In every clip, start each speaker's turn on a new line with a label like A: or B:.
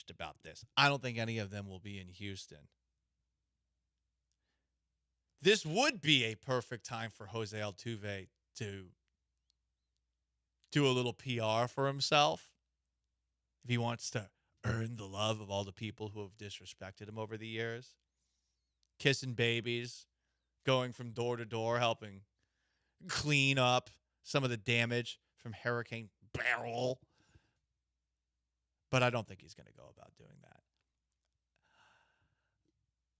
A: about this. I don't think any of them will be in Houston. This would be a perfect time for Jose Altuve to do a little PR for himself if he wants to earn the love of all the people who have disrespected him over the years. Kissing babies, going from door to door, helping clean up some of the damage from Hurricane Beryl. But I don't think he's going to go about doing that.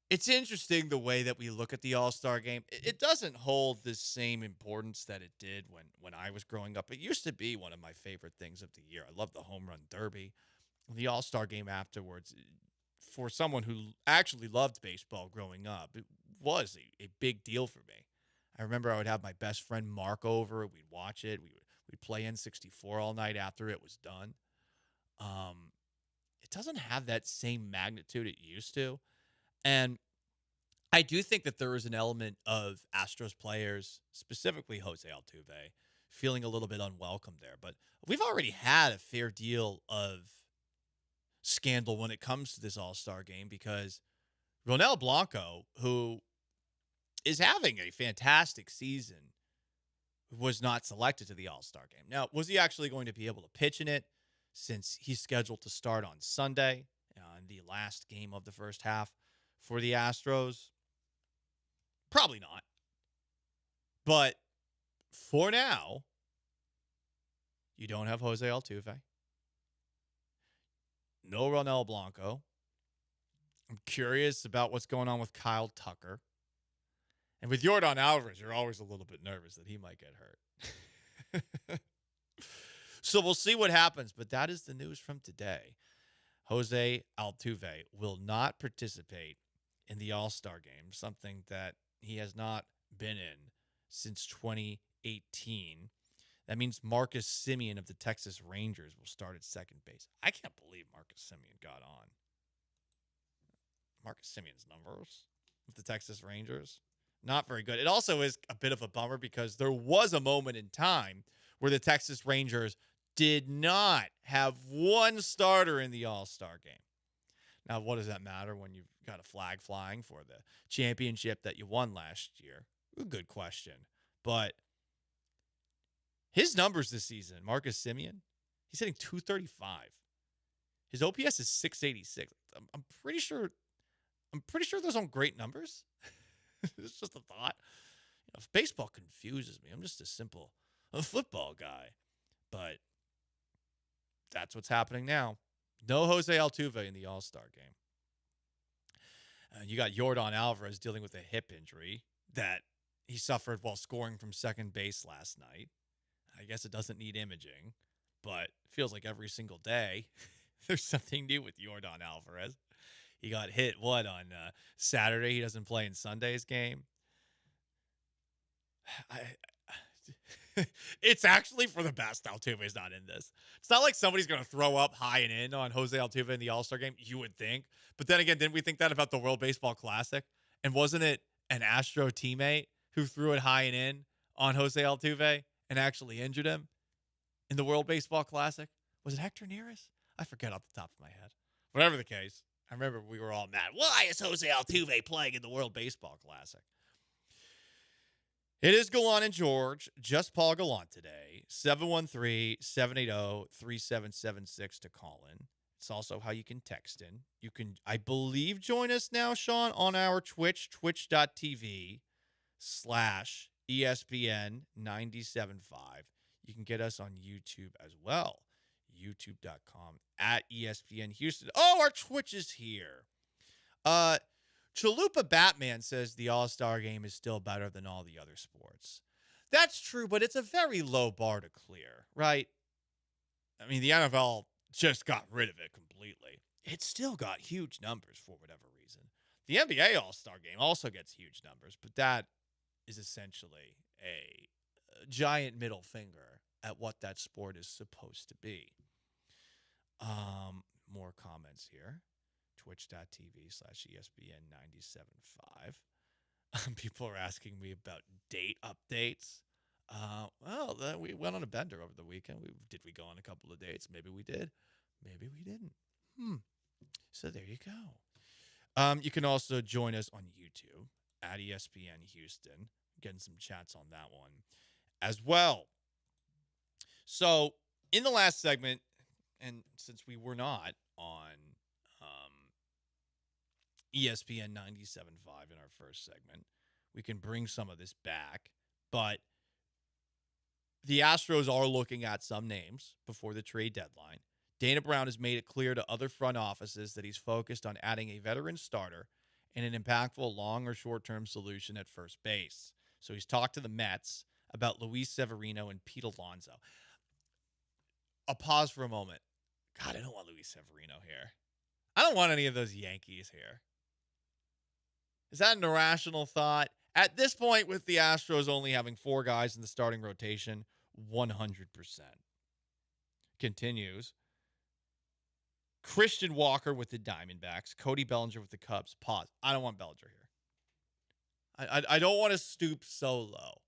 A: It's interesting the way that we look at the All-Star game. It doesn't hold the same importance that it did when I was growing up. It used to be one of my favorite things of the year. I love the home run derby. The All-Star game afterwards, for someone who actually loved baseball growing up, it was a big deal for me. I remember I would have my best friend Mark over. We'd watch it. We'd play N64 all night after it was done. It doesn't have that same magnitude it used to. And I do think that there is an element of Astros players, specifically Jose Altuve, feeling a little bit unwelcome there. But we've already had a fair deal of scandal when it comes to this All-Star game because Ronel Blanco, who is having a fantastic season, was not selected to the All-Star game. Now, was he actually going to be able to pitch in it since he's scheduled to start on Sunday in the last game of the first half for the Astros? Probably not. But for now, you don't have Jose Altuve. No Ronel Blanco. I'm curious about what's going on with Kyle Tucker. And with Yordan Alvarez, you're always a little bit nervous that he might get hurt. So we'll see what happens. But that is the news from today. Jose Altuve will not participate in the All-Star game, something that he has not been in since 2018. That means Marcus Semien of the Texas Rangers will start at second base. I can't believe Marcus Semien got on. Marcus Semien's numbers with the Texas Rangers, not very good. It also is a bit of a bummer because there was a moment in time where the Texas Rangers did not have one starter in the All-Star game. Now, what does that matter when you've got a flag flying for the championship that you won last year? A good question. But his numbers this season, Marcus Semien, he's hitting .235. His OPS is .686. I'm pretty sure those aren't great numbers. It's just a thought. Baseball confuses me. I'm just a football guy. But that's what's happening now. No Jose Altuve in the All-Star game. You got Yordan Alvarez dealing with a hip injury that he suffered while scoring from second base last night. I guess it doesn't need imaging, but it feels like every single day there's something new with Yordan Alvarez. He got hit, on Saturday? He doesn't play in Sunday's game. It's actually for the best Altuve's not in this. It's not like somebody's going to throw up high and in on Jose Altuve in the All-Star game, you would think. But then again, didn't we think that about the World Baseball Classic? And wasn't it an Astro teammate who threw it high and in on Jose Altuve and actually injured him in the World Baseball Classic? Was it Hector Neris? I forget off the top of my head. Whatever the case, I remember we were all mad. Why is Jose Altuve playing in the World Baseball Classic? It is Gallant and George, just Paul Gallant today. 713-780-3776 to call in. It's also how you can text in. You can, I believe, join us now, Sean, on our Twitch, twitch.tv/ESPN 97.5. You can get us on YouTube as well. YouTube.com/ESPN Houston. Oh, our Twitch is here. Chalupa Batman says the All-Star game is still better than all the other sports. That's true, but it's a very low bar to clear, right? I mean, the NFL just got rid of it completely. It's still got huge numbers for whatever reason. The NBA All-Star game also gets huge numbers, but that is essentially a giant middle finger at what that sport is supposed to be. More comments here. Twitch.tv/ESPN 97.5. People are asking me about date updates. We went on a bender over the weekend. Did we go on a couple of dates? Maybe we did. Maybe we didn't. So there you go. You can also join us on YouTube at ESPN Houston, getting some chats on that one as well. So in the last segment, and since we were not on ESPN 97.5 in our first segment, we can bring some of this back. But the Astros are looking at some names before the trade deadline. Dana Brown has made it clear to other front offices that he's focused on adding a veteran starter and an impactful long or short-term solution at first base. So he's talked to the Mets about Luis Severino and Pete Alonso. I'll pause for a moment. God, I don't want Luis Severino here. I don't want any of those Yankees here. Is that an irrational thought? At this point, with the Astros only having 4 guys in the starting rotation, 100%. Continues. Christian Walker with the Diamondbacks. Cody Bellinger with the Cubs. Pause. I don't want Bellinger here. I don't want to stoop so low.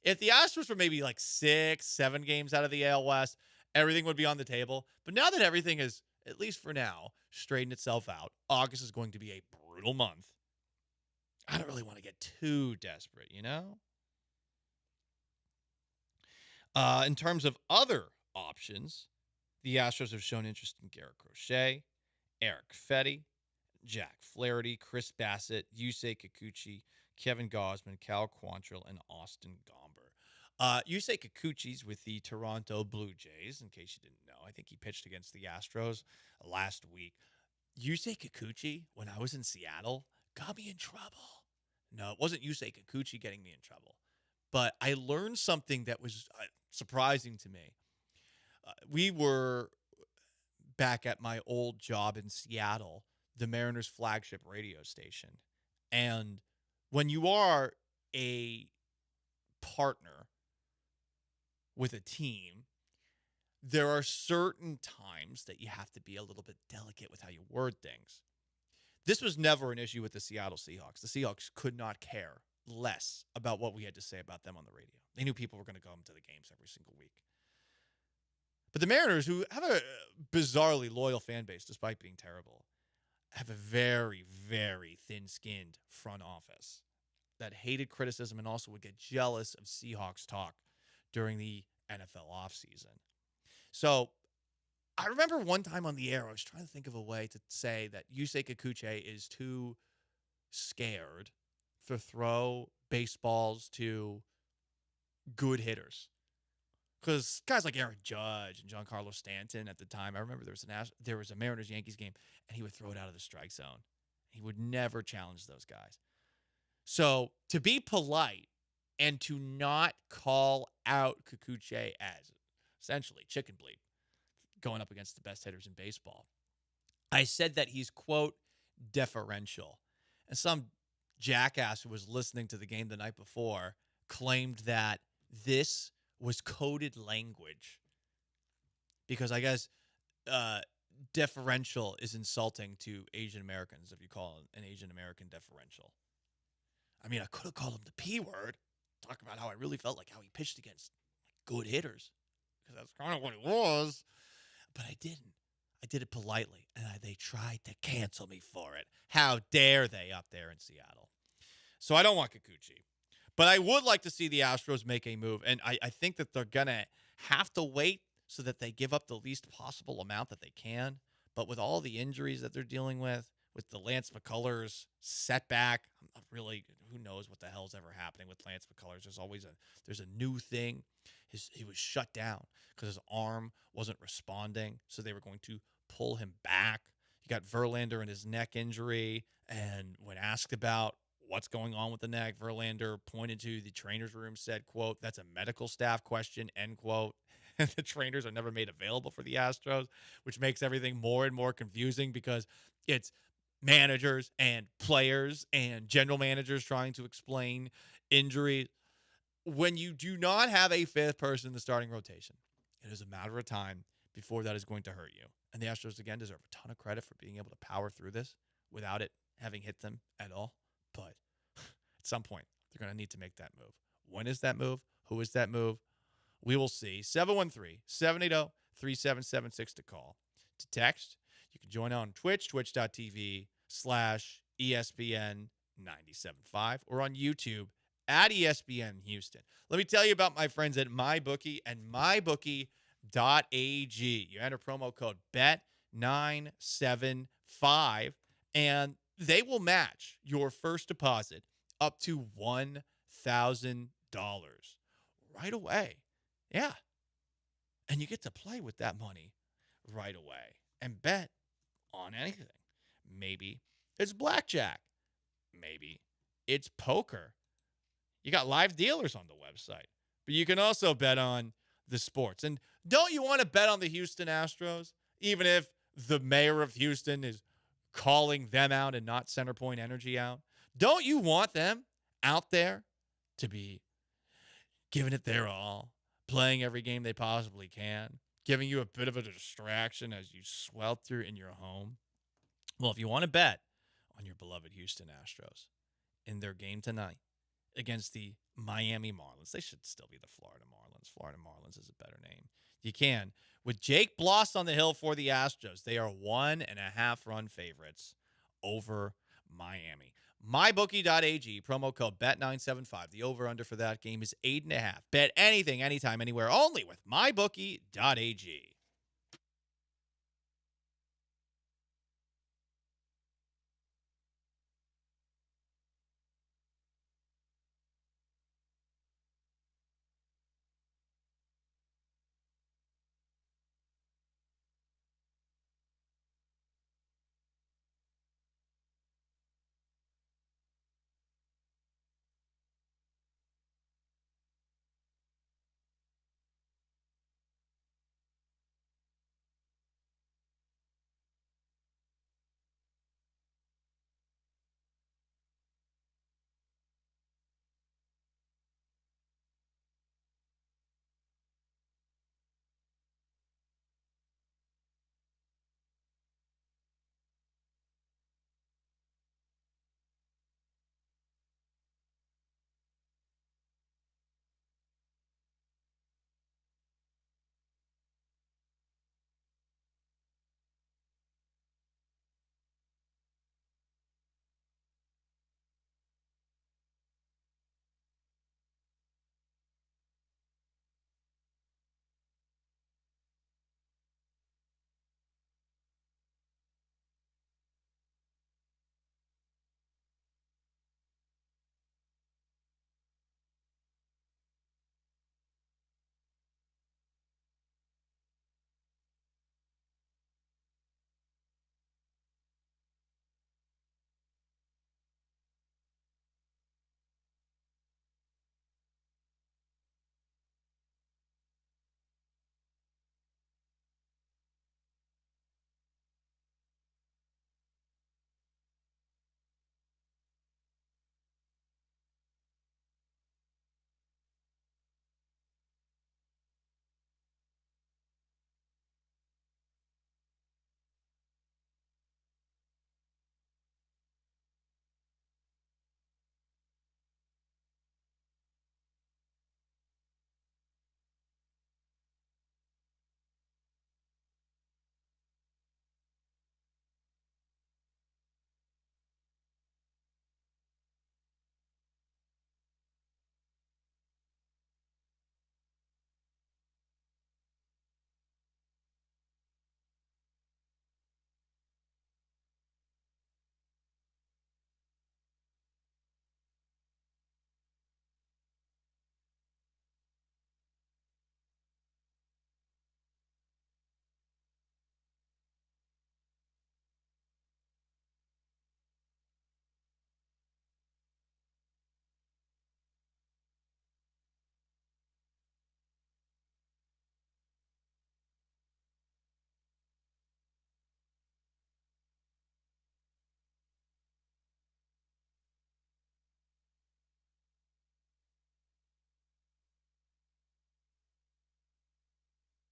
A: If the Astros were maybe like 6, 7 games out of the AL West, everything would be on the table. But now that everything is, at least for now, straightened itself out, August is going to be a brutal month. I don't really want to get too desperate, you know? In terms of other options, the Astros have shown interest in Garrett Crochet, Eric Fetty, Jack Flaherty, Chris Bassett, Yusei Kikuchi, Kevin Gausman, Cal Quantrill, and Austin Gomber. Yusei Kikuchi's with the Toronto Blue Jays, in case you didn't know. I think he pitched against the Astros last week. Yusei Kikuchi, when I was in Seattle, got me in trouble. No, it wasn't Yusei Kikuchi getting me in trouble. But I learned something that was surprising to me. We were back at my old job in Seattle, the Mariners flagship radio station. And when you are a partner with a team, there are certain times that you have to be a little bit delicate with how you word things. This was never an issue with the Seattle Seahawks. The Seahawks could not care less about what we had to say about them on the radio. They knew people were going to come to the games every single week. But the Mariners, who have a bizarrely loyal fan base despite being terrible, have a very, very thin-skinned front office that hated criticism and also would get jealous of Seahawks talk during the NFL offseason. So I remember one time on the air, I was trying to think of a way to say that Yusei Kikuchi is too scared to throw baseballs to good hitters. Because guys like Aaron Judge and Giancarlo Stanton at the time, I remember there was a Mariners-Yankees game, and he would throw it out of the strike zone. He would never challenge those guys. So to be polite and to not call out Kikuchi as essentially chicken bleed, going up against the best hitters in baseball, I said that he's, quote, deferential. And some jackass who was listening to the game the night before claimed that this was coded language because I guess deferential is insulting to Asian Americans if you call an Asian American deferential. I mean, I could have called him the P word, talk about how I really felt like how he pitched against good hitters, because that's kind of what it was, but I didn't. I did it politely, and they tried to cancel me for it. How dare they up there in Seattle? So I don't want Kikuchi. But I would like to see the Astros make a move, and I think that they're going to have to wait so that they give up the least possible amount that they can. But with all the injuries that they're dealing with the Lance McCullers setback, I'm not really, who knows what the hell's ever happening with Lance McCullers. There's a new thing. He was shut down because his arm wasn't responding, so they were going to pull him back. He got Verlander in his neck injury, and when asked about what's going on with the neck, Verlander pointed to the trainer's room, said, quote, that's a medical staff question, end quote. And the trainers are never made available for the Astros, which makes everything more and more confusing because it's managers and players and general managers trying to explain injury. When you do not have a fifth person in the starting rotation, it is a matter of time before that is going to hurt you. And the Astros, again, deserve a ton of credit for being able to power through this without it having hit them at all. But at some point, they're going to need to make that move. When is that move? Who is that move? We will see. 713-780-3776 to call. To text, You can join on Twitch, twitch.tv/ESPN975, or on YouTube at ESPN Houston. Let me tell you about my friends at MyBookie and MyBookie.ag. You enter promo code BET975, and they will match your first deposit up to $1,000 right away. Yeah. And you get to play with that money right away and bet on anything. Maybe it's blackjack. Maybe it's poker. You got live dealers on the website, but you can also bet on the sports. And don't you want to bet on the Houston Astros, even if the mayor of Houston is calling them out and not Centerpoint Energy out? Don't you want them out there to be giving it their all, playing every game they possibly can, giving you a bit of a distraction as you swelter in your home? Well, if you want to bet on your beloved Houston Astros in their game tonight against the Miami Marlins, they should still be the Florida Marlins. Florida Marlins is a better name. You can. With Jake Bloss on the hill for the Astros, they are 1.5-run favorites over Miami. MyBookie.ag, promo code BET975. The over-under for that game is 8.5. Bet anything, anytime, anywhere, only with MyBookie.ag.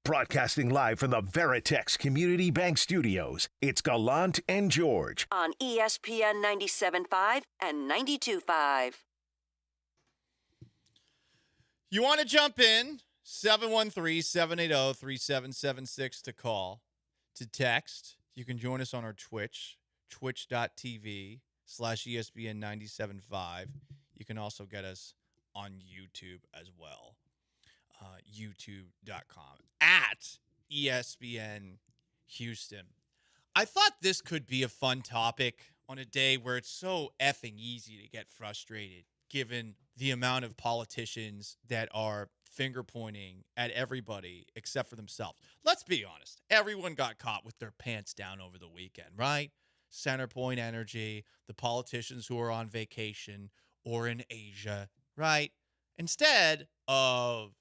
B: Broadcasting live from the Veritex Community Bank Studios, it's Gallant and George
C: on ESPN 97.5 and 92.5.
A: You want to jump in? 713-780-3776 to call, to text. You can join us on our Twitch, twitch.tv/ESPN 97.5. You can also get us on YouTube as well. YouTube.com at ESPN Houston. I thought this could be a fun topic on a day where it's so effing easy to get frustrated, given the amount of politicians that are finger pointing at everybody except for themselves. Let's be honest. Everyone got caught with their pants down over the weekend, right? Centerpoint Energy, the politicians who are on vacation or in Asia, right? Instead of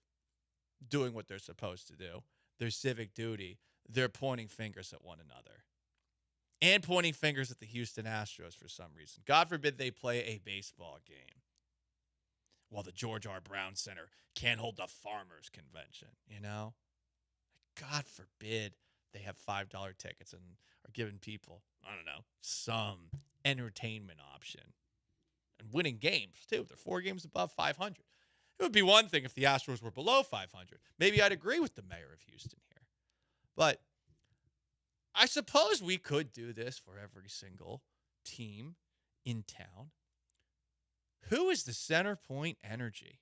A: doing what they're supposed to do, their civic duty, they're pointing fingers at one another. And pointing fingers at the Houston Astros for some reason. God forbid they play a baseball game while the George R. Brown Center can't hold the farmers convention, you know? God forbid they have $5 tickets and are giving people, I don't know, some entertainment option. And winning games, too. They're 4 games above 500. It would be one thing if the Astros were below 500. Maybe I'd agree with the mayor of Houston here. But I suppose we could do this for every single team in town. Who is the center point energy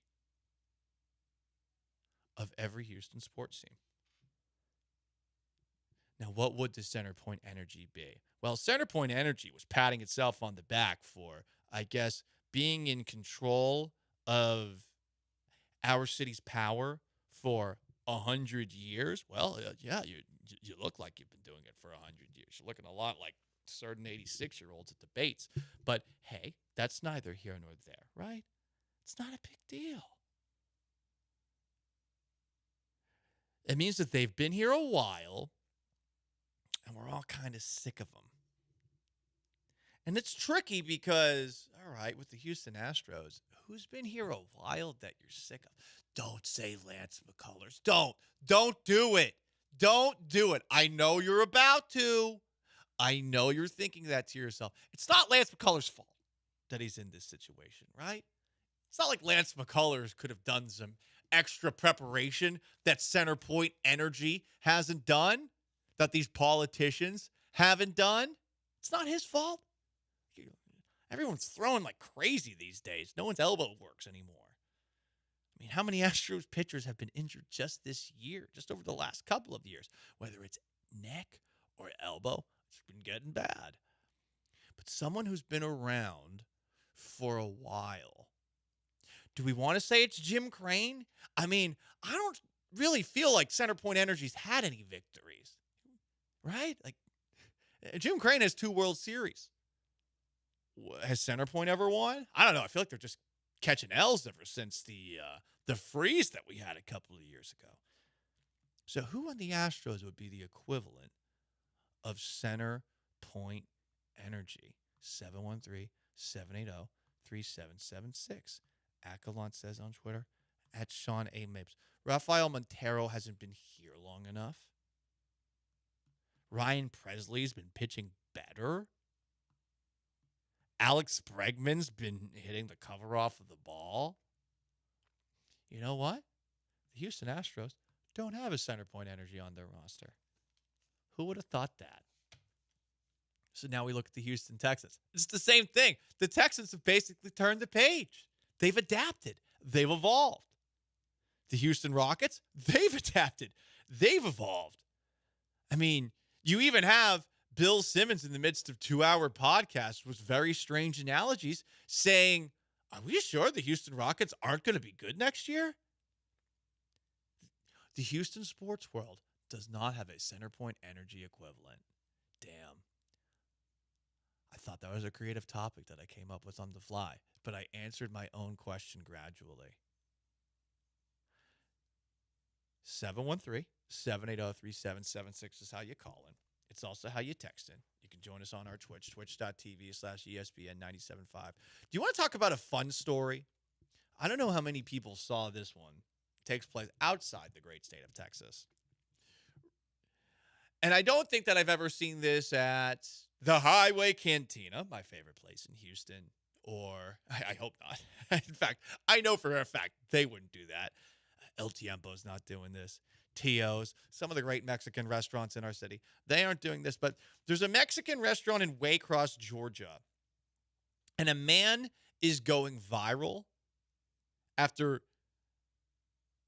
A: of every Houston sports team? Now, what would the center point energy be? Well, center point energy was patting itself on the back for, I guess, being in control of our city's power for 100 years. Well, yeah, you look like you've been doing it for 100 years. You're looking a lot like certain 86-year-olds at debates. But, hey, that's neither here nor there, right? It's not a big deal. It means that they've been here a while, and we're all kind of sick of them. And it's tricky because, all right, with the Houston Astros, who's been here a while that you're sick of? Don't say Lance McCullers. Don't do it. Don't do it. I know you're about to. I know you're thinking that to yourself. It's not Lance McCullers' fault that he's in this situation, right? It's not like Lance McCullers could have done some extra preparation that center point energy hasn't done, that these politicians haven't done. It's not his fault. Everyone's throwing like crazy these days. No one's elbow works anymore. I mean, how many Astros pitchers have been injured just this year, just over the last couple of years? Whether it's neck or elbow, it's been getting bad. But someone who's been around for a while. Do we want to say it's Jim Crane? I mean, I don't really feel like Center Point Energy's had any victories, right? Like, Jim Crane has 2 World Series. Has Centerpoint ever won? I don't know. I feel like they're just catching L's ever since the freeze that we had a couple of years ago. So who on the Astros would be the equivalent of Center Point Energy? 713-780-3776. At Gallant says on Twitter. At Sean A. Mapes. Rafael Montero hasn't been here long enough. Ryan Presley's been pitching better. Alex Bregman's been hitting the cover off of the ball. You know what? The Houston Astros don't have a center point energy on their roster. Who would have thought that? So now we look at the Houston Texans. It's the same thing. The Texans have basically turned the page. They've adapted. They've evolved. The Houston Rockets, they've adapted. They've evolved. I mean, you even have Bill Simmons in the midst of 2-hour podcasts with very strange analogies saying, are we sure the Houston Rockets aren't going to be good next year? The Houston sports world does not have a center point energy equivalent. Damn. I thought that was a creative topic that I came up with on the fly, but I answered my own question gradually. 713-780-3776 is how you call in. It's also how you text in. You can join us on our Twitch, twitch.tv/ESPN 97.5. Do you want to talk about a fun story? I don't know how many people saw this one. It takes place outside the great state of Texas. And I don't think that I've ever seen this at the Highway Cantina, my favorite place in Houston, or I hope not. In fact, I know for a fact they wouldn't do that. El Tiempo's not doing this. Portillo's, some of the great Mexican restaurants in our city. They aren't doing this, but there's a Mexican restaurant in Waycross, Georgia, and a man is going viral after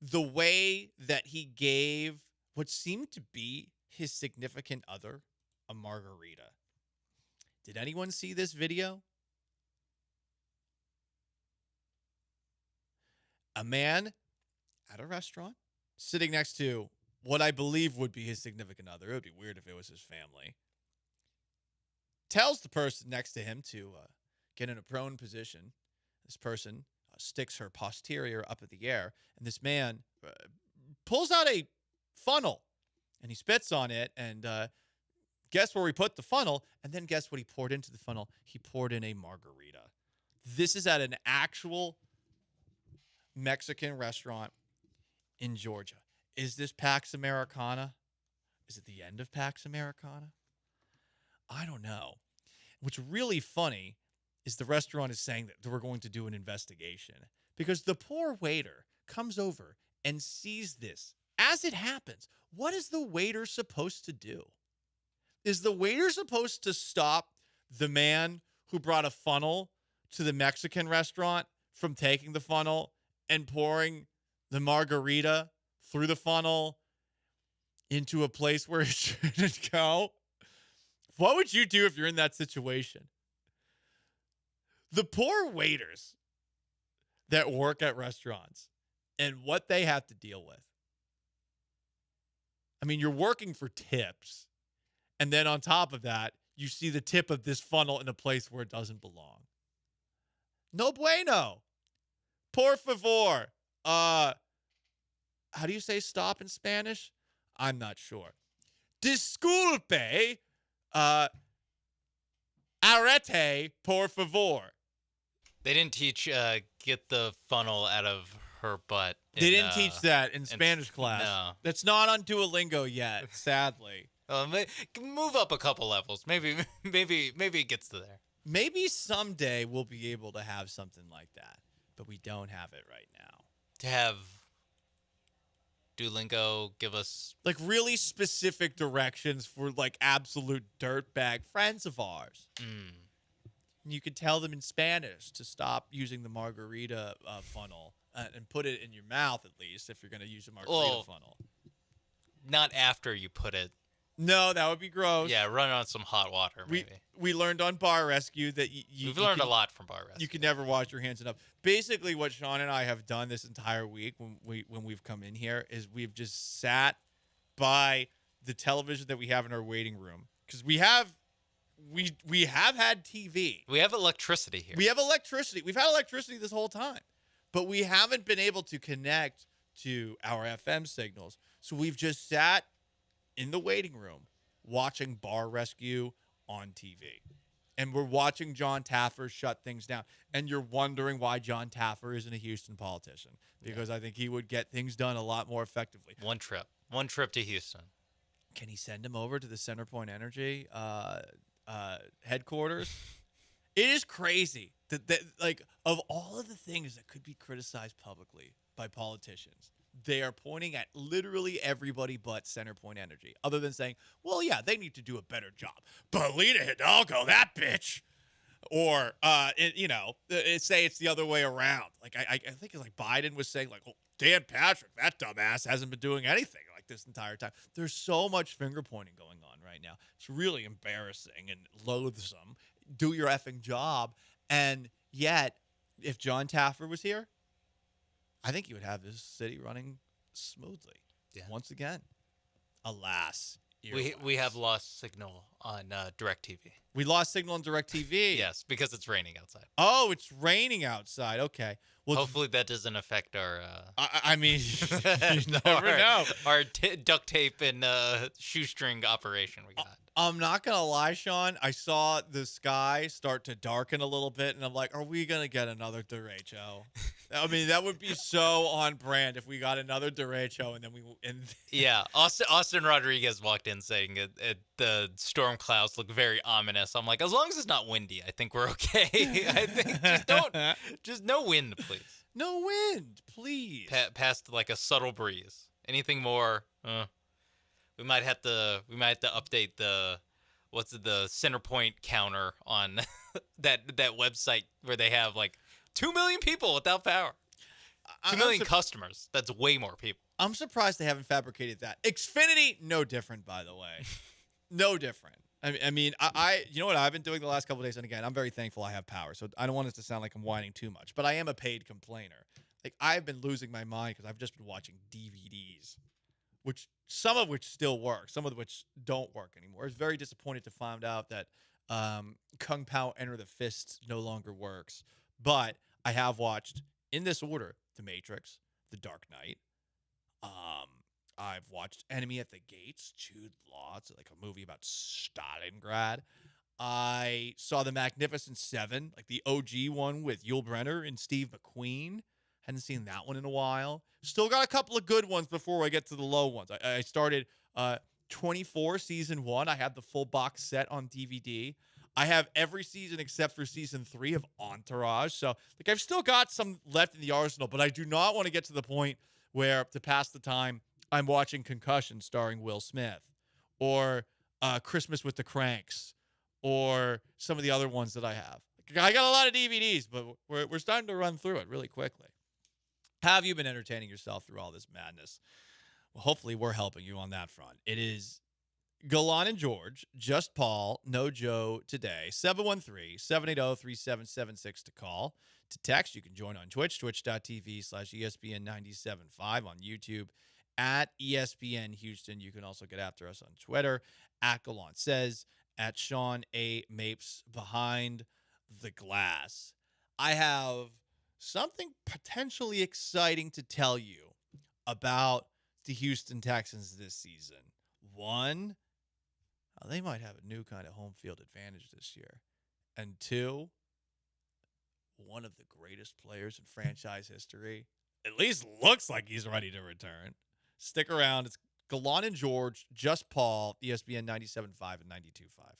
A: the way that he gave what seemed to be his significant other a margarita. Did anyone see this video? A man at a restaurant sitting next to what I believe would be his significant other. It would be weird if it was his family. Tells the person next to him to get in a prone position. This person sticks her posterior up in the air, and this man pulls out a funnel, and he spits on it, and guess where he put the funnel, and then guess what he poured into the funnel? He poured in a margarita. This is at an actual Mexican restaurant in Georgia. Is this Pax Americana? Is it the end of Pax Americana? I don't know. What's really funny is the restaurant is saying that we're going to do an investigation because the poor waiter comes over and sees this as it happens. What is the waiter supposed to do? Is the waiter supposed to stop the man who brought a funnel to the Mexican restaurant from taking the funnel and pouring the margarita through the funnel into a place where it shouldn't go? What would you do if you're in that situation? The poor waiters that work at restaurants and what they have to deal with. I mean, you're working for tips. And then on top of that, you see the tip of this funnel in a place where it doesn't belong. No bueno. Por favor. How do you say stop in Spanish? I'm not sure. Disculpe. Arrete, por favor.
D: They didn't teach get the funnel out of her butt.
A: They didn't teach that in Spanish class.
D: No.
A: That's not on Duolingo yet, sadly.
D: Move up a couple levels. Maybe it gets to there.
A: Maybe someday we'll be able to have something like that, but we don't have it right now.
D: To have Duolingo give us
A: like really specific directions for like absolute dirtbag friends of ours. You could tell them in Spanish to stop using the margarita funnel and put it in your mouth at least if you're going to use a margarita funnel.
D: Not after you put it.
A: No, that would be gross.
D: Yeah, run on some hot water, maybe.
A: We learned on Bar Rescue that
D: we've learned a lot from Bar Rescue.
A: You can never wash your hands enough. Basically, what Sean and I have done this entire week when we've come in here is we've just sat by the television that we have in our waiting room because we have had TV.
D: We have electricity here.
A: We have electricity. We've had electricity this whole time, but we haven't been able to connect to our FM signals. So we've just sat in the waiting room watching Bar Rescue on TV. And we're watching John Taffer shut things down. And you're wondering why John Taffer isn't a Houston politician. Because I think he would get things done a lot more effectively.
D: One trip to Houston.
A: Can he send him over to the Centerpoint Energy headquarters? It is crazy that like of all of the things that could be criticized publicly by politicians, they are pointing at literally everybody but Centerpoint Energy, other than saying, well, yeah, they need to do a better job. But Lita Hidalgo, that bitch. Or, say it's the other way around. Like, I think it's like Biden was saying, like, oh, Dan Patrick, that dumbass hasn't been doing anything like this entire time. There's so much finger pointing going on right now. It's really embarrassing and loathsome. Do your effing job. And yet, if John Taffer was here, I think he would have this city running smoothly. Yeah. Once again. Alas.
D: We have lost signal on DirecTV.
A: We lost signal on DirecTV.
D: Yes, because it's raining outside.
A: Oh, it's raining outside. Okay. Well,
D: hopefully that doesn't affect our.
A: I mean, you never know.
D: Our duct tape and shoestring operation we got.
A: I'm not gonna lie, Sean. I saw the sky start to darken a little bit, and I'm like, "Are we gonna get another derecho?" I mean, that would be so on brand if we got another derecho, and then
D: yeah, Austin Rodriguez walked in saying the storm clouds look very ominous. I'm like, as long as it's not windy, I think we're okay. I think just no wind, please.
A: No wind, please.
D: Past like a subtle breeze Anything more, we might have to update the the center point counter on that website where they have like 2 million people without power. 2 million customers. That's way more people.
A: I'm surprised they haven't fabricated that. Xfinity, no different, by the way. No different. I mean, you know what I've been doing the last couple of days, and again, I'm very thankful I have power, so I don't want it to sound like I'm whining too much, but I am a paid complainer. Like, I've been losing my mind because I've just been watching DVDs, which some of which still work, some of which don't work anymore. I was very disappointed to find out that Kung Pao Enter the Fist no longer works, but I have watched, in this order, The Matrix, The Dark Knight. I've watched Enemy at the Gates, Jude Law. It's like a movie about Stalingrad. I saw The Magnificent Seven, like the OG one with Yul Brynner and Steve McQueen. Hadn't seen that one in a while. Still got a couple of good ones before I get to the low ones. I started 24 season 1. I had the full box set on DVD. I have every season except for season 3 of Entourage. So, like, I've still got some left in the arsenal, but I do not want to get to the point where, to pass the time, I'm watching Concussion starring Will Smith, or Christmas with the Cranks, or some of the other ones that I have. I got a lot of DVDs, but we're starting to run through it really quickly. How have you been entertaining yourself through all this madness? Well, hopefully we're helping you on that front. It is Gallant and George, just Paul, no Joe today. 713-780-3776 to call. To text, you can join on Twitch, twitch.tv/ESPN975, on YouTube at ESPN Houston. You can also get after us on Twitter at Gallant Says, at Sean A. Mapes Behind the Glass. I have something potentially exciting to tell you about the Houston Texans this season. One, they might have a new kind of home field advantage this year. And two, one of the greatest players in franchise history at least looks like he's ready to return. Stick around. It's Gallant and George, just Paul, ESPN 97.5 and 92.5.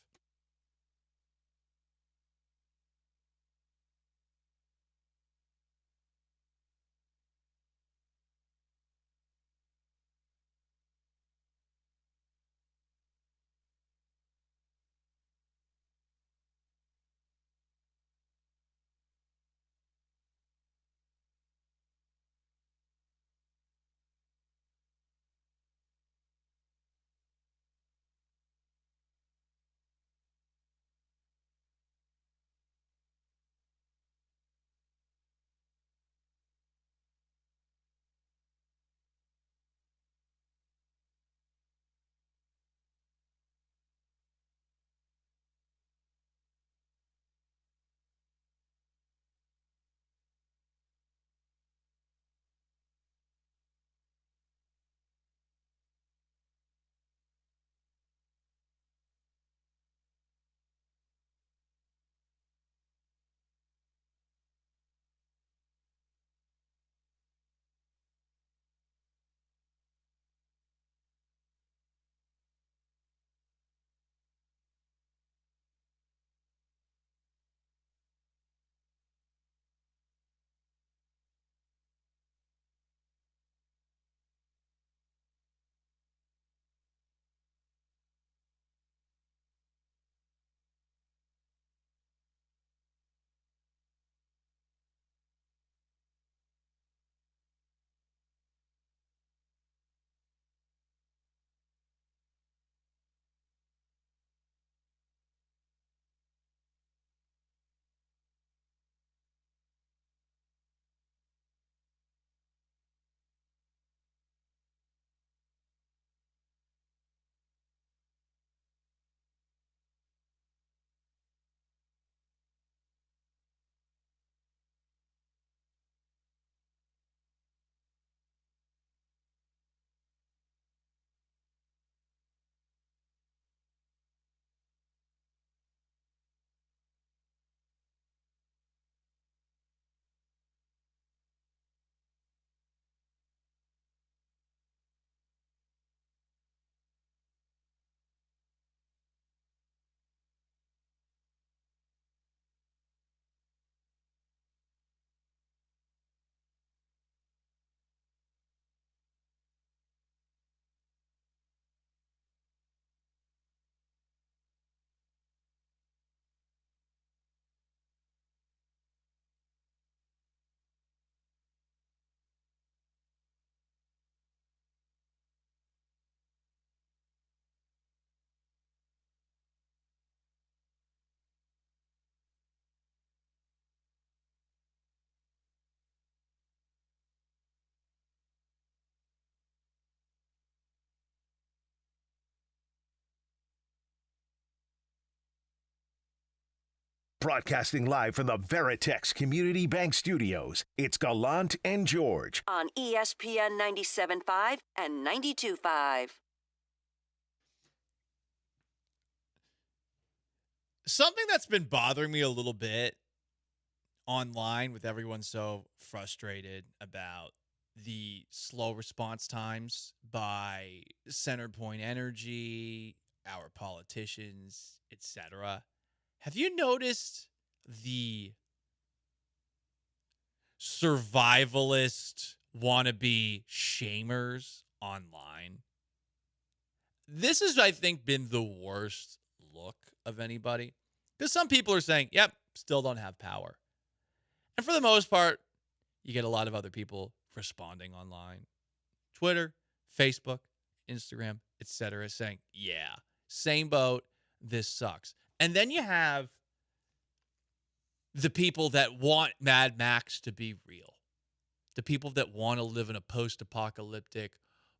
B: Broadcasting live from the Veritex Community Bank Studios, it's Gallant and George.
C: On ESPN 97.5 and 92.5.
A: Something that's been bothering me a little bit online with everyone so frustrated about the slow response times by Centerpoint Energy, our politicians, etc. Have you noticed the survivalist wannabe shamers online? This has, I think, been the worst look of anybody. Because some people are saying, yep, still don't have power. And for the most part, you get a lot of other people responding online. Twitter, Facebook, Instagram, etc. saying, yeah, same boat, this sucks. And then you have the people that want Mad Max to be real. The people that want to live in a post-apocalyptic,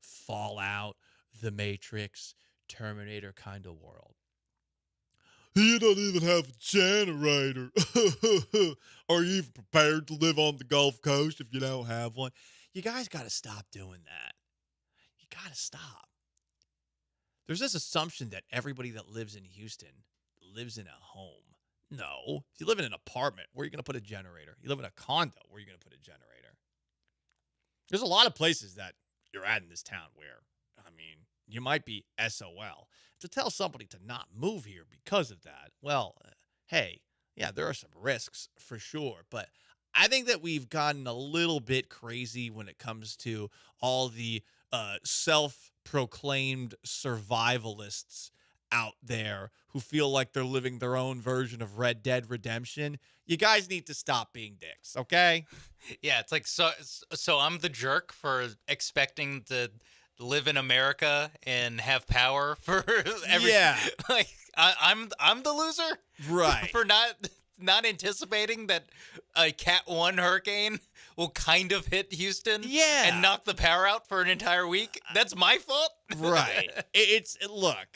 A: Fallout, The Matrix, Terminator kind of world. You don't even have a generator. Are you even prepared to live on the Gulf Coast if you don't have one? You guys got to stop doing that. You got to stop. There's this assumption that everybody that lives in Houston lives in a home. No. If you live in an apartment, where are you going to put a generator? You live in a condo, where are you going to put a generator? There's a lot of places that you're at in this town where, I mean, you might be SOL. To tell somebody to not move here because of that, well, hey, yeah, there are some risks for sure. But I think that we've gotten a little bit crazy when it comes to all the self-proclaimed survivalists out there who feel like they're living their own version of Red Dead Redemption. You guys need to stop being dicks, okay?
D: Yeah, it's like, so I'm the jerk for expecting to live in America and have power for every.
A: Yeah,
D: like I'm the loser,
A: right?
D: For not anticipating that a Cat 1 hurricane will kind of hit Houston,
A: yeah,
D: and knock the power out for an entire week. That's my fault,
A: right? Look,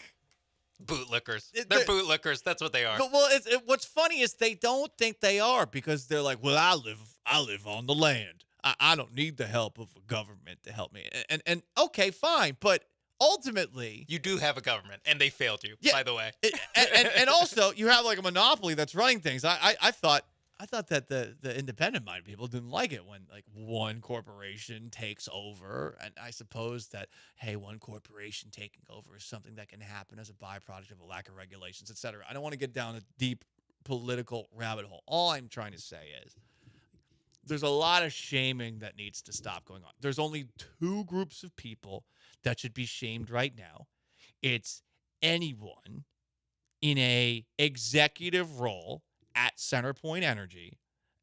D: bootlickers. They're bootlickers. That's what they are.
A: But, well, what's funny is they don't think they are because they're like, well, I live on the land. I don't need the help of a government to help me. And okay, fine. But ultimately,
D: you do have a government, and they failed you, by the way.
A: And also, you have like a monopoly that's running things. I thought that the independent-minded people didn't like it when like one corporation takes over. And I suppose that, hey, one corporation taking over is something that can happen as a byproduct of a lack of regulations, et cetera. I don't want to get down a deep political rabbit hole. All I'm trying to say is, there's a lot of shaming that needs to stop going on. There's only two groups of people that should be shamed right now. It's anyone in a executive role at Centerpoint Energy,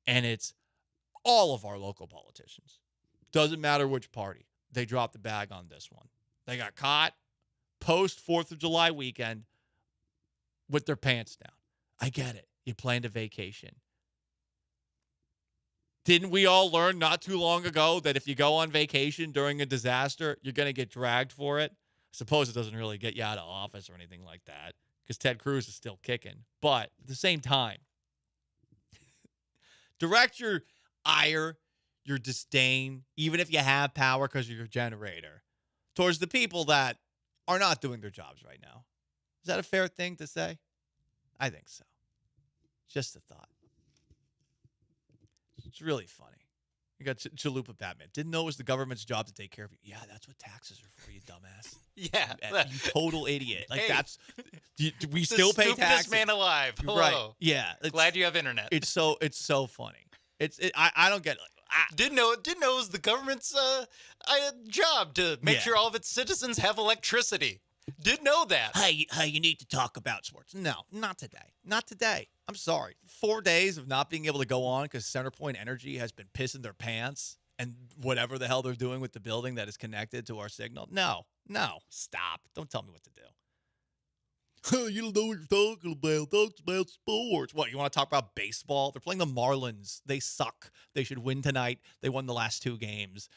A: and it's all of our local politicians. Doesn't matter which party. They dropped the bag on this one. They got caught post 4th of July weekend with their pants down. I get it. You planned a vacation. Didn't we all learn not too long ago that if you go on vacation during a disaster, you're going to get dragged for it? I suppose it doesn't really get you out of office or anything like that because Ted Cruz is still kicking. But at the same time, direct your ire, your disdain, even if you have power because of your generator, towards the people that are not doing their jobs right now. Is that a fair thing to say? I think so. Just a thought. It's really funny. You got Chalupa Batman. Didn't know it was the government's job to take care of you. Yeah, that's what taxes are for, you dumbass.
D: Yeah.
A: You total idiot. Like,
D: hey,
A: do we still pay taxes?
D: Stupidest man alive. Hello.
A: Right. Yeah.
D: Glad you have internet.
A: It's so funny. I don't get it.
D: Didn't know it was the government's job to make sure all of its citizens have electricity. Didn't know that.
A: Hey, you need to talk about sports. No, not today. Not today. I'm sorry. 4 days of not being able to go on because Centerpoint Energy has been pissing their pants and whatever the hell they're doing with the building that is connected to our signal. No, stop. Don't tell me what to do. You don't know what you're talking about. Talk about sports. What, you want to talk about baseball? They're playing the Marlins. They suck. They should win tonight. They won the last 2 games.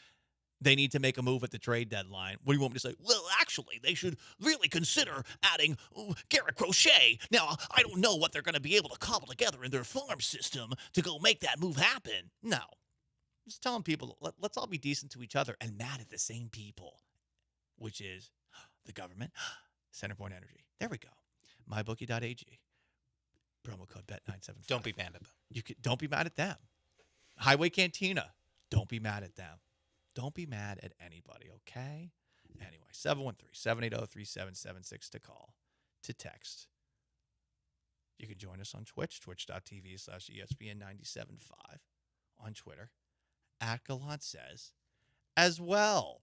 A: they need to make a move at the trade deadline. What do you want me to say? Well, actually, they should really consider adding Garrett Crochet. Now, I don't know what they're going to be able to cobble together in their farm system to go make that move happen. No. Just telling people, let's all be decent to each other and mad at the same people, which is the government, Centerpoint Energy. There we go. MyBookie.ag. Promo code BET975.
D: Don't be mad at them.
A: Don't be mad at them. Highway Cantina. Don't be mad at them. Don't be mad at anybody, okay? Anyway, 713-780-3776 to call, to text. You can join us on Twitch, twitch.tv/ESPN975, on Twitter, @GallantSays, as well.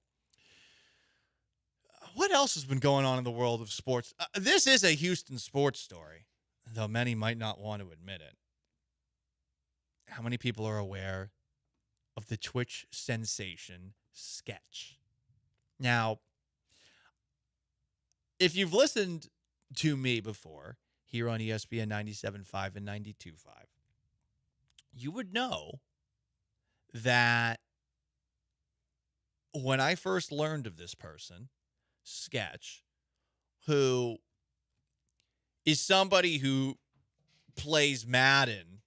A: What else has been going on in the world of sports? This is a Houston sports story, though many might not want to admit it. How many people are aware of the Twitch sensation Sketch? Now, if you've listened to me before here on ESPN 97.5 and 92.5, you would know that when I first learned of this person, Sketch, who is somebody who plays Madden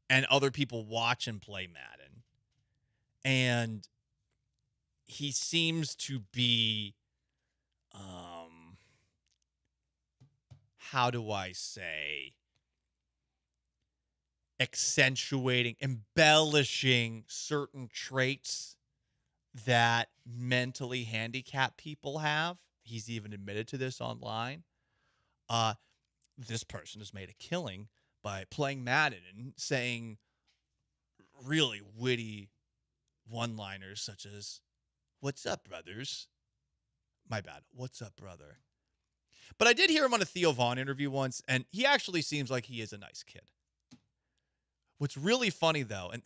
A: and other people watch him play Madden, and he seems to be, how do I say, accentuating, embellishing certain traits that mentally handicapped people have. He's even admitted to this online. This person has made a killing by playing Madden and saying really witty one-liners such as, "What's up, brothers?" My bad. "What's up, brother?" But I did hear him on a Theo Vaughn interview once, and he actually seems like he is a nice kid. What's really funny, though, and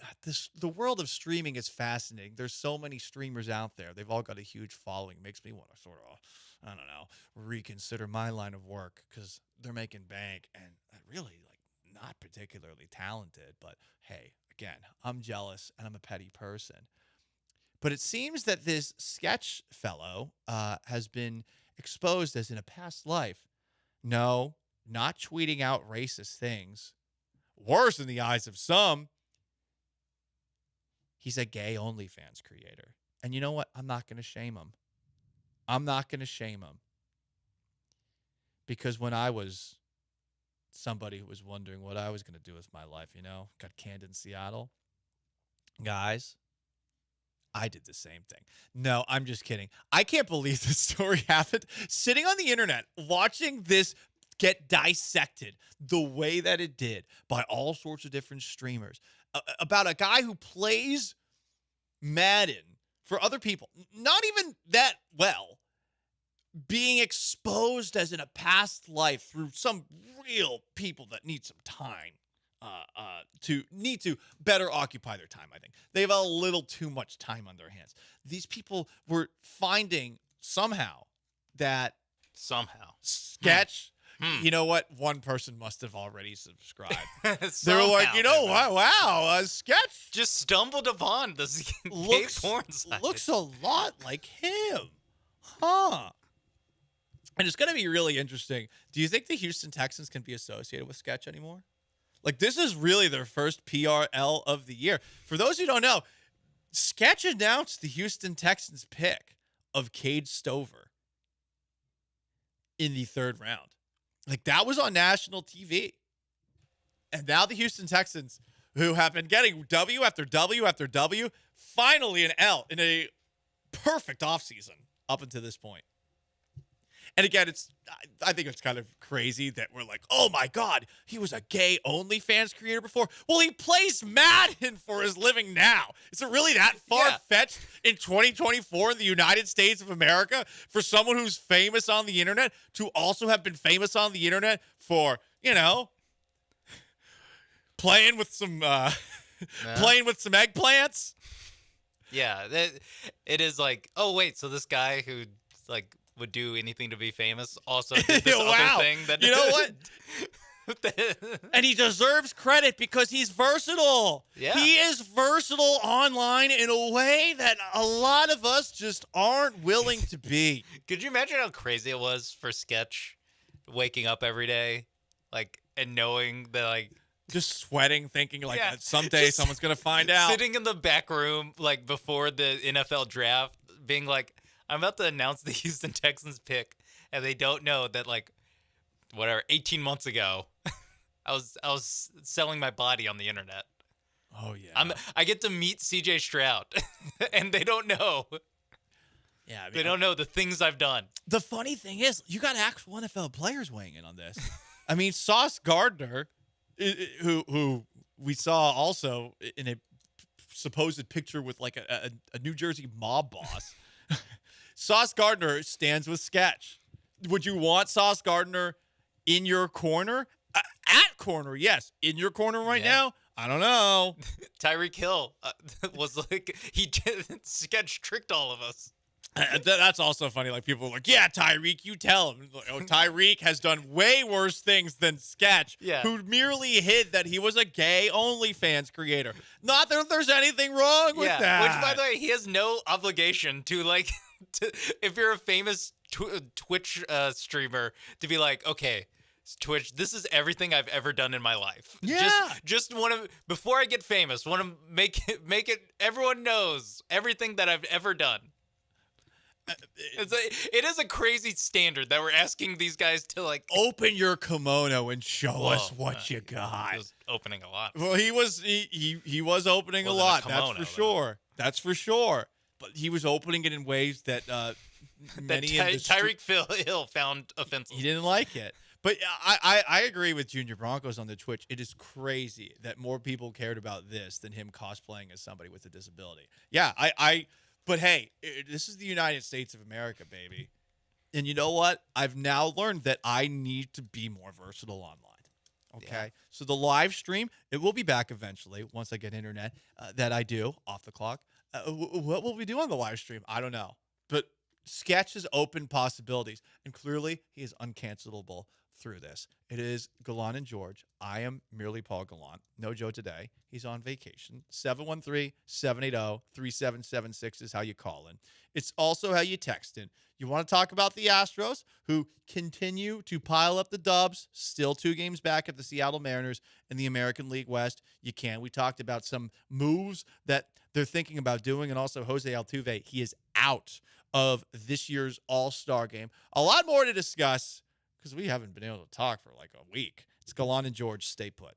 A: the world of streaming is fascinating. There's so many streamers out there. They've all got a huge following. It makes me want to sort of, I don't know, reconsider my line of work because they're making bank, and I really, not particularly talented. But, hey, again, I'm jealous, and I'm a petty person. But it seems that this Sketch fellow has been exposed as in a past life. No, not tweeting out racist things. Worse in the eyes of some, he's a gay OnlyFans creator. And you know what? I'm not going to shame him. I'm not going to shame him. Because when I was somebody who was wondering what I was going to do with my life, got canned in Seattle, guys, I did the same thing. No, I'm just kidding. I can't believe this story happened. Sitting on the internet, watching this get dissected the way that it did by all sorts of different streamers about a guy who plays Madden for other people, not even that well, being exposed as in a past life through some real people that need some time to better occupy their time. I think they have a little too much time on their hands. These people were finding somehow that Sketch. You know what? One person must have already subscribed. They were like, wow, Sketch
D: just stumbled upon this gay porn site.
A: Looks a lot like him. Huh. And it's going to be really interesting. Do you think the Houston Texans can be associated with Sketch anymore? This is really their first PRL of the year. For those who don't know, Sketch announced the Houston Texans pick of Cade Stover in the third round. That was on national TV. And now the Houston Texans, who have been getting W after W after W, finally an L in a perfect offseason up until this point. And again, I think it's kind of crazy that we're like, oh my God, he was a gay OnlyFans creator before. Well, he plays Madden for his living now. Is it really that far-fetched in 2024 in the United States of America for someone who's famous on the internet to also have been famous on the internet for, playing with some eggplants?
D: Yeah, it is oh wait, so this guy who would do anything to be famous also did this other thing that
A: you know what? And he deserves credit because he's versatile.
D: Yeah.
A: He is versatile online in a way that a lot of us just aren't willing to be.
D: Could you imagine how crazy it was for Sketch waking up every day, like, and knowing that, like,
A: Just sweating, thinking like
D: Yeah,
A: someday
D: just
A: someone's going to find out.
D: sitting in the back room, like, before the NFL draft, being like, I'm about to announce the Houston Texans pick, and they don't know that, like, whatever, 18 months ago, I was selling my body on the internet.
A: Oh, yeah.
D: I get to meet CJ Stroud, and they don't know.
A: Yeah, I mean,
D: They don't know the things I've done.
A: The funny thing is, you got actual NFL players weighing in on this. I mean, Sauce Gardner, who we saw also in a supposed picture with like a New Jersey mob boss. Sauce Gardner stands with Sketch. Would you want Sauce Gardner in your corner? At corner, yes. In your corner right now? I don't know.
D: Tyreek Hill was like, Sketch tricked all of us.
A: That's also funny. Like, people are like, yeah, Tyreek, you tell him. Like, oh, Tyreek has done way worse things than Sketch, who merely hid that he was a gay OnlyFans creator. Not that there's anything wrong with that.
D: Which, by the way, he has no obligation to, like, if you're a famous Twitch streamer, to be like, okay, Twitch, this is everything I've ever done in my life.
A: Yeah.
D: Just want to, before I get famous, want to make it everyone knows everything that I've ever done. It is a crazy standard that we're asking these guys to, like,
A: open your kimono and show us what you got.
D: He was opening a lot.
A: Well, he was opening a lot. That's for sure. That's for sure. But he was opening it in ways that many
D: Tyreek Hill found offensive.
A: He didn't like it. But I agree with Junior Broncos on the Twitch. It is crazy that more people cared about this than him cosplaying as somebody with a disability. Yeah, but hey, this is the United States of America, baby. And you know what? I've now learned that I need to be more versatile online. Okay? Yeah. So the live stream, it will be back eventually once I get internet that I do off the clock. What will we do on the live stream? I don't know. But Sketch has opened possibilities. And clearly, he is uncancelable through this. It is Gallant and George. I am merely Paul Gallant. No Joe today. He's on vacation. 713-780-3776 is how you call in. It's also how you text in. You want to talk about the Astros, who continue to pile up the dubs, still 2 games back at the Seattle Mariners in the American League West. You can. We talked about some moves that they're thinking about doing, and also Jose Altuve. He is out of this year's All-Star game. A lot more to discuss, because we haven't been able to talk for like a week. It's Gallant and George. Stay put.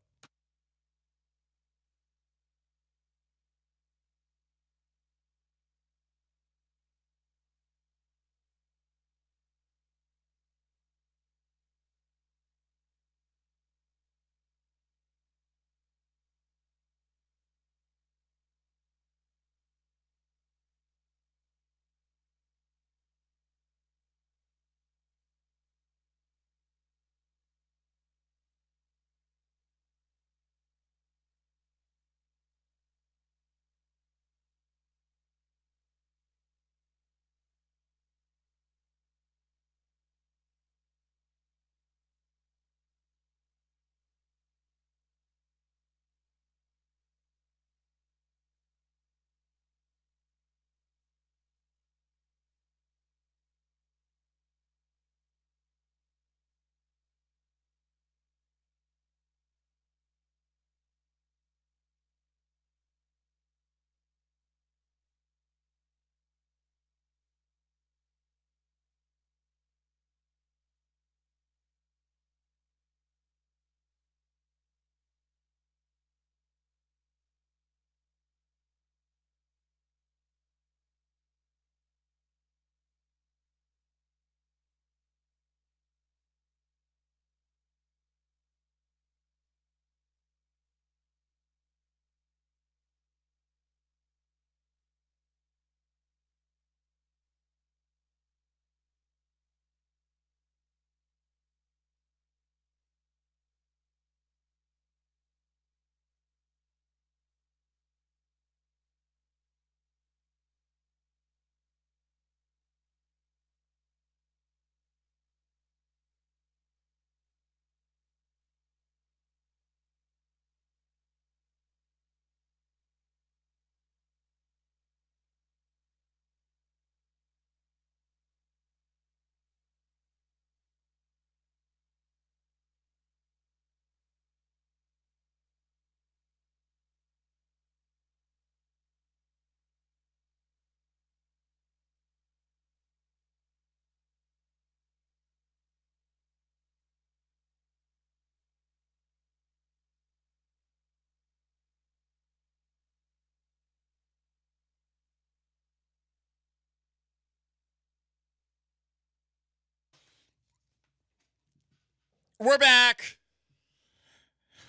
A: We're back.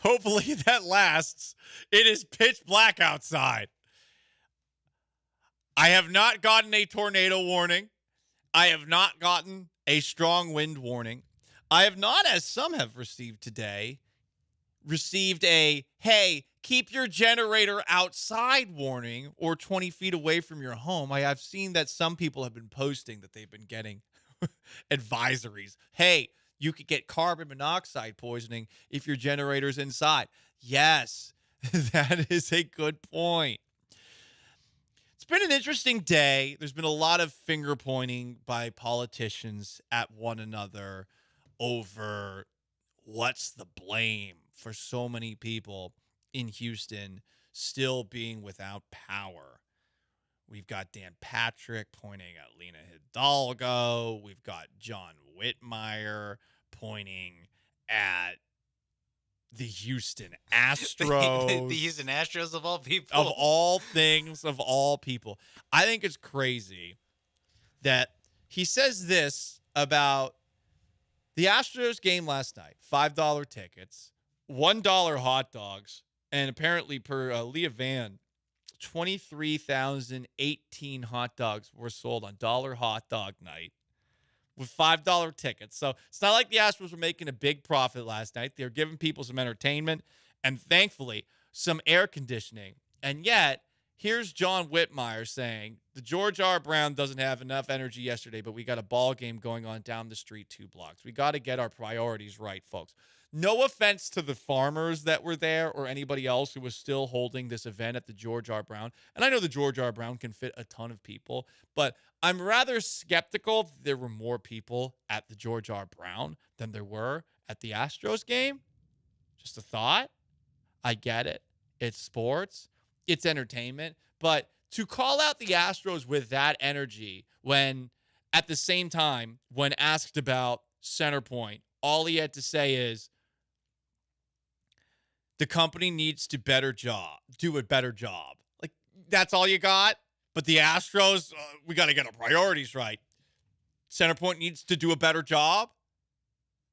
A: Hopefully that lasts. It is pitch black outside. I have not gotten a tornado warning. I have not gotten a strong wind warning. I have not, as some have received today, received a, hey, keep your generator outside warning or 20 feet away from your home. I have seen that some people have been posting that they've been getting advisories. Hey, you could get carbon monoxide poisoning if your generator's inside. Yes, that is a good point. It's been an interesting day. There's been a lot of finger pointing by politicians at one another over what's the blame for so many people in Houston still being without power. We've got Dan Patrick pointing at Lena Hidalgo. We've got John Whitmire pointing at the Houston Astros.
D: The Houston Astros of all people.
A: Of all things, of all people. I think it's crazy that he says this about the Astros game last night. $5 tickets, $1 hot dogs, and apparently per Leah Van, 23,018 hot dogs were sold on dollar hot dog night with $5 tickets. So it's not like the Astros were making a big profit last night. They were giving people some entertainment and thankfully some air conditioning. And yet, here's John Whitmire saying the George R. Brown doesn't have enough energy yesterday, but we got a ball game going on down the street 2 blocks. We got to get our priorities right, folks. No offense to the farmers that were there or anybody else who was still holding this event at the George R. Brown. And I know the George R. Brown can fit a ton of people, but I'm rather skeptical that there were more people at the George R. Brown than there were at the Astros game. Just a thought. I get it. It's sports. It's entertainment. But to call out the Astros with that energy when at the same time, when asked about Centerpoint, all he had to say is, the company needs to do a better job. Like, that's all you got? But the Astros, we got to get our priorities right. Centerpoint needs to do a better job?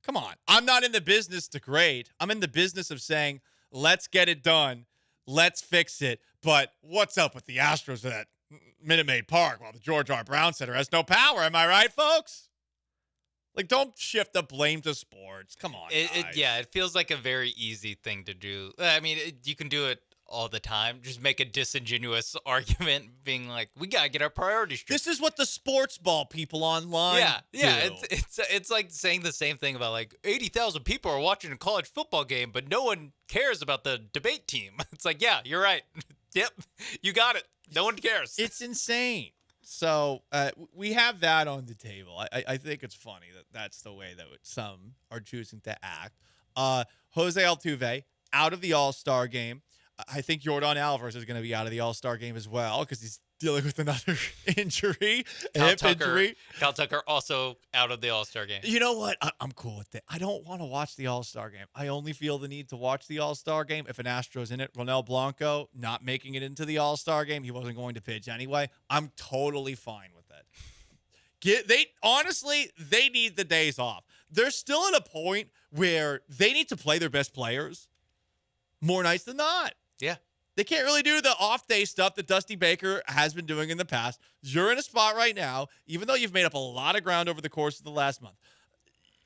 A: Come on. I'm not in the business to grade. I'm in the business of saying, let's get it done. Let's fix it. But what's up with the Astros at Minute Maid Park while the George R. Brown Center has no power? Am I right, folks? Like, don't shift the blame to sports. Come on, guys.
D: It feels like a very easy thing to do. I mean, you can do it all the time. Just make a disingenuous argument being like, we got to get our priorities straight.
A: This is what the sports ball people online do.
D: It's like saying the same thing about like 80,000 people are watching a college football game, but no one cares about the debate team. It's like, yeah, you're right. Yep, you got it. No one cares.
A: It's insane. So we have that on the table. I think it's funny that that's the way that some are choosing to act. Jose Altuve out of the All-Star game. I think Yordan Alvarez is going to be out of the All-Star game as well because he's dealing with another injury, hip injury.
D: Kyle Tucker also out of the All-Star game.
A: You know what? I'm cool with it. I don't want to watch the All-Star game. I only feel the need to watch the All-Star game if an Astro's in it. Ronel Blanco not making it into the All-Star game. He wasn't going to pitch anyway. I'm totally fine with it. They need the days off. They're still at a point where they need to play their best players more nights than not.
D: Yeah.
A: They can't really do the off-day stuff that Dusty Baker has been doing in the past. You're in a spot right now, even though you've made up a lot of ground over the course of the last month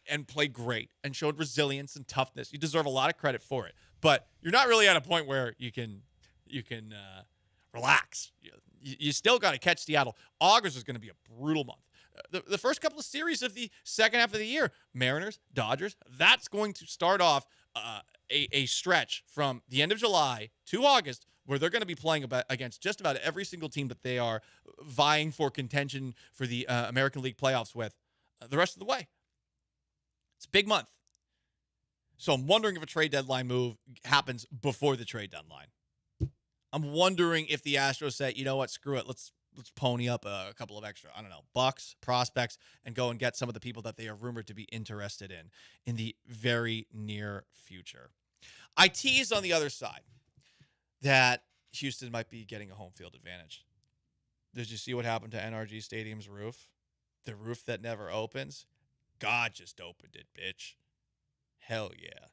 A: and played great and showed resilience and toughness. You deserve a lot of credit for it. But you're not really at a point where you can relax. You still got to catch Seattle. August is going to be a brutal month. The first couple of series of the second half of the year, Mariners, Dodgers, that's going to start off a stretch from the end of July to August where they're going to be playing against just about every single team that they are vying for contention for the American League playoffs with the rest of the way. It's a big month. So I'm wondering if a trade deadline move happens before the trade deadline. I'm wondering if the Astros say, you know what, screw it. Let's pony up a couple of extra, bucks, prospects, and go and get some of the people that they are rumored to be interested in the very near future. I teased on the other side that Houston might be getting a home field advantage. Did you see what happened to NRG Stadium's roof? The roof that never opens? God just opened it, bitch. Hell yeah.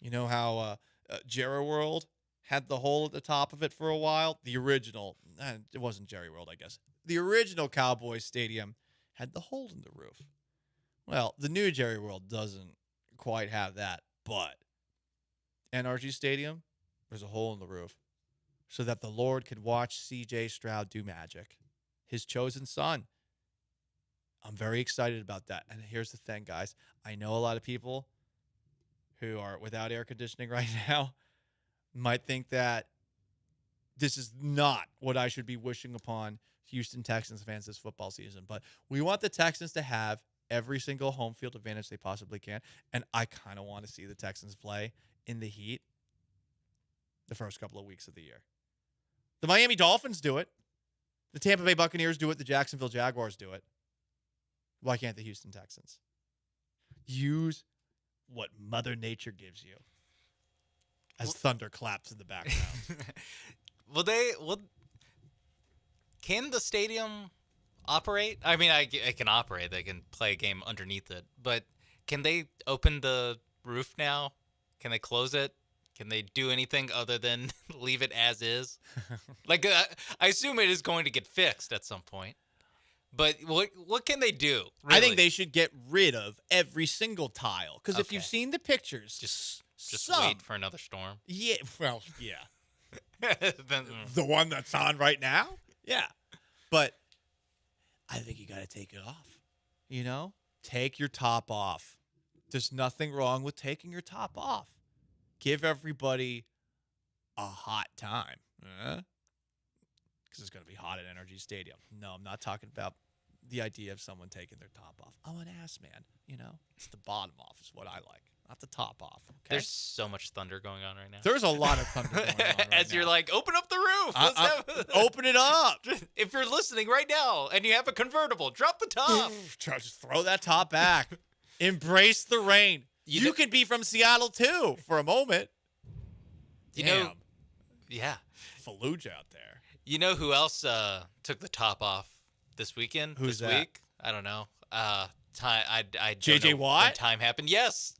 A: You know how Jerry World had the hole at the top of it for a while? The original, it wasn't Jerry World, I guess. The original Cowboys Stadium had the hole in the roof. Well, the new Jerry World doesn't quite have that, but NRG Stadium, there's a hole in the roof so that the Lord could watch C.J. Stroud do magic, his chosen son. I'm very excited about that. And here's the thing, guys. I know a lot of people who are without air conditioning right now might think that this is not what I should be wishing upon Houston Texans fans this football season. But we want the Texans to have every single home field advantage they possibly can. And I kind of want to see the Texans play in the heat the first couple of weeks of the year. The Miami Dolphins do it. The Tampa Bay Buccaneers do it. The Jacksonville Jaguars do it. Why can't the Houston Texans? Use what Mother Nature gives you. As thunder claps in the background.
D: Can the stadium operate? I mean, it can operate. They can play a game underneath it. But can they open the roof now? Can they close it? Can they do anything other than leave it as is? Like, I assume it is going to get fixed at some point. But what can they do? Really?
A: I think they should get rid of every single tile. Because if you've seen the pictures,
D: just wait for another storm.
A: Yeah, well, yeah.
D: Then,
A: the one that's on right now? Yeah. But I think you got to take it off. You know? Take your top off. There's nothing wrong with taking your top off. Give everybody a hot time. Because it's going to be hot at NRG Stadium. No, I'm not talking about the idea of someone taking their top off. I'm an ass man, you know? It's the bottom off is what I like, not the top off. Okay?
D: There's so much thunder going on right now.
A: There's a lot of thunder going on right
D: As
A: now.
D: you're like, open up the roof. Let's have
A: open it up.
D: If you're listening right now and you have a convertible, drop the top.
A: Just throw that top back. Embrace the rain. You can be from Seattle, too, for a moment.
D: You know, yeah.
A: Fallujah out there.
D: You know who else took the top off this weekend?
A: Who's
D: this
A: that?
D: week? I don't know. I
A: J.J.
D: don't know
A: Watt?
D: when time happened. Yes,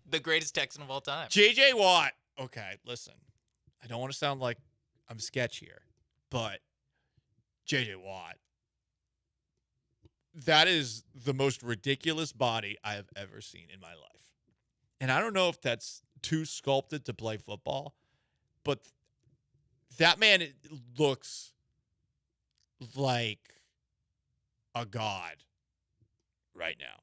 D: the greatest Texan of all time.
A: J.J. Watt. Okay, listen. I don't want to sound like I'm sketch here, but J.J. Watt. That is the most ridiculous body I have ever seen in my life. And I don't know if that's too sculpted to play football, but that man looks like a god right now.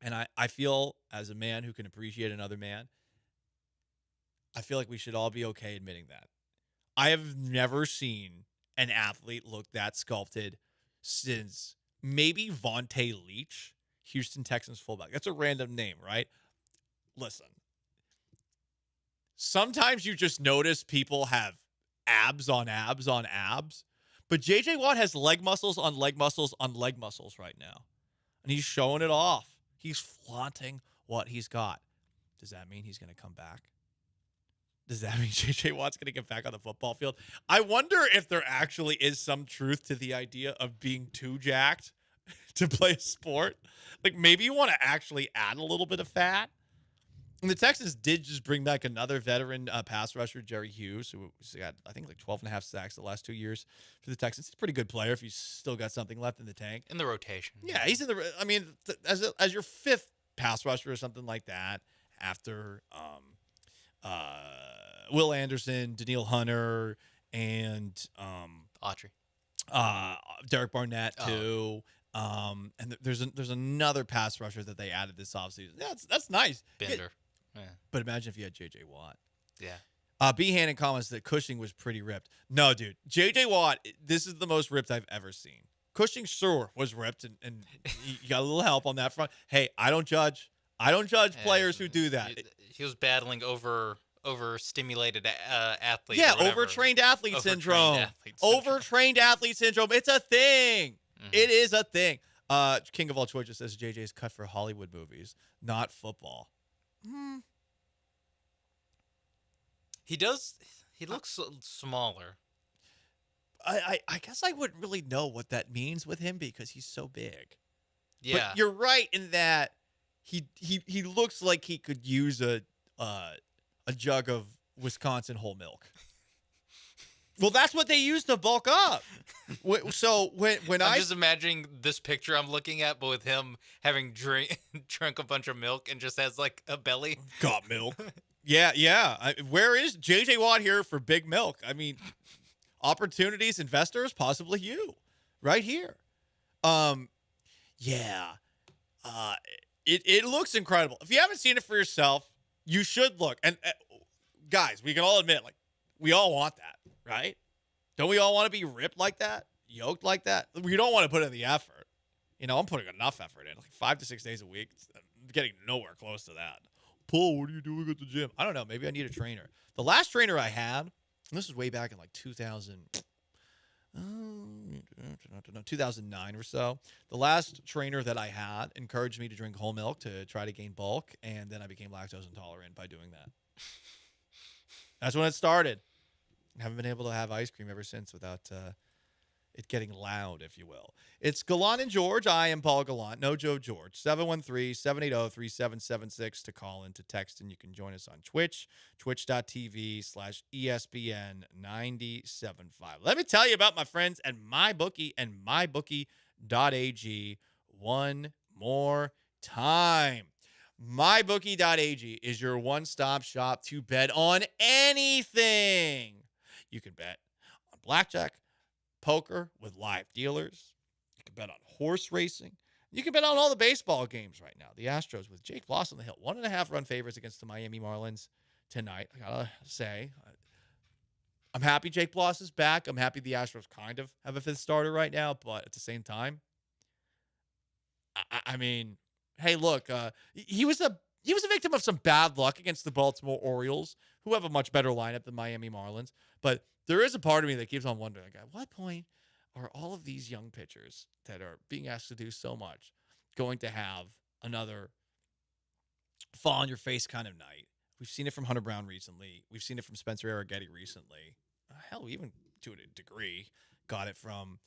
A: And I feel, as a man who can appreciate another man, I feel like we should all be okay admitting that. I have never seen an athlete look that sculpted since maybe Vontae Leach, Houston Texans fullback. That's a random name, right? Listen. Sometimes you just notice people have abs on abs on abs, but J.J. Watt has leg muscles on leg muscles on leg muscles right now, and he's showing it off. He's flaunting what he's got. Does that mean he's going to come back? Does that mean J.J. Watt's going to get back on the football field? I wonder if there actually is some truth to the idea of being too jacked to play a sport. Like, maybe you want to actually add a little bit of fat. And the Texans did just bring back another veteran pass rusher, Jerry Hughes, who got, I think, like 12.5 sacks the last 2 years for the Texans. He's a pretty good player if he's still got something left in the tank.
D: In the rotation.
A: Yeah, he's in the. I mean, as your fifth pass rusher or something like that, after Will Anderson, Daniil Hunter, and
D: Autry.
A: Derek Barnett too. And there's another pass rusher that they added this offseason. That's nice.
D: Bender. Yeah.
A: But imagine if you had J.J. Watt.
D: Yeah.
A: B. Hannon comments that Cushing was pretty ripped. No, dude. J.J. Watt, this is the most ripped I've ever seen. Cushing sure was ripped, and you got a little help on that front. Hey, I don't judge. I don't judge players who do that.
D: He was battling overstimulated athletes.
A: Yeah, overtrained athlete syndrome. Overtrained athlete syndrome. It's a thing. Mm-hmm. It is a thing. King of all choices says JJ's cut for Hollywood movies, not football.
D: He does. He looks smaller.
A: I guess I wouldn't really know what that means with him because he's so big.
D: Yeah.
A: But you're right in that he looks like he could use a jug of Wisconsin whole milk. Well, that's what they use to bulk up. So when
D: I'm just imagining this picture I'm looking at, but with him having drunk a bunch of milk and just has like a belly.
A: Got milk. Yeah. Where is JJ Watt here for big milk? I mean, opportunities, investors, possibly you, right here. Yeah. It looks incredible. If you haven't seen it for yourself, you should look. And guys, we can all admit, like, we all want that, right? Don't we all want to be ripped like that, yoked like that? We don't want to put in the effort. You know, I'm putting enough effort in, like 5 to 6 days a week. I'm getting nowhere close to that. Paul, what are you doing at the gym? I don't know. Maybe I need a trainer. The last trainer I had, and this was way back in like 2009 or so. The last trainer that I had encouraged me to drink whole milk to try to gain bulk, and then I became lactose intolerant by doing that. That's when it started. I haven't been able to have ice cream ever since without it getting loud, if you will. It's Gallant and George. I am Paul Gallant. No Joe George. 713-780-3776 to call in, to text, and you can join us on Twitch, twitch.tv/ESPN975. Let me tell you about my friends at MyBookie and MyBookie.ag one more time. MyBookie.ag is your one-stop shop to bet on anything. You can bet on blackjack, poker with live dealers. You can bet on horse racing. You can bet on all the baseball games right now. The Astros with Jake Bloss on the hill, 1.5 run favorites against the Miami Marlins tonight. I gotta say, I'm happy Jake Bloss is back. I'm happy the Astros kind of have a fifth starter right now, but at the same time, I mean, hey, look, he was a victim of some bad luck against the Baltimore Orioles, who have a much better lineup than Miami Marlins. But there is a part of me that keeps on wondering, like, at what point are all of these young pitchers that are being asked to do so much going to have another fall on your face kind of night? We've seen it from Hunter Brown recently. We've seen it from Spencer Arrighetti recently. Hell, even to a degree, got it from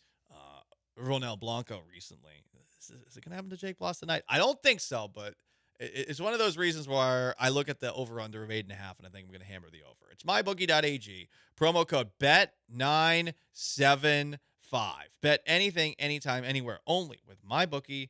A: Ronel Blanco recently. Is it going to happen to Jake Bloss tonight? I don't think so, but it's one of those reasons where I look at the over-under of 8.5, and I think I'm going to hammer the over. It's mybookie.ag. Promo code BET975. Bet anything, anytime, anywhere, only with mybookie.ag.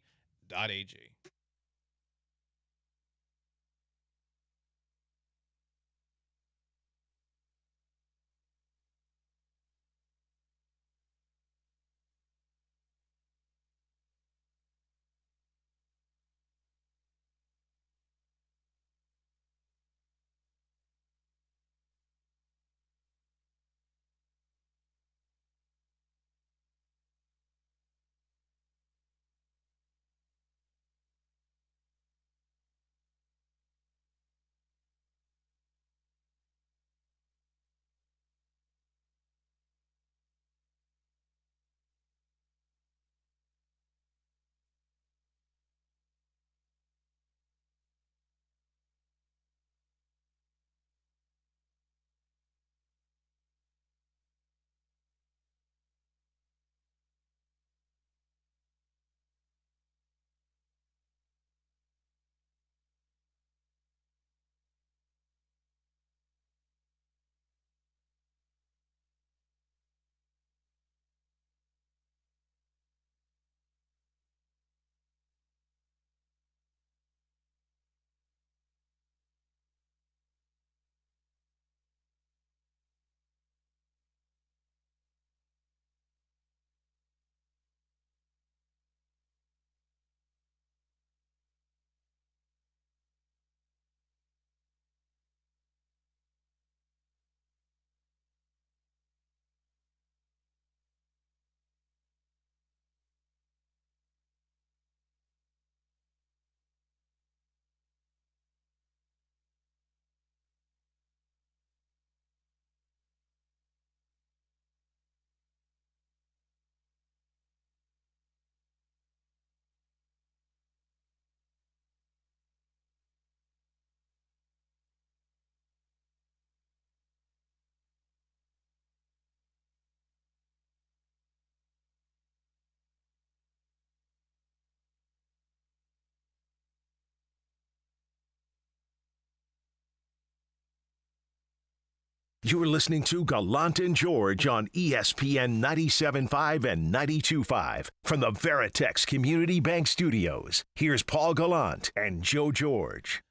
B: You're listening to Gallant and George on ESPN 97.5 and 92.5 from the Veritex Community Bank Studios. Here's Paul Gallant and Joe George.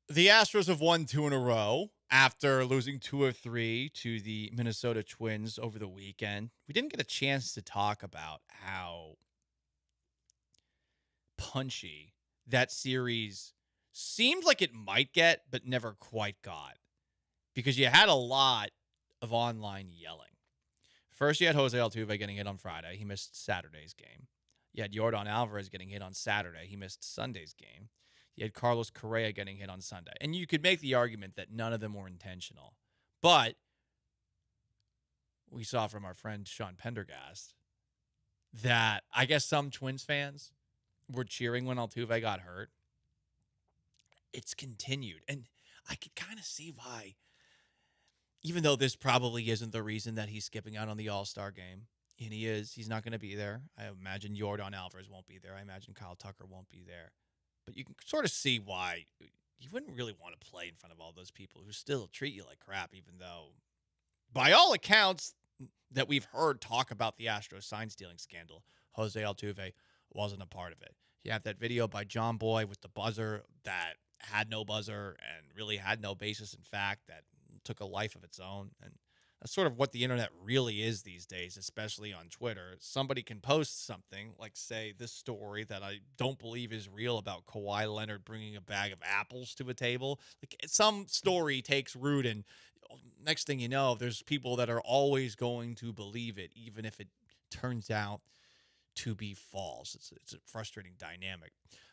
A: The Astros have won 2 in a row after losing 2 of 3 to the Minnesota Twins over the weekend. We didn't get a chance to talk about how punchy that series seemed like it might get, but never quite got. Because you had a lot of online yelling. First, you had Jose Altuve getting hit on Friday. He missed Saturday's game. You had Yordan Alvarez getting hit on Saturday. He missed Sunday's game. You had Carlos Correa getting hit on Sunday. And you could make the argument that none of them were intentional. But we saw from our friend Sean Pendergast that I guess some Twins fans were cheering when Altuve got hurt. It's continued. And I could kind of see why. Even though this probably isn't the reason that he's skipping out on the All-Star game, and he's not going to be there. I imagine Yordan Alvarez won't be there. I imagine Kyle Tucker won't be there. But you can sort of see why you wouldn't really want to play in front of all those people who still treat you like crap, even though, by all accounts that we've heard talk about the Astros sign-stealing scandal, Jose Altuve wasn't a part of it. You have that video by John Boy with the buzzer that had no buzzer and really had no basis in fact, that took a life of its own. And that's sort of what the internet really is these days, especially on Twitter. Somebody can post something like, say, this story that I don't believe is real about Kawhi Leonard bringing a bag of apples to a table. Like, some story takes root, and next thing you know, there's people that are always going to believe it, even if it turns out to be false. It's a frustrating dynamic.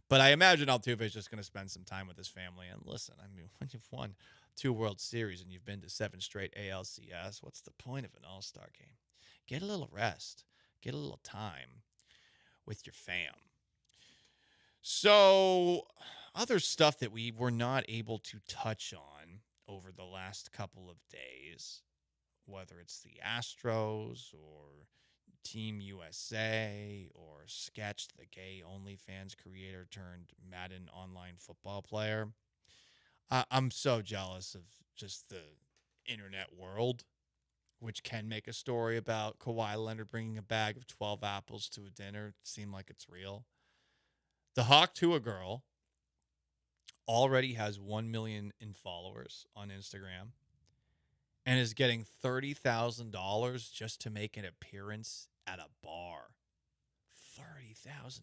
A: But I imagine Altuve is just going to spend some time with his family. And listen, I mean, when you've won 2 World Series and you've been to 7 straight ALCS, what's the point of an All-Star game? Get a little rest. Get a little time with your fam. So, other stuff that we were not able to touch on over the last couple of days, whether it's the Astros or Team USA or Sketch, the gay OnlyFans creator turned Madden online football player. I'm so jealous of just the internet world, which can make a story about Kawhi Leonard bringing a bag of 12 apples to a dinner seem like it's real. The Hawk Tua girl already has 1 million in followers on Instagram and is getting $30,000 just to make an appearance at a bar. $30,000.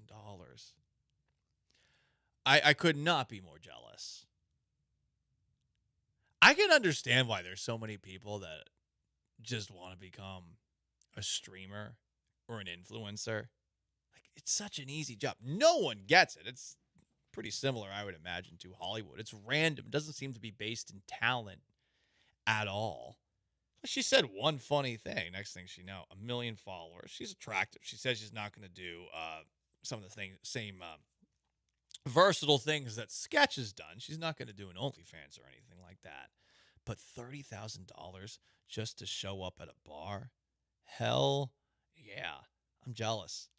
A: I could not be more jealous. I can understand why there's so many people that just want to become a streamer or an influencer. Like, it's such an easy job. No one gets it. It's pretty similar, I would imagine, to Hollywood. It's random. It doesn't seem to be based in talent at all. She said one funny thing. Next thing she know, 1 million followers. She's attractive. She says she's not going to do some of the same versatile things that Sketch has done. She's not going to do an OnlyFans or anything like that. But $30,000 just to show up at a bar? Hell yeah. I'm jealous.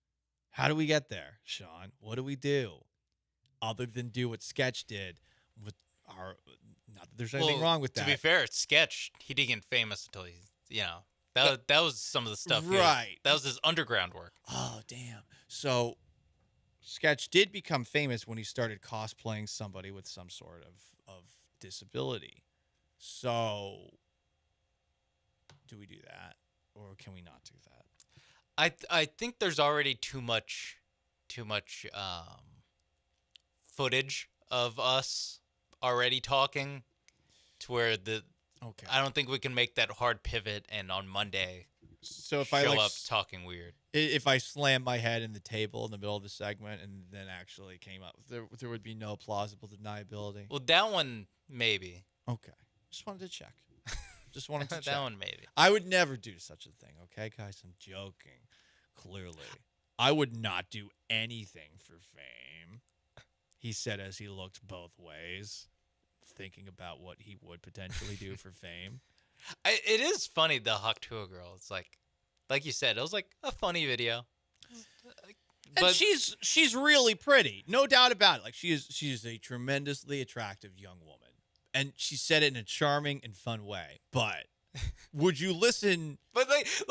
A: How do we get there, Sean? What do we do? Other than do what Sketch did with our... Not that there's anything wrong with that.
D: To be fair, Sketch, he didn't get famous until that was some of the stuff.
A: Right.
D: That was his underground work.
A: Oh, damn. So Sketch did become famous when he started cosplaying somebody with some sort of disability. So do we do that, or can we not do that?
D: I think there's already too much footage of us already talking to where I don't think we can make that hard pivot and on Monday
A: so if
D: show
A: I
D: up talking weird.
A: If I slam my head in the table in the middle of the segment and then actually came up, there would be no plausible deniability.
D: Well, that one maybe.
A: Okay, just wanted to check. Just wanted to check.
D: That one maybe.
A: I would never do such a thing. Okay, guys, I'm joking. Clearly, I would not do anything for fame. He said as he looked both ways, thinking about what he would potentially do for fame.
D: It is funny, the Hawk Tua girl. It's like you said, it was like a funny video.
A: And she's really pretty, no doubt about it. Like, she's a tremendously attractive young woman. And she said it in a charming and fun way. But would you listen
D: But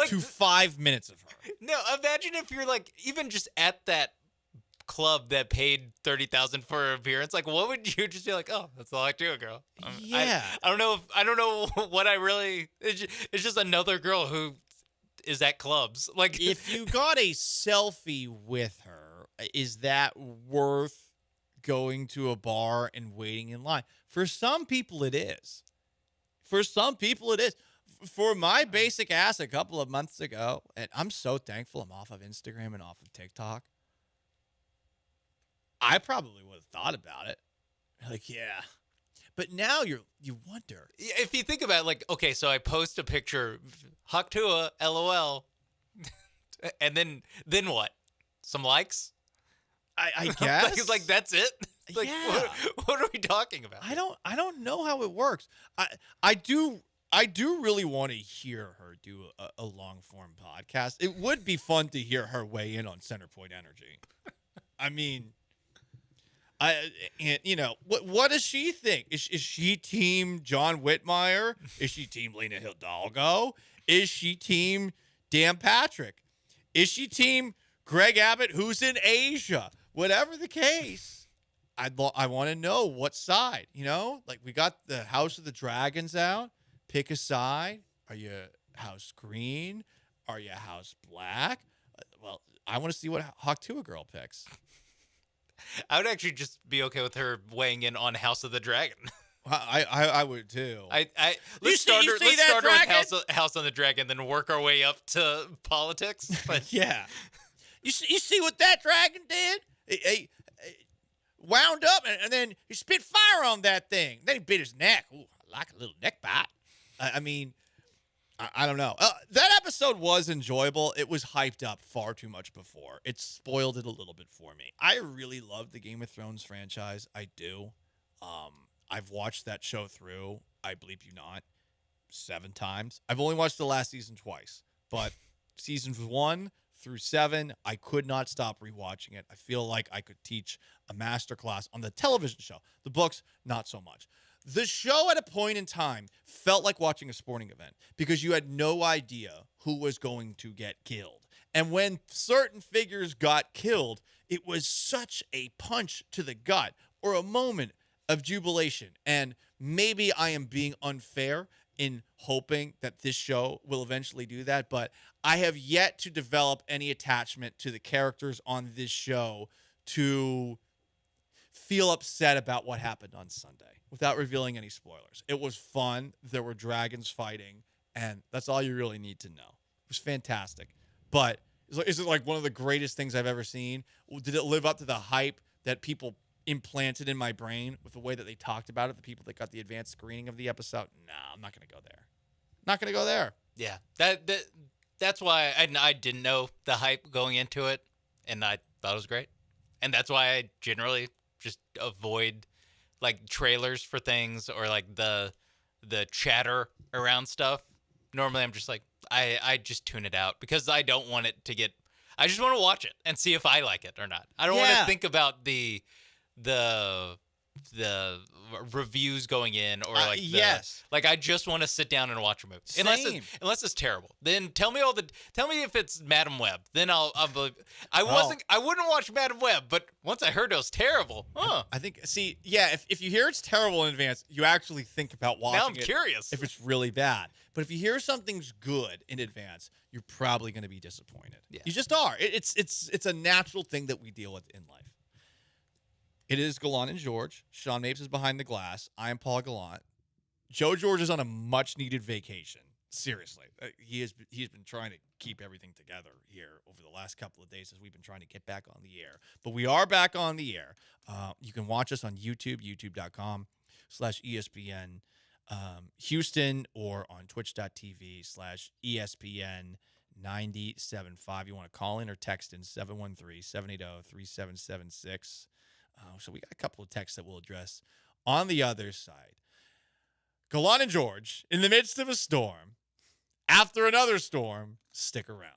A: to 5 minutes of her?
D: no, imagine if you're like even just at that club that paid $30,000 for her appearance. Like, what would you just be like? Oh, that's all I do, girl.
A: Yeah.
D: I don't know. I don't know what I really. It's just another girl who is at clubs. Like,
A: If you got a selfie with her, is that worth going to a bar and waiting in line? For some people, it is. For some people, it is. For my basic ass a couple of months ago, and I'm so thankful I'm off of Instagram and off of TikTok, I probably would have thought about it. Like, yeah. But now you wonder.
D: if you think about it, like, okay, so I post a picture, Haktua, LOL, and then what? Some likes?
A: I guess.
D: like that's it? Like,
A: Yeah.
D: what are we talking about?
A: I don't know how it works. I do really want to hear her do a long form podcast. It would be fun to hear her weigh in on Centerpoint Energy. I mean, what does she think? Is she team John Whitmire? Is she team Lena Hidalgo? Is she team Dan Patrick? Is she team Greg Abbott, who's in Asia? Whatever the case, I want to know what side. Like we got the House of the Dragons out. Pick a side. Are you House Green? Are you House Black? Well, I want to see what Haktua girl picks.
D: I would actually just be okay with her weighing in on House of the Dragon.
A: I would too.
D: Let's start her with House on the Dragon, then work our way up to politics. But
A: yeah, you see what that dragon did? He wound up and then he spit fire on that thing. Then he bit his neck. Ooh, I like a little neck bite. I mean, I don't know. That episode was enjoyable. It was hyped up far too much before. It spoiled it a little bit for me. I really love the Game of Thrones franchise. I do. I've watched that show through, I bleep you not, 7 times. I've only watched the last season twice, but seasons 1 through 7, I could not stop rewatching it. I feel like I could teach a masterclass on the television show. The books, not so much. The show at a point in time felt like watching a sporting event because you had no idea who was going to get killed. And when certain figures got killed, it was such a punch to the gut or a moment of jubilation. And maybe I am being unfair in hoping that this show will eventually do that, but I have yet to develop any attachment to the characters on this show to feel upset about what happened on Sunday without revealing any spoilers. It was fun. There were dragons fighting, and that's all you really need to know. It was fantastic. But is it like one of the greatest things I've ever seen? Did it live up to the hype that people implanted in my brain with the way that they talked about it, the people that got the advanced screening of the episode? No, I'm not going to go there. Not going to go there.
D: Yeah, that's why I didn't know the hype going into it, and I thought it was great. And that's why I generally just avoid like trailers for things or like the chatter around stuff. Normally I'm just like, I just tune it out because I don't want it to get, I just want to watch it and see if I like it or not. I don't want to think about the reviews going in or like like I just want to sit down and watch a movie. Unless it's terrible. Then tell me if it's Madam Web. Then I'll believe. I wouldn't watch Madam Web, but once I heard it was terrible.
A: I think if you hear it's terrible in advance, you actually think about watching it.
D: Now I'm curious
A: if it's really bad. But if you hear something's good in advance, you're probably going to be disappointed. Yeah. You just are. It's a natural thing that we deal with in life. It is Gallant and George. Sean Mapes is behind the glass. I am Paul Gallant. Joe George is on a much-needed vacation. Seriously. He's been trying to keep everything together here over the last couple of days as we've been trying to get back on the air. But we are back on the air. You can watch us on YouTube, youtube.com/ESPN Houston, or on twitch.tv/ESPN 97.5. You want to call in or text in 713-780-3776. So we got a couple of texts that we'll address on the other side. Gallant and George, in the midst of a storm, after another storm, stick around.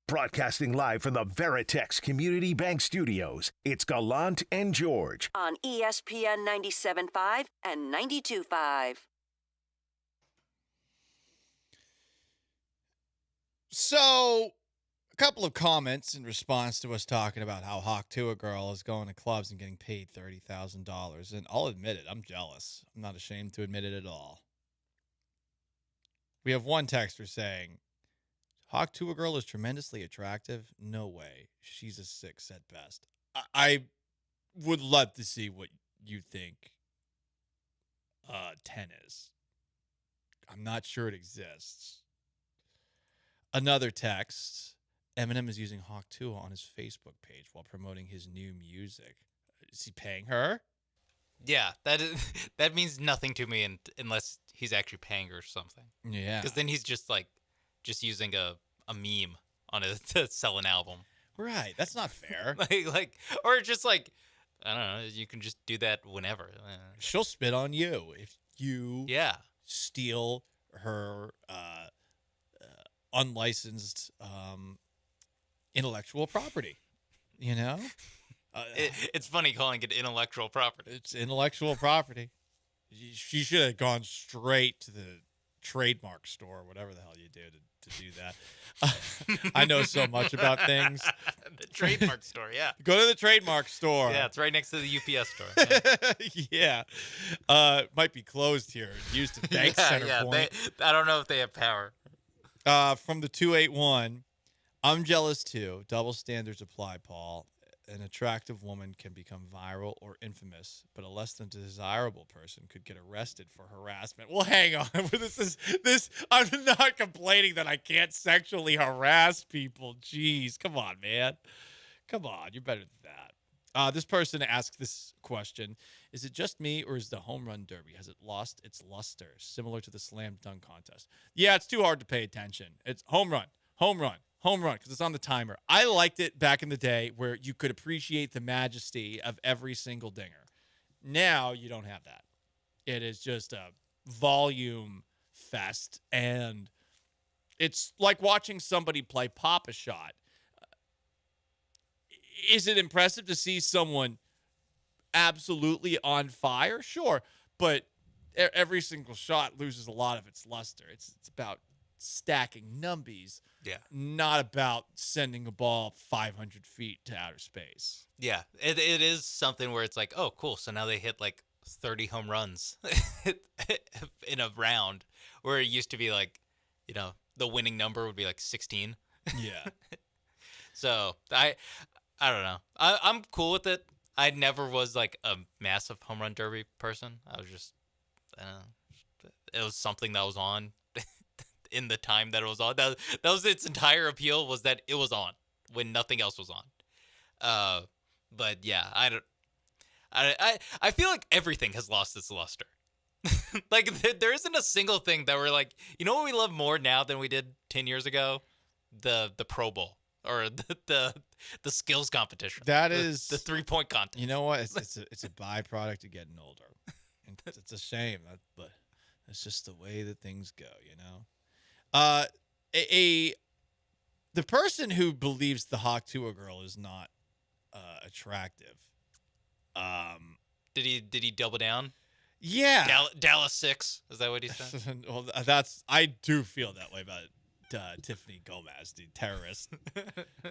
B: Broadcasting live from the Veritex Community Bank Studios, it's Gallant and George.
C: On ESPN 97.5 and 92.5.
A: So, a couple of comments in response to us talking about how Hawk Tuah Girl is going to clubs and getting paid $30,000. And I'll admit it, I'm jealous. I'm not ashamed to admit it at all. We have one texter saying, Hawk Tuah Girl is tremendously attractive. No way. She's a 6 at best. I would love to see what you think 10 is. I'm not sure it exists. Another text. Eminem is using Hawk Tuah on his Facebook page while promoting his new music. Is he paying her?
D: Yeah, that means nothing to me unless he's actually paying her something.
A: Yeah.
D: Because then he's just using a meme on it to sell an album.
A: Right. That's not fair.
D: Or just I don't know. You can just do that whenever.
A: She'll spit on you if you
D: Yeah.
A: steal her unlicensed intellectual property. You know?
D: It's funny calling it intellectual property.
A: It's intellectual property. She should have gone straight to the trademark store, whatever the hell you do to do that. I know so much about things.
D: The trademark store, yeah.
A: Go to the trademark store.
D: Yeah, it's right next to the UPS store.
A: Yeah. Might be closed here. Used to Bank Center Point.
D: I don't know if they have power.
A: From the 281, I'm jealous too. Double standards apply, Paul. An attractive woman can become viral or infamous, but a less than desirable person could get arrested for harassment. Well, hang on. This. I'm not complaining that I can't sexually harass people. Jeez, come on, man. Come on, you're better than that. This person asked this question: is it just me, or is the home run derby, has it lost its luster, similar to the slam dunk contest? Yeah, it's too hard to pay attention. It's home run, because it's on the timer. I liked it back in the day where you could appreciate the majesty of every single dinger. Now you don't have that. It is just a volume fest, and it's like watching somebody play Pop-A-Shot. Is it impressive to see someone absolutely on fire? Sure, but every single shot loses a lot of its luster. It's about stacking numbies, not about sending a ball 500 feet to outer space.
D: Yeah, it is something where it's like, oh, cool. So now they hit 30 home runs in a round, where it used to be the winning number would be 16.
A: Yeah.
D: So I don't know. I'm cool with it. I never was a massive home run derby person. I was just, it was something that was on in the time that it was on. That was its entire appeal, was that it was on when nothing else was on. But yeah, I feel like everything has lost its luster. There isn't a single thing that we're you know what we love more now than we did 10 years ago? The Pro Bowl, or the skills competition.
A: That is
D: the 3-point contest.
A: You know what? It's a byproduct of getting older. It's a shame, but it's just the way that things go, you know? The person who believes the Hawk Tuah Girl is not attractive.
D: Did he double down?
A: Yeah.
D: Dallas 6. Is that what he said?
A: Well, I do feel that way about Tiffany Gomez, the terrorist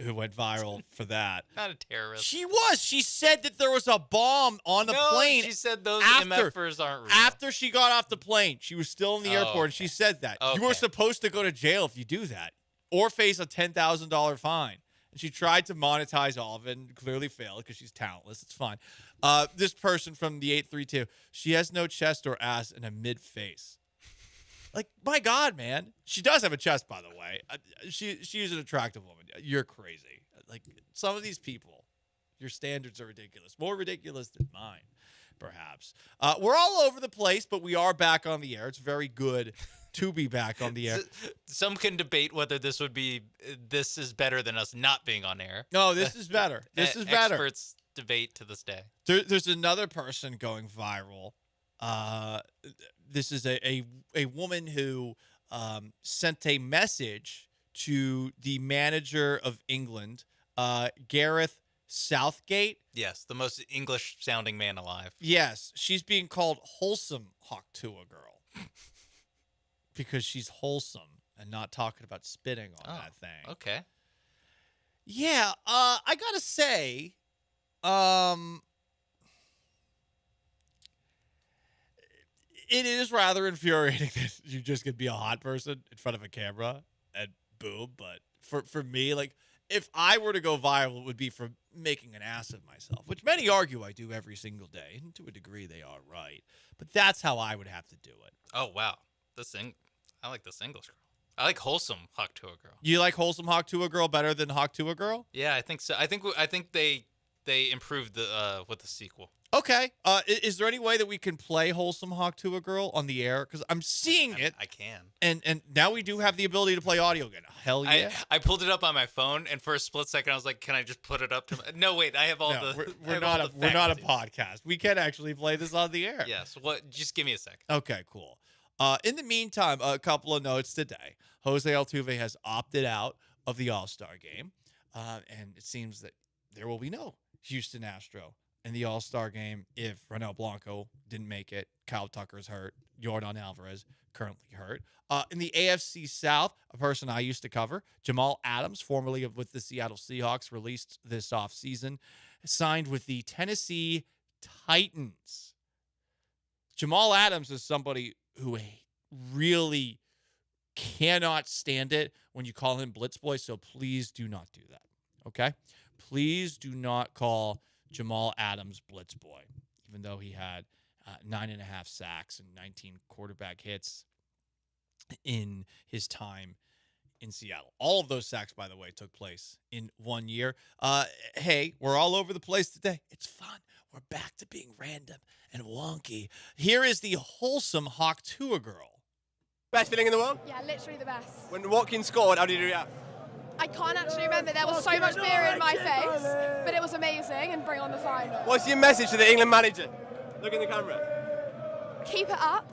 A: who went viral for that.
D: Not a terrorist.
A: She was. She said that there was a bomb on the plane.
D: She said those MFers aren't real.
A: After she got off the plane, she was still in the airport, and she said that.
D: Okay.
A: You were supposed to go to jail if you do that, or face a $10,000 fine. And she tried to monetize all of it and clearly failed because she's talentless. It's fine. This person from the 832, she has no chest or ass and a mid-face. My God, man. She does have a chest, by the way. She is an attractive woman. You're crazy. Some of these people, your standards are ridiculous. More ridiculous than mine, perhaps. We're all over the place, but we are back on the air. It's very good to be back on the air.
D: Some can debate whether this is better than us not being on air.
A: No, this is better. This is better.
D: Experts debate to this day.
A: There's another person going viral. This is a woman who sent a message to the manager of England, Gareth Southgate.
D: Yes, the most English-sounding man alive.
A: Yes, she's being called wholesome Hawktua girl because she's wholesome and not talking about spitting on that thing.
D: Okay.
A: Yeah, I gotta say, it is rather infuriating that you just could be a hot person in front of a camera and boom. But for me, like, if I were to go viral, it would be for making an ass of myself, which many argue I do every single day. And to a degree, they are right. But that's how I would have to do it.
D: Oh, wow. I like this English girl. I like wholesome Hawktua girl.
A: You like wholesome Hawktua girl better than Hawktua girl?
D: Yeah, I think so. I think they improved with the sequel.
A: Okay. Is there any way that we can play wholesome Hawktua girl on the air? Because I'm seeing it.
D: I can.
A: And now we do have the ability to play audio again. Hell yeah.
D: I pulled it up on my phone, and for a split second, I was like, "Can I just put it up to?" No, wait. I have all the.
A: We're not a podcast. We can actually play this on the air.
D: Yes. What? Just give me a second.
A: Okay. Cool. In the meantime, a couple of notes today. Jose Altuve has opted out of the All-Star game, and it seems that there will be no Houston Astro in the All-Star game if Ronel Blanco didn't make it. Kyle Tucker's hurt. Yordan Alvarez currently hurt. In the AFC South, a person I used to cover, Jamal Adams, formerly with the Seattle Seahawks, released this offseason, signed with the Tennessee Titans. Jamal Adams is somebody who really cannot stand it when you call him Blitz Boy, so please do not do that, okay? Please do not call Jamal Adams Blitz Boy, even though he had 9.5 sacks and 19 quarterback hits in his time in Seattle. All of those sacks, by the way, took place in 1 year. Hey, we're all over the place today. It's fun. We're back to being random and wonky. Here is the wholesome Hawktua girl.
E: Best feeling in the world?
F: Yeah, literally the best.
E: When Watkins scored, how did you react?
F: I can't actually remember. There was so much beer in my face, but it was amazing, and bring on the final.
E: What's your message to the England manager? Look in the camera.
F: Keep it up.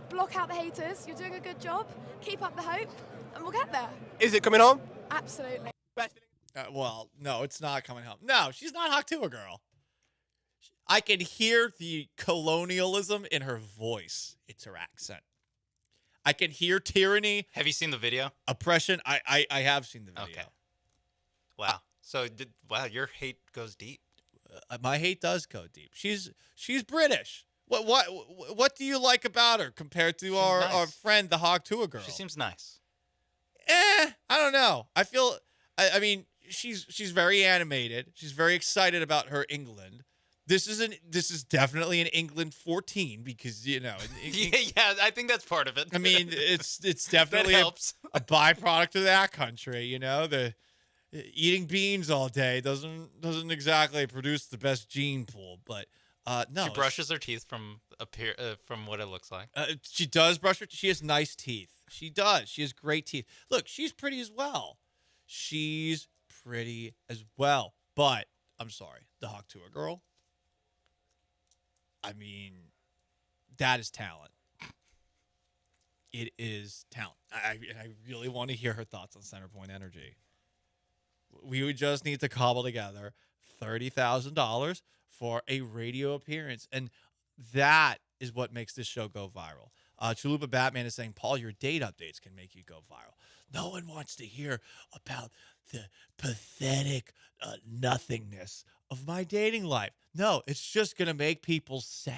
F: Block out the haters. You're doing a good job. Keep up the hope, and we'll get there.
E: Is it coming home?
F: Absolutely.
E: Best feeling.
A: Well, no, it's not coming home. No, she's not Hawktua girl. I can hear the colonialism in her voice. It's her accent. I can hear tyranny.
D: Have you seen the video?
A: Oppression. I have seen the video.
D: Okay. Wow. So wow, your hate goes deep.
A: My hate does go deep. She's British. What do you like about her compared to our friend the Hawktua girl?
D: She seems nice.
A: I don't know. I feel. I mean, she's very animated. She's very excited about her England. This is definitely an England 14 because, you know.
D: Yeah, I think that's part of it.
A: I mean, it's definitely
D: a
A: byproduct of that country, you know. The eating beans all day doesn't exactly produce the best gene pool, but no.
D: She brushes her teeth from what it looks like.
A: She does brush her. She has nice teeth. She does. She has great teeth. Look, she's pretty as well. But I'm sorry, the Hawktua girl. I mean, that is talent. It is talent. I really want to hear her thoughts on Centerpoint Energy. We would just need to cobble together $30,000 for a radio appearance. And that is what makes this show go viral. Chalupa Batman is saying, Paul, your date updates can make you go viral. No one wants to hear about the pathetic nothingness of my dating life. No, it's just going to make people sad.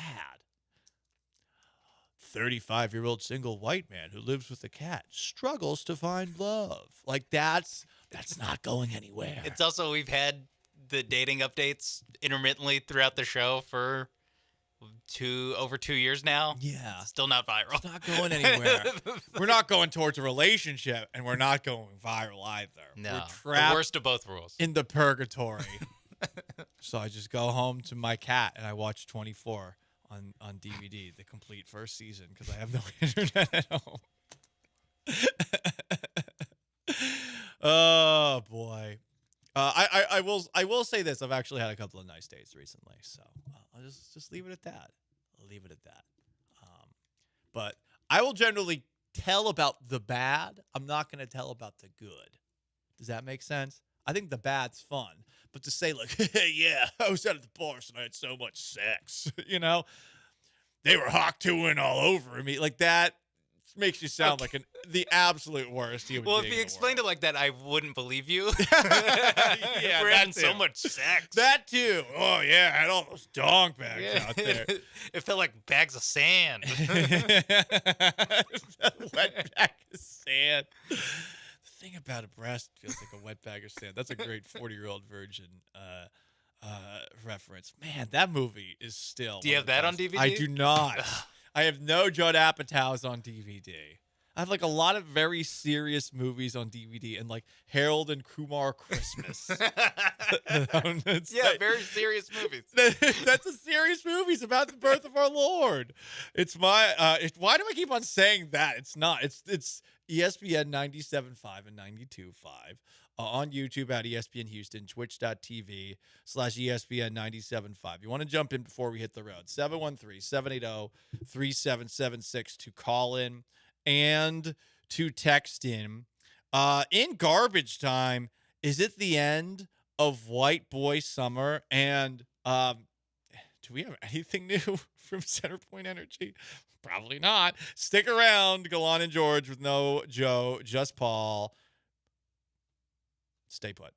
A: 35-year-old single white man who lives with a cat struggles to find love. Like, that's not going anywhere.
D: It's also, we've had the dating updates intermittently throughout the show for over 2 years now.
A: Yeah.
D: It's still not viral.
A: It's not going anywhere. We're not going towards a relationship, and we're not going viral either.
D: No.
A: We're trapped
D: the worst of both worlds.
A: in the purgatory. So I just go home to my cat and I watch 24 on DVD, the complete first season, because I have no internet at home. Oh boy. I will say this. I've actually had a couple of nice dates recently, so I'll just leave it at that. But I will generally tell about the bad. I'm not going to tell about the good. Does that make sense? I think the bad's fun. But to say, like, yeah, I was out at the bar and I had so much sex, they were hawk tooing all over me. Like, that makes you sound like the absolute worst human being.
D: Well, if you explained it like that, I wouldn't believe you.
A: Yeah,
D: we're
A: that
D: having
A: too.
D: so much sex.
A: That too. Oh, yeah, I had all those dong bags out there.
D: It felt like bags of sand.
A: Wet bag of sand. The thing about a breast feels like a wet bag of sand. That's a great 40-year-old virgin reference. Man, that movie is still.
D: Do you have that on DVD?
A: I do not. I have no Judd Apatow's on DVD. I have like a lot of very serious movies on DVD and like Harold and Kumar Christmas.
D: Very serious movies.
A: That's a serious movie. It's about the birth of our Lord. It's my. Why do I keep on saying that? It's not. It's ESPN 97.5 and 92.5 on YouTube at ESPN Houston, twitch.tv/ESPN 97.5. You want to jump in before we hit the road? 713-780-3776 to call in and to text in. In garbage time, is it the end of White Boy Summer? And do we have anything new from Centerpoint Energy? Probably not. Stick around. Gallant and George with no Joe, just Paul. Stay put.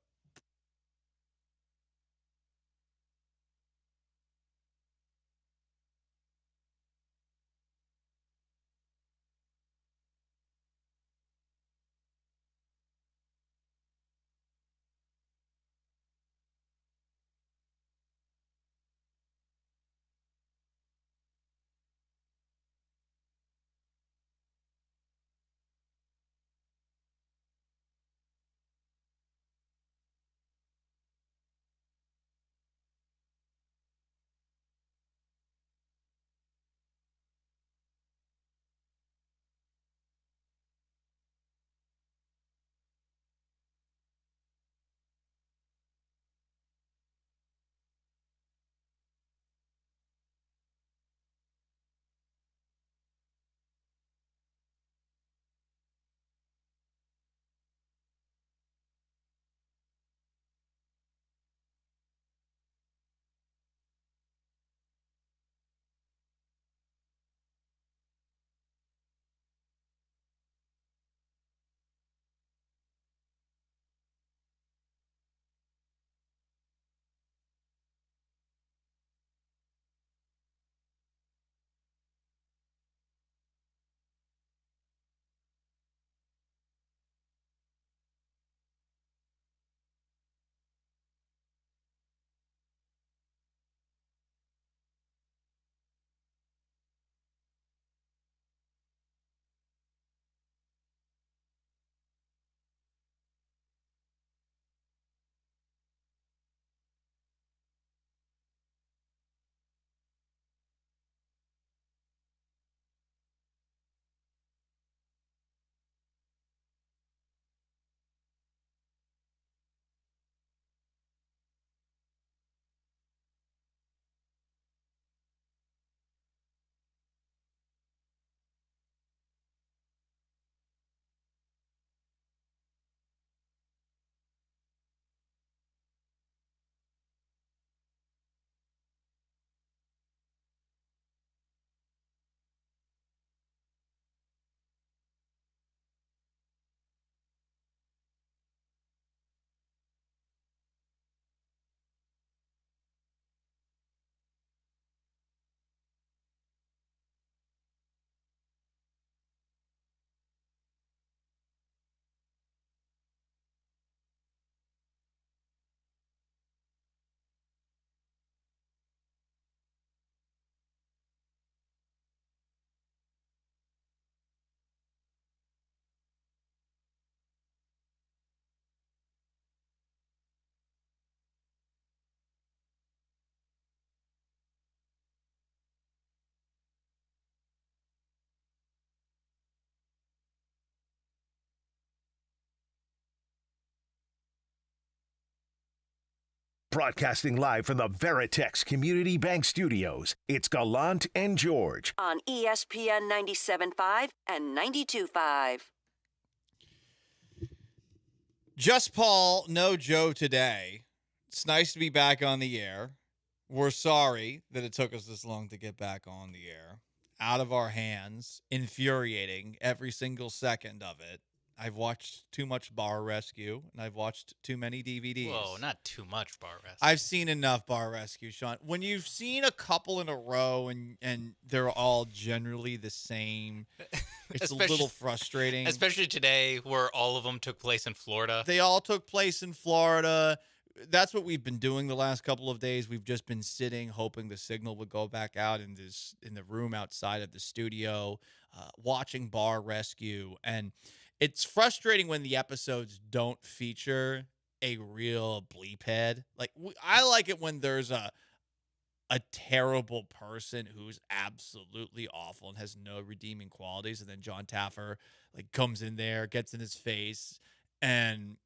B: Broadcasting live from the Veritex Community Bank Studios, it's Gallant and George.
C: On ESPN 97.5 and 92.5.
A: Just Paul, no Joe today. It's nice to be back on the air. We're sorry that it took us this long to get back on the air. Out of our hands, infuriating every single second of it. I've watched too much Bar Rescue, and I've watched too many DVDs.
D: Whoa, not too much Bar Rescue.
A: I've seen enough Bar Rescue, Sean. When you've seen a couple in a row and they're all generally the same, it's a little frustrating.
D: Especially today, where all of them took place in Florida.
A: They all took place in Florida. That's what we've been doing the last couple of days. We've just been sitting, hoping the signal would go back out in the room outside of the studio, watching Bar Rescue. And it's frustrating when the episodes don't feature a real bleep head. Like, I like it when there's a terrible person who's absolutely awful and has no redeeming qualities, and then John Taffer comes in there, gets in his face, and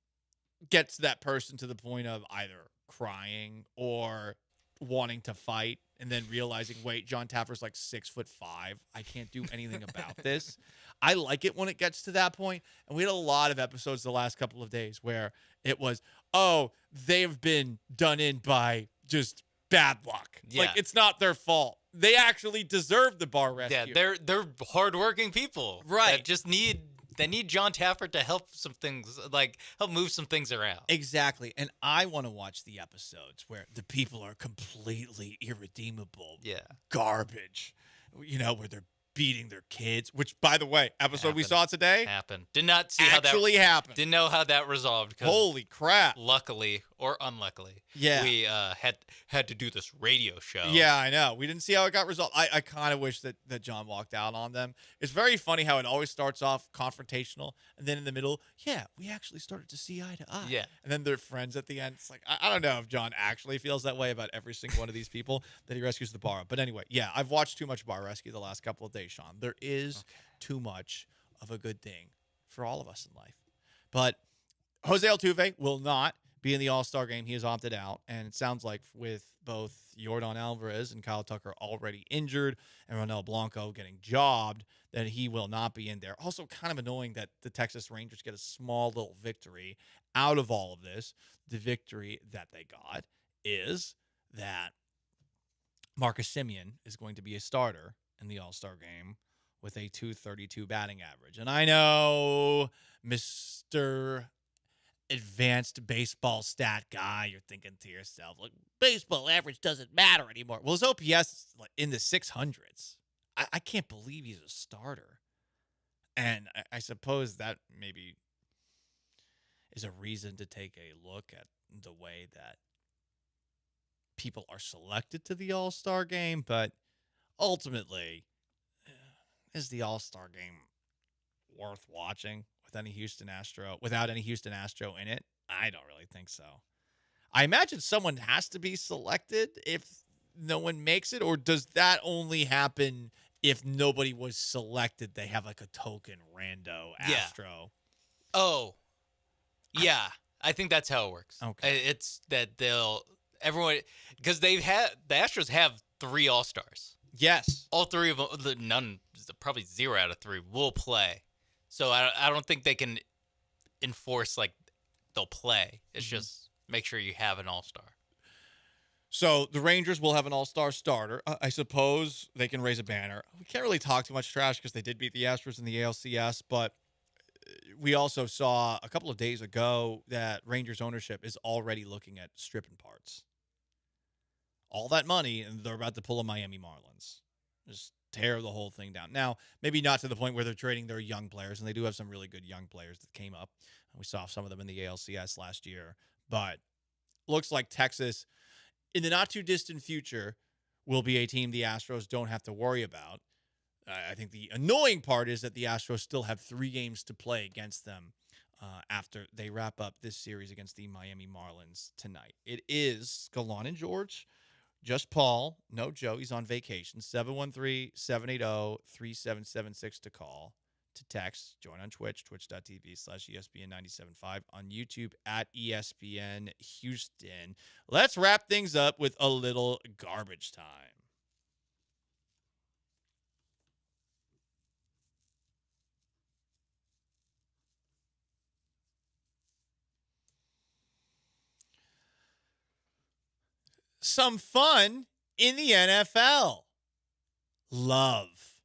A: gets that person to the point of either crying or wanting to fight, and then realizing, wait, John Taffer's 6'5". I can't do anything about this. I like it when it gets to that point. And we had a lot of episodes the last couple of days where it was, oh, they've been done in by just bad luck.
D: Yeah.
A: It's not their fault. They actually deserve the Bar Rescue.
D: Yeah, they're hardworking people.
A: Right.
D: That just need John Taffer to help some things, help move some things around.
A: Exactly. And I want to watch the episodes where the people are completely irredeemable.
D: Yeah.
A: Garbage. Where they're beating their kids, which, by the way, episode we saw today
D: happened. Did not see
A: actually
D: how that
A: happened.
D: Didn't know how that resolved.
A: Holy crap.
D: Luckily or unluckily,
A: yeah,
D: we had to do this radio show.
A: Yeah, I know. We didn't see how it got resolved. I kind of wish that John walked out on them. It's very funny how it always starts off confrontational, and then in the middle, yeah, we actually started to see eye to eye.
D: Yeah.
A: And then they're friends at the end. It's I don't know if John actually feels that way about every single one of these people that he rescues the bar. But anyway, yeah, I've watched too much Bar Rescue the last couple of days, Sean. There is too much of a good thing for all of us in life. But Jose Altuve will not be in the All-Star game. He has opted out. And it sounds like with both Yordan Alvarez and Kyle Tucker already injured and Ronel Blanco getting jobbed, that he will not be in there. Also kind of annoying that the Texas Rangers get a small little victory out of all of this. The victory that they got is that Marcus Semien is going to be a starter in the All-Star game with a .232 batting average. And I know, Mr. Advanced baseball stat guy, you're thinking to yourself, baseball average doesn't matter anymore. Well, his OPS is in the 600s. I can't believe he's a starter. And I suppose that maybe is a reason to take a look at the way that people are selected to the All-Star game. But ultimately, is the All-Star game worth watching without any Houston Astro in it? I don't really think so. I imagine someone has to be selected if no one makes it, or does that only happen if nobody was selected? They have a token rando Astro.
D: Oh, yeah. I think that's how it works.
A: Okay.
D: It's that because the Astros have 3 All-Stars.
A: Yes.
D: All 3 of them, none, probably 0 out of 3 will play. So I don't think they can enforce they'll play. It's just make sure you have an All-Star.
A: So the Rangers will have an All-Star starter. I suppose they can raise a banner. We can't really talk too much trash because they did beat the Astros in the ALCS, but we also saw a couple of days ago that Rangers ownership is already looking at stripping parts. All that money, and they're about to pull a Miami Marlins. Just tear the whole thing down. Now, maybe not to the point where they're trading their young players, and they do have some really good young players that came up. We saw some of them in the ALCS last year. But looks like Texas, in the not-too-distant future, will be a team the Astros don't have to worry about. I think the annoying part is that the Astros still have 3 games to play against them after they wrap up this series against the Miami Marlins tonight. It is Gallant and George. Just Paul, no Joe. He's on vacation. 713-780-3776 to call. to text. Join on Twitch, twitch.tv/ESPN975, on YouTube at ESPN Houston. Let's wrap things up with a little garbage time. Some fun in the NFL. Love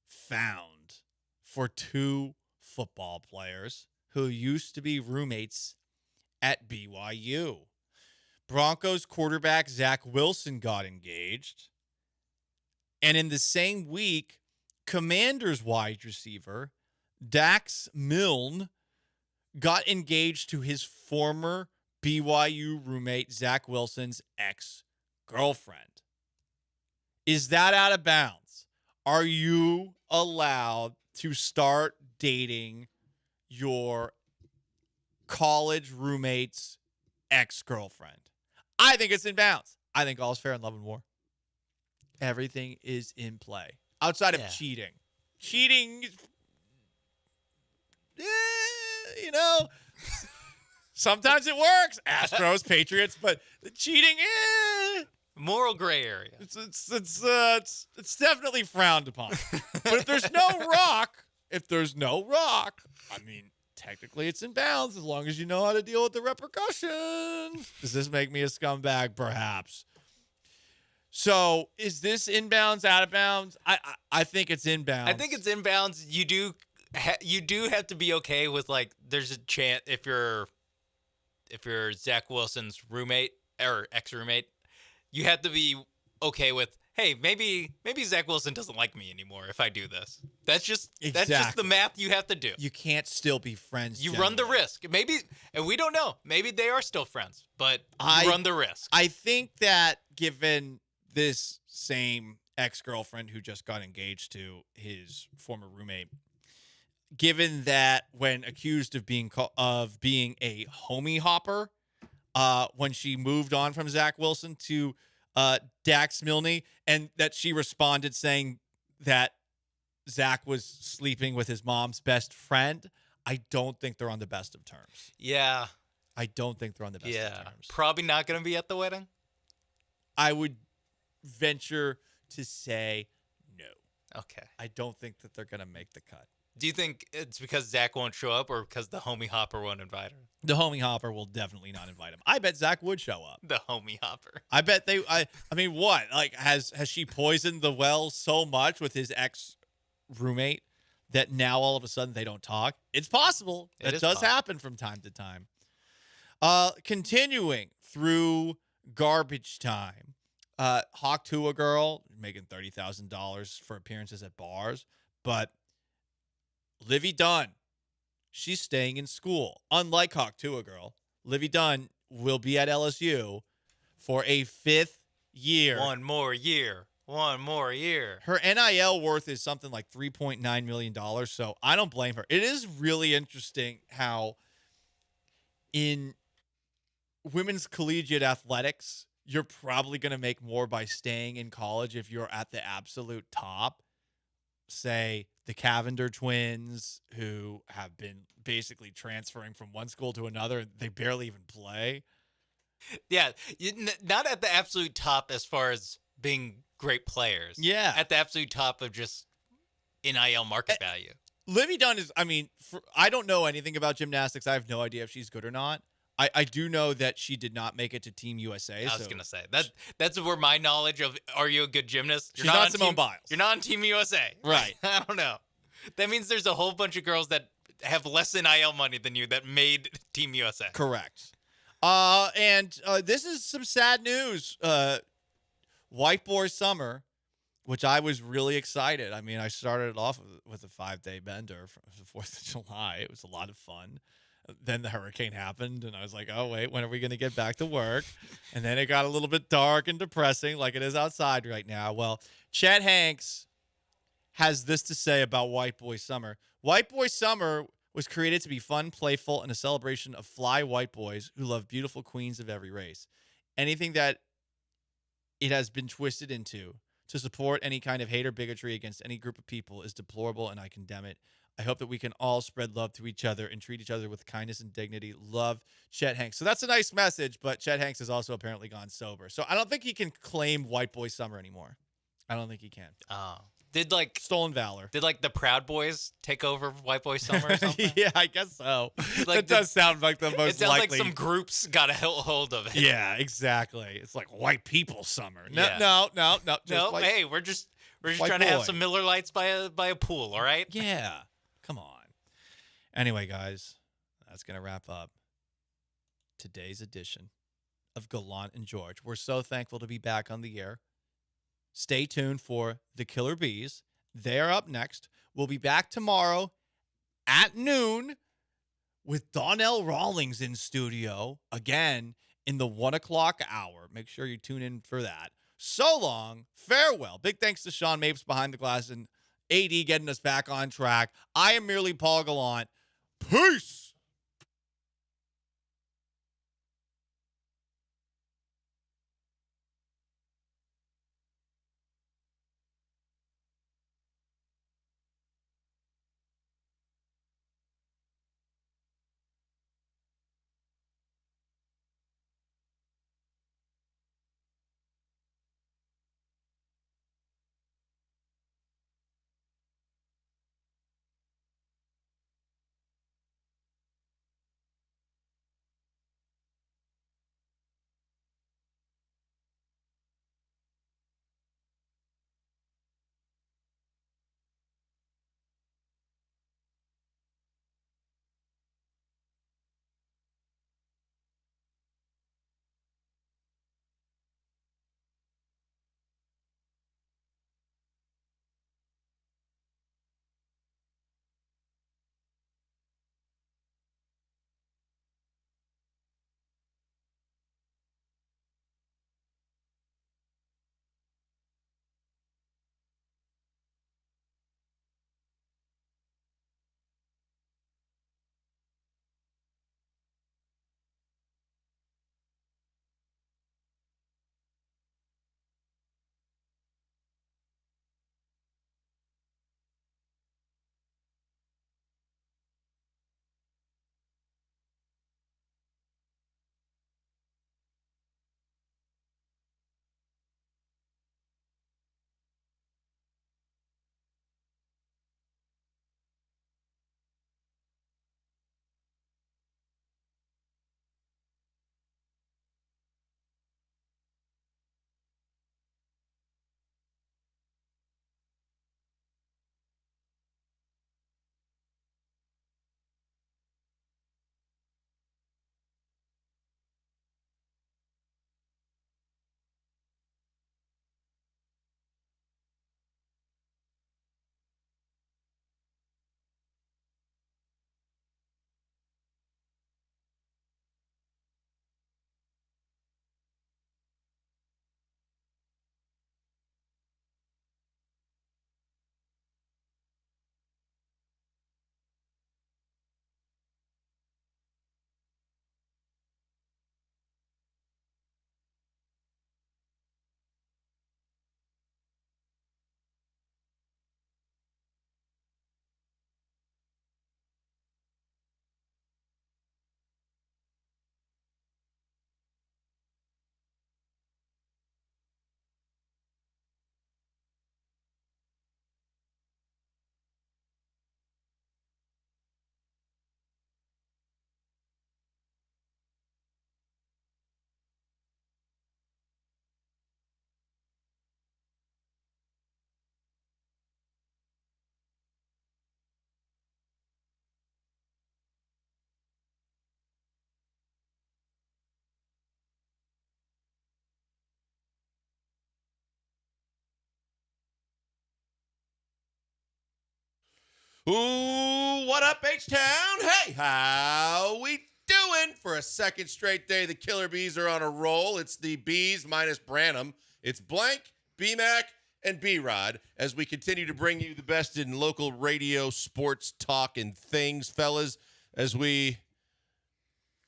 A: found for two football players who used to be roommates at BYU. Broncos quarterback Zach Wilson got engaged. And in the same week, Commanders wide receiver Dax Milne got engaged to his former BYU roommate Zach Wilson's ex-girlfriend. Is that out of bounds? Are you allowed to start dating your college roommate's ex-girlfriend? I think it's in bounds. I think all's fair in love and war. Everything is in play. Outside of cheating. Cheating, sometimes it works. Astros, Patriots, but the cheating,
D: Moral gray area.
A: It's definitely frowned upon. But if there's no rock, I mean, technically it's in bounds as long as you know how to deal with the repercussions. Does this make me a scumbag? Perhaps. So is this inbounds, out of bounds? I think it's inbounds.
D: I think it's inbounds. You do have to be okay with, like, there's a chance if you're Zach Wilson's roommate or ex-roommate, you have to be okay with, hey, maybe Zach Wilson doesn't like me anymore if I do this. That's just the math you have to do.
A: You can't still be friends.
D: You run the risk. Maybe, and we don't know. Maybe they are still friends, but you run the risk.
A: I think that given this same ex-girlfriend who just got engaged to his former roommate, given that when accused of being a homie hopper, when she moved on from Zach Wilson to Dax Milne, and that she responded saying that Zach was sleeping with his mom's best friend, I don't think they're on the best of terms.
D: Yeah.
A: I don't think they're on the best of terms.
D: Probably not going to be at the wedding.
A: I would venture to say no.
D: Okay.
A: I don't think that they're going to make the cut.
D: Do you think it's because Zach won't show up or because the homie hopper won't invite her?
A: The homie hopper will definitely not invite him. I bet Zach would show up.
D: The homie hopper.
A: I bet I mean, what? Like, has she poisoned the well so much with his ex-roommate that now all of a sudden they don't talk? It's possible. It does happen from time to time. Continuing through garbage time. Hawk Tua girl making $30,000 for appearances at bars, but Livy Dunn, she's staying in school. Unlike Hawk Tua girl, Livy Dunn will be at LSU for a 5th year.
D: One more year.
A: Her NIL worth is something like $3.9 million, so I don't blame her. It is really interesting how in women's collegiate athletics, you're probably going to make more by staying in college if you're at the absolute top. Say the Cavender twins, who have been basically transferring from one school to another. They barely even play.
D: Yeah, not at the absolute top as far as being great players.
A: Yeah.
D: At the absolute top of just NIL market value.
A: Livy Dunn is, I mean, I don't know anything about gymnastics. I have no idea if she's good or not. I do know that she did not make it to Team USA.
D: I was going to say, that's where my knowledge of are you a good gymnast?
A: She's not Simone Biles.
D: You're not on Team USA.
A: Right.
D: I don't know. That means there's a whole bunch of girls that have less NIL money than you that made Team USA.
A: Correct. And this is some sad news. White Boy Summer, which I was really excited. I mean, I started it off with a 5-day bender for the 4th of July. It was a lot of fun. Then the hurricane happened, and I was like, oh, wait, when are we going to get back to work? And then it got a little bit dark and depressing like it is outside right now. Well, Chet Hanks has this to say about White Boy Summer. White Boy Summer was created to be fun, playful, and a celebration of fly white boys who love beautiful queens of every race. Anything that it has been twisted into to support any kind of hate or bigotry against any group of people is deplorable, and I condemn it. I hope that we can all spread love to each other and treat each other with kindness and dignity. Love, Chet Hanks. So that's a nice message, but Chet Hanks has also apparently gone sober. So I don't think he can claim White Boy Summer anymore. I don't think he can.
D: Did
A: Stolen Valor.
D: Did the Proud Boys take over White Boy Summer or something?
A: Yeah, I guess so. It does sound like the most likely.
D: It sounds like some groups got a hold of it.
A: Yeah, exactly. It's like White People Summer. No,
D: Yeah.
A: no.
D: Hey, we're just trying to have some Miller Lights by a pool, all right?
A: Yeah. Come on. Anyway, guys, that's going to wrap up today's edition of Gallant and George. We're so thankful to be back on the air. Stay tuned for the Killer Bees. They're up next. We'll be back tomorrow at noon with Donnell Rawlings in studio again in the 1 o'clock hour. Make sure you tune in for that. So long. Farewell. Big thanks to Sean Mapes behind the glass and AD getting us back on track. I am merely Paul Gallant. Peace. Ooh, what up, H-Town? Hey, how we doing? For a second straight day, the Killer Bees are on a roll. It's the Bees minus Branham. It's Blank, B-Mac, and B-Rod as we continue to bring you the best in local radio, sports, talk, and things, fellas, as we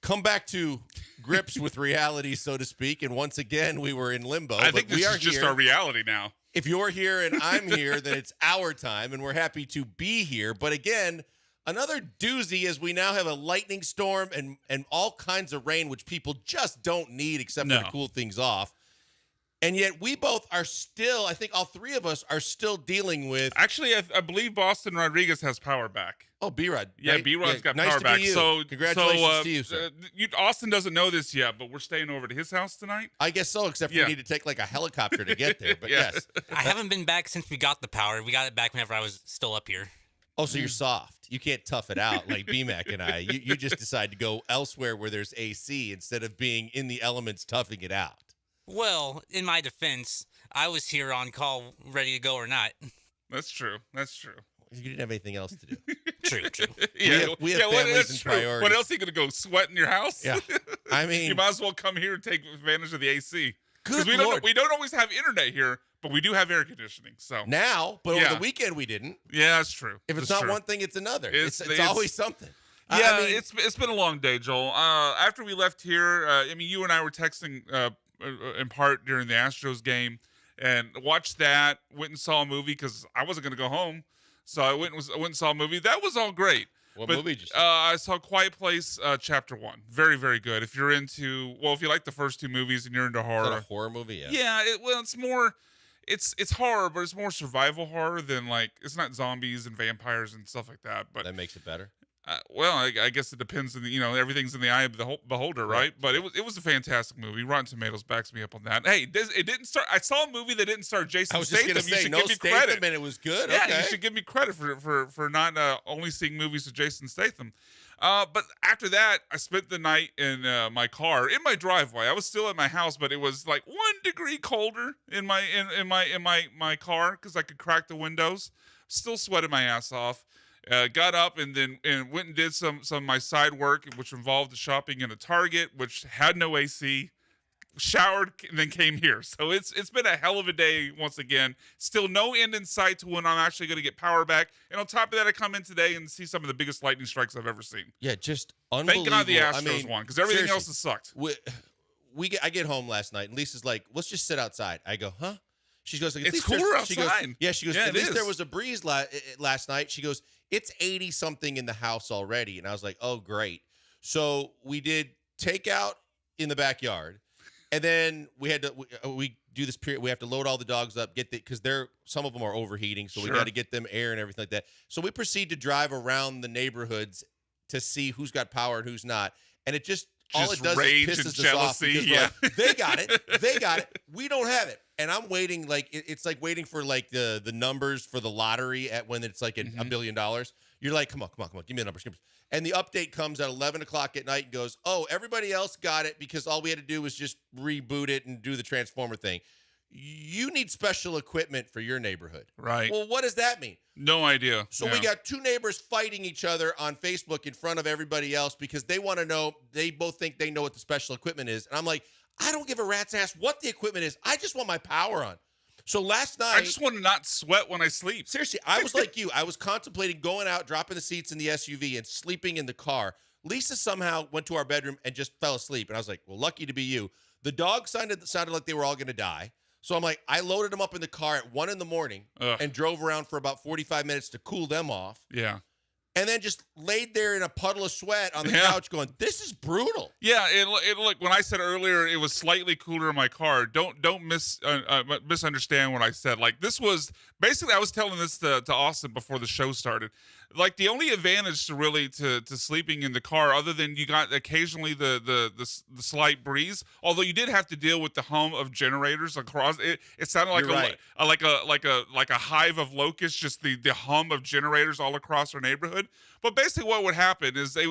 A: come back to grips with reality, so to speak. And once again, we were in limbo.
G: I think this is just our reality now. if you're here and I'm here, then it's our time, and we're happy to be here. But again, another doozy as we now have a lightning storm and all kinds of rain, which people just don't need except for to cool things off. And yet we both are still, I think all three of us are still dealing with.
H: Actually, I believe Boston Rodriguez has power back.
G: Oh, B-Rod.
H: Yeah,
G: right?
H: B-Rod's got
G: nice
H: power
G: to
H: back.
G: Be you.
H: So
G: congratulations to you, sir.
H: Austin doesn't know this yet, but we're staying over to his house tonight.
G: I guess so, except we need to take like a helicopter to get there. But yes.
I: I haven't been back since we got the power. We got it back whenever I was still up here.
G: Oh, so you're soft. You can't tough it out like B-Mac and I. You just decide to go elsewhere where there's AC instead of being in the elements toughing it out.
I: Well, in my defense, I was here on call, ready to go or not.
H: That's true.
G: You didn't have anything else to do.
I: True.
G: We have families and priorities.
H: What else are you going to go sweat in your house?
G: Yeah. I mean,
H: you might as well come here and take advantage of the AC.
G: Good
H: Lord. We don't always have internet here, but we do have air conditioning. So
G: now, but over the weekend we didn't.
H: Yeah, that's true.
G: If it's not one thing, it's another. It's always something.
H: Yeah, I mean, it's been a long day, Joel. After we left here, you and I were texting in part during the Astros game, and watched that. Went and saw a movie because I wasn't going to go home, so I went and saw a movie. That was all great.
G: What movie did you see?
H: I saw Quiet Place Chapter 1. Very, very good. If you're into, if you like the first two movies and you're into horror.
G: Is that a horror movie? Yeah.
H: Yeah, it's more, it's horror, but it's more survival horror than it's not zombies and vampires and stuff like that. But
G: that makes it better.
H: I guess it depends on everything's in the eye of the beholder, right? But it was a fantastic movie. Rotten Tomatoes backs me up on that. Hey, it didn't start. I saw a movie that didn't start Jason Statham.
G: I was just gonna say,
H: you should
G: no
H: give me
G: Statham,
H: credit.
G: and it was good.
H: Yeah,
G: okay.
H: You should give me credit for not only seeing movies with Jason Statham. But after that, I spent the night in my car in my driveway. I was still at my house, but it was like 1 degree colder in my car because I could crack the windows. Still sweating my ass off. Got up and went and did some of my side work, which involved shopping in a Target, which had no AC. Showered and then came here. So it's been a hell of a day once again. Still no end in sight to when I'm actually going to get power back. And on top of that, I come in today and see some of the biggest lightning strikes I've ever seen.
G: Yeah, just unbelievable.
H: Thank God the Astros won because everything else has sucked.
G: I get home last night and Lisa's like, "Let's just sit outside." I go, "Huh?" She goes,
H: "It's cooler outside."
G: She goes, "At least there was a breeze last night." She goes, "It's 80 something in the house already," and I was like, "Oh, great!" So we did takeout in the backyard, and then we had to we do this period. We have to load all the dogs up, because some of them are overheating, so we got to get them air and everything like that. So we proceed to drive around the neighborhoods to see who's got power and who's not, and it just all it does
H: rage
G: is
H: and
G: pisses us
H: jealousy.
G: off because they got it, we don't have it. And I'm waiting, it's like waiting for the numbers for the lottery when it's like $1 billion. You're like, come on, give me the numbers. And the update comes at 11 o'clock at night and goes, "Oh, everybody else got it because all we had to do was just reboot it and do the transformer thing. You need special equipment for your neighborhood."
H: Right.
G: Well, what does that mean?
H: No idea.
G: So we got two neighbors fighting each other on Facebook in front of everybody else because they want to know, they both think they know what the special equipment is. And I'm like, I don't give a rat's ass what the equipment is. I just want my power on. So last night,
H: I just want to not sweat when I sleep.
G: Seriously, I was like you. I was contemplating going out, dropping the seats in the SUV, and sleeping in the car. Lisa somehow went to our bedroom and just fell asleep. And I was like, well, lucky to be you. The dogs sounded like they were all going to die. So I'm like, I loaded them up in the car at 1 a.m. and drove around for about 45 minutes to cool them off.
H: Yeah.
G: And then just laid there in a puddle of sweat on the couch going, this is brutal.
H: Yeah, it look, when I said earlier it was slightly cooler in my car, don't misunderstand what I said. Like, this was basically, I was telling this to Austin before the show started. Like, the only advantage to sleeping in the car, other than you got occasionally the slight breeze, although you did have to deal with the hum of generators across it. It sounded like like a hive of locusts, just the hum of generators all across our neighborhood. But basically, what would happen is it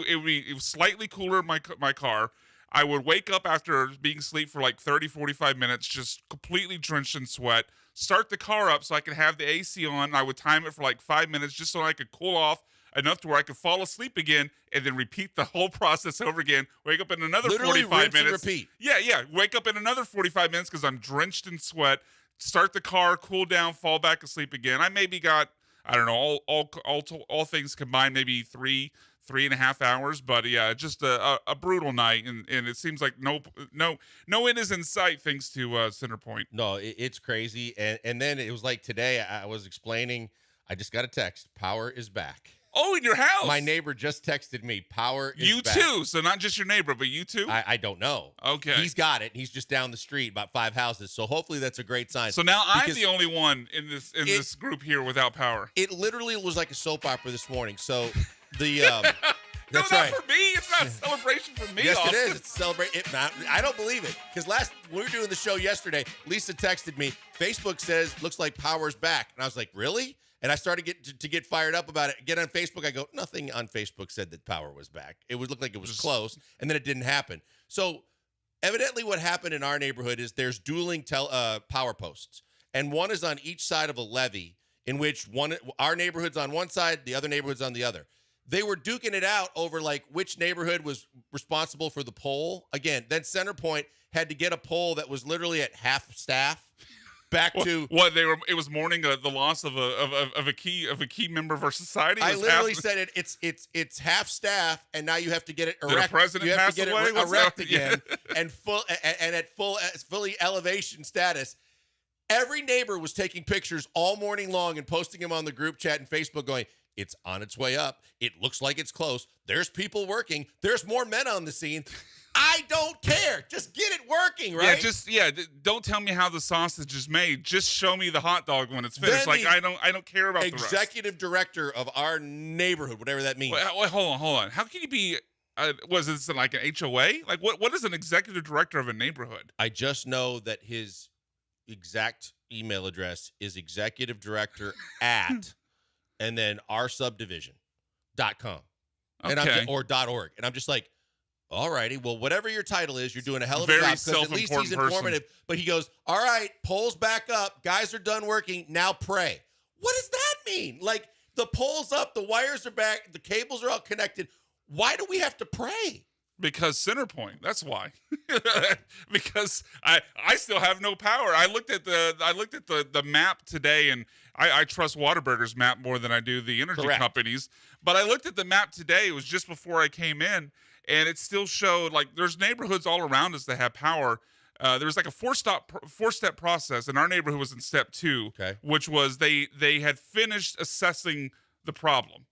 H: was slightly cooler in my car. I would wake up after being asleep for like 30, 45 minutes, just completely drenched in sweat, start the car up so I could have the AC on. I would time it for like 5 minutes just so I could cool off enough to where I could fall asleep again, and then repeat the whole process over again. Wake up in another 45 minutes.
G: Repeat.
H: Yeah. Wake up in another 45 minutes because I'm drenched in sweat. Start the car, cool down, fall back asleep again. I maybe got I don't know, all things combined, maybe 3.5 hours. But yeah, just a brutal night, and it seems like no end is in sight thanks to Centerpoint.
G: No, it's crazy. And then it was like today I was explaining, I just got a text, power is back.
H: Oh, in your house?
G: My neighbor just texted me, power is
H: you
G: back.
H: too, so not just your neighbor, but you too?
G: I don't know.
H: Okay.
G: He's got it. He's just down the street, about 5 houses. So hopefully that's a great sign.
H: So now I'm the only one in this group here without power.
G: It literally was like a soap opera this morning. So the
H: no,
G: that's
H: not
G: right.
H: for me. It's not a celebration for me.
G: Yes,
H: Austin.
G: it is. It's a celebration. I don't believe it. Because when we were doing the show yesterday, Lisa texted me, Facebook says, looks like power's back. And I was like, really? And I started to get fired up about it. Get on Facebook. I go, nothing on Facebook said that power was back. It would look like it was close, and then it didn't happen. So evidently what happened in our neighborhood is there's dueling power posts. And one is on each side of a levee, in which our neighborhood's on one side, the other neighborhood's on the other. They were duking it out over like which neighborhood was responsible for the pole. Again, then Centerpoint had to get a pole that was literally at half staff. Back to
H: what they were. It was mourning the loss of a key member of our society.
G: I literally said it's half staff, and now you have to get it erect.
H: Did a president
G: you have
H: pass
G: to get
H: away?
G: it erect again,
H: Yeah.
G: and fully elevation status. Every neighbor was taking pictures all morning long and posting them on the group chat and Facebook, going, "It's on its way up. It looks like it's close. There's people working. There's more men on the scene." I don't care. Just get it working, right?
H: Don't tell me how the sausage is made. Just show me the hot dog when it's finished. Like I don't care about the rest.
G: Executive director of our neighborhood, whatever that means.
H: Wait, hold on. How can you be? Was this like an HOA? Like what is an executive director of a neighborhood?
G: I just know that his exact email address is executive director at and then oursubdivision.com
H: Okay.
G: or .org. And I'm just like, all righty. Well, whatever your title is, you're doing a hell of a
H: Very
G: job because at least he's informative.
H: person.
G: But he goes, all right, polls back up. Guys are done working. Now pray. What does that mean? Like the polls up, the wires are back, the cables are all connected. Why do we have to pray?
H: Because Centerpoint. That's why. Because I still have no power. I looked at the map today, and I trust Whataburger's map more than I do the energy companies. But I looked at the map today. It was just before I came in, and it still showed like there's neighborhoods all around us that have power. There was like a four-step process, and our neighborhood was in step 2, which was they had finished assessing the problem.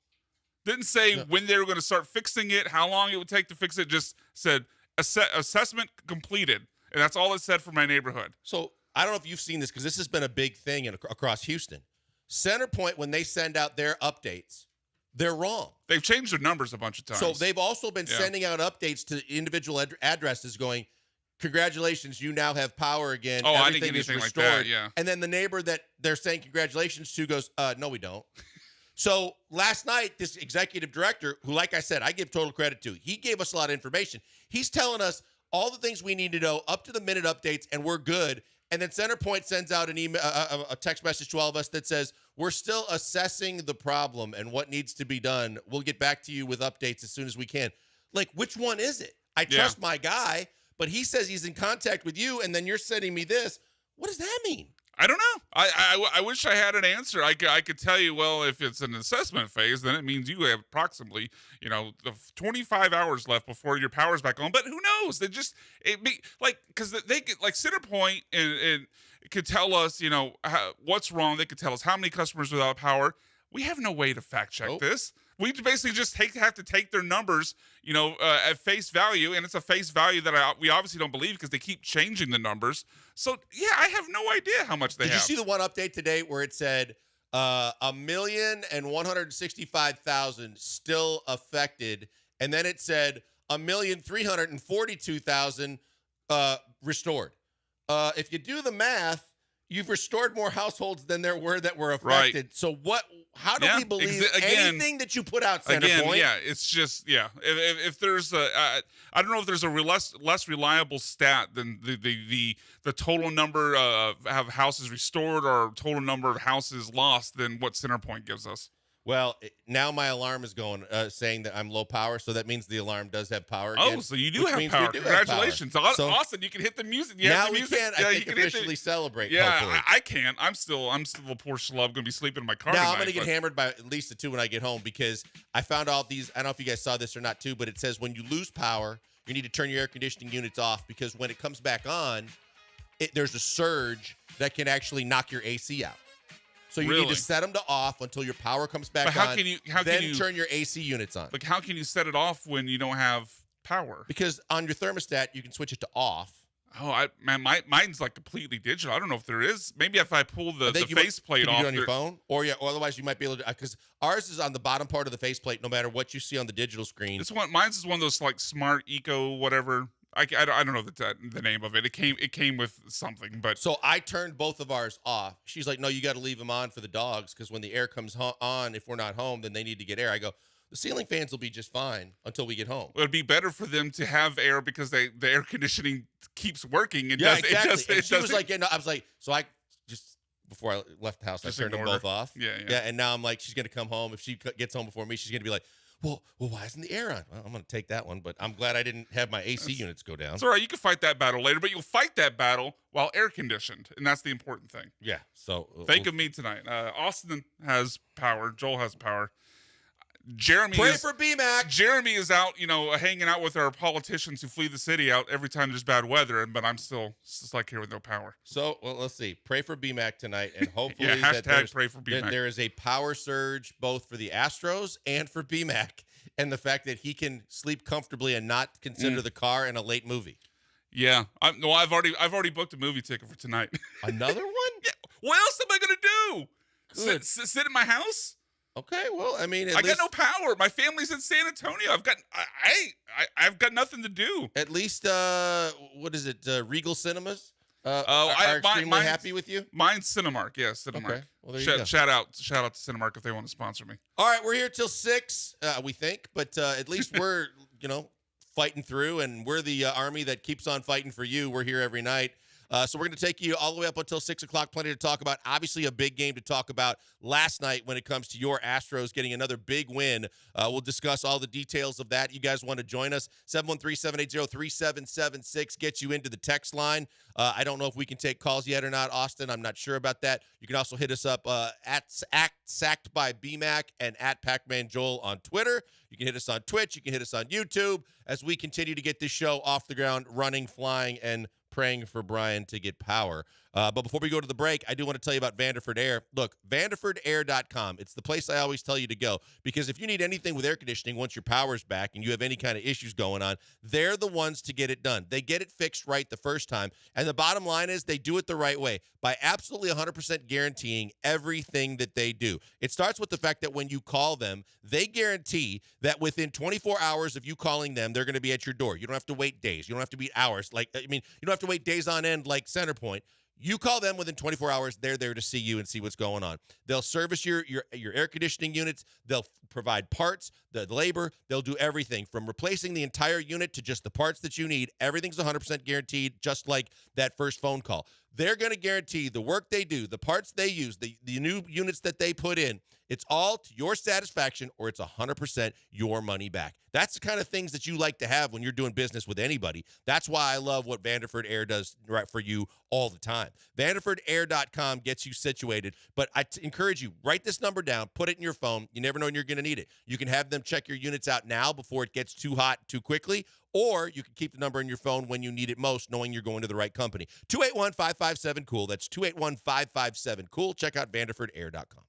H: Didn't say when they were going to start fixing it, how long it would take to fix it. Just said assessment completed, and that's all it said for my neighborhood.
G: So I don't know if you've seen this because this has been a big thing across Houston. Centerpoint, when they send out their updates, they're wrong.
H: They've changed their numbers a bunch of times.
G: So they've also been sending out updates to individual addresses going, congratulations, you now have power again.
H: Oh,
G: everything
H: I didn't get anything
G: is
H: like
G: restored.
H: that, yeah.
G: And then the neighbor that they're saying congratulations to goes, no, we don't. So last night, this executive director, who, like I said, I give total credit to, he gave us a lot of information. He's telling us all the things we need to know, up to the minute updates, and we're good. And then Centerpoint sends out an email, a text message to all of us that says, we're still assessing the problem and what needs to be done. We'll get back to you with updates as soon as we can. Like, which one is it? I trust my guy, but he says he's in contact with you, and then you're sending me this. What does that mean?
H: I don't know. I wish I had an answer. I could tell you, well, if it's an assessment phase, then it means you have approximately, 25 hours left before your power's back on. But who knows? Because they get like Centerpoint and could tell us, what's wrong. They could tell us how many customers without power. We have no way to fact check this. We basically just have to take their numbers, at face value, and it's a face value that we obviously don't believe because they keep changing the numbers. So yeah, I have no idea how much they have.
G: Did you see the one update today where it said 1,165,000 still affected, and then it said 1,342,000 restored? If you do the math, you've restored more households than there were that were affected.
H: Right.
G: So how do we believe anything that you put out, Centerpoint?
H: Again, yeah, it's just, If there's I don't know if there's a less reliable stat than the total number of houses restored or total number of houses lost than what Centerpoint gives us.
G: Well, now my alarm is going, saying that I'm low power, so that means the alarm does have power
H: Oh,
G: again,
H: so you do
G: which
H: have
G: means
H: power.
G: we do have power.
H: Congratulations.
G: So
H: Austin, you can hit the music. You
G: now
H: have the
G: we
H: music.
G: can,
H: Yeah,
G: I
H: you
G: think,
H: can hit
G: officially celebrate,
H: Yeah,
G: hopefully.
H: I can't. I'm still a poor schlub going to be sleeping in my car
G: Now
H: tonight,
G: I'm going to get
H: but-
G: hammered by at least the 2 when I get home because I found out these. I don't know if you guys saw this or not too, but it says when you lose power, you need to turn your air conditioning units off because when it comes back on, there's a surge that can actually knock your AC out. So you need to set them to off until your power comes back
H: But
G: on. Then turn your AC units on.
H: But how can you set it off when you don't have power?
G: Because on your thermostat, you can switch it to off.
H: Oh, mine's like completely digital. I don't know if there is. Maybe if I pull the faceplate
G: off.
H: off.
G: Do it on your phone? Or otherwise you might be able to, because ours is on the bottom part of the faceplate no matter what you see on the digital screen.
H: Mine's is one of those like smart eco whatever. I don't know the name of it. It came with something, but
G: so I turned both of ours off. She's like, no, you got to leave them on for the dogs because when the air comes on, if we're not home, then they need to get air. I go, the ceiling fans will be just fine until we get home.
H: It would be better for them to have air because the air conditioning keeps working.
G: Exactly. She was like, I was like, so I just before I left the house, I turned them both off.
H: Yeah.
G: And now I'm like, she's gonna come home. If she gets home before me, she's gonna be like, well, why isn't the air on? Well, I'm going to take that one, but I'm glad I didn't have my AC units go down.
H: It's all right. You can fight that battle later, but you'll fight that battle while air conditioned, and that's the important thing.
G: Yeah. So
H: think of me tonight. Austin has power. Joel has power. Jeremy
G: Pray for BMAC.
H: Jeremy is out, hanging out with our politicians who flee the city out every time there's bad weather, but I'm still like here with no power.
G: So, let's see. Pray for BMAC tonight, and hopefully
H: pray for BMAC.
G: There is a power surge both for the Astros and for BMAC, and the fact that he can sleep comfortably and not consider the car in a late movie.
H: Yeah. I've already booked a movie ticket for tonight.
G: Another one?
H: Yeah. What else am I gonna do? Sit in my house?
G: Okay, well, I mean,
H: I got no power. My family's in San Antonio. I've got nothing to do.
G: At least, what is it? Regal Cinemas are extremely happy with you.
H: Mine's Cinemark. Yes, Cinemark.
G: Okay. Well, there you go.
H: Shout out to Cinemark if they want to sponsor me.
G: All right, we're here till 6, we think, but at least we're fighting through, and we're the army that keeps on fighting for you. We're here every night. So we're going to take you all the way up until 6 o'clock. Plenty to talk about. Obviously, a big game to talk about last night when it comes to your Astros getting another big win. We'll discuss all the details of that. You guys want to join us? 713-780-3776 gets you into the text line. I don't know if we can take calls yet or not, Austin. I'm not sure about that. You can also hit us up at Sacked by BMAC and at Pac-Man Joel on Twitter. You can hit us on Twitch. You can hit us on YouTube as we continue to get this show off the ground, running, flying, and praying for Brian to get power. But before we go to the break, I do want to tell you about Vanderford Air. Look, VanderfordAir.com. It's the place I always tell you to go because if you need anything with air conditioning once your power's back and you have any kind of issues going on, they're the ones to get it done. They get it fixed right the first time. And the bottom line is they do it the right way by absolutely 100% guaranteeing everything that they do. It starts with the fact that when you call them, they guarantee that within 24 hours of you calling them, they're going to be at your door. You don't have to wait days. You don't have to be hours. You don't have to wait days on end like Centerpoint. You call them within 24 hours, they're there to see you and see what's going on. They'll service your air conditioning units. They'll provide parts, the labor. They'll do everything from replacing the entire unit to just the parts that you need. Everything's 100% guaranteed, just like that first phone call. They're going to guarantee the work they do, the parts they use, the new units that they put in. It's all to your satisfaction or it's 100% your money back. That's the kind of things that you like to have when you're doing business with anybody. That's why I love what Vanderford Air does right for you all the time. VanderfordAir.com gets you situated, but I encourage you, write this number down, put it in your phone. You never know when you're going to need it. You can have them check your units out now before it gets too hot too quickly, or you can keep the number in your phone when you need it most, knowing you're going to the right company. 281-557-COOL. That's 281-557-COOL. Check out VanderfordAir.com.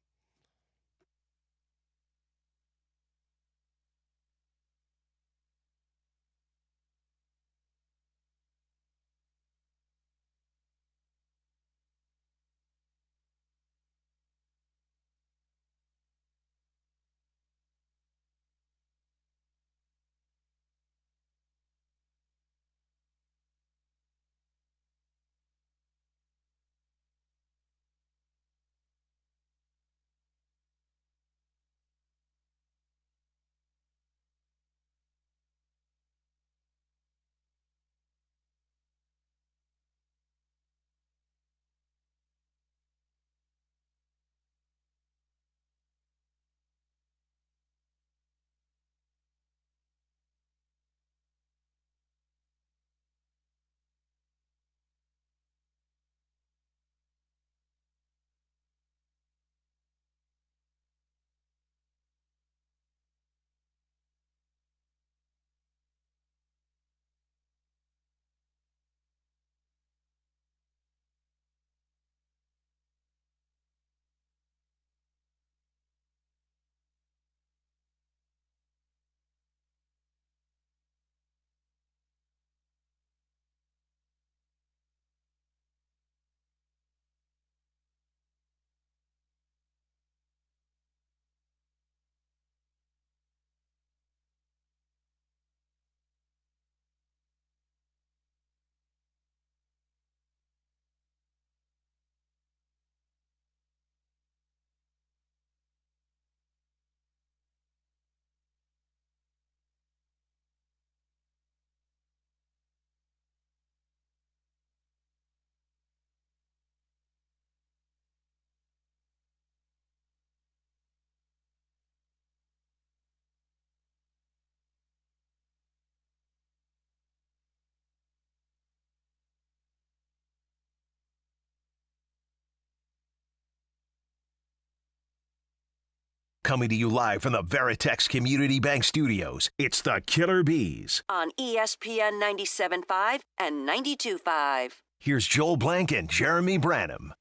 B: Coming to you live from the Veritex Community Bank Studios, it's the Killer Bees.
C: On ESPN 97.5 and 92.5.
B: Here's Joel Blank and Jeremy Branham.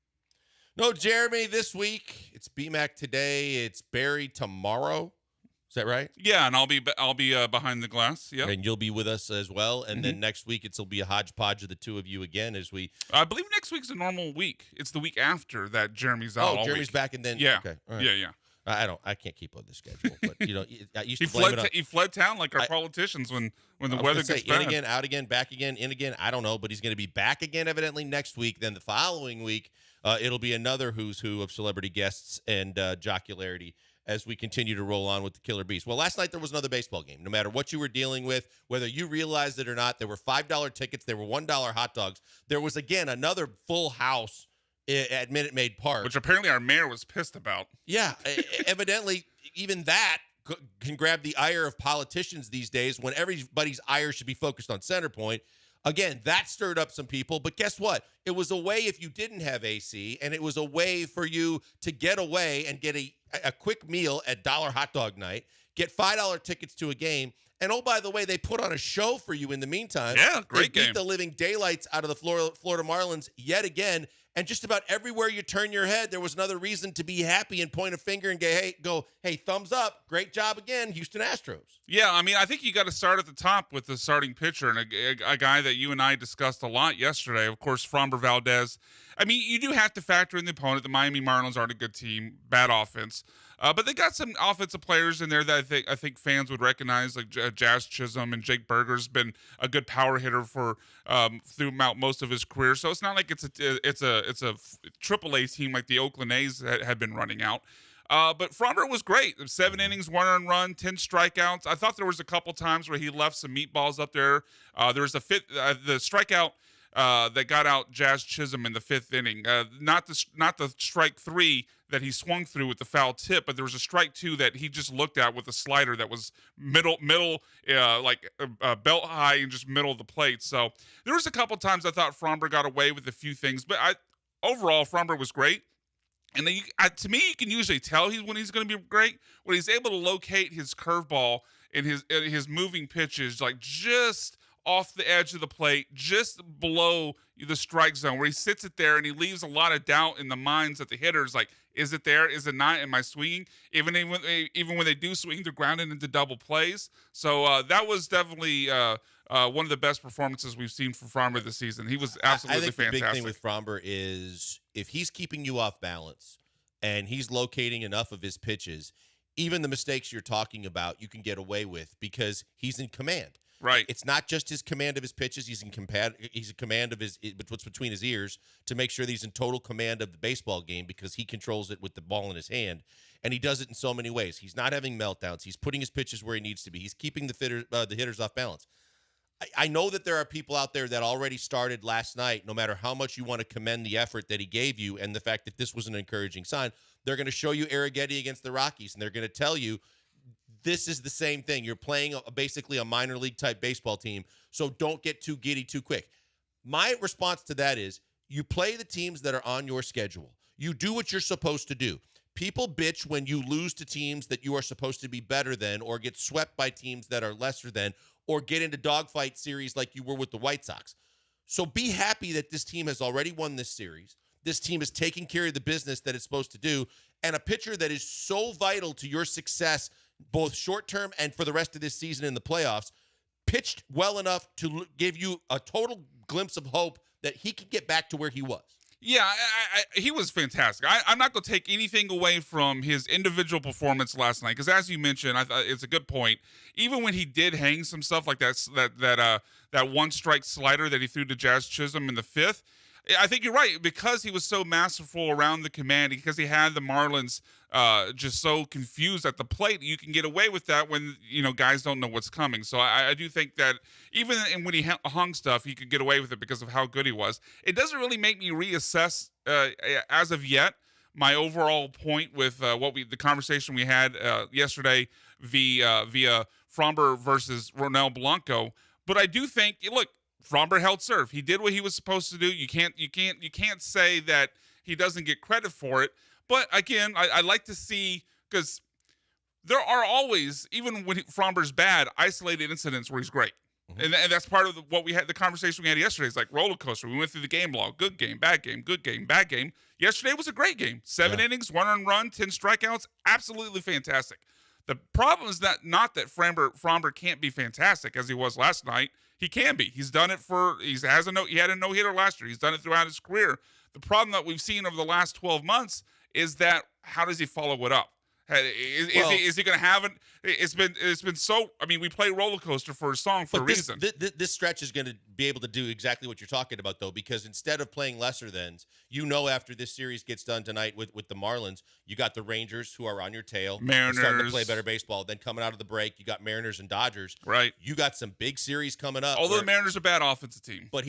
G: No, Jeremy, this week it's BMAC today. It's Barry tomorrow. Is that right?
H: Yeah, and I'll be behind the glass. Yeah,
G: and you'll be with us as well. And then next week it'll be a hodgepodge of the two of you again as we.
H: I believe next week's a normal week. It's the week after that Jeremy's out.
G: Oh, Jeremy's back, and then
H: yeah,
G: okay, all right.
H: yeah.
G: I can't keep up with the schedule, but I used
H: he
G: to blame
H: fled. He fled town like our politicians when the weather gets bad.
G: In again, out again, back again, in again. I don't know, but he's going to be back again evidently next week. Then the following week, it'll be another who's who of celebrity guests and jocularity as we continue to roll on with the Killer Bees. Well, last night there was another baseball game. No matter what you were dealing with, whether you realized it or not, there were $5 tickets, there were $1 hot dogs. There was again another full house at Minute Maid Park,
H: which apparently our mayor was pissed about.
G: Yeah, evidently, even that can grab the ire of politicians these days when everybody's ire should be focused on center point. Again, that stirred up some people, but guess what? It was a way if you didn't have AC, and it was a way for you to get away and get a quick meal at Dollar Hot Dog Night, get $5 tickets to a game, and oh, by the way, they put on a show for you in the meantime.
H: Yeah, great game.
G: They beat the living daylights out of the Florida Marlins yet again. And just about everywhere you turn your head, there was another reason to be happy and point a finger and go, hey, thumbs up. Great job again, Houston Astros.
H: Yeah, I mean, I think you got to start at the top with the starting pitcher and a guy that you and I discussed a lot yesterday. Of course, Framber Valdez. I mean, you do have to factor in the opponent. The Miami Marlins aren't a good team, bad offense. But they got some offensive players in there that I think fans would recognize, like Jazz Chisholm, and Jake Berger's been a good power hitter for throughout most of his career. So it's not like it's a AAA team like the Oakland A's had been running out. But Framber was great. 7 innings, 1 earned run, 10 strikeouts. I thought there was a couple times where he left some meatballs up there. There was the strikeout that got out Jazz Chisholm in the 5th inning. Not the strike 3 that he swung through with the foul tip, but there was a strike 2 that he just looked at with a slider that was middle, like belt high and just middle of the plate. So there was a couple times I thought Framber got away with a few things, but overall Framber was great. And then to me, you can usually tell when he's going to be great when he's able to locate his curveball and his moving pitches, like just off the edge of the plate, just below the strike zone, where he sits it there and he leaves a lot of doubt in the minds of the hitters. Like, is it there? Is it not? Am I swinging? Even when they do swing, they're grounded into double plays. So that was definitely one of the best performances we've seen from Framber this season. He was absolutely fantastic.
G: The big thing with Framber is if he's keeping you off balance and he's locating enough of his pitches, even the mistakes you're talking about, you can get away with because he's in command.
H: Right.
G: It's not just his command of his pitches. He's in command of what's between his ears to make sure that he's in total command of the baseball game because he controls it with the ball in his hand. And he does it in so many ways. He's not having meltdowns. He's putting his pitches where he needs to be. He's keeping the hitters off balance. I know that there are people out there that already started last night, no matter how much you want to commend the effort that he gave you and the fact that this was an encouraging sign. They're going to show you Arrighetti against the Rockies, and they're going to tell you this is the same thing. You're playing basically a minor league type baseball team, so don't get too giddy too quick. My response to that is you play the teams that are on your schedule. You do what you're supposed to do. People bitch when you lose to teams that you are supposed to be better than or get swept by teams that are lesser than or get into dogfight series like you were with the White Sox. So be happy that this team has already won this series. This team is taking care of the business that it's supposed to do, and a pitcher that is so vital to your success both short-term and for the rest of this season in the playoffs, pitched well enough to give you a total glimpse of hope that he can get back to where he was.
H: Yeah, he was fantastic. I'm not going to take anything away from his individual performance last night because, as you mentioned, it's a good point. Even when he did hang some stuff like that one strike slider that he threw to Jazz Chisholm in the 5th, I think you're right because he was so masterful around the command because he had the Marlins just so confused at the plate. You can get away with that when guys don't know what's coming. So I do think that even when he hung stuff, he could get away with it because of how good he was. It doesn't really make me reassess as of yet my overall point with the conversation we had yesterday via Framber versus Ronel Blanco. But I do think Framber held serve. He did what he was supposed to do. You can't say that he doesn't get credit for it. But again, I like to see because there are always, even when Fromber's bad, isolated incidents where he's great. And that's part of what we had, the conversation we had yesterday. It's like roller coaster. We went through the game log. Good game, bad game, good game, bad game. Yesterday was a great game. 7 innings, 1 earned run, 10 strikeouts. Absolutely fantastic. The problem is not that Fromber can't be fantastic as he was last night. He can be. He's done it he had a no-hitter last year. He's done it throughout his career. The problem that we've seen over the last 12 months is that how does he follow it up? Is he going to have it? It's been so. I mean, we play roller coaster for a song for a reason.
G: This stretch is going to be able to do exactly what you're talking about, though, because instead of playing lesser thans, after this series gets done tonight with the Marlins, you got the Rangers who are on your tail,
H: Mariners
G: starting to play better baseball. Then coming out of the break, you got Mariners and Dodgers.
H: Right.
G: You got some big series coming up.
H: Although the Mariners are a bad offensive team,
G: but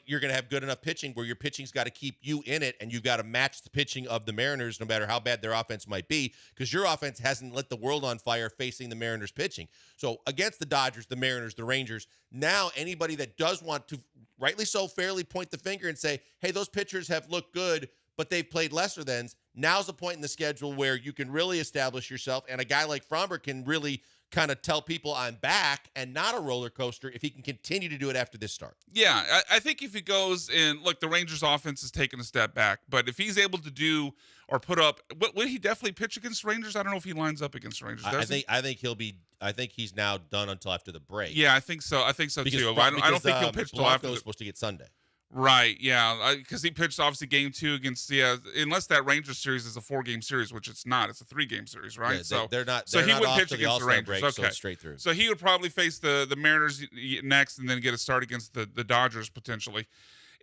G: you're gonna have good enough pitching where your pitching's got to keep you in it, and you've got to match the pitching of the Mariners, no matter how bad their offense might be, because your offense hasn't lit the world on fire facing the Mariners pitching. So against the Dodgers, the Mariners, the Rangers, now anybody that does want to, rightly so, fairly point the finger and say, hey, those pitchers have looked good, but they've played lesser thans. Now's the point in the schedule where you can really establish yourself, and a guy like Fromber can really kind of tell people I'm back and not a roller coaster if he can continue to do it after this start.
H: Yeah, I think if he goes and look, the Rangers offense has taken a step back, but if he's able to do or put up, would he definitely pitch against Rangers? I don't know if he lines up against Rangers.
G: I think he's now done until after the break.
H: Yeah, I think so. I think so
G: because,
H: too. I don't think he'll pitch till after.
G: Blanco's supposed to get Sunday.
H: Right, yeah, because he pitched obviously game 2 against unless that Rangers series is a 4-game series, which it's not. It's a 3-game series, right?
G: Yeah,
H: so
G: they're not.
H: So he would pitch
G: the
H: against the Rangers.
G: Break,
H: okay,
G: so it's straight through.
H: So he would probably face the Mariners next, and then get a start against the Dodgers potentially.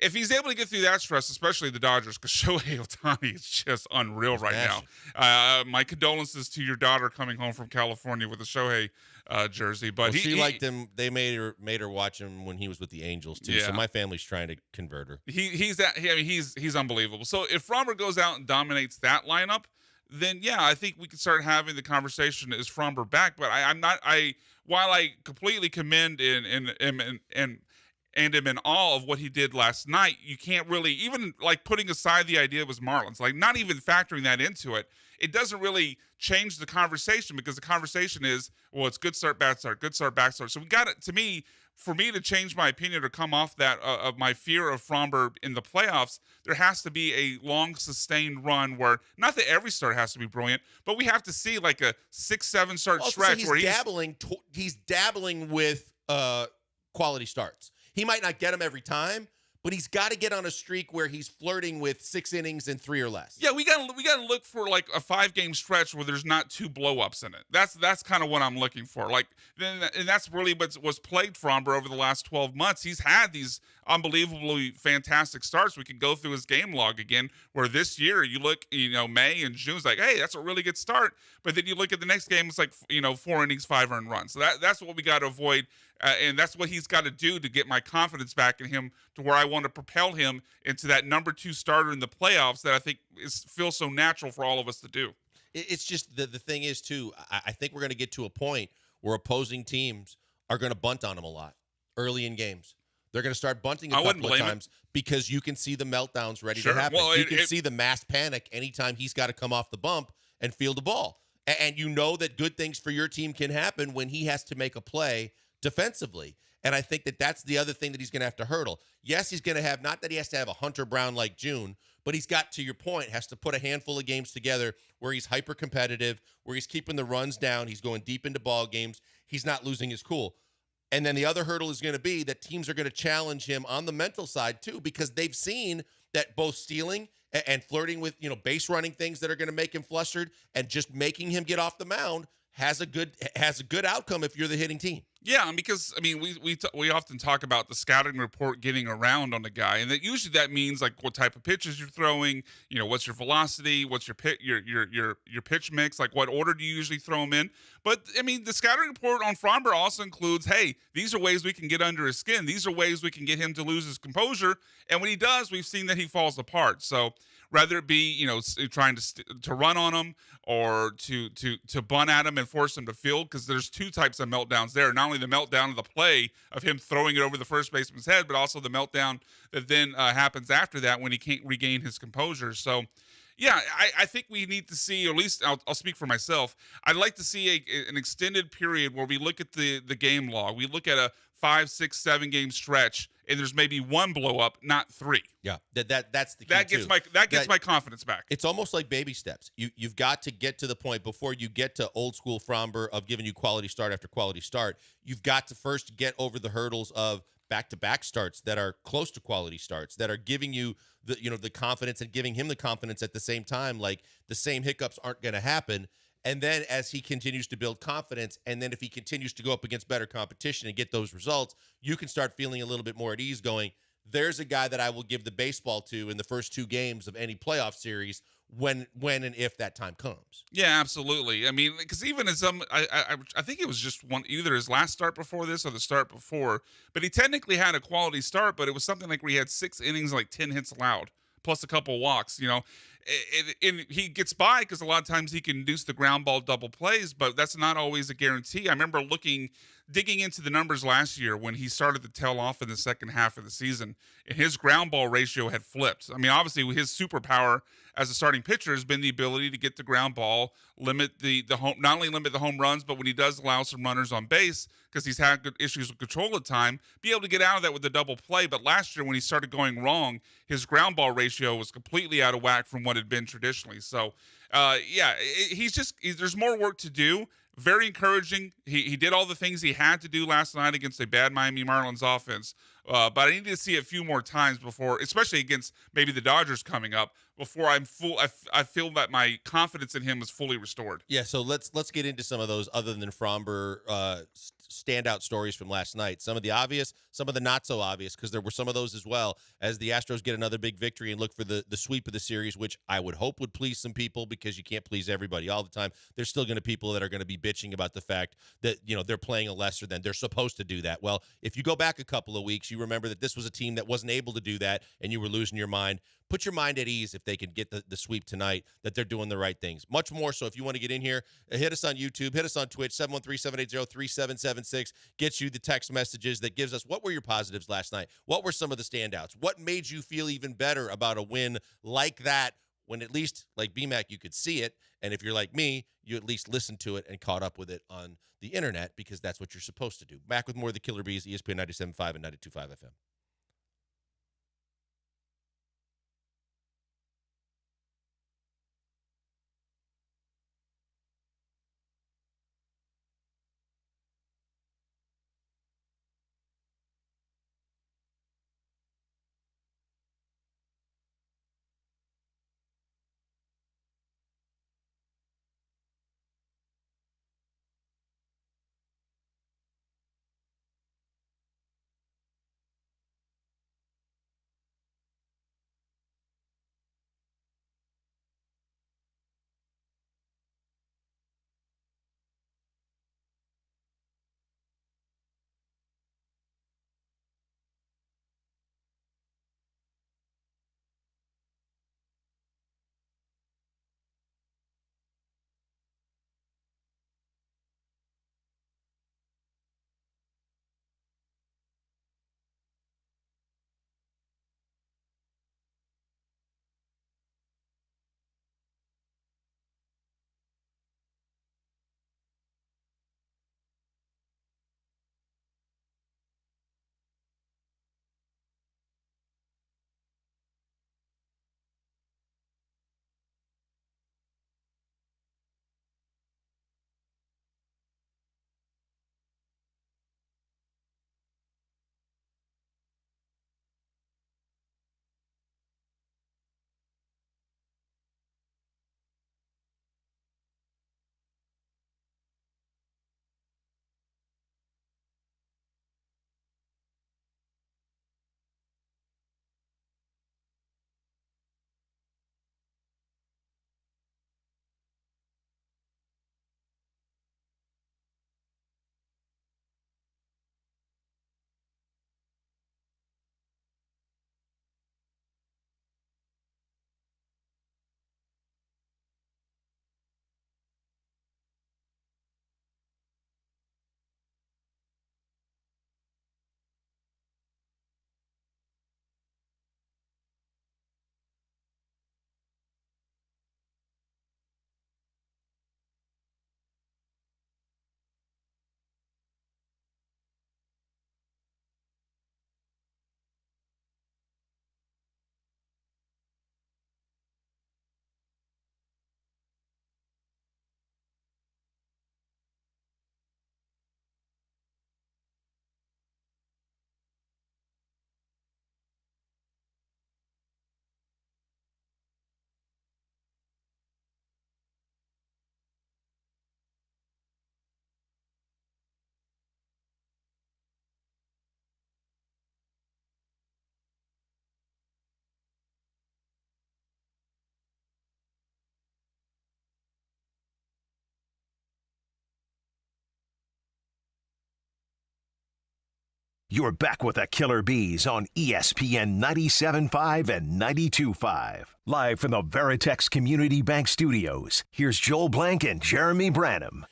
H: If he's able to get through that stress, especially the Dodgers, because Shohei Ohtani is just unreal right now. My condolences to your daughter coming home from California with a Shohei jersey. But
G: she liked him. They made her watch him when he was with the Angels too. Yeah. So my family's trying to convert her.
H: He's unbelievable. So if Fromber goes out and dominates that lineup, then yeah, I think we can start having the conversation: is Fromber back? But while I completely commend and am in awe of what he did last night, you can't really, even like putting aside the idea it was Marlins, like not even factoring that into it, it doesn't really change the conversation, because the conversation is, well, it's good start, bad start, good start, bad start. So we got it. To me, for me to change my opinion or come off that of my fear of Fromber in the playoffs, there has to be a long sustained run where, not that every start has to be brilliant, but we have to see like a 6-7 start stretch where
G: he's dabbling with quality starts. He might not get them every time, but he's got to get on a streak where he's flirting with 6 innings and 3 or less.
H: Yeah, we got to look for like a 5-game stretch where there's not 2 blow-ups in it. That's kind of what I'm looking for. Like, and that's really what's plagued Fromber over the last 12 months. He's had these unbelievably fantastic starts. We can go through his game log again, where this year you look, May and June, it's like, hey, that's a really good start. But then you look at the next game, it's like, 4 innings, 5 earned runs. So that's what we got to avoid. And that's what he's got to do to get my confidence back in him, to where I want to propel him into that number 2 starter in the playoffs that I think feels so natural for all of us to do.
G: It's just the thing is, too, I think we're going to get to a point where opposing teams are going to bunt on him a lot early in games. They're going to start bunting a couple of times because you can see the meltdowns ready to happen. Well, you can see the mass panic anytime he's got to come off the bump and field the ball. And you know that good things for your team can happen when he has to make a play defensively. And I think that's the other thing that he's going to have to hurdle. Yes, he's going to have, not that he has to have a Hunter Brown like June, but he's got, to your point, has to put a handful of games together where he's hyper competitive, where he's keeping the runs down, he's going deep into ball games, he's not losing his cool. And then the other hurdle is going to be that teams are going to challenge him on the mental side too, because they've seen that both stealing and flirting with, base running things that are going to make him flustered, and just making him get off the mound has a good outcome if you're the hitting team.
H: Yeah, because we often talk about the scouting report getting around on the guy, and that means like what type of pitches you're throwing, what's your velocity, what's your pitch mix, like what order do you usually throw them in. But the scouting report on Fromber also includes, hey, these are ways we can get under his skin. These are ways we can get him to lose his composure, and when he does, we've seen that he falls apart. So whether it be trying to run on him or to bunt at him and force him to field, because there's 2 types of meltdowns there. Not only the meltdown of the play of him throwing it over the first baseman's head, but also the meltdown that then happens after that when he can't regain his composure. So, Yeah, I think we need to see, or at least I'll speak for myself. I'd like to see an extended period where we look at the game log. We look at a 5, 6, 7 game stretch, and there's maybe one blow up, not 3.
G: Yeah, that's the key
H: That gets
G: too.
H: my confidence back.
G: It's almost like baby steps. You've got to get to the point before you get to old school Fromber of giving you quality start after quality start. You've got to first get over the hurdles of back-to-back starts that are close to quality starts, that are giving you the confidence and giving him the confidence at the same time. Like the same hiccups aren't going to happen. And then as he continues to build confidence, and then if he continues to go up against better competition and get those results, you can start feeling a little bit more at ease going, there's a guy that I will give the baseball to in the first 2 games of any playoff series when and if that time comes.
H: Yeah, absolutely. I mean, because even as I think it was just either his last start before this or the start before, but he technically had a quality start, but it was something like where he had 6 innings, like 10 hits allowed, plus a couple walks, and he gets by because a lot of times he can induce the ground ball double plays, but that's not always a guarantee. I remember digging into the numbers last year when he started to tail off in the second half of the season, and his ground ball ratio had flipped. I mean, obviously his superpower as a starting pitcher has been the ability to get the ground ball, limit the home, not only limit the home runs, but when he does allow some runners on base, because he's had good issues with control of time, be able to get out of that with the double play. But last year when he started going wrong, his ground ball ratio was completely out of whack from what had been traditionally. So, there's more work to do. Very encouraging. He did all the things he had to do last night against a bad Miami Marlins offense. But I need to see it a few more times before, especially against maybe the Dodgers coming up, before I feel that my confidence in him is fully restored.
G: Yeah, so let's get into some of those other than Fromber standout stories from last night. Some of the obvious, some of the not so obvious, because there were some of those as well, as the Astros get another big victory and look for the sweep of the series, which I would hope would please some people, because you can't please everybody all the time. There's still going to be people that are going to be bitching about the fact that they're playing a lesser than. They're supposed to do that. Well, if you go back a couple of weeks, you remember that this was a team that wasn't able to do that, and you were losing your mind. Put your mind at ease if they can get the sweep tonight, that they're doing the right things. Much more so if you want to get in here, hit us on YouTube, hit us on Twitch, 713-780-3776. Gets you the text messages that gives us what were your positives last night? What were some of the standouts? What made you feel even better about a win like that when at least, like BMAC, you could see it? And if you're like me, you at least listened to it and caught up with it on the internet, because that's what you're supposed to do. Back with more of the Killer Bees, ESPN 97.5 and 92.5 FM.
B: You're back with the Killer Bees on ESPN 97.5 and 92.5. Live from the Veritex Community Bank Studios, here's Joel Blank and Jeremy Branham.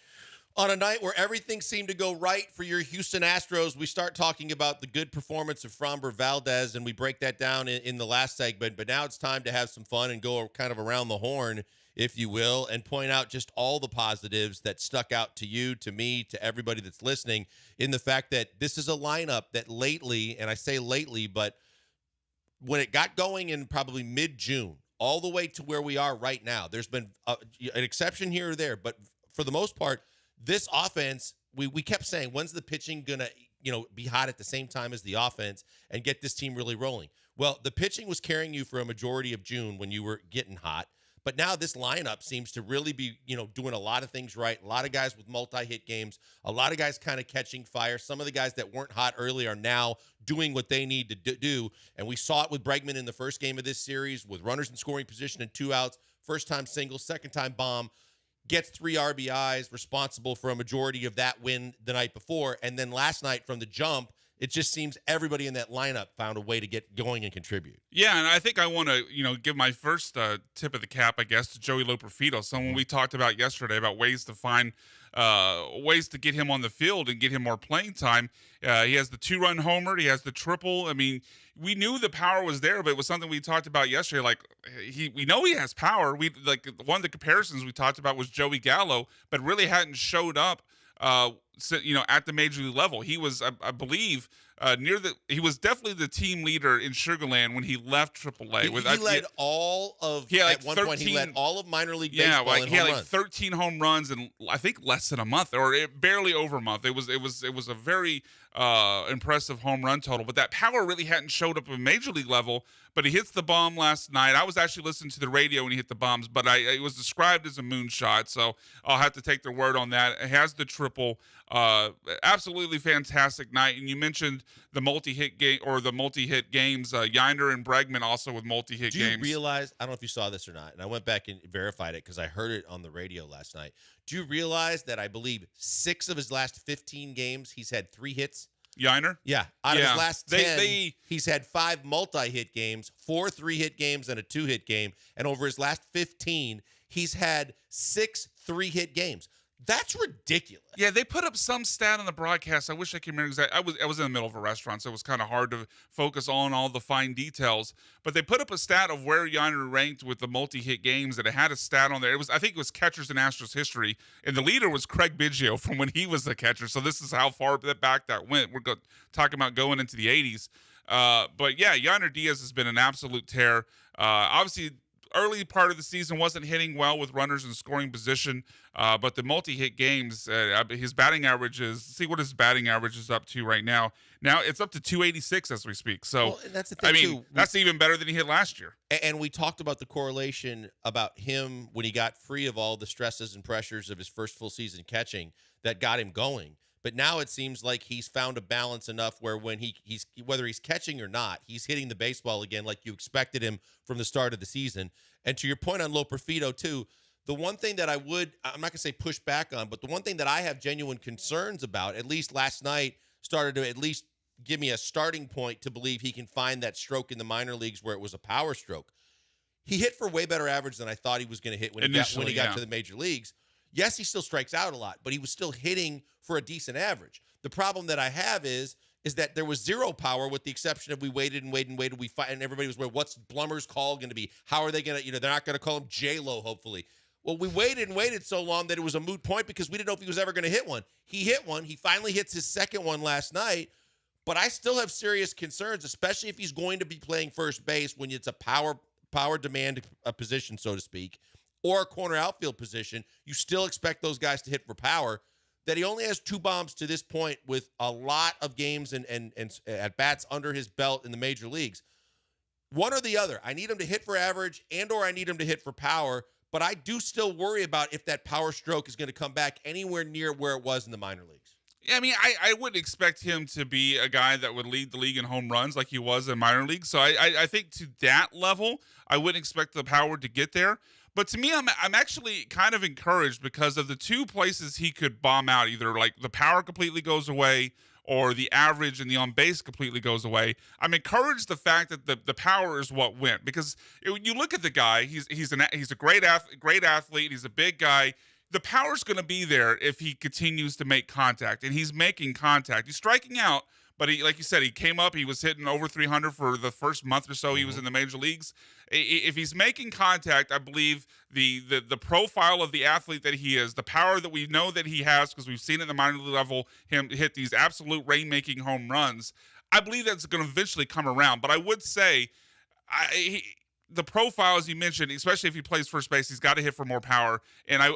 G: On a night where everything seemed to go right for your Houston Astros, we start talking about the good performance of Framber Valdez, and we break that down in the last segment. But now it's time to have some fun and go kind of around the horn, if you will, and point out just all the positives that stuck out to you, to me, to everybody that's listening, in the fact that this is a lineup that lately, and I say lately, but when it got going in probably mid-June, all the way to where we are right now, there's been an exception here or there, but for the most part, this offense, we kept saying, when's the pitching going to, be hot at the same time as the offense and get this team really rolling? Well, the pitching was carrying you for a majority of June when you were getting hot. But now this lineup seems to really be, doing a lot of things right. A lot of guys with multi-hit games, a lot of guys kind of catching fire. Some of the guys that weren't hot early are now doing what they need to do. And we saw it with Bregman in the first game of this series with runners in scoring position and 2 outs. First time single, second time bomb. Gets 3 RBIs, responsible for a majority of that win the night before. And then last night from the jump, it just seems everybody in that lineup found a way to get going and contribute.
H: Yeah, and I think I want to, give my first tip of the cap, I guess, to Joey Loperfido. Someone we talked about yesterday about ways to find ways to get him on the field and get him more playing time. He has the 2-run homer. He has the triple. I mean, we knew the power was there, but it was something we talked about yesterday. Like we know he has power. One of the comparisons we talked about was Joey Gallo, but really hadn't showed up at the major league level. He was, I believe, he was definitely the team leader in Sugarland when he left AAA.
G: He led all of, at one point, he led all of minor league baseball in
H: he
G: home
H: had
G: runs.
H: 13 home runs in, I think, less than a month, or barely over a month. It was a very impressive home run total, but that power really hadn't showed up at major league level. But he hits the bomb last night. I was actually listening to the radio when he hit the bombs, but it was described as a moonshot, so I'll have to take their word on that. It has the triple. Absolutely fantastic night. And you mentioned the multi-hit game or the multi-hit games. Yiner and Bregman also with multi-hit games.
G: Do you realize, I don't know if you saw this or not, and I went back and verified it because I heard it on the radio last night. Do you realize that I believe 6 of his last 15 games, he's had 3 hits?
H: Yiner?
G: Yeah. Out of his last 10, he's had 5 multi-hit games, 4 3-hit games, and a 2-hit game. And over his last 15, he's had 6 3-hit games. That's ridiculous.
H: Yeah, they put up some stat on the broadcast. I wish I could remember exactly. I was in the middle of a restaurant, so it was kind of hard to focus on all the fine details. But they put up a stat of where Yiner ranked with the multi-hit games, and it had a stat on there. I think it was catchers in Astros history, and the leader was Craig Biggio from when he was the catcher. So this is how far back that went. We're talking about going into the 80s. But yeah, Yiner Diaz has been an absolute tear. Obviously, early part of the season wasn't hitting well with runners in scoring position, but the multi-hit games, his batting average see what his batting average is up to right now. Now it's up to 286 as we speak. So
G: that's the thing,
H: that's even better than he hit last year.
G: And we talked about the correlation about him when he got free of all the stresses and pressures of his first full season catching that got him going. But now it seems like he's found a balance enough where when he's whether he's catching or not, he's hitting the baseball again like you expected him from the start of the season. And to your point on Loperfido too, the one thing that I'm not going to say push back on, but the one thing that I have genuine concerns about, at least last night, started to at least give me a starting point to believe he can find that stroke in the minor leagues where it was a power stroke. He hit for way better average than I thought he was going to hit when he got to the major leagues. Yes, he still strikes out a lot, but he was still hitting for a decent average. The problem that I have is that there was 0 power with the exception of we waited and waited and waited. We fight, and everybody was, what's Blummer's call going to be? How are they going to, they're not going to call him J-Lo, hopefully. Well, we waited and waited so long that it was a moot point because we didn't know if he was ever going to hit one. He hit one. He finally hits his second one last night, but I still have serious concerns, especially if he's going to be playing first base when it's a power demand position, so to speak, or a corner outfield position. You still expect those guys to hit for power. That he only has 2 bombs to this point with a lot of games and at-bats under his belt in the major leagues. One or the other. I need him to hit for average or I need him to hit for power, but I do still worry about if that power stroke is going to come back anywhere near where it was in the minor leagues.
H: Yeah, I mean, I wouldn't expect him to be a guy that would lead the league in home runs like he was in minor leagues. So I think to that level, I wouldn't expect the power to get there. But to me, I'm actually kind of encouraged because of the 2 places he could bomb out. Either like the power completely goes away or the average and the on base completely goes away. I'm encouraged the fact that the power is what went, because when you look at the guy, he's a great athlete. He's a big guy. The power's going to be there if he continues to make contact, and he's making contact. He's striking out, but he, like you said, he came up. He was hitting over 300 for the first month or so he was in the major leagues. If he's making contact, I believe the profile of the athlete that he is, the power that we know that he has, because we've seen at the minor league level him hit these absolute rain-making home runs, I believe that's going to eventually come around. But I would say the profile, as you mentioned, especially if he plays first base, he's got to hit for more power. And I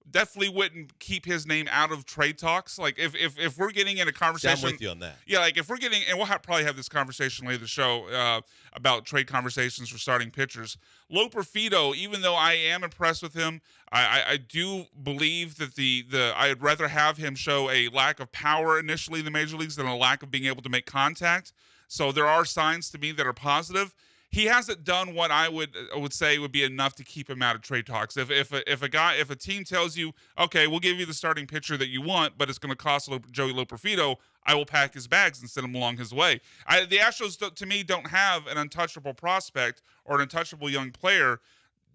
H: definitely wouldn't keep his name out of trade talks. Like if we're getting in a conversation,
G: I'm with you on that.
H: Yeah, like if we're getting, and we'll probably have this conversation later in the show about trade conversations for starting pitchers. Loper Fido, even though I am impressed with him, I do believe that I'd rather have him show a lack of power initially in the major leagues than a lack of being able to make contact. So there are signs to me that are positive. He hasn't done what I would say would be enough to keep him out of trade talks. If a team tells you, okay, we'll give you the starting pitcher that you want, but it's going to cost Joey Loperfido, I will pack his bags and send him along his way. The Astros, to me, don't have an untouchable prospect or an untouchable young player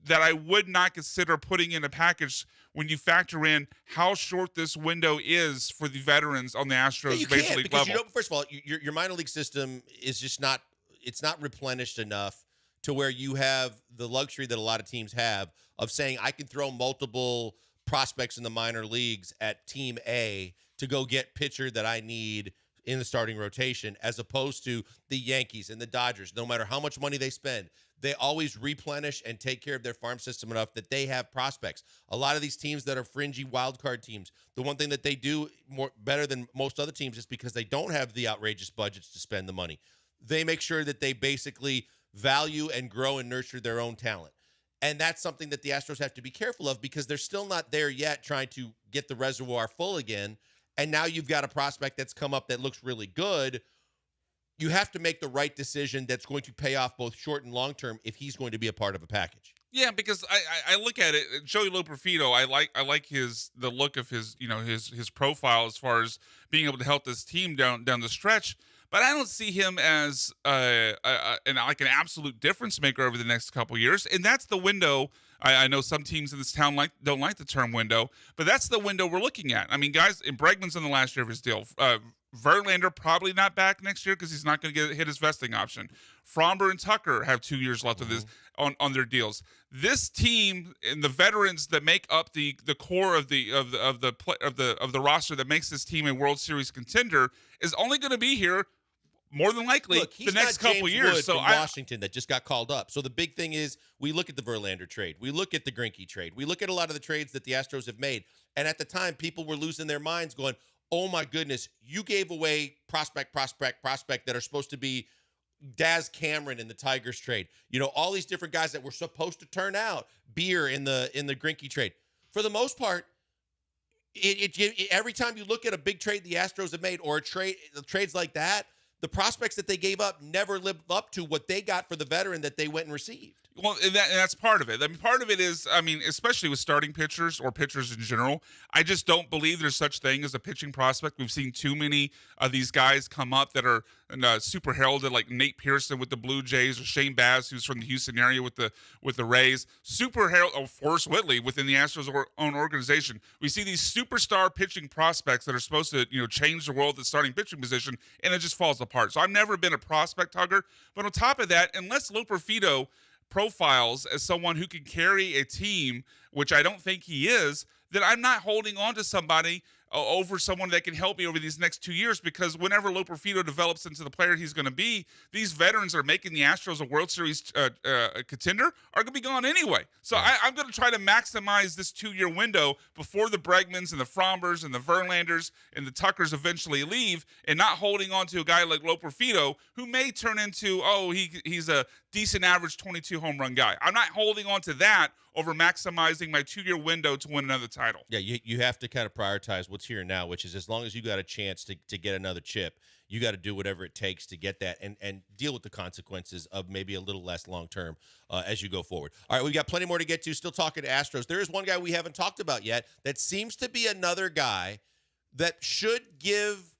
H: that I would not consider putting in a package when you factor in how short this window is for the veterans on the Astros major league
G: because
H: level.
G: First of all, your minor league system is just not. It's not replenished enough to where you have the luxury that a lot of teams have of saying, I can throw multiple prospects in the minor leagues at team A to go get pitcher that I need in the starting rotation, as opposed to the Yankees and the Dodgers. No matter how much money they spend, they always replenish and take care of their farm system enough that they have prospects. A lot of these teams that are fringy wild card teams, the one thing that they do better than most other teams is because they don't have the outrageous budgets to spend the money. They make sure that they basically value and grow and nurture their own talent. And that's something that the Astros have to be careful of, because they're still not there yet trying to get the reservoir full again. And now you've got a prospect that's come up that looks really good. You have to make the right decision that's going to pay off both short and long term if he's going to be a part of a package.
H: Yeah, because I look at it, Joey Loperfido, I like the look of his profile as far as being able to help this team down the stretch. But I don't see him as an absolute difference maker over the next couple of years. And that's the window. I know some teams in this town don't like the term window, but that's the window we're looking at. I mean, guys, and Bregman's in the last year of his deal. Verlander probably not back next year because he's not going to hit his vesting option. Fromber and Tucker have 2 years left of this on their deals. This team and the veterans that make up the core of the roster that makes this team a World Series contender is only going to be here more than likely the next couple years.
G: Wood from Washington that just got called up. So the big thing is we look at the Verlander trade. We look at the Greinke trade. We look at a lot of the trades that the Astros have made. And at the time, people were losing their minds going, oh, my goodness, you gave away prospect that are supposed to be Daz Cameron in the Tigers trade. You know, all these different guys that were supposed to turn out. Beer in the Greinke trade. For the most part, every time you look at a big trade the Astros have made or trades like that, the prospects that they gave up never lived up to what they got for the veteran that they went and received.
H: Well, and that's part of it. I mean, part of it is, especially with starting pitchers or pitchers in general, I just don't believe there's such thing as a pitching prospect. We've seen too many of these guys come up that are super heralded, like Nate Pearson with the Blue Jays, or Shane Baz, who's from the Houston area with the Rays. Super heralded, or Forrest Whitley within the Astros' own organization. We see these superstar pitching prospects that are supposed to, change the world at the starting pitching position, and it just falls apart. So I've never been a prospect hugger. But on top of that, unless Loperfido profiles as someone who can carry a team, which I don't think he is, then I'm not holding on to somebody over someone that can help me over these next 2 years, because whenever Loperfido develops into the player he's going to be, these veterans that are making the Astros a World Series contender are going to be gone anyway. So I'm going to try to maximize this 2-year window before the Bregmans and the Frombers and the Verlanders and the Tuckers eventually leave, and not holding on to a guy like Loperfido who may turn into, he's a decent average 22 home run guy. I'm not holding on to that over maximizing my 2-year window to win another title.
G: Yeah, you have to kind of prioritize what's here and now, which is as long as you got a chance to get another chip, you got to do whatever it takes to get that and deal with the consequences of maybe a little less long-term as you go forward. All right, we've got plenty more to get to. Still talking to Astros. There is one guy we haven't talked about yet that seems to be another guy that should give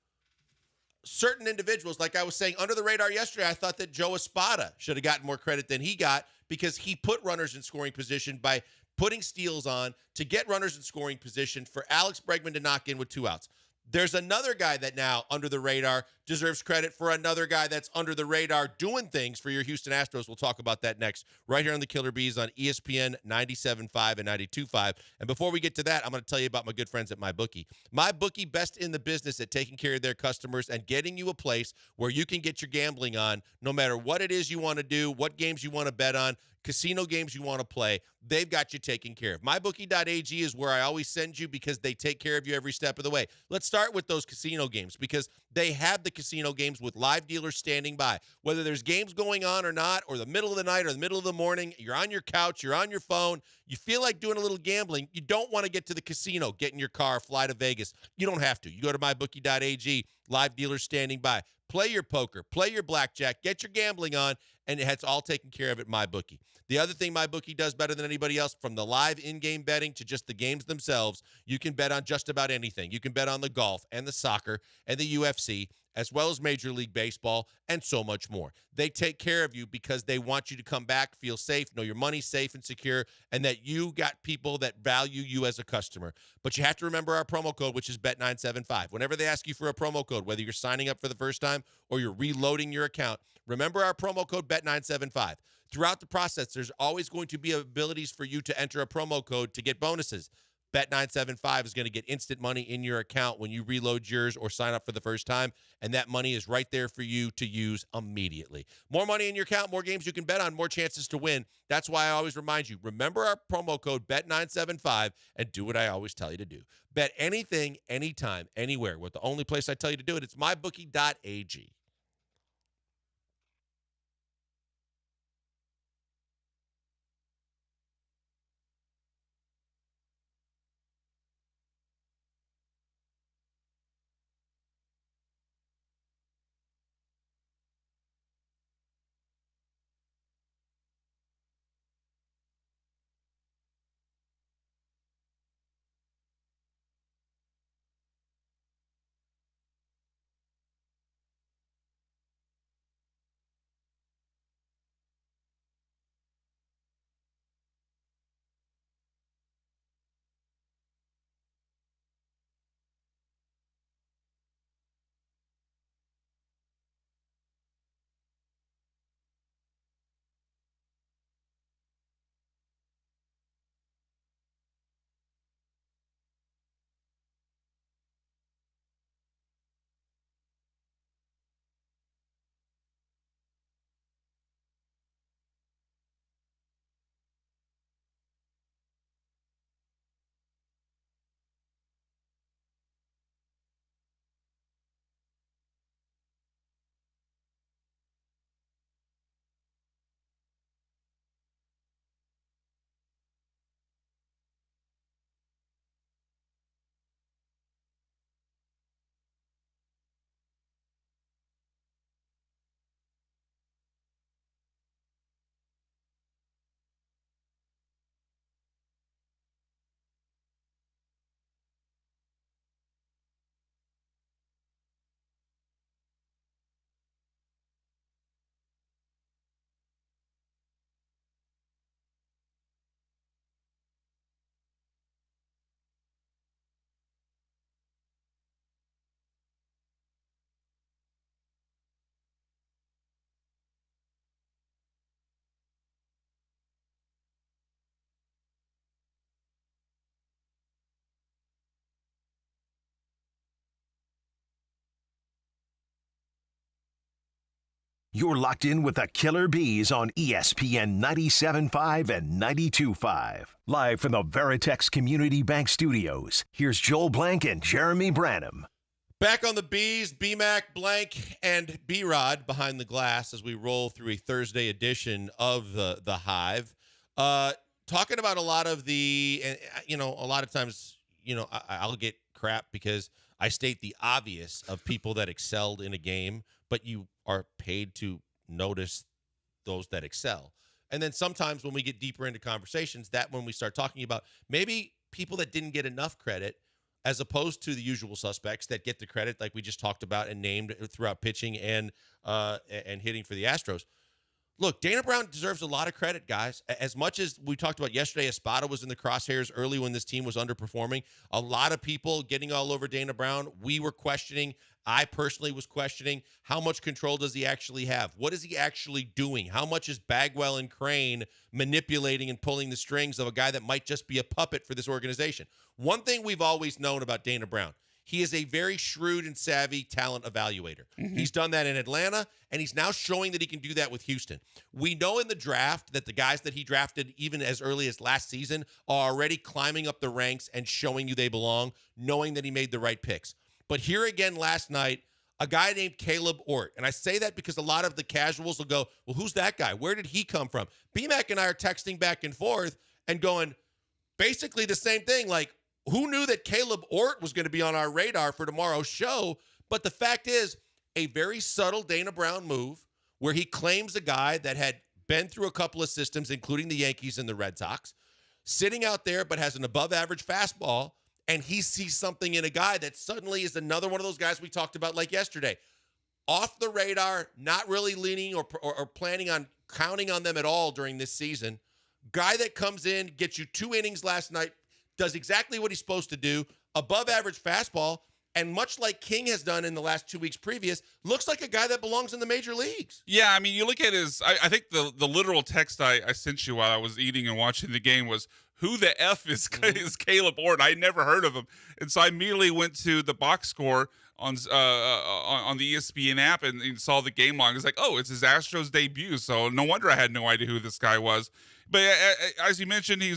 G: certain individuals, like I was saying, under the radar yesterday, I thought that Joe Espada should have gotten more credit than he got because he put runners in scoring position by putting steals on to get runners in scoring position for Alex Bregman to knock in with 2 outs. There's another guy that now, under the radar, deserves credit for another guy that's under the radar doing things for your Houston Astros. We'll talk about that next, right here on the Killer Bees on ESPN 97.5 and 92.5. And before we get to that, I'm going to tell you about my good friends at MyBookie. MyBookie, best in the business at taking care of their customers and getting you a place where you can get your gambling on no matter what it is you want to do, what games you want to bet on, casino games you want to play. They've got you taken care of. MyBookie.ag is where I always send you because they take care of you every step of the way. Let's start with those casino games because they have the casino games with live dealers standing by. Whether there's games going on or not, or the middle of the night or the middle of the morning, you're on your couch, you're on your phone, you feel like doing a little gambling, you don't want to get to the casino, get in your car, fly to Vegas. You don't have to. You go to MyBookie.ag, live dealers standing by. Play your poker, play your blackjack, get your gambling on, and it's all taken care of at MyBookie. The other thing MyBookie does better than anybody else, from the live in-game betting to just the games themselves, you can bet on just about anything. You can bet on the golf and the soccer and the UFC, as well as Major League Baseball and so much more. They take care of you because they want you to come back, feel safe, know your money's safe and secure, and that you got people that value you as a customer. But you have to remember our promo code, which is Bet975. Whenever they ask you for a promo code, whether you're signing up for the first time or you're reloading your account, remember our promo code Bet975. Throughout the process, there's always going to be abilities for you to enter a promo code to get bonuses. Bet975 is going to get instant money in your account when you reload yours or sign up for the first time, and that money is right there for you to use immediately. More money in your account, more games you can bet on, more chances to win. That's why I always remind you, remember our promo code Bet975 and do what I always tell you to do. Bet anything, anytime, anywhere. With the only place I tell you to do it, it's mybookie.ag.
B: You're locked in with the Killer Bees on ESPN 97.5 and 92.5. Live from the Veritex Community Bank Studios, here's Joel Blank and Jeremy Branham.
G: Back on the Bees, B-Mac, Blank, and B-Rod behind the glass as we roll through a Thursday edition of the Hive. Talking about a lot of the, a lot of times, I'll get crap because I state the obvious of people that excelled in a game, but you are paid to notice those that excel. And then sometimes when we get deeper into conversations, that when we start talking about maybe people that didn't get enough credit, as opposed to the usual suspects that get the credit like we just talked about and named throughout pitching and hitting for the Astros. Look, Dana Brown deserves a lot of credit, guys. As much as we talked about yesterday, Espada was in the crosshairs early when this team was underperforming. A lot of people getting all over Dana Brown. We were questioning. I personally was questioning how much control does he actually have? What is he actually doing? How much is Bagwell and Crane manipulating and pulling the strings of a guy that might just be a puppet for this organization? One thing we've always known about Dana Brown, he is a very shrewd and savvy talent evaluator. Mm-hmm. He's done that in Atlanta, and he's now showing that he can do that with Houston. We know in the draft that the guys that he drafted even as early as last season are already climbing up the ranks and showing you they belong, knowing that he made the right picks. But here again last night, a guy named Caleb Ort. And I say that because a lot of the casuals will go, well, who's that guy? Where did he come from? BMAC and I are texting back and forth and going basically the same thing, like, who knew that Caleb Ort was going to be on our radar for tomorrow's show? But the fact is, a very subtle Dana Brown move where he claims a guy that had been through a couple of systems, including the Yankees and the Red Sox, sitting out there but has an above-average fastball, and he sees something in a guy that suddenly is another one of those guys we talked about like yesterday. Off the radar, not really leaning or planning on counting on them at all during this season. Guy that comes in, gets you 2 innings last night, does exactly what he's supposed to do, above average fastball, and much like King has done in the last 2 weeks previous, looks like a guy that belongs in the major leagues.
H: Yeah, I mean, you look at his, I think the literal text I sent you while I was eating and watching the game was, who the F is Caleb Ort? I never heard of him. And so I immediately went to the box score on the ESPN app and saw the game log. It's like, oh, it's his Astros debut. So no wonder I had no idea who this guy was. But as you mentioned, he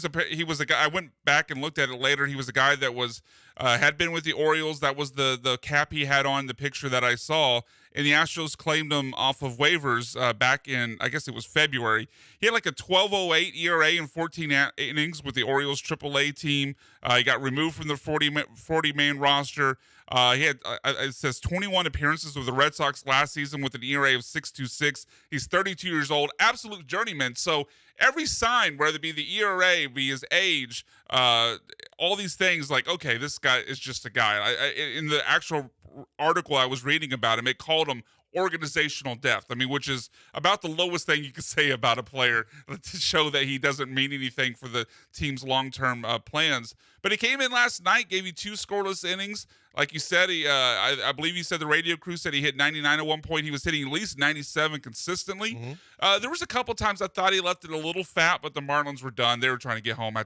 H: was a guy. I went back and looked at it later. He was a guy that was had been with the Orioles. That was the cap he had on the picture that I saw. And the Astros claimed him off of waivers back in, I guess it was February. He had like a 12.08 ERA in 14 innings with the Orioles AAA team. He got removed from the 40-man roster. He had, it says 21 appearances with the Red Sox last season with an ERA of 6.26. He's 32 years old, absolute journeyman. So every sign, whether it be the ERA, be his age, all these things, like, okay, this guy is just a guy. In the actual article I was reading about him, it called him organizational depth. I mean, which is about the lowest thing you could say about a player to show that he doesn't mean anything for the team's long-term plans. But he came in last night, gave you 2 scoreless innings. Like you said, I believe you said the radio crew said he hit 99 at one point. He was hitting at least 97 consistently. Mm-hmm. There was a couple times I thought he left it a little fat, but the Marlins were done. They were trying to get home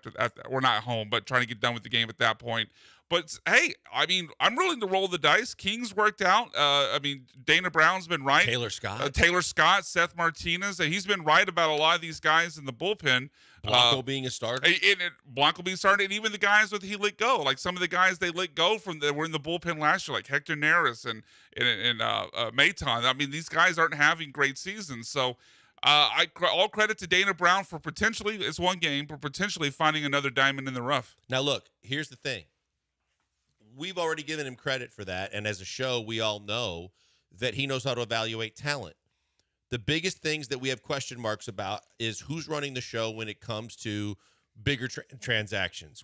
H: we're not home, but trying to get done with the game at that point. But hey, I mean, I'm willing to roll the dice. King's worked out. I mean, Dana Brown's been right.
G: Taylor Scott,
H: Seth Martinez. He's been right about a lot of these guys in the bullpen.
G: Blanco being a starter.
H: Blanco being started, and even the guys that he let go. Like some of the guys they let go from that were in the bullpen last year, like Hector Neris and Maton. I mean, these guys aren't having great seasons. So all credit to Dana Brown for potentially, it's one game, but potentially finding another diamond in the rough.
G: Now, look, here's the thing. We've already given him credit for that, and as a show, we all know that he knows how to evaluate talent. The biggest things that we have question marks about is who's running the show when it comes to bigger transactions.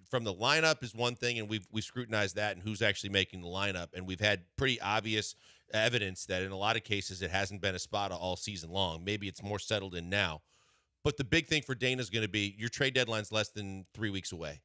G: From the lineup is one thing, and we've scrutinized that, and who's actually making the lineup, and we've had pretty obvious evidence that in a lot of cases it hasn't been Espada all season long. Maybe it's more settled in now. But the big thing for Dana is going to be your trade deadline's less than 3 weeks away.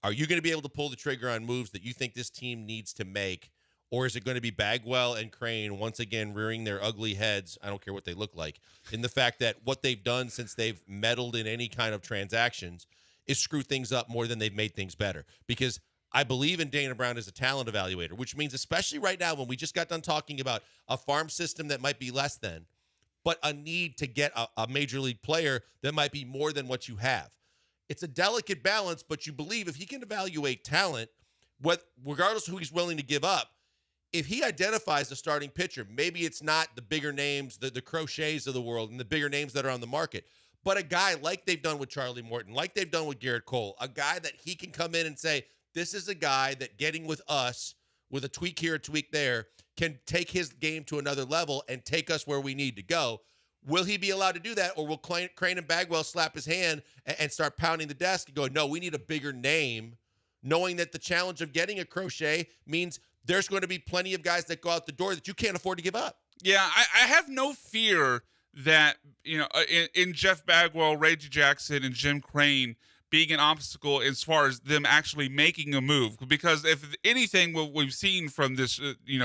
G: Are you going to be able to pull the trigger on moves that you think this team needs to make, or is it going to be Bagwell and Crane once again rearing their ugly heads, I don't care what they look like, in the fact that what they've done since they've meddled in any kind of transactions is screw things up more than they've made things better? Because I believe in Dana Brown as a talent evaluator, which means especially right now when we just got done talking about a farm system that might be less than, but a need to get a major league player that might be more than what you have. It's a delicate balance, but you believe if he can evaluate talent, regardless of who he's willing to give up, if he identifies a starting pitcher, maybe it's not the bigger names, the Crochets of the world and the bigger names that are on the market, but a guy like they've done with Charlie Morton, like they've done with Garrett Cole, a guy that he can come in and say, this is a guy that getting with us with a tweak here, a tweak there, can take his game to another level and take us where we need to go. Will he be allowed to do that, or will Crane and Bagwell slap his hand and start pounding the desk and go, no, we need a bigger name knowing that the challenge of getting a Crochet means there's going to be plenty of guys that go out the door that you can't afford to give up.
H: Yeah, I have no fear that, in Jeff Bagwell, Reggie Jackson, and Jim Crane being an obstacle as far as them actually making a move. Because if anything, what we've seen from this,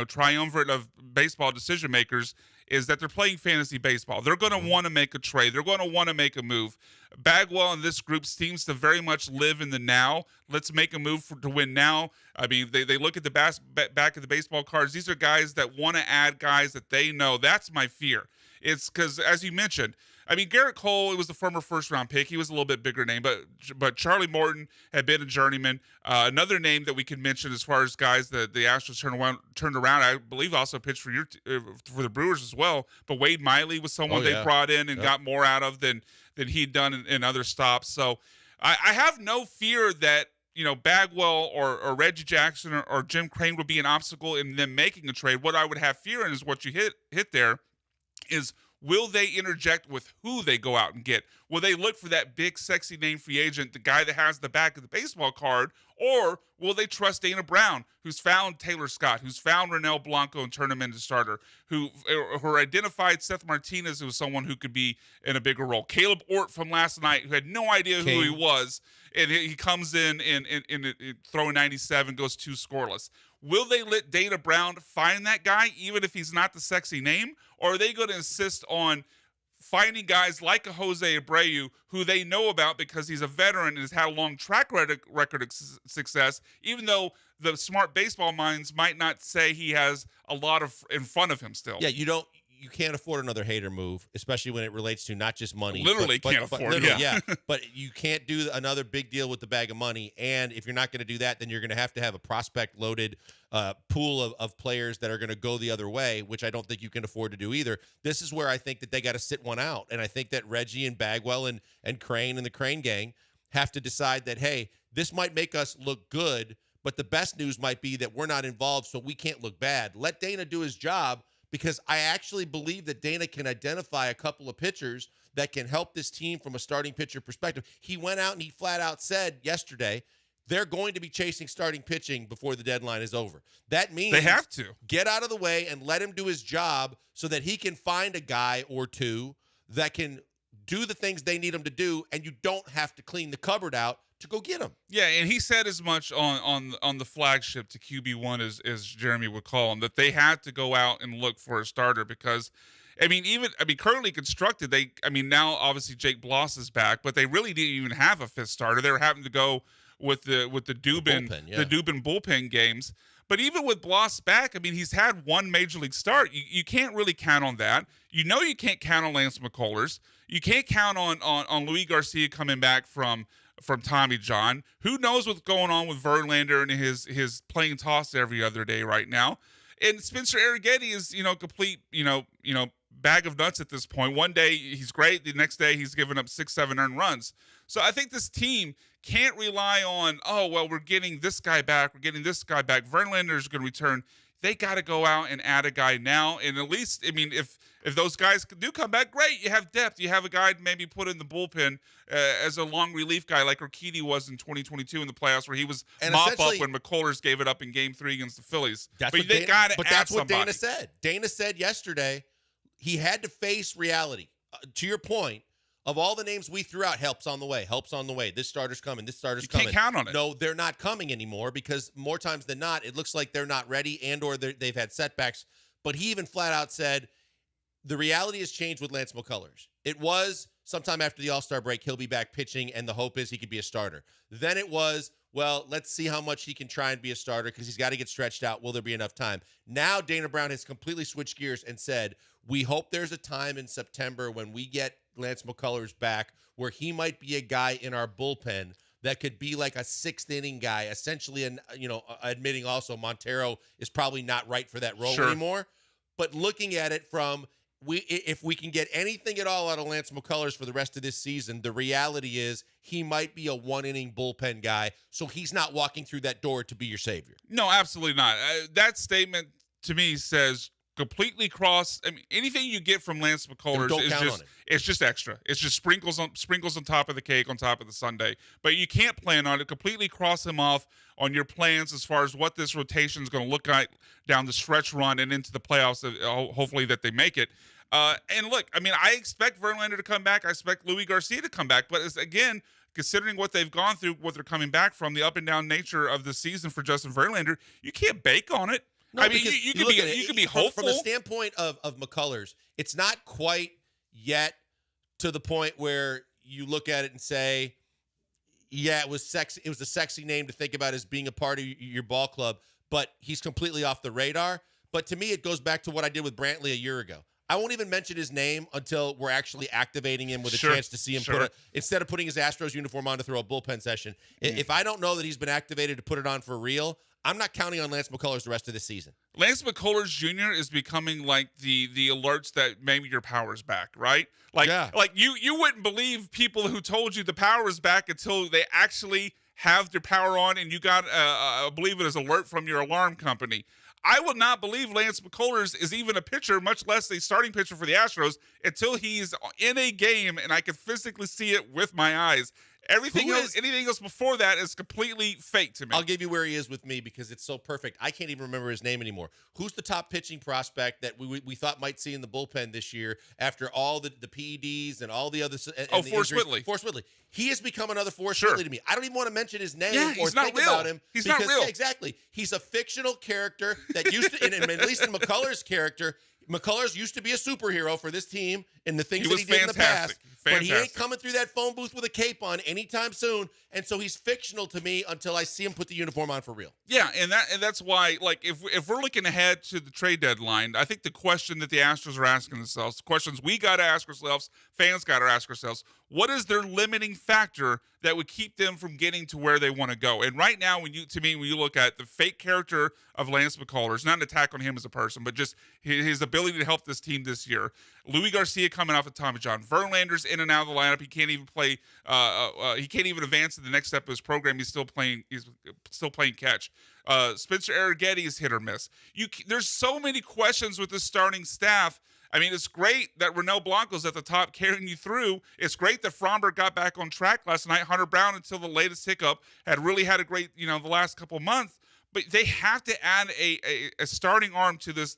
H: triumvirate of baseball decision makers is that they're playing fantasy baseball. They're going to want to make a trade. They're going to want to make a move. Bagwell and this group seems to very much live in the now. Let's make a move to win now. I mean, they look at the back of the baseball cards. These are guys that want to add guys that they know. That's my fear. It's because, as you mentioned, I mean, Garrett Cole, it was the former first-round pick. He was a little bit bigger name, but Charlie Morton had been a journeyman. Another name that we can mention as far as guys that the Astros turned around, I believe also pitched for the Brewers as well. But Wade Miley was someone they brought in and got more out of than he'd done in other stops. So I have no fear that Bagwell or Reggie Jackson or Jim Crane would be an obstacle in them making a trade. What I would have fear in is what you hit there is, will they interject with who they go out and get? Will they look for that big, sexy name free agent, the guy that has the back of the baseball card? Or will they trust Dana Brown, who's found Taylor Scott, who's found Ronel Blanco and turned him into starter, who identified Seth Martinez as someone who could be in a bigger role? Caleb Ort from last night, who had no idea who he was, and he comes in throwing 97, goes 2 scoreless. Will they let Dana Brown find that guy, even if he's not the sexy name? Or are they going to insist on finding guys like a Jose Abreu, who they know about because he's a veteran and has had a long track record of success, even though the smart baseball minds might not say he has a lot of in front of him still?
G: Yeah, you can't afford another hater move, especially when it relates to not just money.
H: Literally can't afford it.
G: Yeah. But you can't do another big deal with the bag of money. And if you're not going to do that, then you're going to have a prospect-loaded pool of players that are going to go the other way, which I don't think you can afford to do either. This is where I think that they got to sit one out. And I think that Reggie and Bagwell and Crane and the Crane gang have to decide that, hey, this might make us look good, but the best news might be that we're not involved, so we can't look bad. Let Dana do his job, because I actually believe that Dana can identify a couple of pitchers that can help this team from a starting pitcher perspective. He went out and he flat out said yesterday they're going to be chasing starting pitching before the deadline is over. That means
H: they have to
G: get out of the way and let him do his job so that he can find a guy or two that can do the things they need him to do, and you don't have to clean the cupboard out to go get him.
H: Yeah, and he said as much on the flagship to QB1 as Jeremy would call him, that they had to go out and look for a starter because, currently constructed, now obviously Jake Bloss is back, but they really didn't even have a fifth starter. They were having to go with the Dubin bullpen games. But even with Bloss back, he's had one major league start. You can't really count on that. You can't count on Lance McCullers. You can't count on Luis Garcia coming back from Tommy John. Who knows what's going on with Verlander and his playing toss every other day right now. And Spencer Arrighetti is, complete, bag of nuts at this point. One day he's great. The next day he's giving up 6-7 earned runs. So I think this team can't rely on, we're getting this guy back. We're getting this guy back. Verlander is going to return. They got to go out and add a guy now. And at least, if those guys do come back, great. You have depth. You have a guy to maybe put in the bullpen as a long relief guy like Urquidy was in 2022 in the playoffs, where he was mop up when McCullers gave it up in Game 3 against the Phillies.
G: That's
H: what
G: Dana said. Dana said yesterday he had to face reality. To your point, of all the names we threw out, help's on the way. This starter's coming. This starter's coming.
H: You can't count on it.
G: No, they're not coming anymore because more times than not, it looks like they're not ready or they've had setbacks. But he even flat out said, the reality has changed with Lance McCullers. It was sometime after the All-Star break, he'll be back pitching, and the hope is he could be a starter. Then it was, let's see how much he can try and be a starter because he's got to get stretched out. Will there be enough time? Now Dana Brown has completely switched gears and said, we hope there's a time in September when we get Lance McCullers back where he might be a guy in our bullpen that could be like a sixth inning guy, essentially, admitting also Montero is probably not right for that role anymore. But looking at it from if we can get anything at all out of Lance McCullers for the rest of this season, the reality is he might be a one-inning bullpen guy, so he's not walking through that door to be your savior.
H: No, absolutely not. That statement to me says completely cross. I mean, anything you get from Lance McCullers
G: Don't
H: is
G: count
H: just
G: on it.
H: it's just extra. It's just sprinkles on top of the cake, on top of the sundae. But you can't plan on it. Completely cross him off on your plans as far as what this rotation is going to look like down the stretch run and into the playoffs. Hopefully that they make it. And look, I mean, I expect Verlander to come back. I expect Louis Garcia to come back. But again, considering what they've gone through, what they're coming back from, the up and down nature of the season for Justin Verlander, you can't bake on it.
G: No,
H: I mean, you can be hopeful.
G: From the standpoint of McCullers, it's not quite yet to the point where you look at it and say, yeah, it was sexy. It was a sexy name to think about as being a part of your ball club, but he's completely off the radar. But to me, it goes back to what I did with Brantley a year ago. I won't even mention his name until we're actually activating him with a chance to see him instead of putting his Astros uniform on to throw a bullpen session. If I don't know that he's been activated to put it on for real, I'm not counting on Lance McCullers the rest of the season.
H: Lance McCullers Jr. is becoming like the alerts that maybe your power's back, right? Like you wouldn't believe people who told you the power is back until they actually have their power on and you got believe it as alert from your alarm company. I would not believe Lance McCullers is even a pitcher, much less a starting pitcher for the Astros, until he's in a game and I can physically see it with my eyes. Anything else before that is completely fake to me.
G: I'll give you where he is with me because it's so perfect. I can't even remember his name anymore. Who's the top pitching prospect that we thought might see in the bullpen this year after all the PEDs and all the other
H: Forrest Whitley.
G: Forrest Whitley. He has become another Forrest Whitley to me. I don't even want to mention his name or think
H: real.
G: about him.
H: He's not real.
G: Yeah, exactly. He's a fictional character that used to, and at least in McCullers' character, McCullers used to be a superhero for this team and the things that he did in the past. But he ain't coming through that phone booth with a cape on anytime soon. And so he's fictional to me until I see him put the uniform on for real.
H: Yeah, and that's why, like, if we're looking ahead to the trade deadline, I think the question that the Astros are asking themselves, the questions we got to ask ourselves, fans got to ask ourselves, what is their limiting factor that would keep them from getting to where they want to go? And right now, when you look at the fake character of Lance McCullers, not an attack on him as a person, but just his ability to help this team this year. Louis Garcia coming off of Tommy John. Verlander's in and out of the lineup. He can't even play. He can't even advance to the next step of his program. He's still playing catch. Spencer Arrighetti is hit or miss. There's so many questions with the starting staff. I mean, it's great that Ronel Blanco's at the top carrying you through. It's great that Fromberg got back on track last night. Hunter Brown, until the latest hiccup, had really had a great, the last couple months. But they have to add a starting arm to this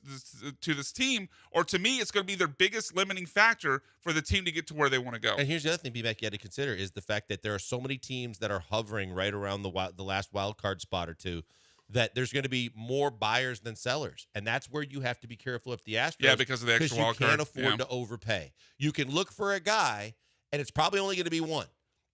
H: team, or to me, it's going to be their biggest limiting factor for the team to get to where they want to go.
G: And here's the other thing, B-Mac, you had to consider is the fact that there are so many teams that are hovering right around the last wild card spot or two, that there's going to be more buyers than sellers. And that's where you have to be careful if the Astros.
H: Yeah, because of the extra wild card.
G: You can't afford to overpay. You can look for a guy, and it's probably only going to be one.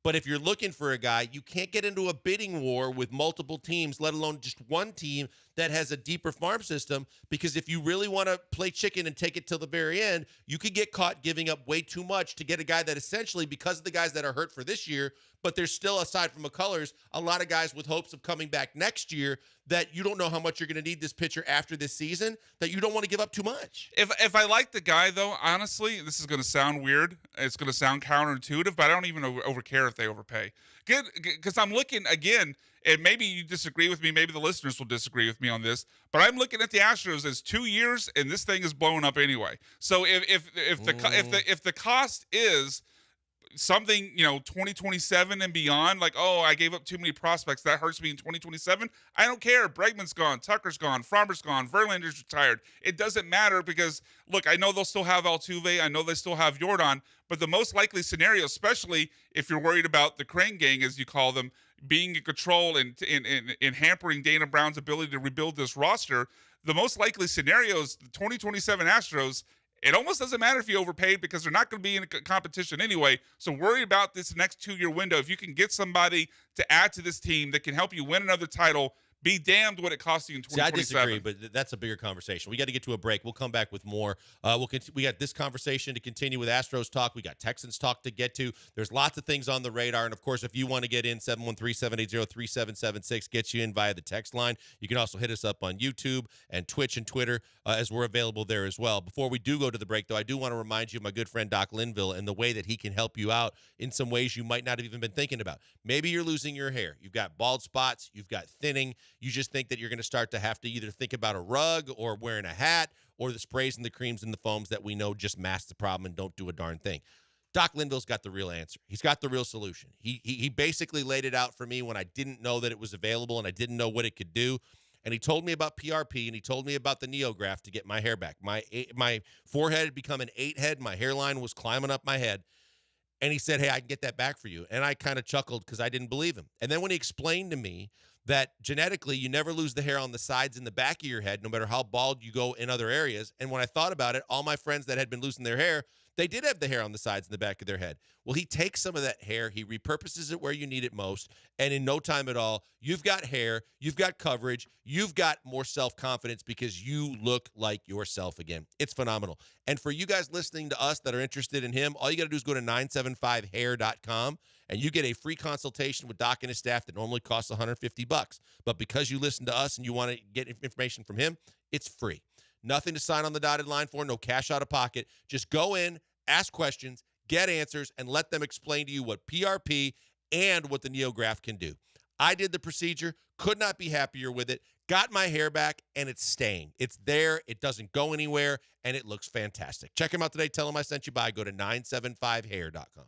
G: But if you're looking for a guy, you can't get into a bidding war with multiple teams, let alone just one team that has a deeper farm system, because if you really want to play chicken and take it till the very end, you could get caught giving up way too much to get a guy that essentially, because of the guys that are hurt for this year, but there's still, aside from McCullers, a lot of guys with hopes of coming back next year that you don't know how much you're going to need this pitcher after this season, that you don't want to give up too much.
H: If I like the guy, though, honestly, this is going to sound weird. It's going to sound counterintuitive, but I don't even over care if they overpay. Good, because I'm looking, again, and maybe you disagree with me, maybe the listeners will disagree with me on this, but I'm looking at the Astros as 2 years, and this thing is blowing up anyway. So if the cost is something, 2027 and beyond, like, oh, I gave up too many prospects, that hurts me in 2027, I don't care. Bregman's gone, Tucker's gone, Farmer's gone, Verlander's retired. It doesn't matter because, look, I know they'll still have Altuve, I know they still have Jordan, but the most likely scenario, especially if you're worried about the Crane Gang, as you call them, being in control and hampering Dana Brown's ability to rebuild this roster, the most likely scenario is the 2027 Astros. It almost doesn't matter if you overpaid because they're not going to be in a competition anyway. So worry about this next 2-year window. If you can get somebody to add to this team that can help you win another title, be damned what it costs you in 2027.
G: See, I disagree, but that's a bigger conversation. We got to get to a break. We'll come back with more. We got this conversation to continue with Astros talk. We got Texans talk to get to. There's lots of things on the radar. And, of course, if you want to get in, 713-780-3776 gets you in via the text line. You can also hit us up on YouTube and Twitch and Twitter as we're available there as well. Before we do go to the break, though, I do want to remind you of my good friend Doc Linville and the way that he can help you out in some ways you might not have even been thinking about. Maybe you're losing your hair. You've got bald spots. You've got thinning. You just think that you're going to start to have to either think about a rug or wearing a hat or the sprays and the creams and the foams that we know just mask the problem and don't do a darn thing. Doc Linville's got the real answer. He's got the real solution. He basically laid it out for me when I didn't know that it was available and I didn't know what it could do. And he told me about PRP, and he told me about the NeoGraft to get my hair back. My forehead had become an 8-head. My hairline was climbing up my head. And he said, hey, I can get that back for you. And I kind of chuckled because I didn't believe him. And then when he explained to me that genetically you never lose the hair on the sides and the back of your head, no matter how bald you go in other areas. And when I thought about it, all my friends that had been losing their hair, they did have the hair on the sides and the back of their head. Well, he takes some of that hair, he repurposes it where you need it most, and in no time at all, you've got hair, you've got coverage, you've got more self-confidence because you look like yourself again. It's phenomenal. And for you guys listening to us that are interested in him, all you got to do is go to 975hair.com, and you get a free consultation with Doc and his staff that normally costs $150. But because you listen to us and you want to get information from him, it's free. Nothing to sign on the dotted line for, no cash out of pocket. Just go in, ask questions, get answers, and let them explain to you what PRP and what the NeoGraft can do. I did the procedure, could not be happier with it, got my hair back, and it's staying. It's there, it doesn't go anywhere, and it looks fantastic. Check him out today. Tell him I sent you by. Go to 975hair.com.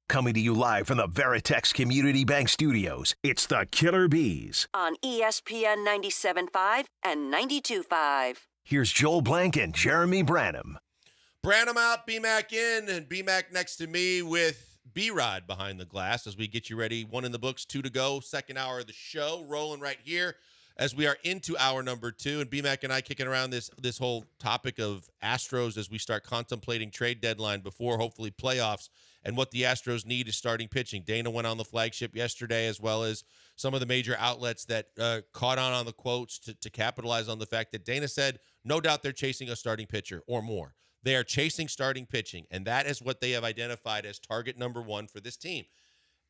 B: Coming to you live from the Veritex Community Bank Studios, it's the Killer Bees.
C: On ESPN 97.5 and 92.5.
B: Here's Joel Blank and Jeremy Branham.
G: Branham out, B-Mac in, and B-Mac next to me with B-Rod behind the glass as we get you ready. 1 in the books, 2 to go. Second hour of the show rolling right here as we are into hour number 2. And B-Mac and I kicking around this whole topic of Astros as we start contemplating trade deadline before hopefully playoffs. And what the Astros need is starting pitching. Dana went on the flagship yesterday, as well as some of the major outlets that caught on the quotes to capitalize on the fact that Dana said, no doubt they're chasing a starting pitcher or more. They are chasing starting pitching, and that is what they have identified as target number 1 for this team.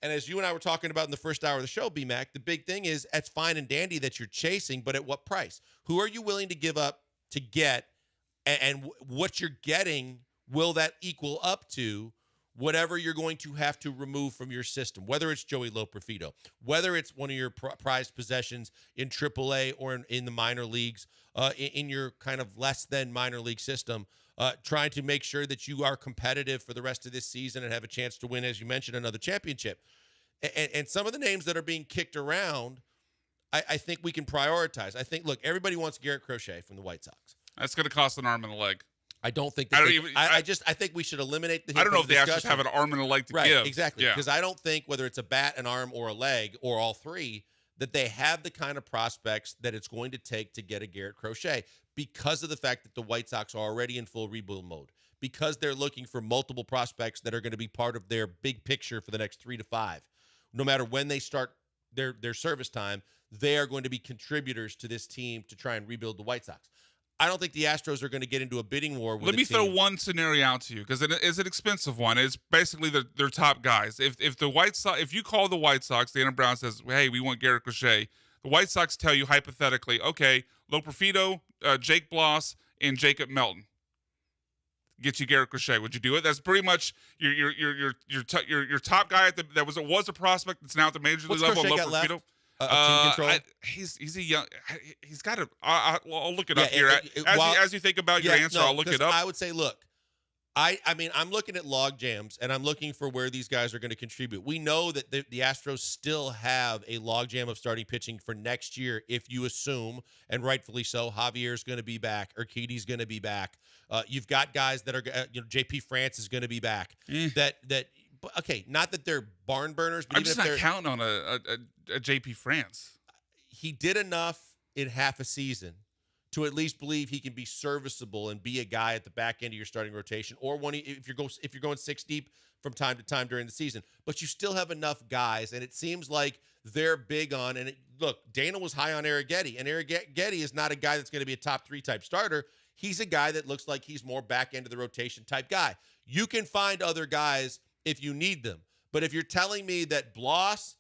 G: And as you and I were talking about in the first hour of the show, B-Mac, the big thing is it's fine and dandy that you're chasing, but at what price? Who are you willing to give up to get, and what you're getting, will that equal up to whatever you're going to have to remove from your system, whether it's Joey Loperfido, whether it's one of your prized possessions in AAA or in the minor leagues, in your kind of less than minor league system, trying to make sure that you are competitive for the rest of this season and have a chance to win, as you mentioned, another championship. And some of the names that are being kicked around, I think we can prioritize. I think, look, everybody wants Garrett Crochet from the White Sox.
H: That's going to cost an arm and a leg.
G: I don't think that I think we should eliminate the.
H: I don't know if the Astros have an arm and a leg to give.
G: Right, exactly. Because I don't think whether it's a bat, an arm, or a leg, or all three, that they have the kind of prospects that it's going to take to get a Garrett Crochet because of the fact that the White Sox are already in full rebuild mode, because they're looking for multiple prospects that are going to be part of their big picture for the next 3 to 5. No matter when they start their service time, they are going to be contributors to this team to try and rebuild the White Sox. I don't think the Astros are going to get into a bidding war with
H: Let me throw one scenario out to you because it is an expensive one. It's basically their top guys. If the White Sox, if you call the White Sox, Dana Brown says, "Hey, we want Garrett Crochet." The White Sox tell you hypothetically, "Okay, Loperfido, Jake Bloss, and Jacob Melton." get you Garrett Crochet. Would you do it? That's pretty much your top guy that was a prospect that's now at the major league level.
G: Crochet got left? Team control?
H: He's a young. He's got a. I'll look it up here. As you think about your answer, I'll look it up.
G: I would say, look, I mean, I'm looking at log jams, and I'm looking for where these guys are going to contribute. We know that the Astros still have a log jam of starting pitching for next year, if you assume, and rightfully so, Javier's going to be back, Urquidy's going to be back. You've got guys that are, JP France is going to be back. Okay, not that they're barn burners, but
H: I'm just not counting on a JP France.
G: He did enough in half a season to at least believe he can be serviceable and be a guy at the back end of your starting rotation, or if you're going 6 deep from time to time during the season. But you still have enough guys, and it seems like they're big on. And look, Dana was high on Arrighetti, and Arrighetti is not a guy that's going to be a top 3 type starter. He's a guy that looks like he's more back end of the rotation type guy. You can find other guys if you need them, but if you're telling me that Bloss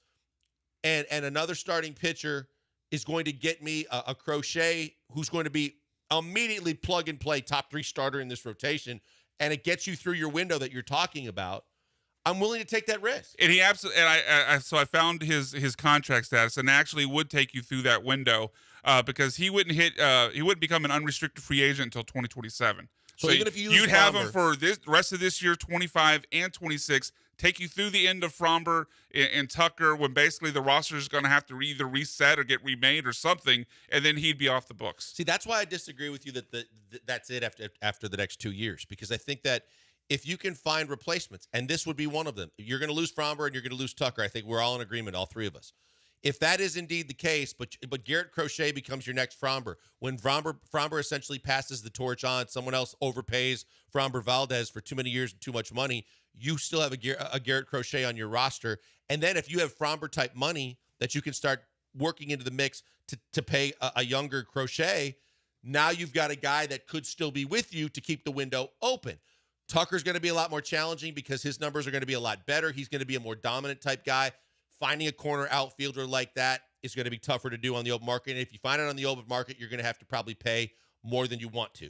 G: and another starting pitcher is going to get me a Crochet who's going to be immediately plug and play top 3 starter in this rotation, and it gets you through your window that you're talking about, I'm willing to take that risk.
H: And he absolutely, and so I found his contract status, and actually would take you through that window because he wouldn't become an unrestricted free agent until 2027.
G: So even if you'd
H: have him for this rest of this year, 25 and 26, take you through the end of Fromber and Tucker, when basically the roster is going to have to either reset or get remade or something, and then he'd be off the books.
G: See, that's why I disagree with you that that's it after the next 2 years, because I think that if you can find replacements, and this would be one of them, you're going to lose Fromber and you're going to lose Tucker. I think we're all in agreement, all 3 of us. If that is indeed the case, but Garrett Crochet becomes your next Fromber, when Fromber essentially passes the torch on, someone else overpays Fromber Valdez for too many years and too much money, you still have a Garrett Crochet on your roster. And then if you have Fromber type money that you can start working into the mix to pay a younger Crochet, now you've got a guy that could still be with you to keep the window open. Tucker's going to be a lot more challenging because his numbers are going to be a lot better. He's going to be a more dominant type guy. Finding a corner outfielder like that is going to be tougher to do on the open market. And if you find it on the open market, you're going to have to probably pay more than you want to.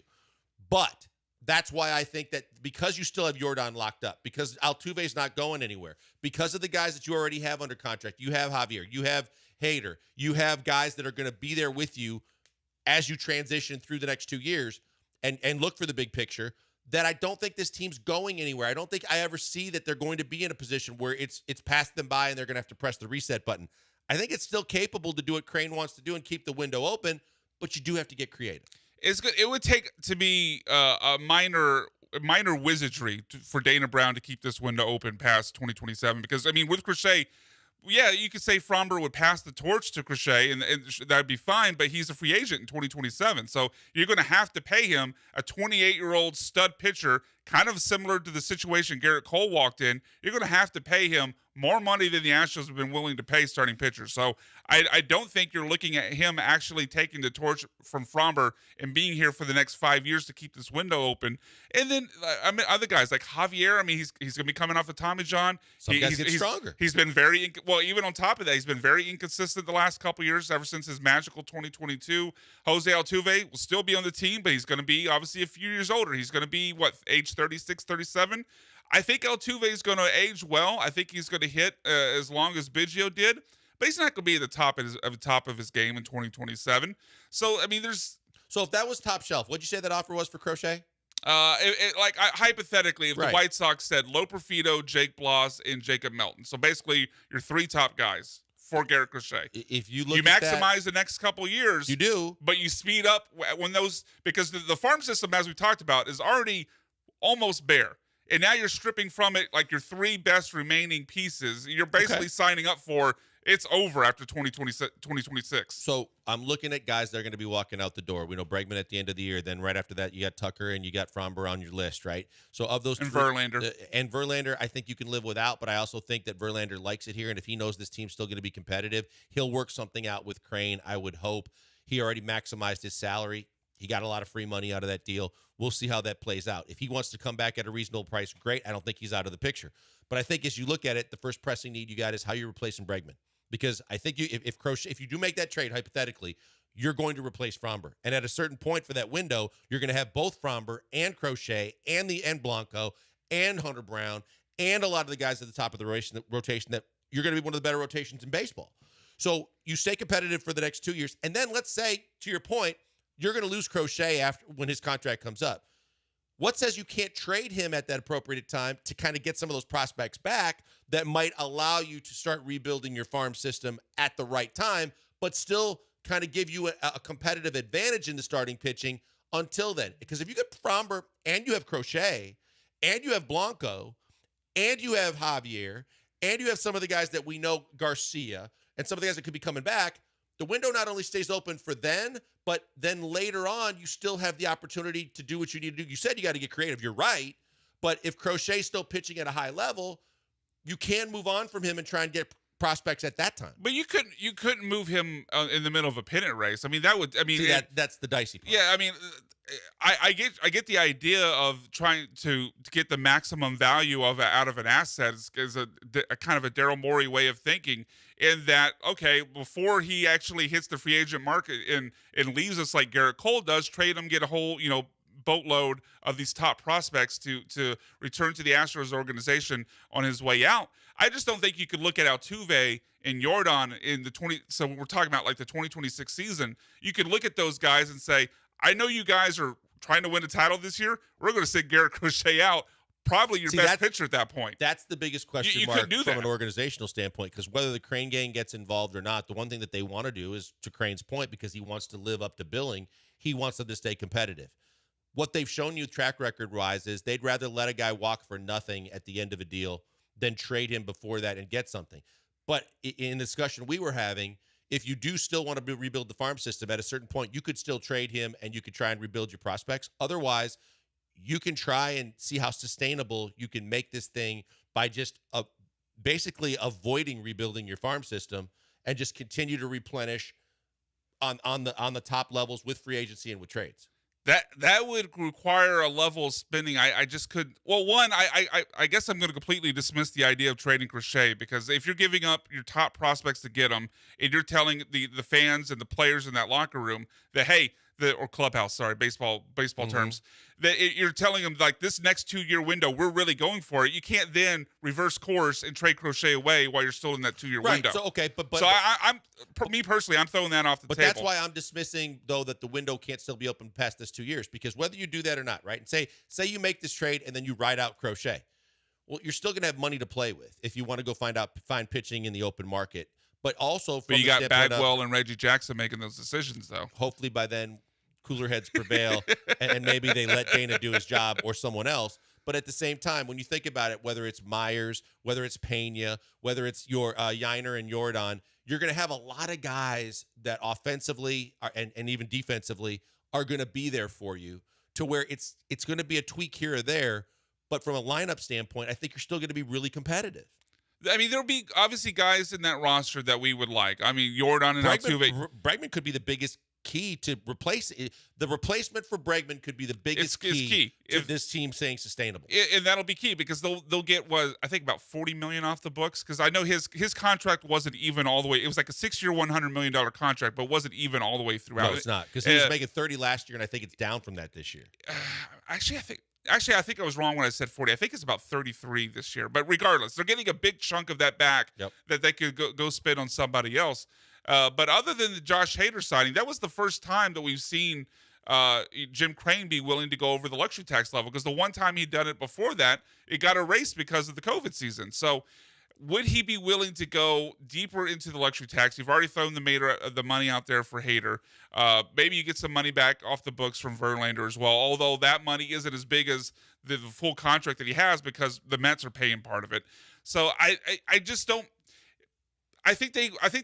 G: But that's why I think that because you still have Yordan locked up, because Altuve's not going anywhere, because of the guys that you already have under contract, you have Javier, you have Hader, you have guys that are going to be there with you as you transition through the next 2 years and look for the big picture, that I don't think this team's going anywhere. I don't think I ever see that they're going to be in a position where it's passed them by and they're going to have to press the reset button. I think it's still capable to do what Crane wants to do and keep the window open, but you do have to get creative.
H: It's good. It would take to be a minor wizardry for Dana Brown to keep this window open past 2027. Because I mean, with Crochet, yeah, you could say Fromber would pass the torch to Crochet, and that'd be fine, but he's a free agent in 2027. So you're going to have to pay him, a 28-year-old stud pitcher, kind of similar to the situation Garrett Cole walked in. You're going to have to pay him more money than the Astros have been willing to pay starting pitchers. So I don't think you're looking at him actually taking the torch from Fromber and being here for the next 5 years to keep this window open. And then, I mean, other guys like Javier, I mean, he's going to be coming off of Tommy John.
G: Some guys get stronger.
H: He's been very, even on top of that, he's been very inconsistent the last couple years, ever since his magical 2022. Jose Altuve will still be on the team, but he's going to be obviously a few years older. He's going to be, age 36, 37? I think Altuve is going to age well. I think he's going to hit as long as Biggio did, but he's not going to be at the top of his game in 2027. So I mean,
G: So if that was top shelf, what'd you say that offer was for Crochet?
H: Hypothetically, if the White Sox said Lo Porfido, Jake Bloss, and Jacob Melton, so basically your 3 top guys for Garrett Crochet.
G: If you look,
H: maximize the next couple years.
G: You do,
H: but you speed up when those, because the farm system, as we talked about, is already almost bare. And now you're stripping from it like your 3 best remaining pieces. You're basically signing up for it's over after 2026.
G: So I'm looking at guys that are going to be walking out the door. We know Bregman at the end of the year. Then right after that, you got Tucker and you got Fromber on your list, right? So of those,
H: and Verlander.
G: Verlander, I think you can live without, but I also think that Verlander likes it here. And if he knows this team's still going to be competitive, he'll work something out with Crane, I would hope. He already maximized his salary. He got a lot of free money out of that deal. We'll see how that plays out. If he wants to come back at a reasonable price, great. I don't think he's out of the picture. But I think as you look at it, the first pressing need you got is how you're replacing Bregman. Because I think if you do make that trade, hypothetically, you're going to replace Fromber. And at a certain point for that window, you're going to have both Fromber and Crochet and Blanco and Hunter Brown and a lot of the guys at the top of the rotation that you're going to be one of the better rotations in baseball. So you stay competitive for the next 2 years. And then let's say, to your point, you're going to lose Crochet when his contract comes up. What says you can't trade him at that appropriate time to kind of get some of those prospects back that might allow you to start rebuilding your farm system at the right time, but still kind of give you a competitive advantage in the starting pitching until then? Because if you get Fromber and you have Crochet and you have Blanco and you have Javier and you have some of the guys that we know, Garcia, and some of the guys that could be coming back, the window not only stays open for then, but then later on, you still have the opportunity to do what you need to do. You said you got to get creative. You're right. But if Crochet's still pitching at a high level, you can move on from him and try and get prospects at that time.
H: But you couldn't move him in the middle of a pennant race. I mean,
G: See, that's the dicey part.
H: Yeah, I mean, I get the idea of trying to get the maximum value out of an asset is a kind of a Daryl Morey way of thinking, in that, okay, before he actually hits the free agent market and leaves us like Garrett Cole does, trade him, get a whole boatload of these top prospects to return to the Astros organization on his way out. I just don't think you could look at Altuve and Jordan in the so we're talking about like the 2026 season. You could look at those guys and say, I know you guys are trying to win a title this year. We're going to send Garrett Crochet out, probably your best pitcher at that point.
G: That's the biggest question
H: you
G: mark
H: could do
G: from
H: that.
G: an organizational standpoint, because whether the Crane gang gets involved or not, the one thing that they want to do is, to Crane's point, because he wants to live up to billing, he wants them to stay competitive. What they've shown you track record-wise is they'd rather let a guy walk for nothing at the end of a deal than trade him before that and get something. But in the discussion we were having, if you do still want to rebuild the farm system, at a certain point, you could still trade him and you could try and rebuild your prospects. Otherwise, you can try and see how sustainable you can make this thing by just basically avoiding rebuilding your farm system and just continue to replenish on the top levels with free agency and with trades.
H: That would require a level of spending. I just could. Well, one, I guess I'm going to completely dismiss the idea of trading Crochet, because if you're giving up your top prospects to get them, and you're telling the fans and the players in that locker room that, hey, or clubhouse, sorry, baseball terms, that you're telling them, like, this next 2-year window, we're really going for it. You can't then reverse course and trade Crochet away while you're still in that 2-year window.
G: So okay, but
H: I'm me personally, I'm throwing that off the table.
G: But that's why I'm dismissing, though, that the window can't still be open past this 2 years, because whether you do that or not, right? And say you make this trade and then you ride out Crochet, well, you're still going to have money to play with if you want to go find pitching in the open market. But also,
H: you got Bagwell and Reggie Jackson making those decisions, though.
G: Hopefully by then, cooler heads prevail, and maybe they let Dana do his job or someone else. But at the same time, when you think about it, whether it's Myers, whether it's Pena, whether it's your Yiner and Jordan, you're going to have a lot of guys that offensively and even defensively are going to be there for you, to where it's going to be a tweak here or there. But from a lineup standpoint, I think you're still going to be really competitive.
H: I mean, there'll be obviously guys in that roster that we would like. I mean, Jordan and Altuve.
G: Bregman could be the biggest key to replace it. The replacement for Bregman could be the biggest key to this team staying sustainable.
H: And that'll be key, because they'll get, I think, about $40 million off the books, because I know his contract wasn't even all the way. It was like a 6-year, $100 million contract, but wasn't even all the way throughout.
G: No, it's not, because he was making 30 last year, and I think it's down from that this year.
H: Actually, I think I was wrong when I said 40. I think it's about 33 this year. But regardless, they're getting a big chunk of that back that they could go spend on somebody else. But other than the Josh Hader signing, that was the first time that we've seen Jim Crane be willing to go over the luxury tax level, because the one time he'd done it before that, it got erased because of the COVID season. So would he be willing to go deeper into the luxury tax? You've already thrown the money out there for Hader. Maybe you get some money back off the books from Verlander as well, although that money isn't as big as the full contract that he has, because the Mets are paying part of it. So I just don't. I think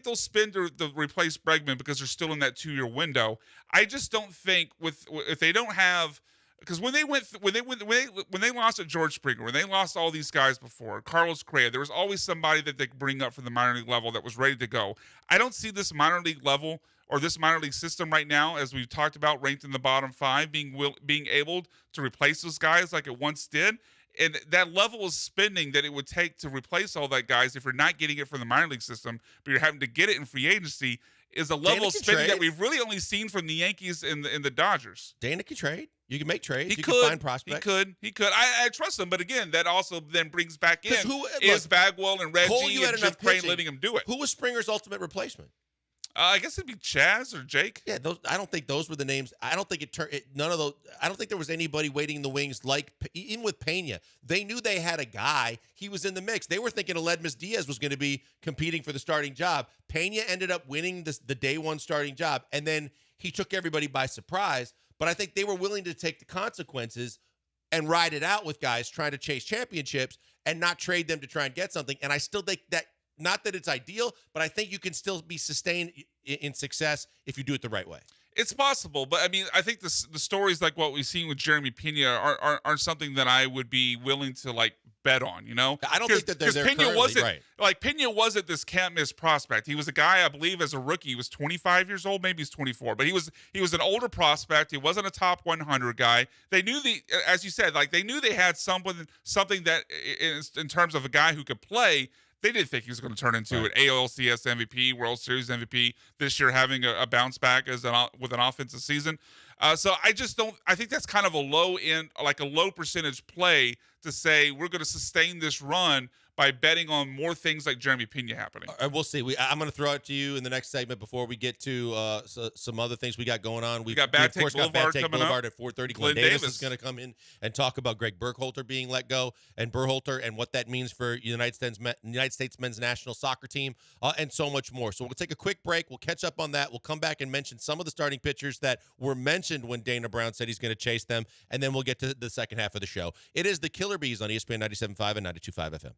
H: they'll spend to replace Bregman, because they're still in that 2-year window. I just don't think if they don't have, because when they lost at George Springer, when they lost all these guys before, Carlos Correa, there was always somebody that they could bring up from the minor league level that was ready to go. I don't see this minor league level or this minor league system right now, as we've talked about, ranked in the bottom 5, being able to replace those guys like it once did. And that level of spending that it would take to replace all that guys, if you're not getting it from the minor league system, but you're having to get it in free agency, is a level of spending that we've really only seen from the Yankees and the Dodgers.
G: Dana can trade. You can make trades.
H: He
G: can find prospects.
H: He could. I trust him, but again, that also then brings back in
G: look,
H: Bagwell and Reggie
G: Cole, you had
H: and Jim
G: enough
H: Crane
G: pitching.
H: letting him do it.
G: Who was Springer's ultimate replacement?
H: I guess it'd be Chaz or Jake.
G: Yeah, I don't think those were the names. I don't think none of those. I don't think there was anybody waiting in the wings like even with Pena. They knew they had a guy. He was in the mix. They were thinking Aledmus Diaz was going to be competing for the starting job. Pena ended up winning the day one starting job, and then he took everybody by surprise. But I think they were willing to take the consequences and ride it out with guys trying to chase championships and not trade them to try and get something. And I still think that. Not that it's ideal, but I think you can still be sustained in success if you do it the right way.
H: It's possible, but I mean, I think the stories like what we've seen with Jeremy Pena aren't something that I would be willing to like bet on. You know,
G: I don't think that they're there
H: Pena
G: currently,
H: wasn't
G: right.
H: like Pena wasn't this can't miss prospect. He was a guy I believe as a rookie he was 25 years old, maybe he's 24, but he was an older prospect. He wasn't a top 100 guy. They knew as you said, like they knew they had something that in terms of a guy who could play. They didn't think he was going to turn into an ALCS MVP, World Series MVP this year, having a bounce back with an offensive season. So I just don't. I think that's kind of a low end, like a low percentage play to say we're going to sustain this run by betting on more things like Jeremy Pena happening.
G: We'll see. I'm going to throw it to you in the next segment before we get to some other things we got going on.
H: We got Bad Take Boulevard coming up.
G: At 4:30. Glenn Davis is going to come in and talk about Greg Berhalter being let go and Berhalter and what that means for United States men's national soccer team and so much more. So we'll take a quick break. We'll catch up on that. We'll come back and mention some of the starting pitchers that were mentioned when Dana Brown said he's going to chase them, and then we'll get to the second half of the show. It is the Killer Bees on ESPN 97.5 and 92.5 FM.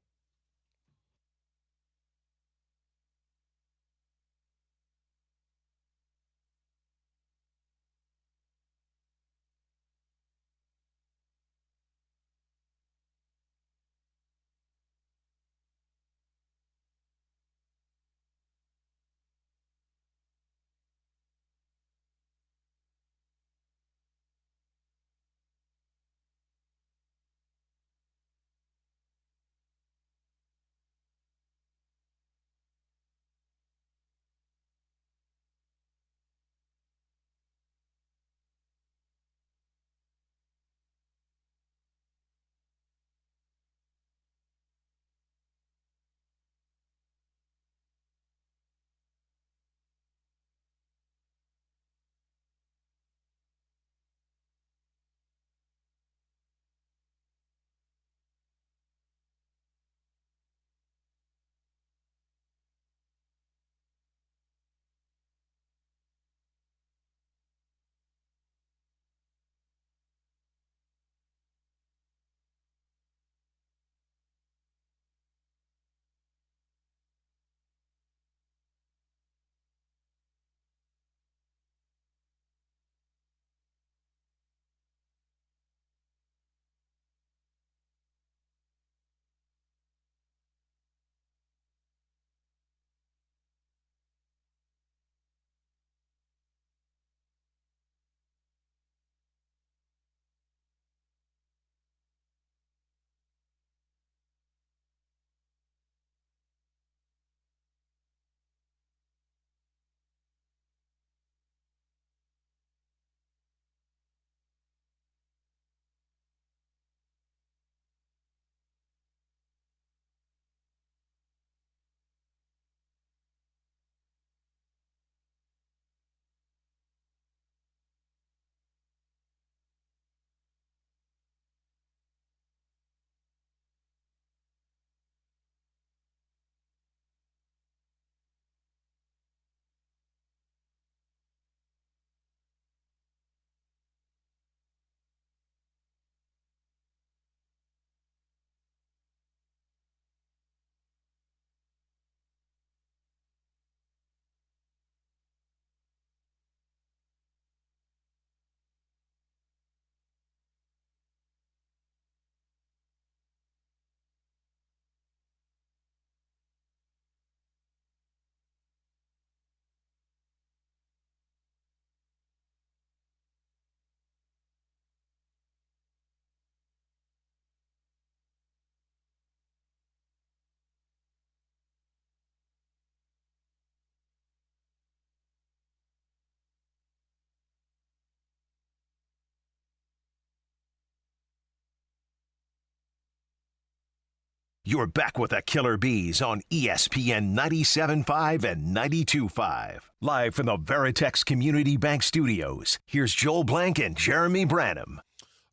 B: You're back with the Killer Bees on ESPN 97.5 and 92.5. Live from the Veritex Community Bank Studios, here's Joel Blank and Jeremy Branham.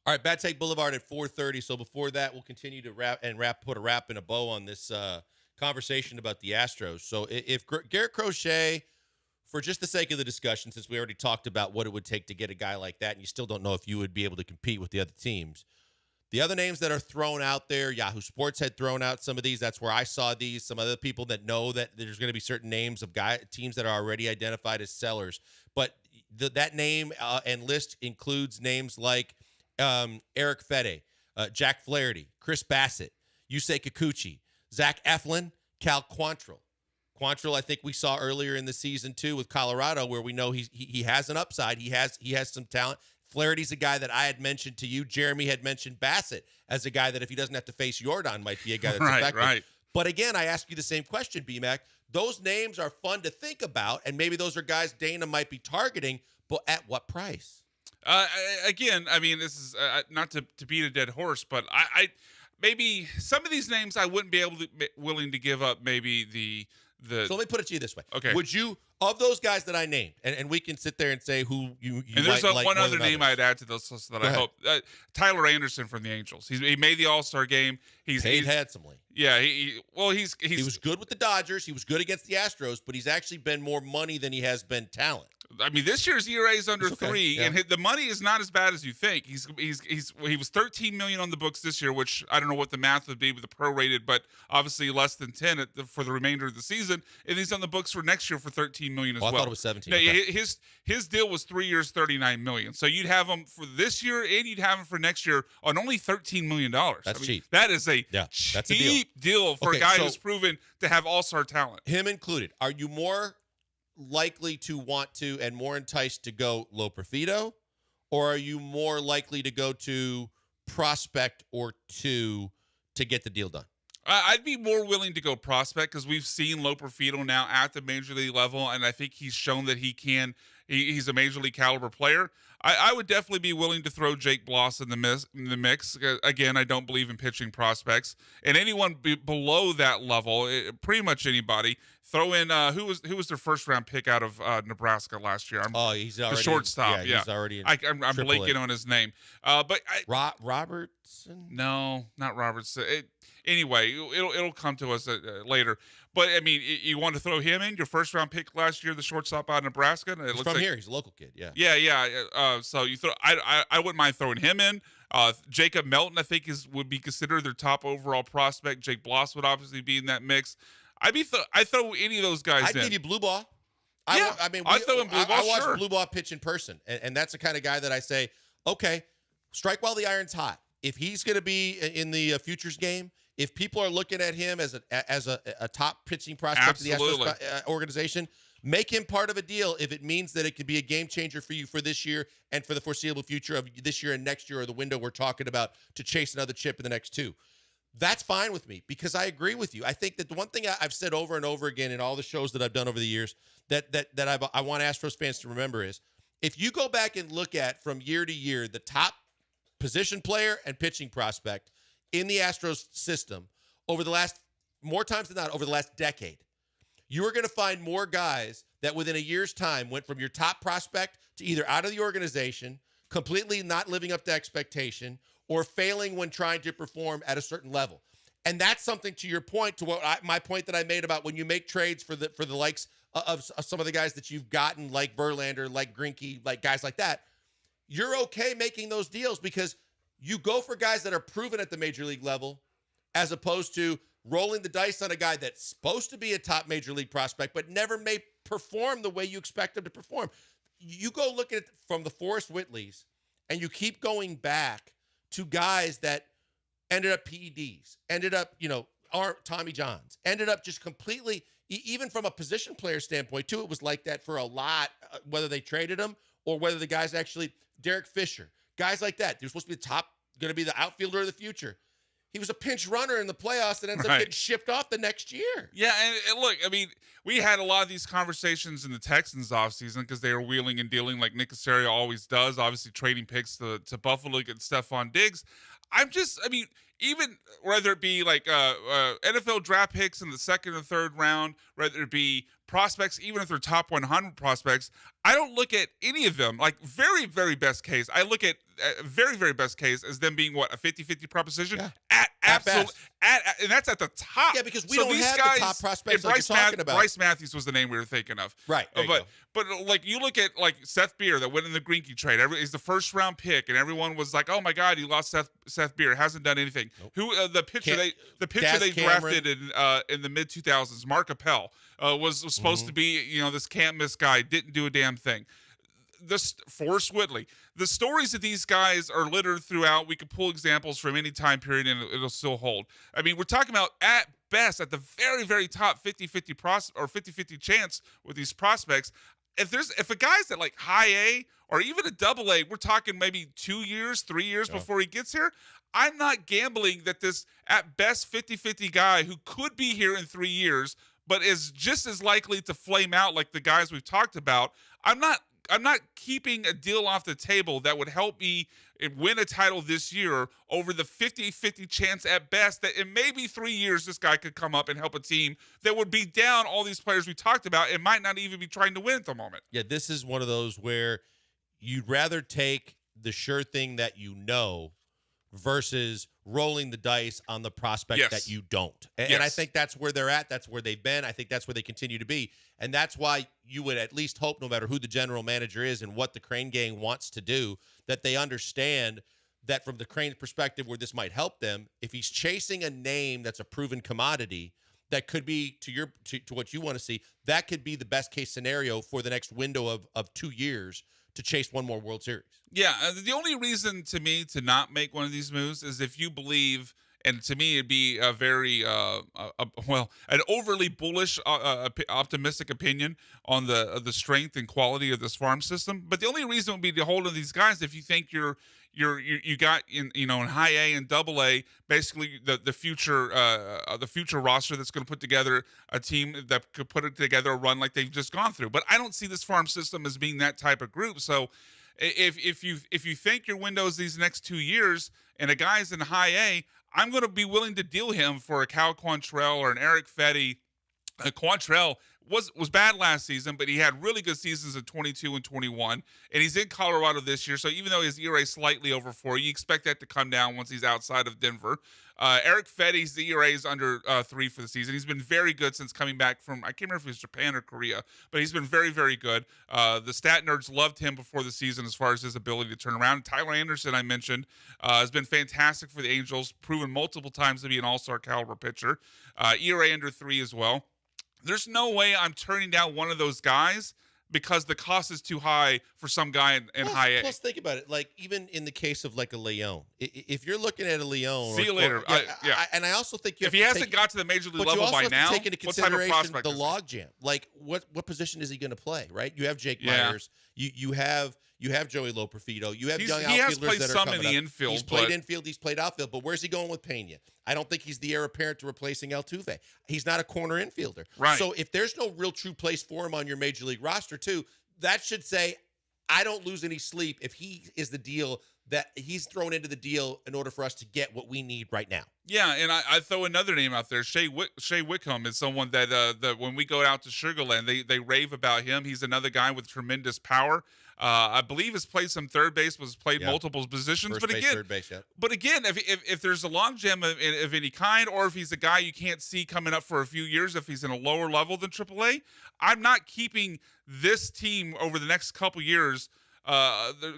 G: All right, Bad Take Boulevard at 4:30. So before that, we'll continue to put a wrap and a bow on this conversation about the Astros. So if Garrett Crochet, for just the sake of the discussion, since we already talked about what it would take to get a guy like that, and you still don't know if you would be able to compete with the other teams. The other names that are thrown out there, Yahoo Sports had thrown out some of these. That's where I saw these. Some other people that know that there's going to be certain names of teams that are already identified as sellers. But that name and list includes names like Eric Fede, Jack Flaherty, Chris Bassett, Yusei Kikuchi, Zach Eflin, Cal Quantrill. Quantrill, I think we saw earlier in the season too with Colorado, where we know he has an upside. He has some talent. Flaherty's a guy that I had mentioned to you. Jeremy had mentioned Bassett as a guy that if he doesn't have to face Yordan might be a guy that's effective. Right. But again, I ask you the same question, BMAC. Those names are fun to think about, and maybe those are guys Dana might be targeting, but at what price?
H: Again, I mean, this is not to beat a dead horse, but I maybe some of these names I wouldn't be willing to give up. Maybe the. So
G: let me put it to you this way.
H: Okay.
G: Would you, of those guys that I named, and we can sit there and say who you
H: and there's
G: might like
H: one
G: more
H: other
G: than
H: name
G: others.
H: I'd add to this list that I hope. Tyler Anderson from the Angels. He made the All-Star game. He's
G: paid handsomely.
H: Yeah. He
G: was good with the Dodgers. He was good against the Astros, but he's actually been more money than he has been talent.
H: I mean, this year's ERA is under 3, and the money is not as bad as you think. He was $13 million on the books this year, which I don't know what the math would be with the prorated, but obviously less than 10 for the remainder of the season. And he's on the books for next year for $13 million as well.
G: I thought it was 17.
H: No,
G: okay.
H: His deal was 3 years, $39 million. So you'd have him for this year, and you'd have him for next year on only $13 million.
G: That's cheap.
H: That is a cheap deal for a guy who's proven to have all-star talent.
G: Him included. Are you more likely to want to and more enticed to go low profido, or are you more likely to go to prospect or two to get the deal done?
H: I'd be more willing to go prospect because we've seen Loperfido now at the major league level, and I think he's shown that he can. He's a major league caliber player. I would definitely be willing to throw Jake Bloss in the mix. Again, I don't believe in pitching prospects, and anyone below that level, pretty much anybody. Throw in who was their first round pick out of Nebraska last year?
G: He's already
H: the shortstop.
G: Yeah, he's already. In
H: I'm blanking on his name. But
G: Robertson?
H: No, not Robertson. Anyway, it'll come to us later. But I mean, you want to throw him in your first round pick last year, the shortstop out of Nebraska.
G: He's from here. He's a local kid. Yeah.
H: Yeah. So you throw. I wouldn't mind throwing him in. Jacob Melton, I think, would be considered their top overall prospect. Jake Bloss would obviously be in that mix. I'd throw any of those guys in.
G: I'd give you Blue Ball.
H: I'd throw in Blue Ball.
G: I watched Blue Ball pitch in person, and that's the kind of guy that I say, okay, strike while the iron's hot. If he's going to be in the futures game, if people are looking at him as a top pitching prospect of the Astros organization, make him part of a deal if it means that it could be a game changer for you for this year and for the foreseeable future of this year and next year, or the window we're talking about to chase another chip in the next 2. That's fine with me because I agree with you. I think that the one thing I've said over and over again in all the shows that I've done over the years that I want Astros fans to remember is if you go back and look at from year to year the top position player and pitching prospect in the Astros system over the last, more times than not, over the last decade, you are going to find more guys that within a year's time went from your top prospect to either out of the organization, completely not living up to expectation, or failing when trying to perform at a certain level. And that's something to your point, to my point that I made about when you make trades for the likes of some of the guys that you've gotten, like Verlander, like Greinke, like guys like that. You're okay making those deals because you go for guys that are proven at the major league level as opposed to rolling the dice on a guy that's supposed to be a top major league prospect but never may perform the way you expect him to perform. You go look at it from the Forrest Whitleys and you keep going back to guys that ended up PEDs, ended up, Tommy Johns, ended up just completely, even from a position player standpoint too, it was like that for a lot, whether they traded him or whether the guys actually, Derek Fisher, guys like that. They're supposed to be going to be the outfielder of the future. He was a pinch runner in the playoffs that ends up getting shipped off the next year.
H: Yeah, and look, I mean, we had a lot of these conversations in the Texans offseason because they were wheeling and dealing like Nick Caserio always does, obviously trading picks to Buffalo to get Stephon Diggs. even whether it be like NFL draft picks in the second or third round, whether it be prospects, even if they're top 100 prospects, I don't look at any of them like very, very best case. I look at very, very best case as them being what, a 50-50 proposition at absolute, and that's at the top.
G: Yeah, because we don't have the top prospects like you're talking about.
H: Bryce Matthews was the name we were thinking of.
G: Right.
H: But like you look at like Seth Beer that went in the Greinke trade. He's the first round pick, and everyone was like, "Oh my God, he lost Seth Beer. Hasn't done anything." Nope. Who the pitcher they drafted in the mid 2000s, Mark Appel, was supposed to be this can't miss guy. Didn't do a damn thing. Forrest Whitley. The stories that these guys are littered throughout, we could pull examples from any time period and it'll still hold. I mean, we're talking about at best at the very, very top 50-50 or 50-50 chance with these prospects. If a guy's at like high A or even a double A, we're talking maybe 2 years, 3 years before he gets here. I'm not gambling that this at best 50-50 guy who could be here in 3 years, but is just as likely to flame out like the guys we've talked about. I'm not keeping a deal off the table that would help me win a title this year over the 50-50 chance at best that in maybe 3 years this guy could come up and help a team that would be down all these players we talked about and might not even be trying to win at the moment.
G: Yeah, this is one of those where you'd rather take the sure thing that you know versus rolling the dice on the prospect that you don't. And I think that's where they're at. That's where they've been. I think that's where they continue to be. And that's why you would at least hope, no matter who the general manager is and what the Crane gang wants to do, that they understand that from the Crane perspective where this might help them, if he's chasing a name that's a proven commodity, that could be to what you want to see, that could be the best case scenario for the next window of 2 years to chase one more World Series.
H: Yeah, the only reason to me to not make one of these moves is if you believe, and to me it'd be a very, an overly bullish, optimistic opinion on the strength and quality of this farm system. But the only reason would be to hold on these guys if you think you got in high A and double A, basically the future roster that's going to put together a team that could put it together a run like they've just gone through. But I don't see this farm system as being that type of group. So if you think your window's these next 2 years and a guy's in high A, I'm going to be willing to deal him for a Cal Quantrill or an Eric Fetty. Quantrill was bad last season, but he had really good seasons in 22 and 21, and he's in Colorado this year. So even though his ERA is slightly over 4, you expect that to come down once he's outside of Denver. Eric Fetty's ERA is under 3 for the season. He's been very good since coming back from, I can't remember if it was Japan or Korea, but he's been very, very good. The stat nerds loved him before the season as far as his ability to turn around. Tyler Anderson, I mentioned, has been fantastic for the Angels, proven multiple times to be an all-star caliber pitcher. ERA under 3 as well. There's no way I'm turning down one of those guys because the cost is too high for some guy in high A.
G: Plus, think about it. Like, even in the case of like a Leon, if you're looking at a Leon.
H: See you later.
G: And I also think
H: if he hasn't got to the major league level by now,
G: take into consideration the logjam. Like, what position is he going to play, right? You have Jake Myers. You have Joey Loperfido. You have young outfielders that are coming up. He has played some in the infield. He's played infield. He's played outfield. But where's he going with Pena? I don't think he's the heir apparent to replacing Altuve. He's not a corner infielder.
H: Right.
G: So if there's no real true place for him on your major league roster, too, that should say, I don't lose any sleep if he is the deal that he's thrown into the deal in order for us to get what we need right now.
H: Yeah, and I throw another name out there. Shea Wickham is someone that when we go out to Sugarland, they rave about him. He's another guy with tremendous power. I believe has played some third base, played multiple positions.
G: First base, third base,
H: But again, if there's a long gem of any kind, or if he's a guy you can't see coming up for a few years, if he's in a lower level than AAA, I'm not keeping this team over the next couple years,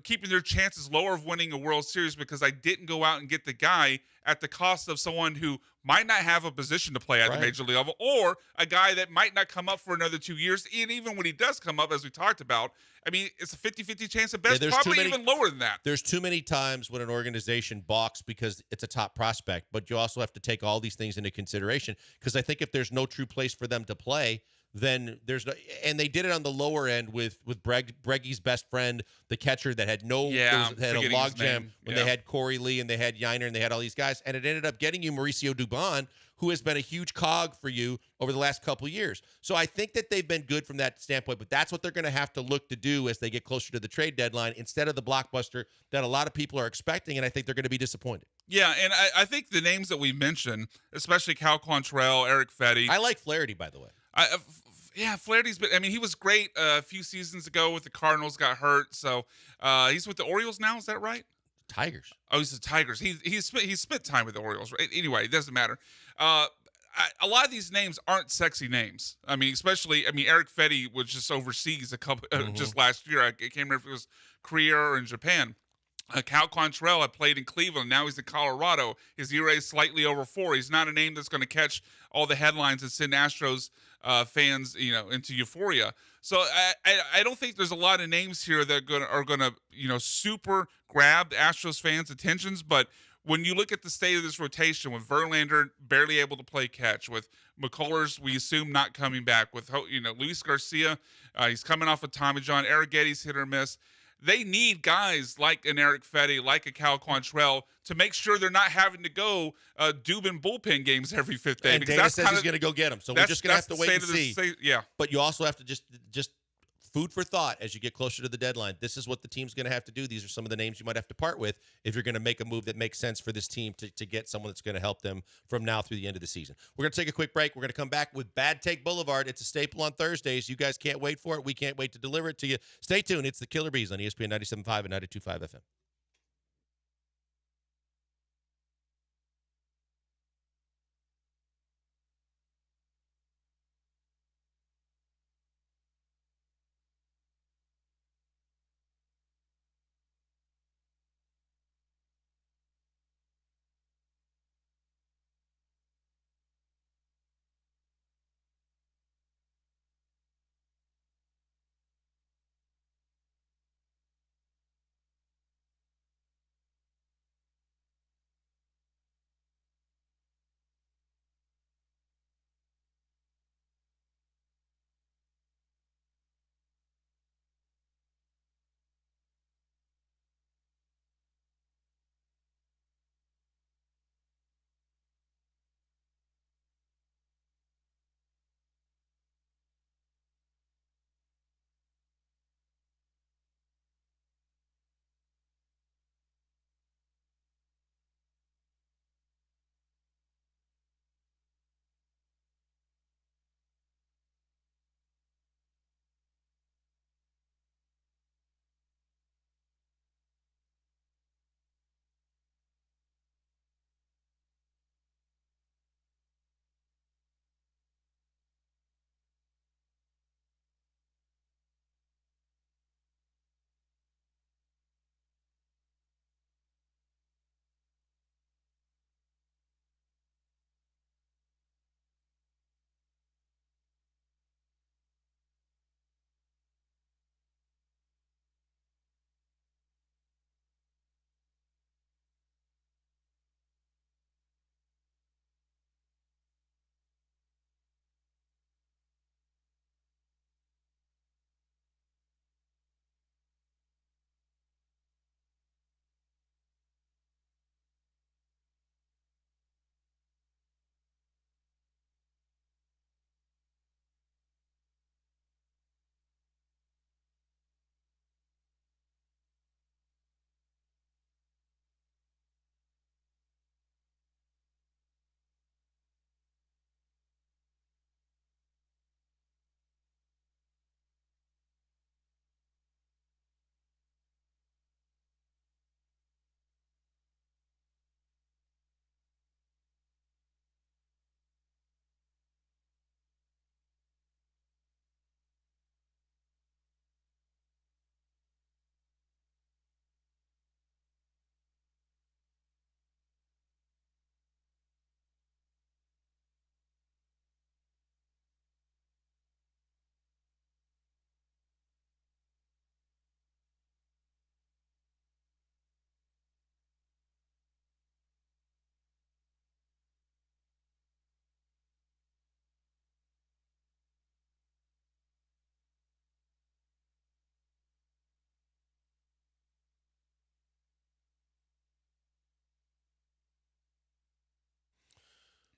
H: keeping their chances lower of winning a World Series because I didn't go out and get the guy at the cost of someone who might not have a position to play at the major league level, or a guy that might not come up for another 2 years. And even when he does come up, as we talked about, I mean, it's a 50-50 chance at best, probably even lower than that.
G: There's too many times when an organization balks because it's a top prospect, but you also have to take all these things into consideration because I think if there's no true place for them to play, then there's no, and they did it on the lower end with Breggy's best friend, the catcher that had had a logjam when they had Corey Lee and they had Yiner and they had all these guys, and it ended up getting you Mauricio Dubon, who has been a huge cog for you over the last couple of years. So I think that they've been good from that standpoint, but that's what they're going to have to look to do as they get closer to the trade deadline instead of the blockbuster that a lot of people are expecting, and I think they're going to be disappointed.
H: Yeah, and I think the names that we mentioned, especially Cal Quantrell, Eric Fetty.
G: I like Flaherty, by the way.
H: Yeah, Flaherty's been. I mean, he was great a few seasons ago with the Cardinals. Got hurt, so he's with the Orioles now. Is that right?
G: Tigers.
H: Oh, he's the Tigers. He's spent time with the Orioles. Right? Anyway, it doesn't matter. A lot of these names aren't sexy names. I mean, especially, Eric Fetty was just overseas a couple just last year. I can't remember if it was Korea or in Japan. Cal Quantrell had played in Cleveland. Now he's in Colorado. His ERA is slightly over 4. He's not a name that's going to catch all the headlines and send Astros fans, into euphoria. So I don't think there's a lot of names here that are gonna super grab Astros fans' attentions. But when you look at the state of this rotation, with Verlander barely able to play catch, with McCullers, we assume not coming back, with Luis Garcia, he's coming off of Tommy John, Arrieta's hit or miss. They need guys like an Eric Fetty, like a Cal Quantrell, to make sure they're not having to go Dubin bullpen games every fifth day.
G: And Dana says he's going to go get them. So we're just going to have to wait and see.
H: Yeah.
G: But you also have to just food for thought as you get closer to the deadline. This is what the team's going to have to do. These are some of the names you might have to part with if you're going to make a move that makes sense for this team to get someone that's going to help them from now through the end of the season. We're going to take a quick break. We're going to come back with Bad Take Boulevard. It's a staple on Thursdays. You guys can't wait for it. We can't wait to deliver it to you. Stay tuned. It's the Killer Bees on ESPN 97.5 and 92.5 FM.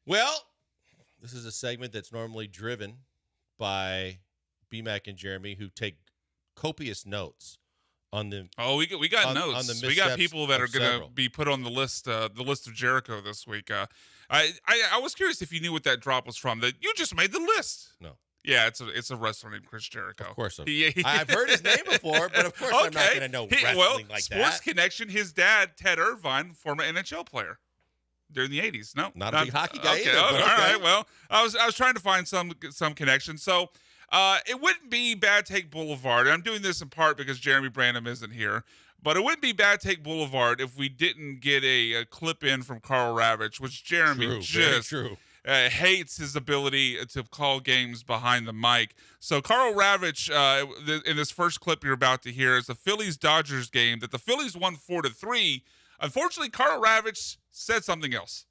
G: Well, this is a segment that's normally driven by BMAC and Jeremy, who take copious notes on the.
H: Oh, we got notes.
G: On the
H: we got people that are going to
G: several.
H: be put on the list of Jericho this week. I was curious if you knew what that drop was from. That you just made the list.
G: No.
H: Yeah, it's a wrestler named Chris Jericho.
G: Of course,
H: He-
G: I've heard his name before, but of course I'm not going to know wrestling like
H: Sports
G: that.
H: Connection. His dad, Ted Irvine, former NHL player during the '80s. No,
G: Not a big hockey guy either,
H: All
G: but okay.
H: right. Well, I was trying to find some connection. So it wouldn't be Bad Take Boulevard. I'm doing this in part because Jeremy Branham isn't here. But it wouldn't be Bad Take Boulevard if we didn't get a clip in from Carl Ravitch, which Jeremy
G: Very true.
H: Hates his ability to call games behind the mic. So Carl Ravitch, in this first clip you're about to hear, is the Phillies-Dodgers game that the Phillies won 4-3. Unfortunately, Carl Ravitch said something else.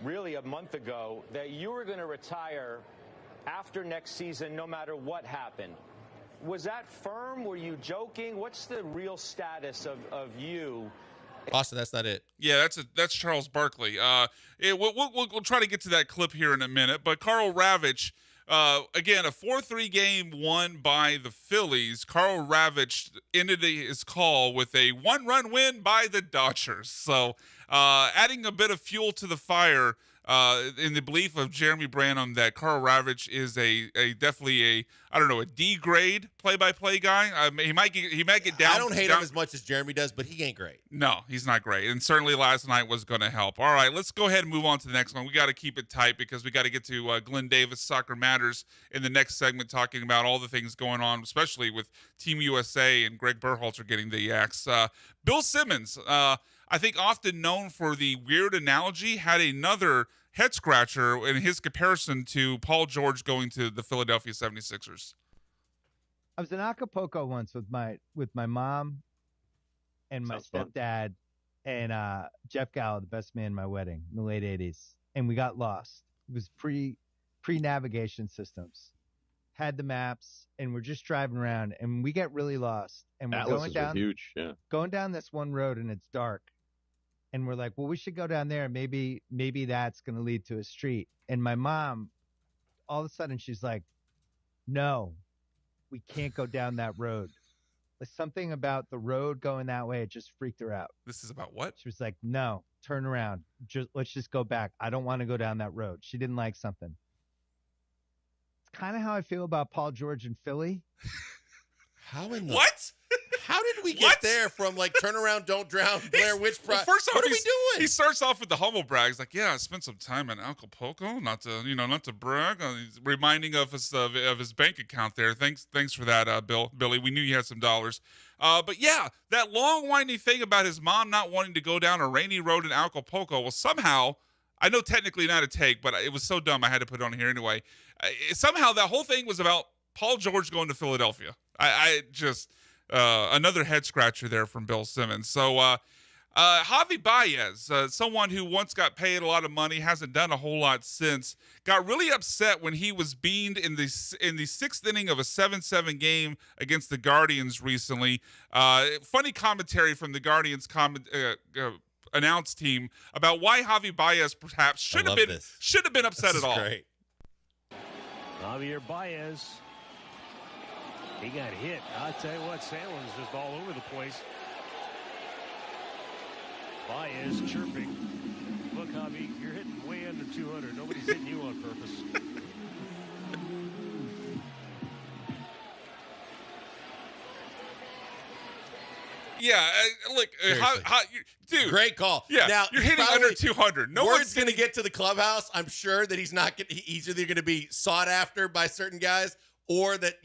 J: Really a month ago that you were going to retire after next season no matter what happened. Was that firm? Were you joking? What's the real status of you?
G: Austin, that's not it.
H: Yeah, that's Charles Barkley. We'll try to get to that clip here in a minute. But Carl Ravitch, again, a 4-3 game won by the Phillies. Carl Ravitch ended his call with a 1-run win by the Dodgers. So adding a bit of fuel to the fire in the belief of Jeremy Branham that Carl Ravitch is definitely a D grade play-by-play guy. He might get down.
G: I don't hate him as much as Jeremy does, but he ain't great.
H: No, he's not great. And certainly last night was going to help. All right, let's go ahead and move on to the next one. We got to keep it tight because we got to get to Glenn Davis Soccer Matters in the next segment, talking about all the things going on, especially with Team USA and Greg Berhalter getting the axe. Bill Simmons, I think often known for the weird analogy, had another head scratcher in his comparison to Paul George going to the Philadelphia 76ers.
K: I was in Acapulco once with my mom and my stepdad and Jeff Gallo, the best man in my wedding in the late 80s. And we got lost. It was pre-navigation systems. Had the maps and we're just driving around and we get really lost. And we're going down this one road and it's dark. And we're like, well, we should go down there. Maybe that's going to lead to a street. And my mom, all of a sudden, she's like, no, we can't go down that road. There's something about the road going that way. It just freaked her out.
H: This is about what?
K: She was like, no, turn around. Let's just go back. I don't want to go down that road. She didn't like something. It's kind of how I feel about Paul George in Philly.
H: What?
G: How did we get there from like turn around, don't drown, Blair Witch Project?
H: Well, first off,
G: what are we doing?
H: He starts off with the humble brag. He's like, "Yeah, I spent some time in Acapulco, not to brag." He's reminding of his bank account there. Thanks for that, Billy. We knew you had some dollars. But yeah, that long winding thing about his mom not wanting to go down a rainy road in Acapulco. Well, somehow, I know technically not a take, but it was so dumb I had to put it on here anyway. Somehow that whole thing was about Paul George going to Philadelphia. I just. Another head scratcher there from Bill Simmons. So Javi Baez, someone who once got paid a lot of money, hasn't done a whole lot since, got really upset when he was beamed in the sixth inning of a 7-7 game against the Guardians recently. Funny commentary from the Guardians announce team about why Javi Baez perhaps should have been upset at all.
G: Great.
L: Javier Baez. He got hit. I'll tell you what, Sandlin's just all over the place. Baez chirping. Look, Javi, you're hitting way under 200. Nobody's hitting you on purpose.
H: Yeah, look, dude.
G: Great call.
H: Yeah,
G: now
H: you're hitting under 200. No
G: one's going to get to the clubhouse. I'm sure that he's either going to be sought after by certain guys or that,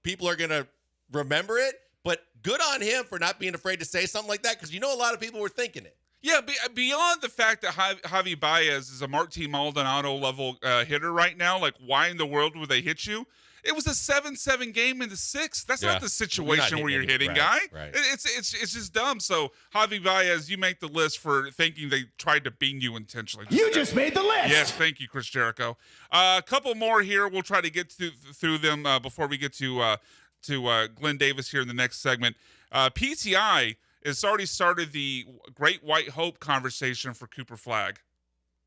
G: people are going to remember it. But good on him for not being afraid to say something like that because a lot of people were thinking it.
H: Yeah, beyond the fact that Javi Baez is a Martín Maldonado level hitter right now, like why in the world would they hit you? It was a 7-7 game in the sixth. That's not the situation where you're hitting, guy.
G: Right.
H: It's just dumb. So Javi Baez, you make the list for thinking they tried to bean you intentionally.
B: You just made the list.
H: Yes, thank you, Chris Jericho. A couple more here. We'll try to get through them before we get to Glenn Davis here in the next segment. PTI has already started the Great White Hope conversation for Cooper Flagg.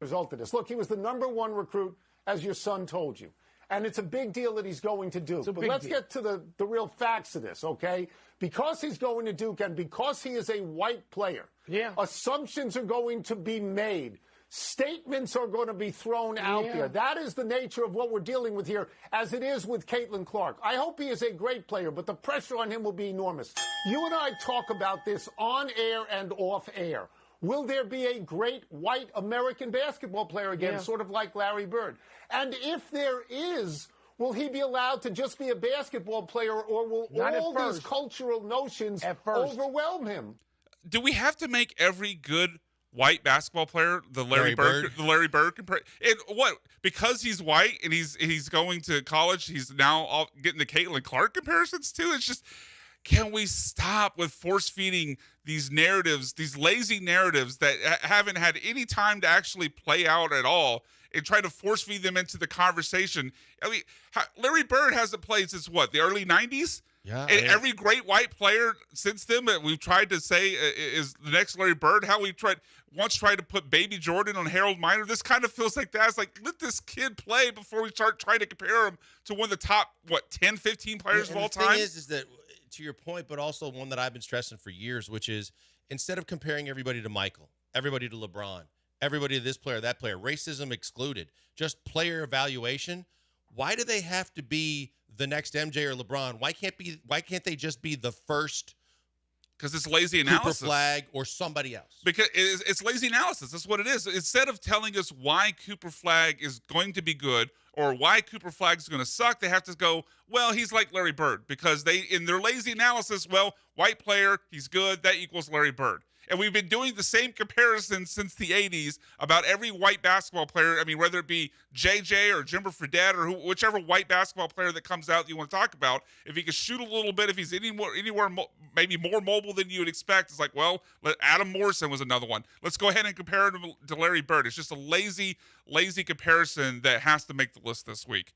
M: Result of this. Look, he was the #1 recruit, as your son told you. and it's a big deal that he's going to Duke. But
N: big
M: let's
N: deal.
M: get to the real facts of this, okay? Because he's going to Duke and because he is a white player, assumptions are going to be made. Statements are going to be thrown out there. That is the nature of what we're dealing with here, as it is with Caitlin Clark. I hope he is a great player, but the pressure on him will be enormous. You and I talk about this on air and off air. Will there be a great white American basketball player again, sort of like Larry Bird? And if there is, will he be allowed to just be a basketball player, or will all these cultural notions overwhelm him?
H: Do we have to make every good white basketball player the Larry Bird comparison? And what? Because he's white and he's going to college, he's now getting the Caitlin Clark comparisons too? It's just, can we stop with force feeding these narratives, these lazy narratives that haven't had any time to actually play out at all, and try to force feed them into the conversation? I mean, Larry Bird hasn't played since what, the early 90s?
G: Yeah.
H: And every great white player since then that we've tried to say is the next Larry Bird, how we once tried to put Baby Jordan on Harold Miner. This kind of feels like that. It's like, let this kid play before we start trying to compare him to one of the top, 10, 15 players of all time.
G: The thing is that, to your point, but also one that I've been stressing for years, which is, instead of comparing everybody to Michael, everybody to LeBron, everybody to this player, that player, racism excluded, just player evaluation, why do they have to be the next MJ or LeBron? Why can't they just be the first?
H: Because it's lazy analysis.
G: Cooper Flag or somebody else.
H: Because it's lazy analysis. That's what it is. Instead of telling us why Cooper Flag is going to be good or why Cooper Flag is going to suck, they have to go, well, he's like Larry Bird. Because in their lazy analysis, well, white player, he's good, that equals Larry Bird. And we've been doing the same comparison since the 80s about every white basketball player. I mean, whether it be JJ or Jimmer Fredette or whichever white basketball player that comes out that you want to talk about, if he can shoot a little bit, if he's anywhere maybe more mobile than you would expect, it's like, well, Adam Morrison was another one. Let's go ahead and compare him to Larry Bird. It's just a lazy comparison that has to make the list this week.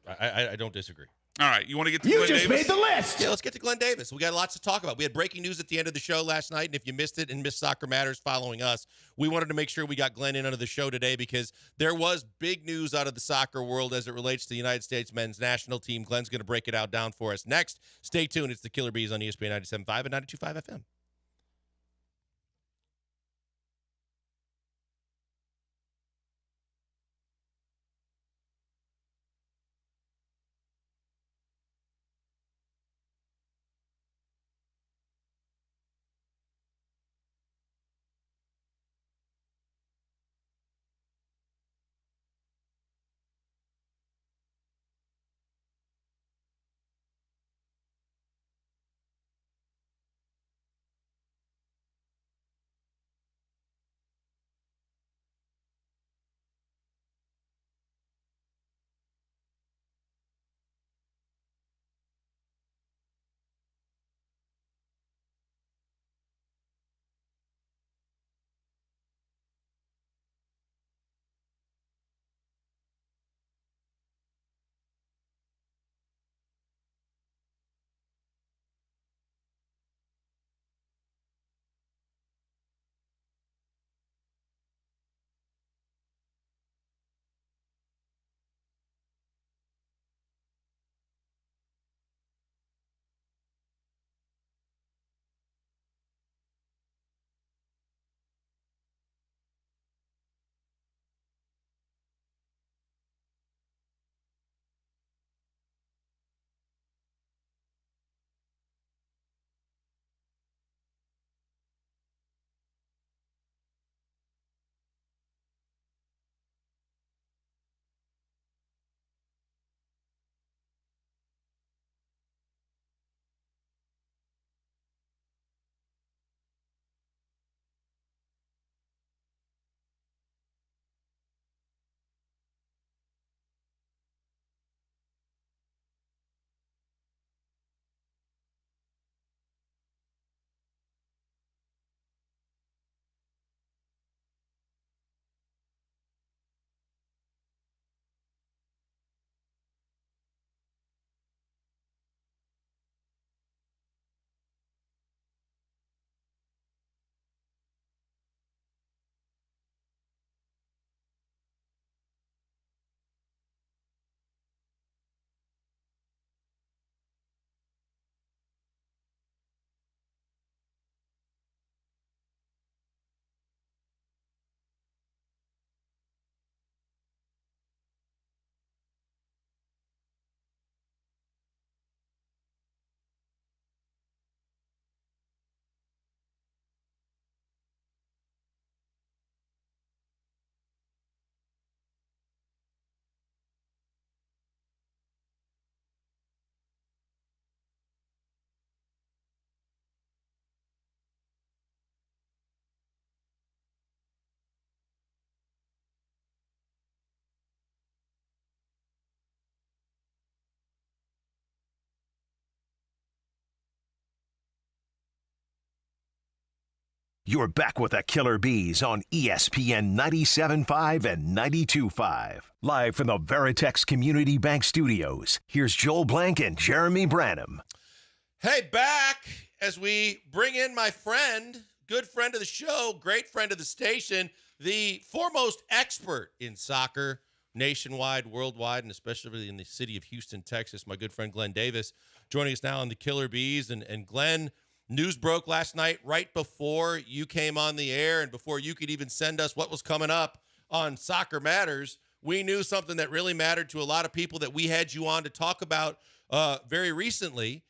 G: I don't disagree.
H: All right, you want to get to Glenn Davis?
E: You just made the list.
G: Yeah, let's get to Glenn Davis. We got lots to talk about. We had breaking news at the end of the show last night, and if you missed it and missed Soccer Matters following us, we wanted to make sure we got Glenn in under the show today because there was big news out of the soccer world as it relates to the United States men's national team. Glenn's going to break it out down for us next. Stay tuned. It's the Killer Bees on ESPN 97.5 and 92.5 FM.
B: You're back with the Killer Bees on ESPN 97.5 and 92.5. Live from the Veritex Community Bank Studios, here's Joel Blank and Jeremy Branham.
G: Hey, back as we bring in my friend, good friend of the show, great friend of the station, the foremost expert in soccer nationwide, worldwide, and especially in the city of Houston, Texas, my good friend Glenn Davis, joining us now on the Killer Bees. And Glenn, news broke last night right before you came on the air and before you could even send us what was coming up on Soccer Matters. We knew something that really mattered to a lot of people that we had you on to talk about very recently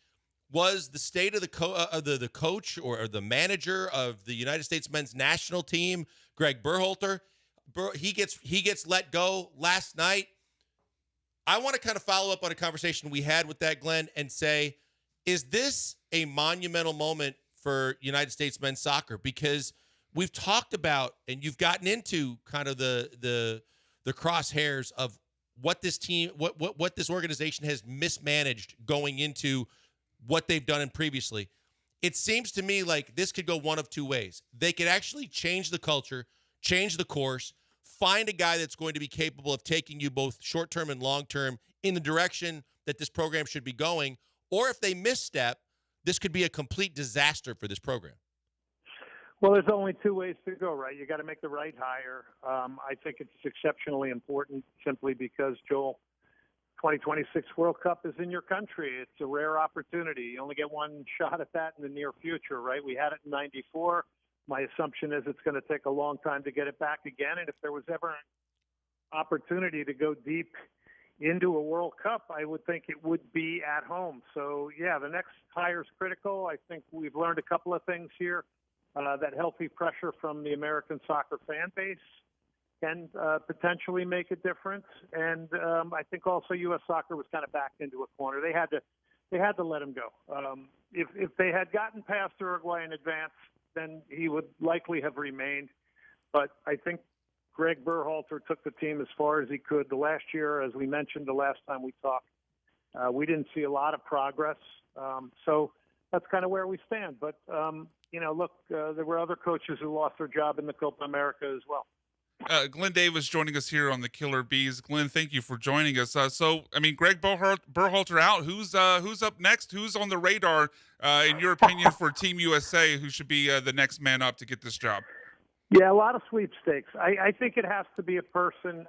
G: was the state of the coach or the manager of the United States men's national team, Greg Berhalter. He gets let go last night. I want to kind of follow up on a conversation we had with that, Glenn, and say, is this a monumental moment for United States men's soccer? Because we've talked about, and you've gotten into kind of the crosshairs of what this team, what this organization has mismanaged going into what they've done in previously. It seems to me like this could go one of two ways. They could actually change the culture, change the course, find a guy that's going to be capable of taking you both short-term and long-term in the direction that this program should be going. Or if they misstep, this could be a complete disaster for this program.
N: Well, there's only two ways to go, right? You got to make the right hire. I think it's exceptionally important simply because, Joel, 2026 World Cup is in your country. It's a rare opportunity. You only get one shot at that in the near future, right? We had it in '94. My assumption is it's going to take a long time to get it back again. And if there was ever an opportunity to go deep into a World Cup, I would think it would be at home. So, yeah, the next hire is critical. I think we've learned a couple of things here. That healthy pressure from the American soccer fan base can potentially make a difference. And I think also U.S. Soccer was kind of backed into a corner. They had to let him go. If they had gotten past Uruguay in advance, then he would likely have remained. But I think Greg Berhalter took the team as far as he could. The last year, as we mentioned the last time we talked, we didn't see a lot of progress. So that's kind of where we stand. But, look, there were other coaches who lost their job in the Copa America as well.
H: Glenn Davis joining us here on the Killer Bees. Glenn, thank you for joining us. Greg Berhalter out. Who's up next? Who's on the radar, in your opinion, for Team USA, who should be the next man up to get this job?
N: Yeah, a lot of sweepstakes. I think it has to be a person,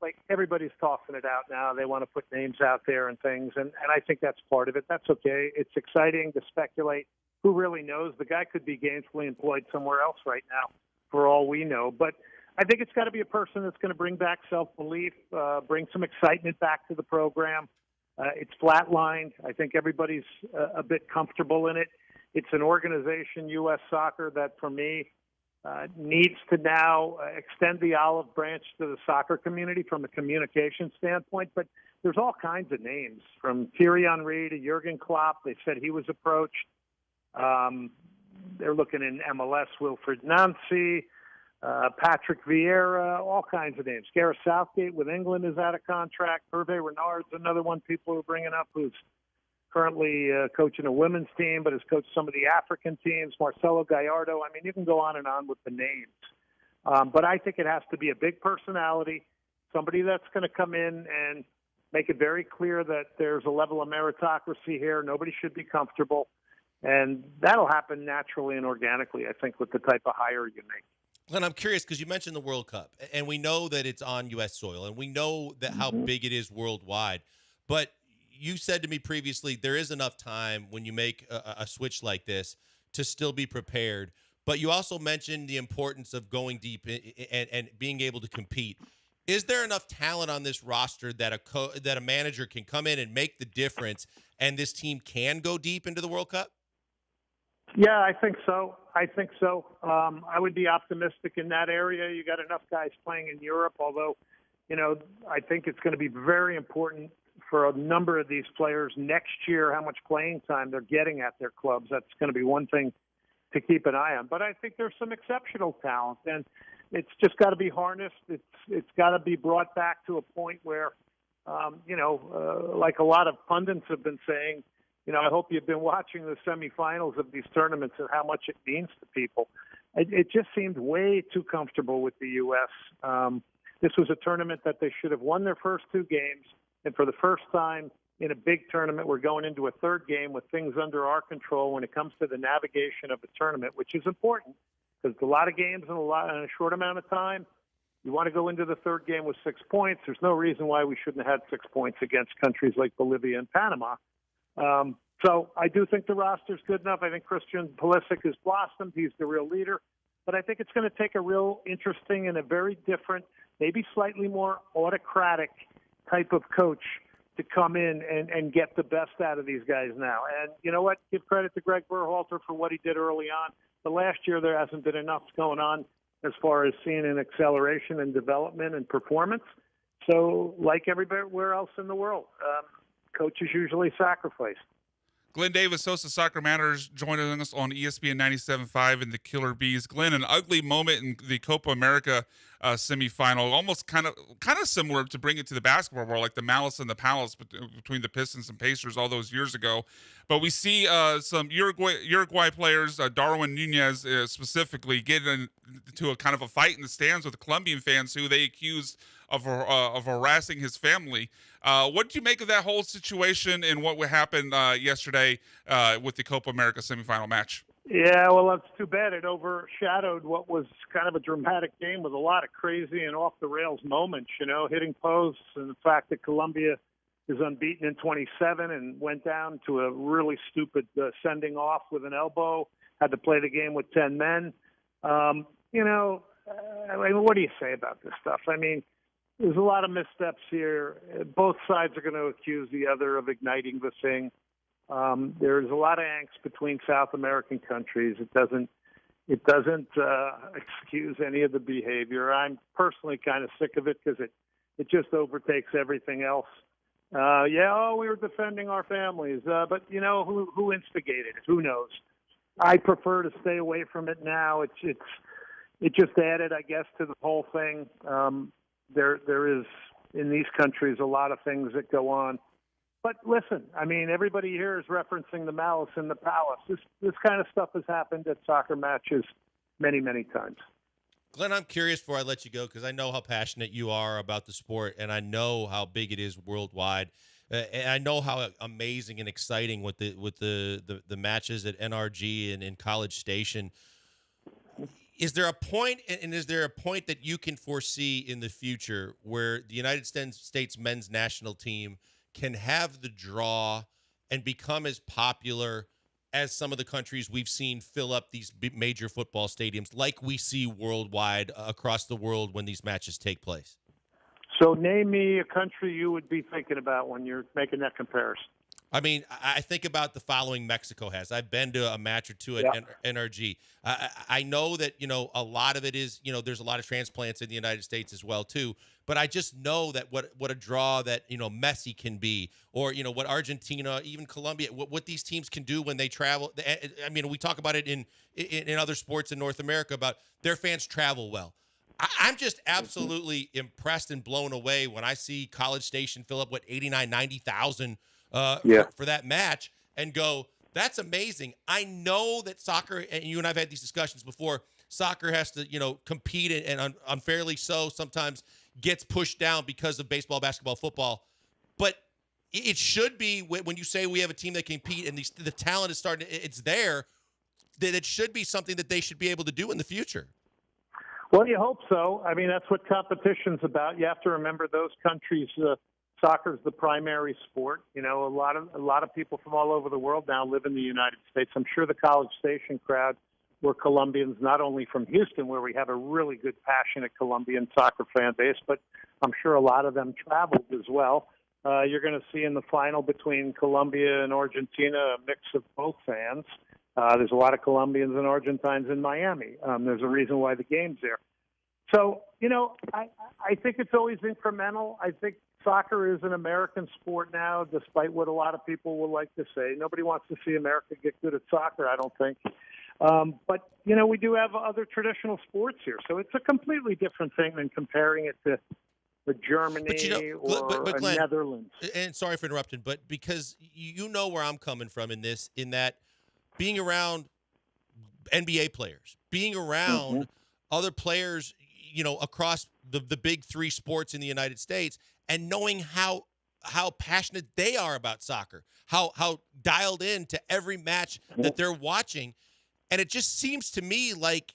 N: like everybody's tossing it out now. They want to put names out there and things, and I think that's part of it. That's okay. It's exciting to speculate. Who really knows? The guy could be gainfully employed somewhere else right now, for all we know. But I think it's got to be a person that's going to bring back self-belief, bring some excitement back to the program. It's flatlined. I think everybody's a bit comfortable in it. It's an organization, U.S. Soccer, that for me needs to now extend the olive branch to the soccer community from a communication standpoint. But there's all kinds of names, from Thierry Henry to Jurgen Klopp. They said he was approached. They're looking in MLS, Wilfried Nancy, Patrick Vieira, all kinds of names. Gareth Southgate with England is out of contract. Hervé Renard's another one people are bringing up, who's currently coaching a women's team, but has coached some of the African teams. Marcelo Gallardo. I mean, you can go on and on with the names. But I think it has to be a big personality, somebody that's going to come in and make it very clear that there's a level of meritocracy here. Nobody should be comfortable. And that'll happen naturally and organically, I think, with the type of hire you make.
G: Glenn, I'm curious because you mentioned the World Cup, and we know that it's on U.S. soil, and we know that how big it is worldwide. But you said to me previously there is enough time when you make a switch like this to still be prepared. But you also mentioned the importance of going deep and being able to compete. Is there enough talent on this roster that a manager can come in and make the difference, and this team can go deep into the World Cup?
N: Yeah, I think so. I would be optimistic in that area. You got enough guys playing in Europe, although, I think it's going to be very important for a number of these players next year how much playing time they're getting at their clubs. That's going to be one thing to keep an eye on. But I think there's some exceptional talent, and it's just got to be harnessed. It's got to be brought back to a point where, like a lot of pundits have been saying, I hope you've been watching the semifinals of these tournaments and how much it means to people. It just seemed way too comfortable with the U.S. This was a tournament that they should have won their first 2 games, and for the first time in a big tournament, we're going into a third game with things under our control when it comes to the navigation of the tournament, which is important because a lot of games in a short amount of time. You want to go into the third game with 6 points. There's no reason why we shouldn't have had 6 points against countries like Bolivia and Panama. So I do think the roster's good enough. I think Christian Pulisic has blossomed. He's the real leader. But I think it's going to take a real interesting and a very different, maybe slightly more autocratic type of coach to come in and get the best out of these guys now. And you know what? Give credit to Greg Berhalter for what he did early on. But last year there hasn't been enough going on as far as seeing an acceleration and development and performance. So like everywhere else in the world, coaches usually sacrifice.
H: Glenn Davis, host of Soccer Matters, joining us on ESPN 97.5 and the Killer Bees. Glenn, an ugly moment in the Copa America semifinal, almost kind of similar to bring it to the basketball world, like the Malice and the Palace between the Pistons and Pacers all those years ago. But we see some Uruguay players, Darwin Nunez specifically, get into a kind of a fight in the stands with the Colombian fans who they accused of harassing his family. What did you make of that whole situation and what happened yesterday with the Copa America semifinal match?
N: Yeah, well, that's too bad. It overshadowed what was kind of a dramatic game with a lot of crazy and off-the-rails moments, hitting posts and the fact that Colombia is unbeaten in 27 and went down to a really stupid sending off with an elbow, had to play the game with 10 men. What do you say about this stuff? I mean, there's a lot of missteps here. Both sides are going to accuse the other of igniting the thing. There's a lot of angst between South American countries. It doesn't excuse any of the behavior. I'm personally kind of sick of it because it just overtakes everything else. We were defending our families, but who instigated it? Who knows? I prefer to stay away from it now. It just added, I guess, to the whole thing. There is in these countries a lot of things that go on. But listen, I mean, everybody here is referencing the Malice in the Palace. This kind of stuff has happened at soccer matches many, many times.
G: Glenn, I'm curious before I let you go because I know how passionate you are about the sport, and I know how big it is worldwide. And I know how amazing and exciting with the matches at NRG and in College Station. Is there a point, and is there a point that you can foresee in the future where the United States men's national team can have the draw and become as popular as some of the countries we've seen fill up these major football stadiums like we see worldwide across the world when these matches take place?
N: So name me a country you would be thinking about when you're making that comparison.
G: I mean, I think about the following Mexico has. I've been to a match or two at NRG. I know that, a lot of it is, there's a lot of transplants in the United States as well, too. But I just know that what a draw that, Messi can be, or, what Argentina, even Colombia, what these teams can do when they travel. I mean, we talk about it in other sports in North America about their fans travel well. I'm just absolutely impressed and blown away when I see College Station fill up, 89, 90,000 for that match and go, that's amazing. I know that soccer, and you and I've had these discussions before, soccer has to, compete and unfairly so sometimes gets pushed down because of baseball, basketball, football. But it should be, when you say we have a team that can compete and the talent is starting, it's there, that it should be something that they should be able to do in the future.
N: Well, you hope so. I mean, that's what competition's about. You have to remember those countries, soccer's the primary sport. A lot of people from all over the world now live in the United States. I'm sure the College Station crowd were Colombians, not only from Houston, where we have a really good, passionate Colombian soccer fan base, but I'm sure a lot of them traveled as well. You're going to see in the final between Colombia and Argentina a mix of both fans. There's a lot of Colombians and Argentines in Miami. There's a reason why the game's there. So, I think it's always incremental. I think soccer is an American sport now, despite what a lot of people will like to say. Nobody wants to see America get good at soccer, I don't think. But, we do have other traditional sports here. So it's a completely different thing than comparing it to Germany or
G: Glenn,
N: Netherlands.
G: And sorry for interrupting, but because you know where I'm coming from in that being around NBA players, being around other players, across the big three sports in the United States, and knowing how passionate they are about soccer, how dialed in to every match that they're watching. And it just seems to me like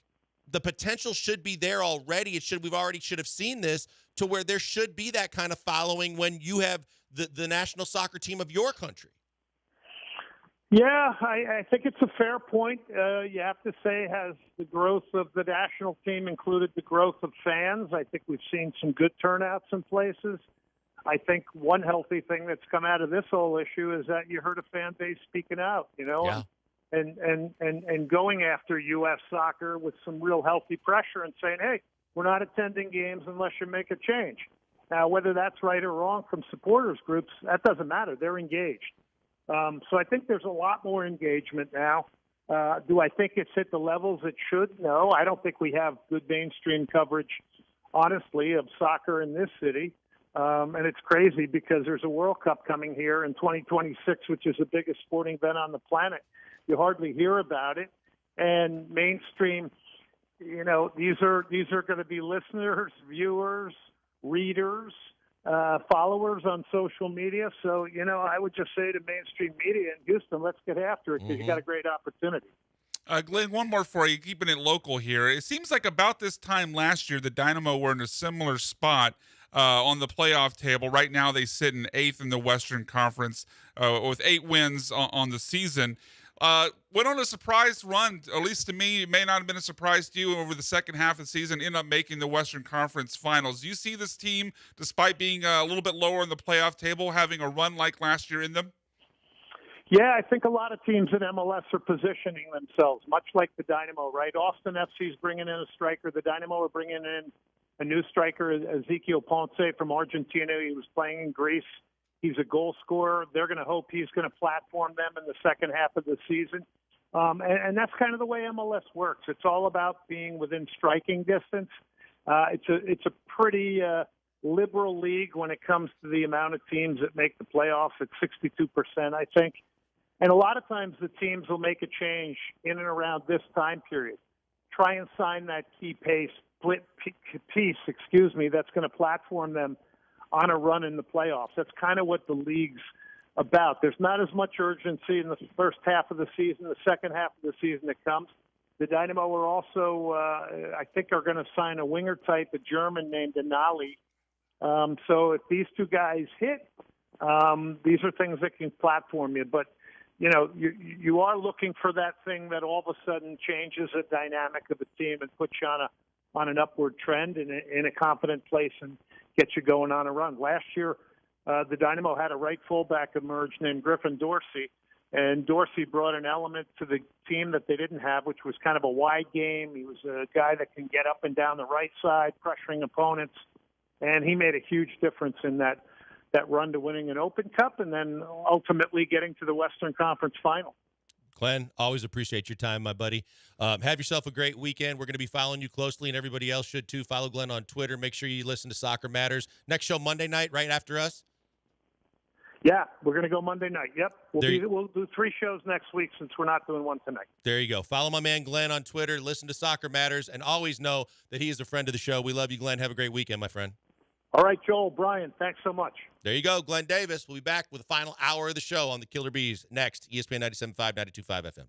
G: the potential should be there already. We already should have seen this, to where there should be that kind of following when you have the national soccer team of your country.
N: Yeah, I think it's a fair point. You have to say, has the growth of the national team included the growth of fans? I think we've seen some good turnouts in places. I think one healthy thing that's come out of this whole issue is that you heard a fan base speaking out,
G: Yeah.
N: and going after U.S. soccer with some real healthy pressure and saying, hey, we're not attending games unless you make a change. Now, whether that's right or wrong from supporters groups, that doesn't matter. They're engaged. So I think there's a lot more engagement now. Do I think it's hit the levels it should? No, I don't think we have good mainstream coverage, honestly, of soccer in this city. And it's crazy because there's a World Cup coming here in 2026, which is the biggest sporting event on the planet. You hardly hear about it. And mainstream, these are going to be listeners, viewers, readers, followers on social media. So, I would just say to mainstream media in Houston, let's get after it, because you got a great opportunity.
H: Glenn, one more for you, keeping it local here. It seems like about this time last year, the Dynamo were in a similar spot on the playoff table. Right now, they sit in 8th in the Western Conference with 8 wins on the season. Went on a surprise run, at least to me. It may not have been a surprise to you, over the second half of the season, end up making the Western Conference Finals. Do you see this team, despite being a little bit lower in the playoff table, having a run like last year in them?
N: Yeah, I think a lot of teams in MLS are positioning themselves, much like the Dynamo, right? Austin FC's bringing in a striker. The Dynamo are bringing in a new striker, Ezequiel Ponce from Argentina. He was playing in Greece. He's a goal scorer. They're going to hope he's going to platform them in the second half of the season. And that's kind of the way MLS works. It's all about being within striking distance. It's a pretty liberal league when it comes to the amount of teams that make the playoffs. It's 62%, I think. And a lot of times the teams will make a change in and around this time period. Try and sign that key piece, that's going to platform them on a run in the playoffs. That's kind of what the league's about. There's not as much urgency in the first half of the season. The second half of the season it comes. The Dynamo are also, I think, are going to sign a winger type, a German named Denali. So if these two guys hit, these are things that can platform you. But you are looking for that thing that all of a sudden changes the dynamic of a team and puts you on an upward trend in a confident place and gets you going on a run. Last year, the Dynamo had a right fullback emerge named Griffin Dorsey, and Dorsey brought an element to the team that they didn't have, which was kind of a wide game. He was a guy that can get up and down the right side, pressuring opponents, and he made a huge difference in that run to winning an Open Cup and then ultimately getting to the Western Conference Final.
G: Glenn, always appreciate your time, my buddy. Have yourself a great weekend. We're going to be following you closely, and everybody else should too. Follow Glenn on Twitter. Make sure you listen to Soccer Matters. Next show Monday night, right after us?
N: Yeah, we're going to go Monday night. Yep. We'll do 3 shows next week since we're not doing one tonight.
G: There you go. Follow my man Glenn on Twitter. Listen to Soccer Matters, and always know that he is a friend of the show. We love you, Glenn. Have a great weekend, my friend.
N: All right, Joel, Brian, thanks so much.
G: There you go, Glenn Davis. We'll be back with the final hour of the show on the Killer Bees next, ESPN 97.5, 92.5 FM.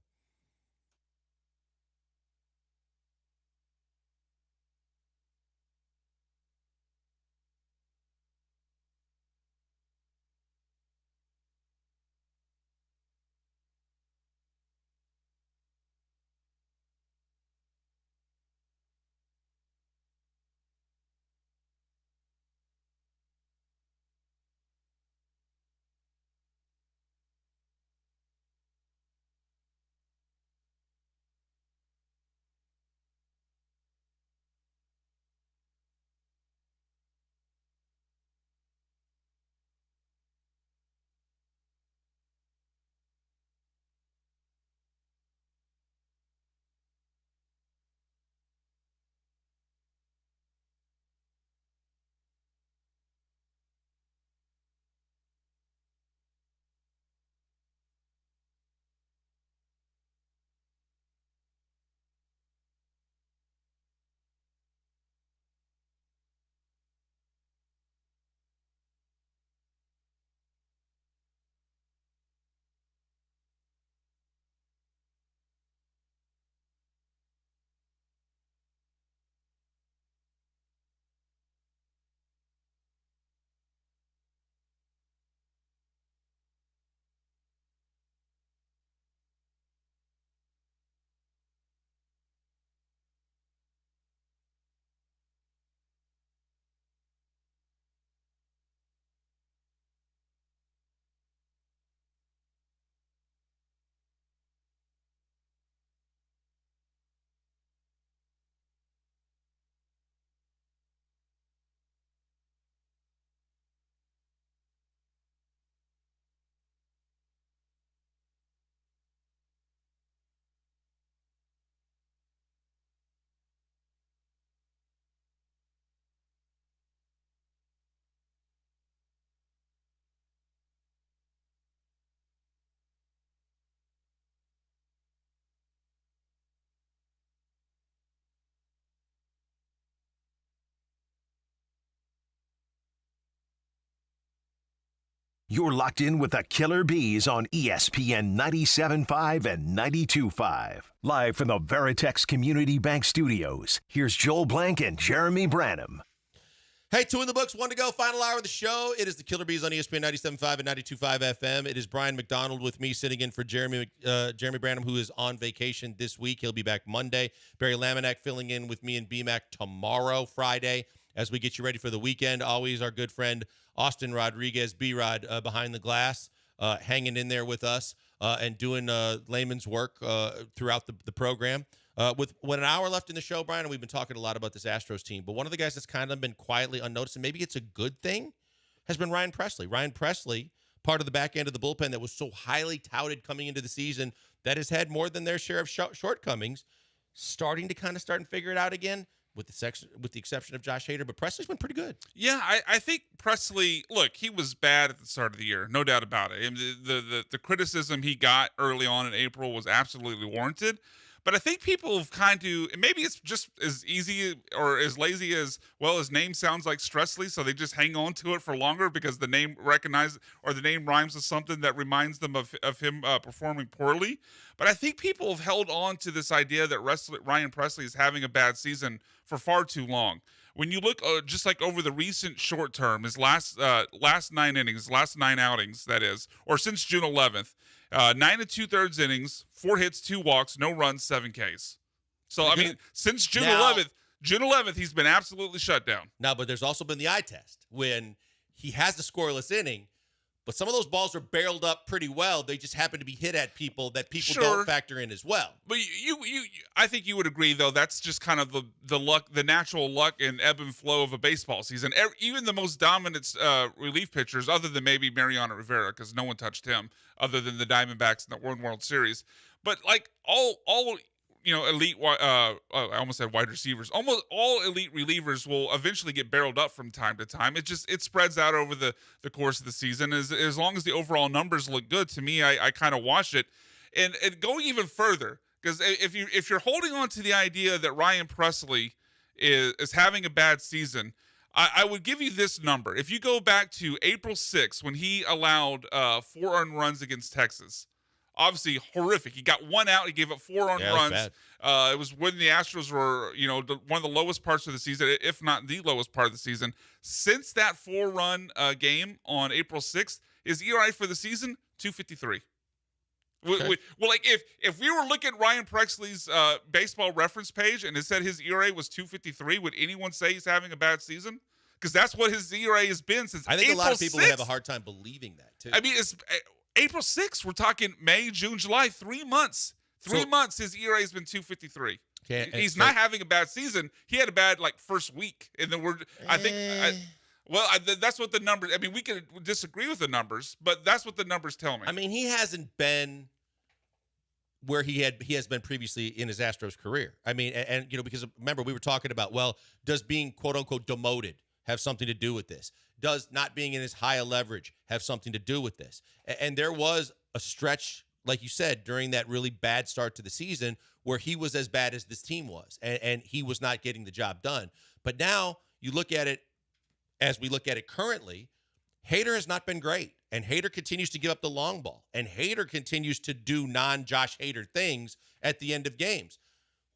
B: You're locked in with the Killer Bees on ESPN 97.5 and 92.5. Live from the Veritex Community Bank Studios, here's Joel Blank and Jeremy Branham.
G: Hey, 2 in the books, 1 to go, final hour of the show. It is the Killer Bees on ESPN 97.5 and 92.5 FM. It is Brian McDonald with me sitting in for Jeremy Branham, who is on vacation this week. He'll be back Monday. Barry Laminack filling in with me and BMAC tomorrow, Friday, as we get you ready for the weekend. Always our good friend Austin Rodriguez, B-Rod, behind the glass, hanging in there with us and doing layman's work throughout the program. With an hour left in the show, Brian, and we've been talking a lot about this Astros team, but one of the guys that's kind of been quietly unnoticed, and maybe it's a good thing, has been Ryan Presley. Ryan Presley, part of the back end of the bullpen that was so highly touted coming into the season, that has had more than their share of shortcomings, starting to figure it out again. With the exception of Josh Hader, but Presley's been pretty good.
H: Yeah, I think Presley, look, he was bad at the start of the year, no doubt about it. And the criticism he got early on in April was absolutely warranted. But I think people have kind of, maybe it's just as easy or as lazy as, well, his name sounds like Stressley, so they just hang on to it for longer because the name the name rhymes with something that reminds them of him performing poorly. But I think people have held on to this idea that Ryan Presley is having a bad season for far too long. When you look just like over the recent short term, his last 9 innings, last 9 outings, that is, or since June 11th, 9 2/3 innings, 4 hits, 2 walks, no runs, 7 Ks. So, I mean, since June 11th, he's been absolutely shut down.
G: Now, but there's also been the eye test when he has the scoreless inning, but some of those balls are barreled up pretty well. They just happen to be hit at people that people don't factor in as well.
H: But I think you would agree, though, that's just kind of the luck, the natural luck and ebb and flow of a baseball season. Even the most dominant relief pitchers, other than maybe Mariano Rivera, because no one touched him, other than the Diamondbacks in the World Series. But like all elite, I almost said wide receivers. Almost all elite relievers will eventually get barreled up from time to time. It spreads out over the course of the season. As long as the overall numbers look good, to me, I kind of watch it. And going even further, because if you're holding on to the idea that Ryan Presley is having a bad season, I would give you this number. If you go back to April 6th, when he allowed 4 earned runs against Texas, obviously horrific. He got 1 out. He gave up 4 earned runs. It was when the Astros were, one of the lowest parts of the season, if not the lowest part of the season. Since that 4-run game on April 6th, his ERA for the season, 2.53. Okay. Well, like if we were looking at Ryan Presley's baseball reference page and it said his ERA was 2.53, would anyone say he's having a bad season? Because that's what his ERA has been since April 6th. I think a lot of people would have a hard time believing that, too. I mean, it's April 6th. We're talking May, June, July, 3 months. 3 months, his ERA has been 2.53. Okay, he's not having a bad season. He had a bad, first week. And then that's what the numbers. I mean, we can disagree with the numbers, but that's what the numbers tell me.
G: I mean, he hasn't been where he has been previously in his Astros career. I mean, and because remember we were talking about, well, does being quote unquote demoted have something to do with this? Does not being in as high a leverage have something to do with this? And there was a stretch, like you said, during that really bad start to the season where he was as bad as this team was, and he was not getting the job done. But now you look at it as we look at it currently, Hader has not been great, and Hader continues to give up the long ball, and Hader continues to do non-Josh Hader things at the end of games.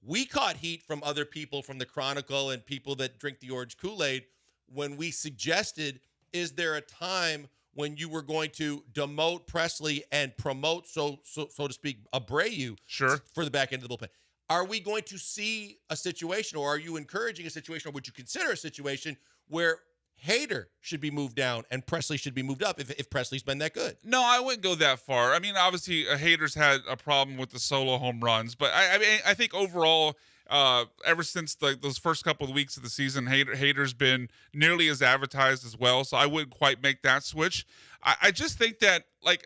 G: We caught heat from other people, from the Chronicle and people that drink the orange Kool-Aid, when we suggested, is there a time when you were going to demote Presley and promote, so to speak, Abreu for the back end of the bullpen? Are we going to see a situation, or are you encouraging a situation, or would you consider a situation where Hader should be moved down and Presley should be moved up if Presley's been that good?
H: No, I wouldn't go that far. I mean, obviously, Hader's had a problem with the solo home runs, but I think overall, ever since those first couple of weeks of the season, Hader's been nearly as advertised as well, so I wouldn't quite make that switch. I just think that,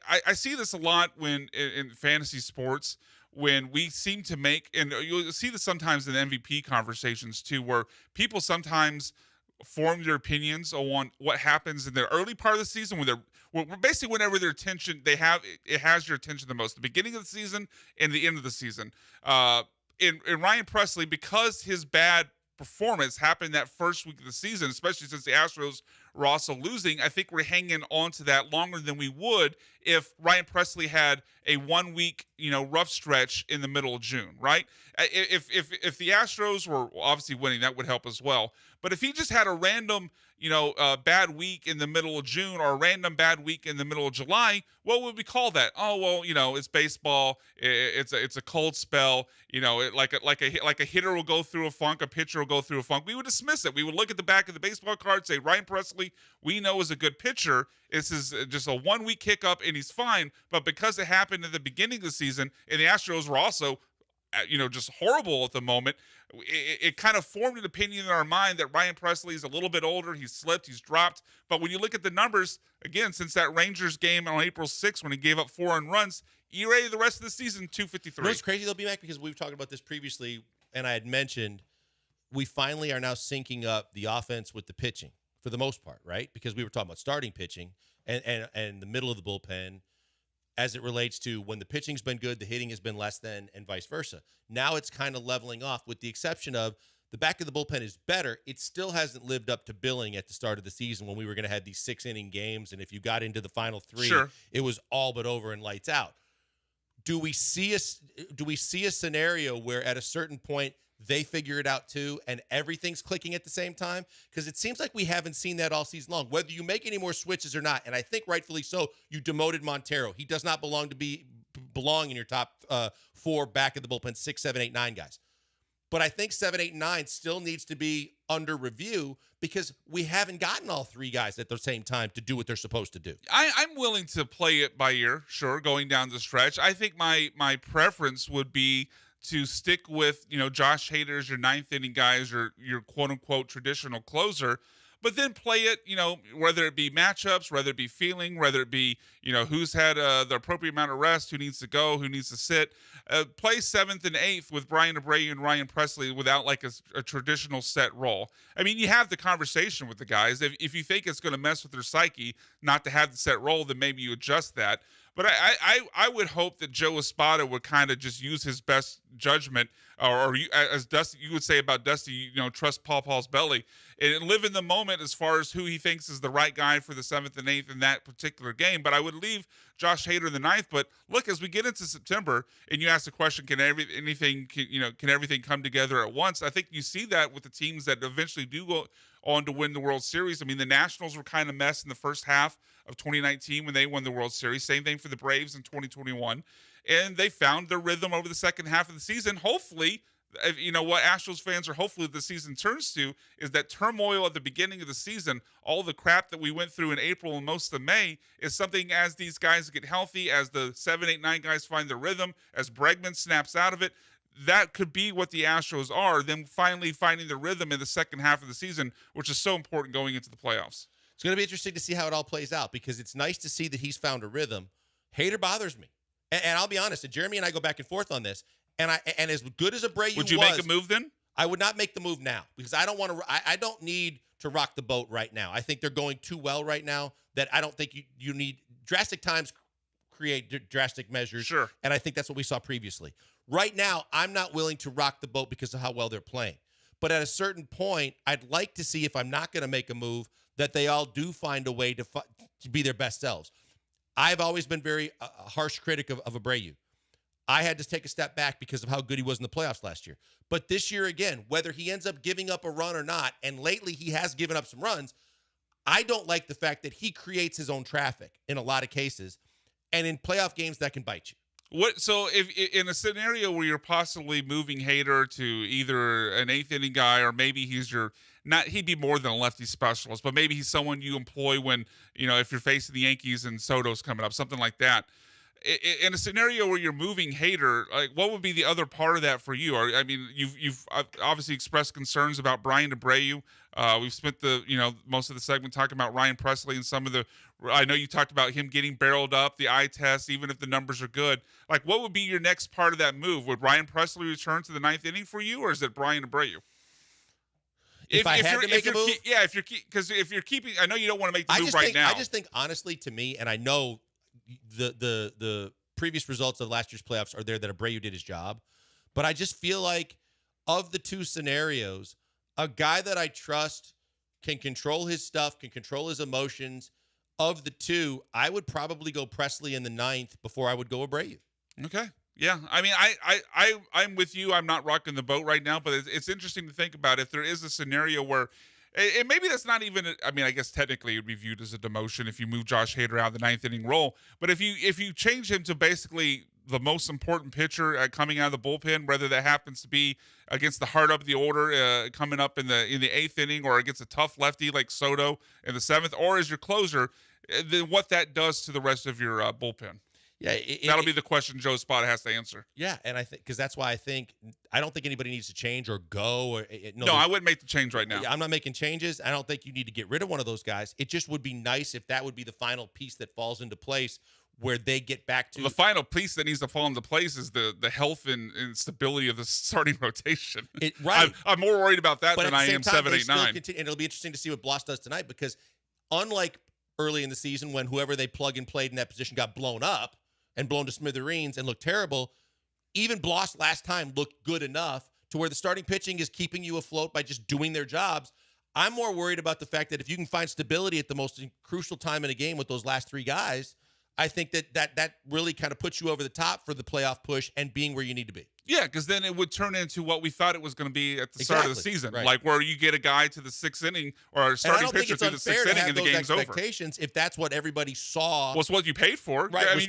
H: I see this a lot when in fantasy sports, when we seem to make, and you'll see this sometimes in MVP conversations too, where people sometimes form their opinions on what happens in the early part of the season basically whenever their attention it has your attention the most, the beginning of the season and the end of the season. In Ryan Presley, because his bad performance happened that first week of the season, especially since the Astros were also losing. I think we're hanging on to that longer than we would if Ryan Presley had a 1 week, rough stretch in the middle of June, right? If the Astros were obviously winning, that would help as well. But if he just had a random, bad week in the middle of June or a random bad week in the middle of July, what would we call that? Oh, well, it's baseball. It's a cold spell. Like a hitter will go through a funk, a pitcher will go through a funk. We would dismiss it. We would look at the back of the baseball card, say Ryan Presley, we know is a good pitcher. This is just a 1 week hiccup and he's fine. But because it happened at the beginning of the season and the Astros were also just horrible at the moment, it kind of formed an opinion in our mind that Ryan Presley is a little bit older. He's slipped, he's dropped. But when you look at the numbers, again, since that Rangers game on April 6th when he gave up 4 earned runs, ERA the rest of the season, 253.
G: It's crazy though, B-Mac, because we've talked about this previously, and I had mentioned we finally are now syncing up the offense with the pitching for the most part, right? Because we were talking about starting pitching and the middle of the bullpen, as it relates to when the pitching's been good, the hitting has been less than, and vice versa. Now it's kind of leveling off with the exception of the back of the bullpen is better. It still hasn't lived up to billing at the start of the season when we were going to have these 6-inning games, and if you got into the final 3, it was all but over and lights out. Do we see a scenario where at a certain point they figure it out too, and everything's clicking at the same time? Because it seems like we haven't seen that all season long, whether you make any more switches or not. And I think rightfully so, you demoted Montero. He does not belong in your top 4 back of the bullpen, 6, 7, 8, 9 guys. But I think 7, 8, 9 still needs to be under review because we haven't gotten all 3 guys at the same time to do what they're supposed to do.
H: I'm willing to play it by ear, sure, going down the stretch. I think my preference would be to stick with, Josh Hader as your 9th inning guys or your quote-unquote traditional closer, but then play it, whether it be matchups, whether it be feeling, whether it be, who's had the appropriate amount of rest, who needs to go, who needs to sit. Play 7th and 8th with Brian Abreu and Ryan Presley without like a traditional set role. I mean, you have the conversation with the guys. If you think it's going to mess with their psyche not to have the set role, then maybe you adjust that. But I would hope that Joe Espada would kind of just use his best judgment, or as Dusty, you would say about Dusty, trust Paul's belly, and live in the moment as far as who he thinks is the right guy for the 7th and 8th in that particular game. But I would leave Josh Hader in the 9th. But look, as we get into September, and you ask the question, can everything come together at once? I think you see that with the teams that eventually do go on to win the World Series. I mean, the Nationals were kind of messed in the first half of 2019 when they won the World Series. Same thing for the Braves in 2021. And they found their rhythm over the second half of the season. Hopefully, what Astros fans are hopefully the season turns to is that turmoil at the beginning of the season, all the crap that we went through in April and most of May, is something as these guys get healthy, as the 7, 8, 9 guys find their rhythm, as Bregman snaps out of it, that could be what the Astros are, them finally finding the rhythm in the second half of the season, which is so important going into the playoffs.
G: It's going to be interesting to see how it all plays out because it's nice to see that he's found a rhythm. Hader bothers me. And I'll be honest, and Jeremy and I go back and forth on this, and as good as Abreu was.
H: Would you make a move then?
G: I would not make the move now because I don't need to rock the boat right now. I think they're going too well right now that I don't think you need drastic times create drastic measures.
H: Sure.
G: And I think that's what we saw previously. Right now, I'm not willing to rock the boat because of how well they're playing. But at a certain point, I'd like to see if I'm not going to make a move that they all do find a way to be their best selves. I've always been very harsh critic of Abreu. I had to take a step back because of how good he was in the playoffs last year. But this year, again, whether he ends up giving up a run or not, and lately he has given up some runs, I don't like the fact that he creates his own traffic in a lot of cases. And in playoff games, that can bite you.
H: So if in a scenario where you're possibly moving Hader to either an 8th inning guy or maybe he'd be more than a lefty specialist, but maybe he's someone you employ when, if you're facing the Yankees and Soto's coming up, something like that. In a scenario where you're moving Hader, like what would be the other part of that for you? I mean, you've obviously expressed concerns about Brian Abreu. We've spent most of the segment talking about Ryan Presley and some of the. I know you talked about him getting barreled up, the eye test, even if the numbers are good. Like, what would be your next part of that move? Would Ryan Presley return to the 9th inning for you, or is it Brian Abreu?
G: If I had to make a move,
H: if you're keeping, I know you don't want to make the move right now.
G: I just think honestly, to me, and I know the previous results of last year's playoffs are there that Abreu did his job, but I just feel like of the two scenarios, a guy that I trust can control his stuff, can control his emotions. Of the two, I would probably go Presley in the 9th before I would go Abreu.
H: Okay. Yeah. I mean, I'm with you. I'm not rocking the boat right now, but it's interesting to think about if there is a scenario where and maybe that's not even. I mean, I guess technically it would be viewed as a demotion if you move Josh Hader out of the 9th inning role. But if you change him to basically the most important pitcher coming out of the bullpen, whether that happens to be against the heart of the order coming up in the 8th inning, or against a tough lefty like Soto in the 7th, or as your closer, then what that does to the rest of your bullpen.
G: Yeah,
H: that'll be the question Joe Spada has to answer.
G: Yeah, and I think because that's why I don't think anybody needs to change or go. Or
H: no, I wouldn't make the change right now.
G: I'm not making changes. I don't think you need to get rid of one of those guys. It just would be nice if that would be the final piece that falls into place where they get back to
H: the final piece that needs to fall into place is the health and stability of the starting rotation.
G: Right,
H: I'm more worried about that
G: but
H: than I am 7, 8, 9.
G: And it'll be interesting to see what Bloss does tonight because unlike early in the season when whoever they plug and played in that position got blown up and blown to smithereens and looked terrible, even Bloss last time looked good enough to where the starting pitching is keeping you afloat by just doing their jobs. I'm more worried about the fact that if you can find stability at the most crucial time in a game with those last 3 guys, I think that really kind of puts you over the top for the playoff push and being where you need to be.
H: Yeah, because then it would turn into what we thought it was going to be at the start of the season,
G: right.
H: Like where you get a guy to the 6th inning or a starting pitcher to the 6th inning and the game's over.
G: If that's what everybody saw,
H: well, it's what you paid for.
G: Right,
H: I mean,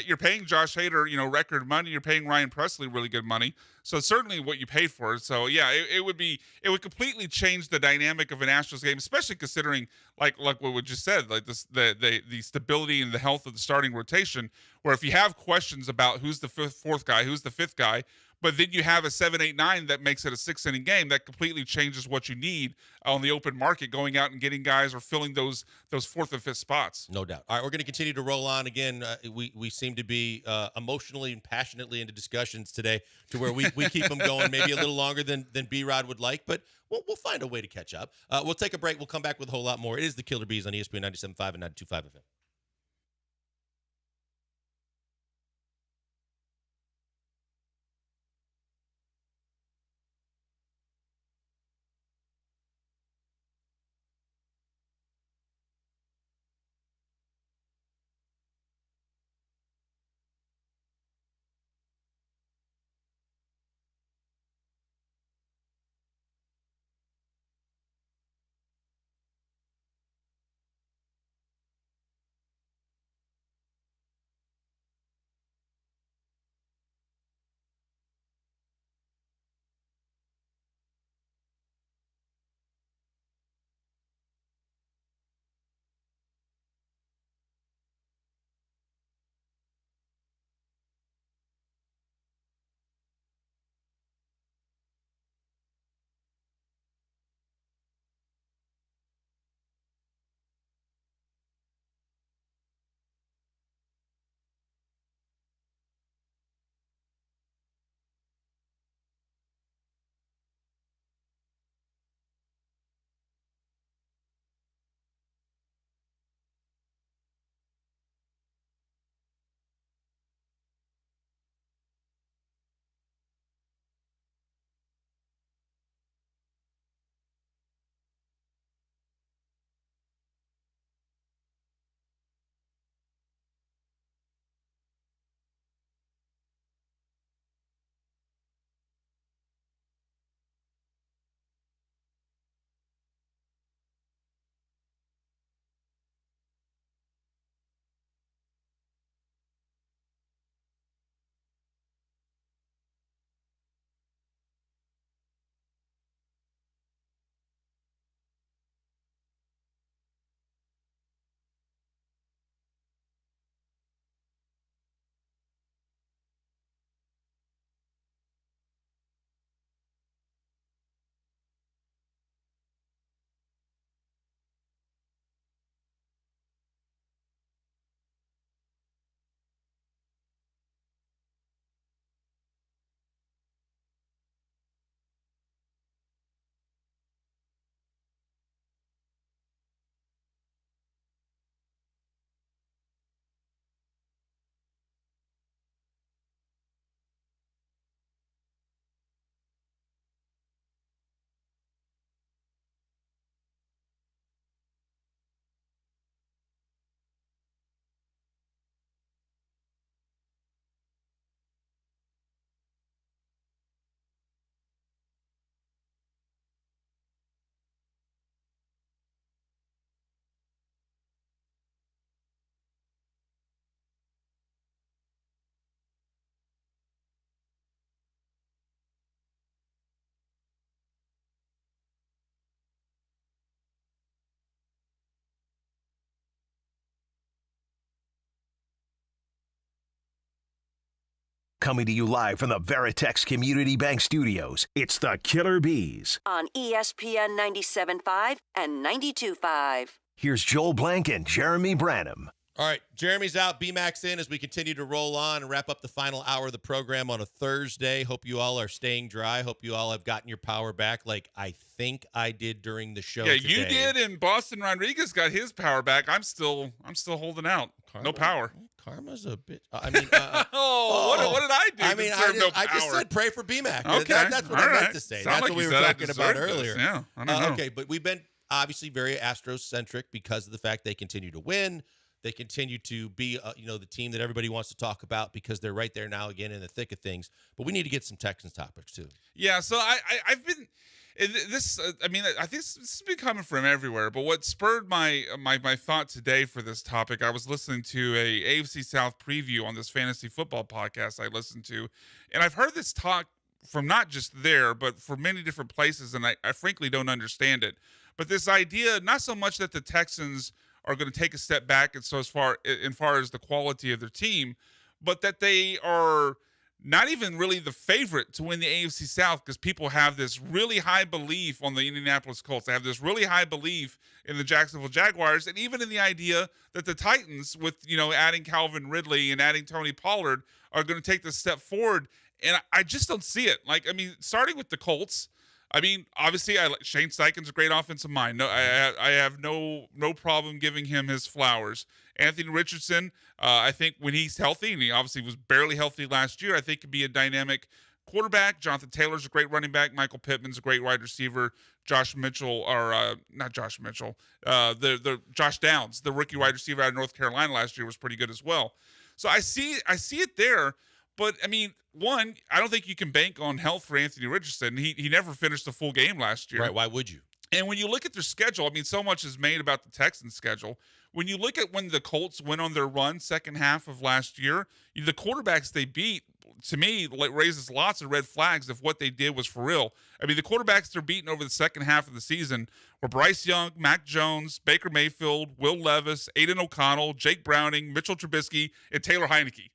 H: you're paying Josh Hader, record money. You're paying Ryan Presley really good money. So it's certainly what you paid for. So yeah, it would completely change the dynamic of an Astros game, especially considering like what we just said, like this the stability and the health of the starting rotation. Where if you have questions about who's the 4th guy, who's the 5th guy, but then you have a 7, 8, 9 that makes it a 6 inning game, that completely changes what you need on the open market, going out and getting guys or filling those 4th and 5th spots.
G: No doubt. All right, we're going to continue to roll on. Again, we seem to be emotionally and passionately into discussions today to where we keep them going maybe a little longer than B-Rod would like, but we'll find a way to catch up. We'll take a break. We'll come back with a whole lot more. It is the Killer Bees on ESPN 97.5 and 92.5 FM.
B: Coming to you live from the Veritex Community Bank Studios, it's the Killer Bees.
C: On ESPN 97.5 and 92.5.
B: Here's Joel Blank and Jeremy Branham.
G: All right, Jeremy's out, B-Mac's in as we continue to roll on and wrap up the final hour of the program on a Thursday. Hope you all are staying dry. Hope you all have gotten your power back like I think I did during the show today.
H: You did, and Boston Rodriguez got his power back. I'm still holding out. No power.
G: Karma's a bit.
H: What did I do?
G: I mean, I just said pray for B-Mac.
H: Okay.
G: That's what I meant to say. That's
H: Like
G: what we were talking about earlier.
H: Yeah, I don't know.
G: Okay, but we've been obviously very Astros-centric because of the fact they continue to win. They continue to be, the team that everybody wants to talk about because they're right there now again in the thick of things. But we need to get some Texans topics too.
H: Yeah, so I've been this. I think this has been coming from everywhere. But what spurred my thought today for this topic, I was listening to a AFC South preview on this fantasy football podcast I listened to, and I've heard this talk from not just there, but from many different places, and I frankly don't understand it. But this idea, not so much that the Texans are going to take a step back as far as the quality of their team, but that they are not even really the favorite to win the AFC South because people have this really high belief on the Indianapolis Colts. They have this really high belief in the Jacksonville Jaguars, and even in the idea that the Titans, with adding Calvin Ridley and adding Tony Pollard, are going to take this step forward. And I just don't see it. Starting with the Colts. Obviously, Shane Steichen's a great offensive mind. No, I have no problem giving him his flowers. Anthony Richardson, I think when he's healthy, and he obviously was barely healthy last year, I think could be a dynamic quarterback. Jonathan Taylor's a great running back. Michael Pittman's a great wide receiver. Josh Downs, the rookie wide receiver out of North Carolina last year, was pretty good as well. So I see it there. But, one, I don't think you can bank on health for Anthony Richardson. He never finished a full game last year.
G: Right, why would you?
H: And when you look at their schedule, so much is made about the Texans' schedule. When you look at when the Colts went on their run second half of last year, the quarterbacks they beat, to me, raises lots of red flags if what they did was for real. The quarterbacks they're beating over the second half of the season were Bryce Young, Mac Jones, Baker Mayfield, Will Levis, Aiden O'Connell, Jake Browning, Mitchell Trubisky, and Taylor Heineke.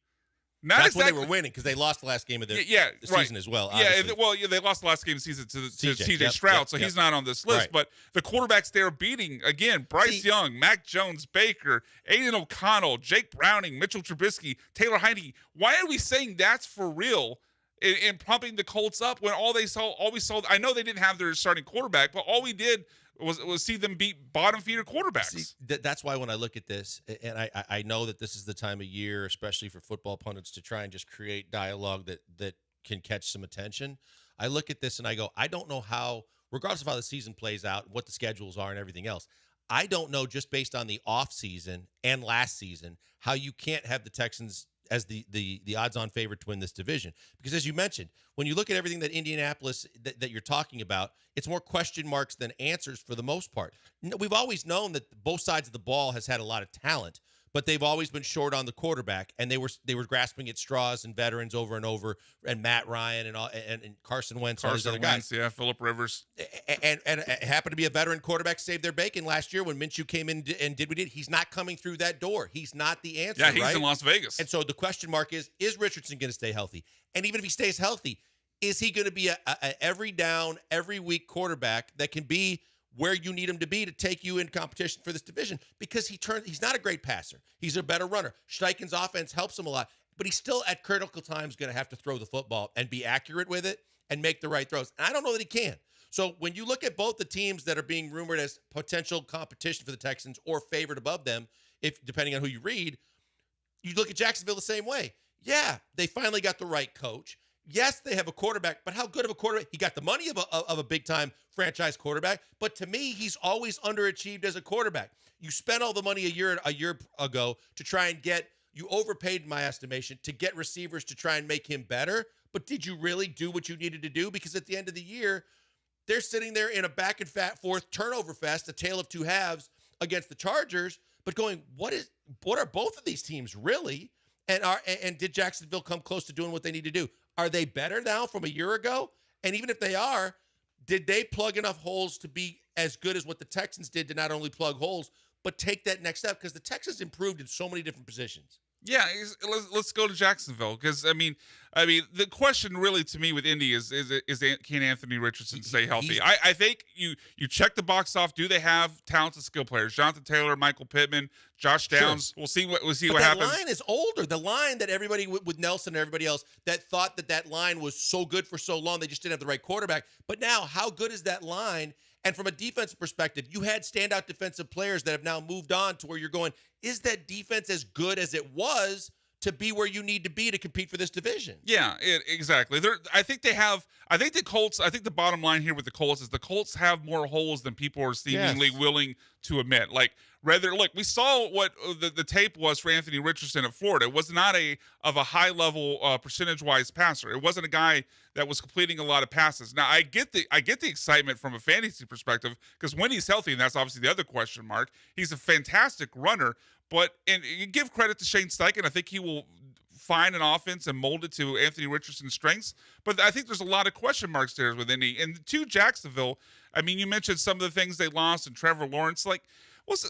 G: That's when they were winning because they lost the last game of the season as well. Obviously.
H: They lost the last game of the season to CJ Stroud, so he's not on this list.
G: Right.
H: But the quarterbacks they're beating, again, Bryce Young, Mac Jones, Baker, Aiden O'Connell, Jake Browning, Mitchell Trubisky, Taylor Heineke. Why are we saying that's for real and pumping the Colts up when all we saw, I know they didn't have their starting quarterback, but all we did was see them beat bottom-feeder quarterbacks.
G: See, that's why when I look at this, and I know that this is the time of year, especially for football pundits, to try and just create dialogue that can catch some attention. I look at this and I go, I don't know how, regardless of how the season plays out, what the schedules are and everything else, I don't know, just based on the offseason and last season, how you can't have the Texans as the odds-on favorite to win this division. Because as you mentioned, when you look at everything that Indianapolis that you're talking about, it's more question marks than answers for the most part. We've always known that both sides of the ball has had a lot of talent, but they've always been short on the quarterback, and they were grasping at straws and veterans over and over, and Matt Ryan and Carson Wentz, all these other guys.
H: Yeah, Phillip Rivers.
G: And it happened to be a veteran quarterback saved their bacon last year when Minshew came in and did what he did. He's not coming through that door. He's not the answer.
H: Yeah, he's in Las Vegas.
G: And so the question mark is Richardson going to stay healthy? And even if he stays healthy, is he going to be a every down, every week quarterback that can be where you need him to be to take you in competition for this division? Because he's not a great passer. He's a better runner. Steichen's offense helps him a lot, but he's still at critical times going to have to throw the football and be accurate with it and make the right throws. And I don't know that he can. So when you look at both the teams that are being rumored as potential competition for the Texans or favored above them, if depending on who you read, you look at Jacksonville the same way. Yeah, they finally got the right coach. Yes, they have a quarterback, but how good of a quarterback? He got the money of a big-time franchise quarterback, but to me, he's always underachieved as a quarterback. You spent all the money a year ago to try and you overpaid, in my estimation, to get receivers to try and make him better, but did you really do what you needed to do? Because at the end of the year, they're sitting there in a back and forth turnover fest, a tale of two halves against the Chargers, but going, what are both of these teams really? And did Jacksonville come close to doing what they need to do? Are they better now from a year ago? And even if they are, did they plug enough holes to be as good as what the Texans did to not only plug holes, but take that next step? Because the Texans improved in so many different positions.
H: Yeah, let's go to Jacksonville because I mean, the question really to me with Indy is can Anthony Richardson stay healthy? I think you check the box off. Do they have talented skill players? Jonathan Taylor, Michael Pittman, Josh Downs. Sure. We'll see what happens.
G: The line is older. The line that everybody with Nelson and everybody else that thought that line was so good for so long, they just didn't have the right quarterback. But now, how good is that line? And from a defensive perspective, you had standout defensive players that have now moved on to where you're going, is that defense as good as it was to be where you need to be to compete for this division?
H: Yeah, exactly. I think the Colts, I think the bottom line here with the Colts is the Colts have more holes than people are seemingly willing to admit. Like, we saw what the tape was for Anthony Richardson at Florida. It was not of a high level percentage-wise passer. It wasn't a guy that was completing a lot of passes. Now, I get the excitement from a fantasy perspective because when he's healthy, and that's obviously the other question mark, he's a fantastic runner. And you give credit to Shane Steichen. I think he will find an offense and mold it to Anthony Richardson's strengths. But I think there's a lot of question marks there with Indy. And to Jacksonville, I mean, you mentioned some of the things they lost and Trevor Lawrence.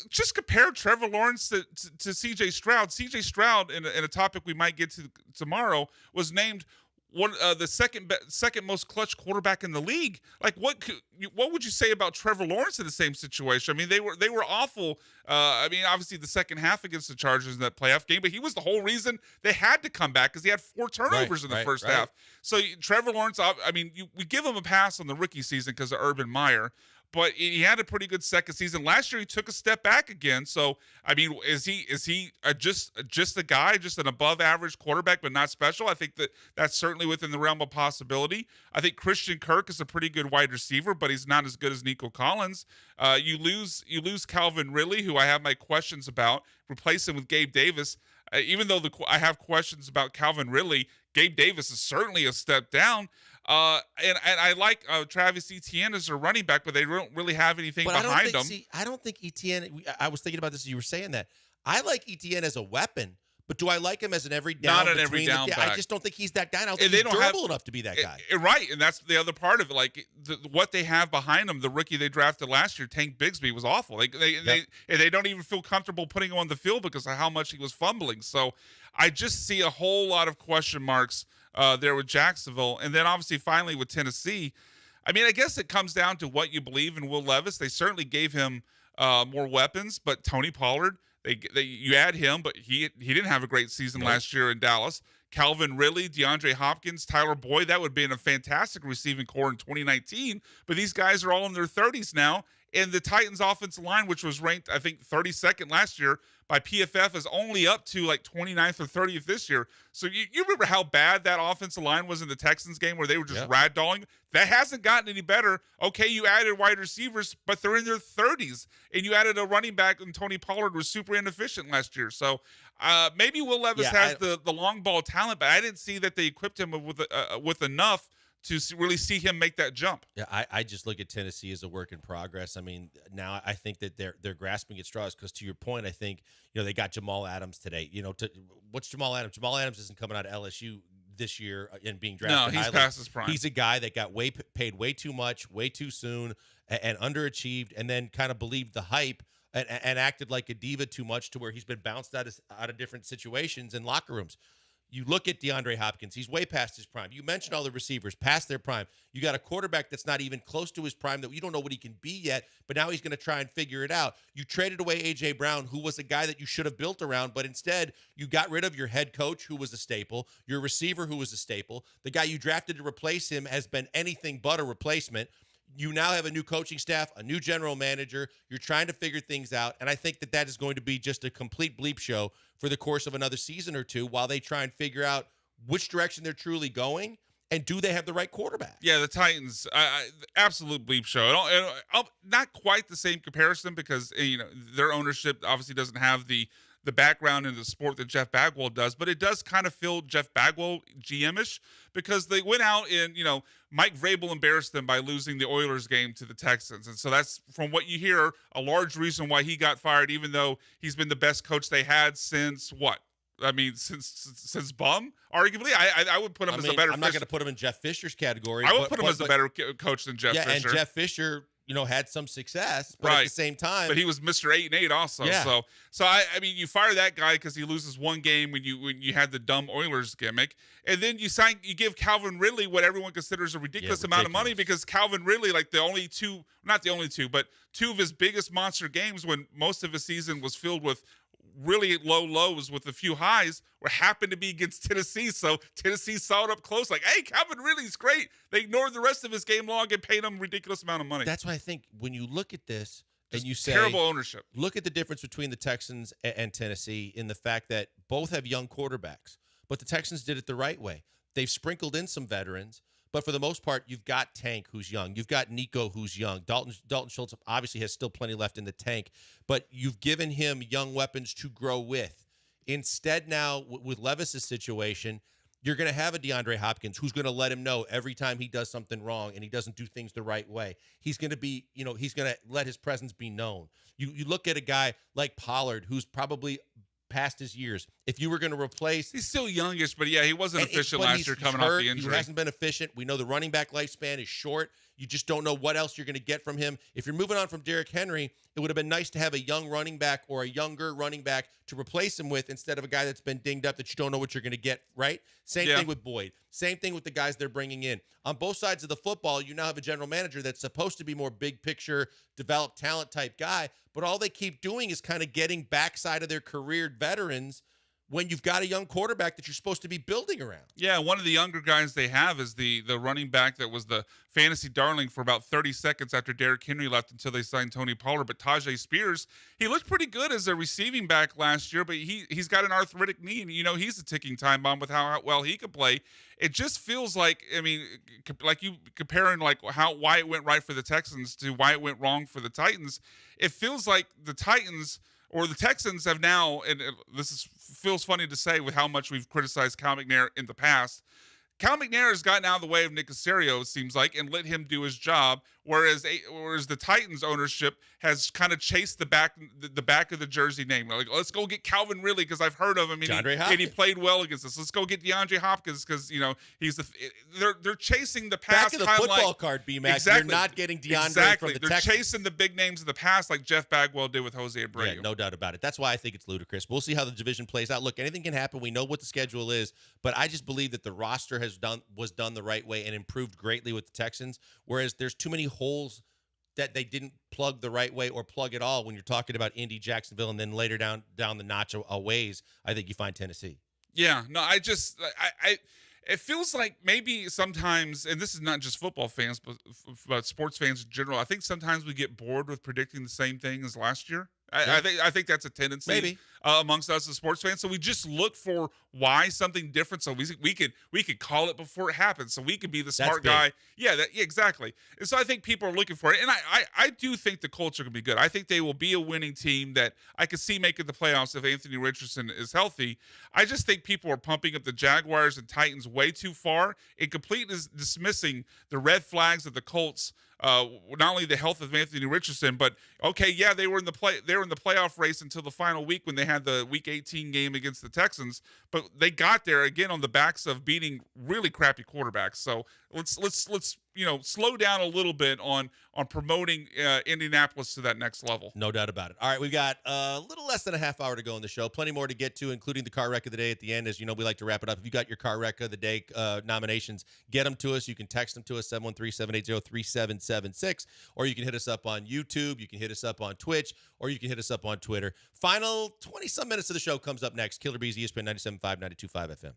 H: Just compare Trevor Lawrence to C.J. Stroud. C.J. Stroud, in a topic we might get to tomorrow, was named the second most clutch quarterback in the league. Like, what would you say about Trevor Lawrence in the same situation? I mean, they were awful. I mean, obviously the second half against the Chargers in that playoff game, but he was the whole reason they had to come back because he had 4 turnovers in the first half. So Trevor Lawrence, I mean, we give him a pass on the rookie season because of Urban Meyer. But he had a pretty good second season. Last year, he took a step back again. So, I mean, is he just a guy, just an above-average quarterback, but not special? I think that's certainly within the realm of possibility. I think Christian Kirk is a pretty good wide receiver, but he's not as good as Nico Collins. You lose Calvin Ridley, who I have my questions about. Replace him with Gabe Davis. Even though I have questions about Calvin Ridley, Gabe Davis is certainly a step down. And I like Travis Etienne as a running back, but they don't really have anything behind him.
G: I don't think Etienne. I was thinking about this as you were saying that. I like Etienne as a weapon, but do I like him as an every down?
H: Not an every down back.
G: I just don't think he's that guy. I don't think he's durable enough to be that guy.
H: Right, and that's the other part of it. Like what they have behind him, the rookie they drafted last year, Tank Bigsby, was awful. They don't even feel comfortable putting him on the field because of how much he was fumbling. So I just see a whole lot of question marks there with Jacksonville. And then obviously finally with Tennessee, I mean, I guess it comes down to what you believe in Will Levis. They certainly gave him more weapons, but Tony Pollard, you add him, but he didn't have a great season last year in Dallas. Calvin Ridley, DeAndre Hopkins, Tyler Boyd, that would have been a fantastic receiving core in 2019, but these guys are all in their 30s now. And the Titans offensive line, which was ranked, I think, 32nd last year by PFF, is only up to like 29th or 30th this year. So you remember how bad that offensive line was in the Texans game where they were just ragdolling? That hasn't gotten any better. Okay, you added wide receivers, but they're in their 30s. And you added a running back, and Tony Pollard was super inefficient last year. So maybe Will Levis has the long ball talent, but I didn't see that they equipped him with enough to really see him make that jump.
G: Yeah, I just look at Tennessee as a work in progress. I mean, now I think that they're grasping at straws because, to your point, I think they got Jamal Adams today. What's Jamal Adams? Jamal Adams isn't coming out of LSU this year and being drafted.
H: No, he's past his prime.
G: He's a guy that got paid way too much, way too soon, and underachieved, and then kind of believed the hype and acted like a diva too much to where he's been bounced out of different situations in locker rooms. You look at DeAndre Hopkins, he's way past his prime. You mentioned all the receivers past their prime. You got a quarterback that's not even close to his prime, that you don't know what he can be yet, but now he's going to try and figure it out. You traded away A.J. Brown, who was a guy that you should have built around, but instead you got rid of your head coach, who was a staple, your receiver, who was a staple. The guy you drafted to replace him has been anything but a replacement. You now have a new coaching staff, a new general manager. You're trying to figure things out, and I think that is going to be just a complete bleep show for the course of another season or two while they try and figure out which direction they're truly going and do they have the right quarterback.
H: Yeah, the Titans, absolute bleep show. Not quite the same comparison because their ownership obviously doesn't have the background in the sport that Jeff Bagwell does, but it does kind of feel Jeff Bagwell GM-ish because they went out and, Mike Vrabel embarrassed them by losing the Oilers game to the Texans. And so that's, from what you hear, a large reason why he got fired, even though he's been the best coach they had since what? I mean, since Bum, arguably, I would put him as a better.
G: I'm not going to put him in Jeff Fisher's category.
H: I would put him as a better coach than Jeff Fisher.
G: And Jeff Fisher, had some success, but at the same time,
H: but he was Mr. 8-8 also.
G: Yeah.
H: So I mean, you fire that guy because he loses one game when you had the dumb Oilers gimmick, and then you give Calvin Ridley what everyone considers a ridiculous amount of money, because Calvin Ridley, like not the only two, but two of his biggest monster games when most of his season was filled with really low lows with a few highs, happened to be against Tennessee. So Tennessee saw it up close, like, hey, Calvin Ridley's great. They ignored the rest of his game log and paid him a ridiculous amount of money.
G: That's why I think when you look at this and you say
H: terrible ownership,
G: look at the difference between the Texans and Tennessee in the fact that both have young quarterbacks, but the Texans did it the right way. They've sprinkled in some veterans, but for the most part, you've got Tank, who's young. You've got Nico, who's young. Dalton Schultz obviously has still plenty left in the tank, but you've given him young weapons to grow with. Instead now, with Levis's situation, you're going to have a DeAndre Hopkins who's going to let him know every time he does something wrong and he doesn't do things the right way. He's going to be, he's going to let his presence be known. You look at a guy like Pollard, who's probably past his years. If you were going to replace...
H: He's still youngish, but yeah, he wasn't efficient last year coming off the injury.
G: He hasn't been efficient. We know the running back lifespan is short. You just don't know what else you're going to get from him. If you're moving on from Derrick Henry, it would have been nice to have a young running back or a younger running back to replace him with instead of a guy that's been dinged up that you don't know what you're going to get, right? Same thing with Boyd. Same thing with the guys they're bringing in. On both sides of the football, you now have a general manager that's supposed to be more big picture, develop talent type guy, but all they keep doing is kind of getting backside of their career veterans when you've got a young quarterback that you're supposed to be building around.
H: Yeah, one of the younger guys they have is the running back that was the fantasy darling for about 30 seconds after Derrick Henry left until they signed Tony Pollard. But Tajay Spears, he looked pretty good as a receiving back last year, but he's got an arthritic knee, and he's a ticking time bomb with how well he could play. It just feels like, I mean, like you comparing like why it went right for the Texans to why it went wrong for the Titans. It feels like the Titans or the Texans have now, and feels funny to say with how much we've criticized Cal McNair in the past, Cal McNair has gotten out of the way of Nick Caserio, it seems like, and let him do his job, whereas the Titans ownership has kind of chased the back of the jersey name. Like, let's go get Calvin Ridley because I've heard of him, and he played well against us. Let's go get DeAndre Hopkins because he's they're chasing the past.
G: Back of the football card, B-Mac.
H: Exactly.
G: You're not getting DeAndre
H: exactly.
G: from the
H: They're
G: Texans.
H: chasing the big names of the past, like Jeff Bagwell did with Jose Abreu.
G: Yeah, no doubt about it. That's why I think it's ludicrous. We'll see how the division plays out. Look, anything can happen. We know what the schedule is, but I just believe that the roster was done the right way and improved greatly with the Texans, whereas there's too many holes that they didn't plug the right way or plug at all when you're talking about Indy, Jacksonville, and then later down the notch a ways, I think you find Tennessee.
H: Yeah, no, it feels like maybe sometimes, and this is not just football fans, but sports fans in general, I think sometimes we get bored with predicting the same thing as last year. I think that's a tendency
G: maybe
H: amongst us as sports fans. So we just look for why something different, so we could call it before it happens. So we could be the smart guy. Yeah, exactly. And so I think people are looking for it, and I do think the culture can be good. I think they will be a winning team that I could see making the playoffs if Anthony Richardson is healthy. I just think people are pumping up the Jaguars and Titans way too far and completely dismissing the red flags of the Colts. Not only the health of Anthony Richardson, but they were in the playoff race until the final week when they had the Week 18 game against the Texans, but they got there again on the backs of beating really crappy quarterbacks. So let's slow down a little bit on promoting Indianapolis to that next level.
G: No doubt about it. All right, we've got a little less than a half hour to go in the show. Plenty more to get to, including the car wreck of the day at the end. As you know, we like to wrap it up. If you got your car wreck of the day nominations, get them to us. You can text them to us, 713-780-3776, or you can hit us up on YouTube. You can hit us up on Twitch, or you can hit us up on Twitter. Final 20-some minutes of the show comes up next. Killer Bees, ESPN 97.5, 92.5 FM.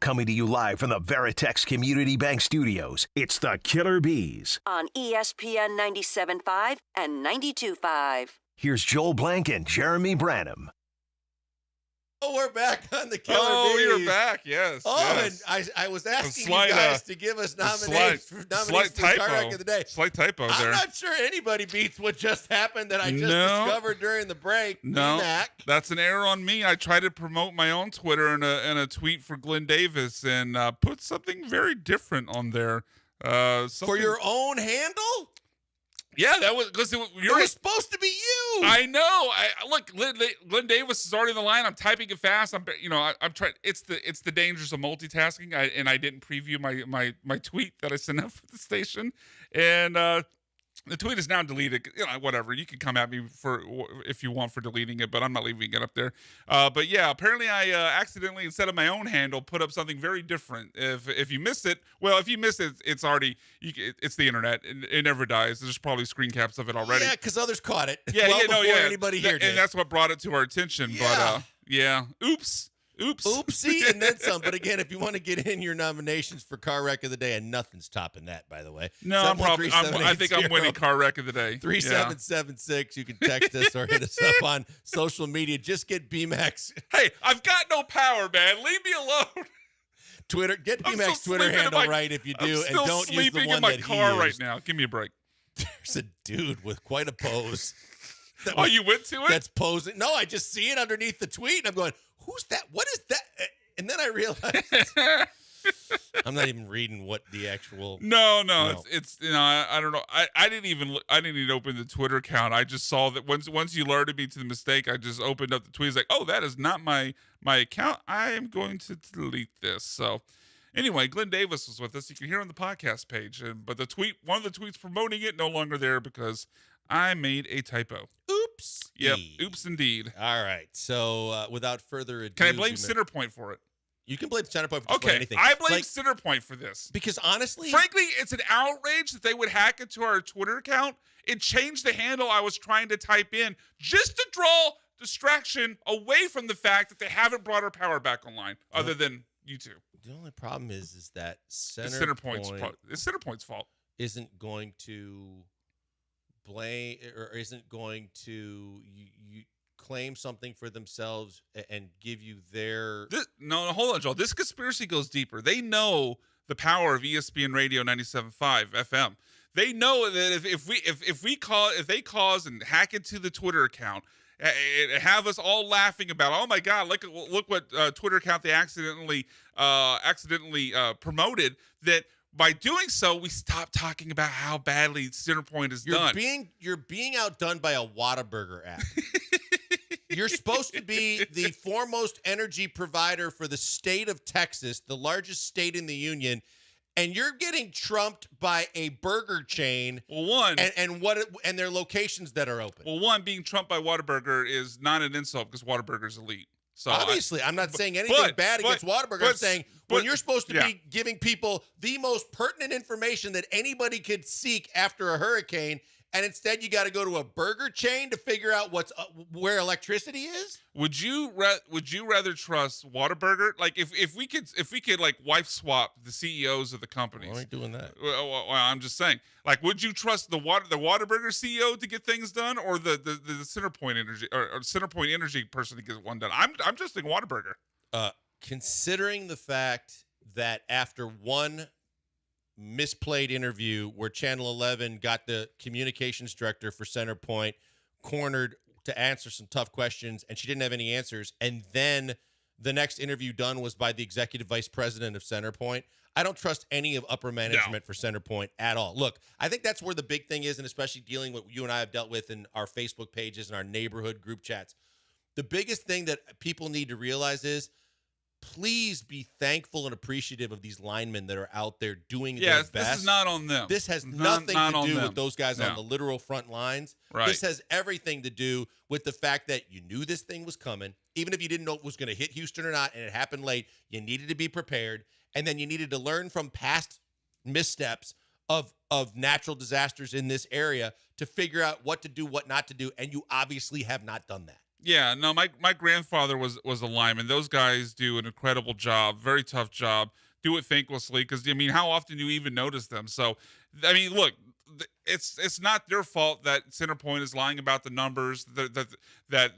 B: Coming to you live from the Veritex Community Bank Studios, it's the Killer Bees.
C: On ESPN 97.5 and 92.5.
B: Here's Joel Blank and Jeremy Branham.
G: Oh, we're back on the Killer Bees.
H: You're back, yes.
G: Oh,
H: yes.
G: and I was asking you guys to give us nominations for the car wreck of the day.
H: Slight typo there.
G: I'm not sure anybody beats what just happened that I just discovered during the break.
H: No,
G: B-Mac.
H: That's an error on me. I tried to promote my own Twitter in a tweet for Glenn Davis and put something very different on there.
G: For your own handle?
H: Yeah, that was because it
G: was supposed to be you.
H: I know. Look, Glenn Davis is already in the line. I'm typing it fast. I'm trying. It's the dangers of multitasking. I didn't preview my tweet that I sent out for the station, and the tweet is now deleted. Whatever. You can come at me if you want for deleting it, but I'm not leaving it up there. But yeah, apparently I accidentally, instead of my own handle, put up something very different. If you missed it, it's already it's the internet. It never dies. There's probably screen caps of it already.
G: Yeah, because others caught it.
H: Yeah,
G: before anybody here did.
H: And that's what brought it to our attention.
G: Yeah.
H: But oops.
G: Oopsie, and then some. But again, if you want to get in your nominations for car wreck of the day, and nothing's topping that, by the way.
H: No, I think I'm winning car wreck of the day.
G: 3776. You can text us or hit us up on social media. Just get BMAX.
H: Hey, I've got no power, man. Leave me alone.
G: Twitter. Get BMAX Twitter handle right if you do, and don't use the one that he used. I'm sleeping in my car
H: right now. Give me a break.
G: There's a dude with quite a pose.
H: You went to it?
G: That's posing. No, I just see it underneath the tweet. I'm going, who's that? What is that? And then I realized I'm not even reading what the actual.
H: No. It's I don't know. I didn't even open the Twitter account. I just saw that once you alerted me to the mistake, I just opened up the tweet. It's like, oh, that is not my account. I am going to delete this. So. Anyway, Glenn Davis was with us. You can hear on the podcast page. But one of the tweets promoting it, no longer there because I made a typo.
G: Oops.
H: Yep. Oops, indeed.
G: All right. So without further ado,
H: can I blame Centerpoint for it?
G: You can blame Centerpoint for anything.
H: I blame Centerpoint for this
G: because honestly,
H: frankly, it's an outrage that they would hack into our Twitter account and change the handle I was trying to type in just to draw distraction away from the fact that they haven't brought our power back online, other than YouTube.
G: The only problem is that
H: it's Centerpoint's fault.
G: Isn't going to blame or isn't going to you claim something for themselves and give you their.
H: No, hold on, Joel. This conspiracy goes deeper. They know the power of ESPN Radio 97.5 FM. They know that if they cause and hack into the Twitter account. Have us all laughing about, oh my God, look what Twitter account they accidentally promoted. That by doing so, we stop talking about how badly Centerpoint is done.
G: You're being outdone by a Whataburger app. You're supposed to be the foremost energy provider for the state of Texas, the largest state in the union. And you're getting trumped by a burger chain.
H: Well,
G: and their locations that are open.
H: Well, one, being trumped by Whataburger is not an insult because Whataburger is elite. So
G: obviously, I'm not saying anything bad against Whataburger. I'm saying when you're supposed to be giving people the most pertinent information that anybody could seek after a hurricane, and instead you got to go to a burger chain to figure out where electricity is.
H: Would you rather trust Whataburger? Like if we could like wife swap the CEOs of the companies.
G: Why are you doing that?
H: Well, I'm just saying. Like, would you trust the Whataburger CEO to get things done, or the Centerpoint Energy or Centerpoint Energy person to get one done? I'm just thinking Whataburger.
G: Considering the fact that after one misplayed interview where Channel 11 got the communications director for Centerpoint cornered to answer some tough questions, and she didn't have any answers, and then the next interview done was by the executive vice president of Centerpoint. I don't trust any of upper management for Centerpoint at all. Look, I think that's where the big thing is, and especially dealing with what you and I have dealt with in our Facebook pages and our neighborhood group chats. The biggest thing that people need to realize is please be thankful and appreciative of these linemen that are out there doing their best.
H: This is not on them.
G: This has nothing to do with those guys on the literal front lines.
H: Right.
G: This has everything to do with the fact that you knew this thing was coming. Even if you didn't know it was going to hit Houston or not, and it happened late, you needed to be prepared. And then you needed to learn from past missteps of natural disasters in this area to figure out what to do, what not to do. And you obviously have not done that.
H: Yeah, no, my grandfather was a lineman. Those guys do an incredible job, very tough job. Do it thanklessly because I mean, how often do you even notice them? So, I mean, look, it's not their fault that Centerpoint is lying about the numbers. That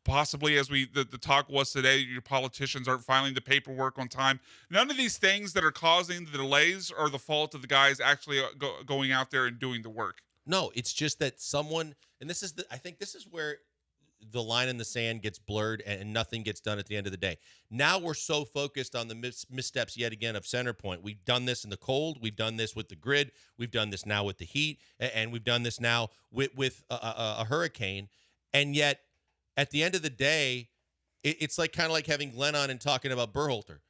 H: possibly, as the talk was today, your politicians aren't filing the paperwork on time. None of these things that are causing the delays are the fault of the guys actually going out there and doing the work.
G: No, it's just that someone, and I think this is where the line in the sand gets blurred and nothing gets done at the end of the day. Now we're so focused on the missteps yet again of Centerpoint. We've done this in the cold. We've done this with the grid. We've done this now with the heat, and we've done this now with a hurricane. And yet, at the end of the day, it's like kind of like having Glenn on and talking about Berhalter.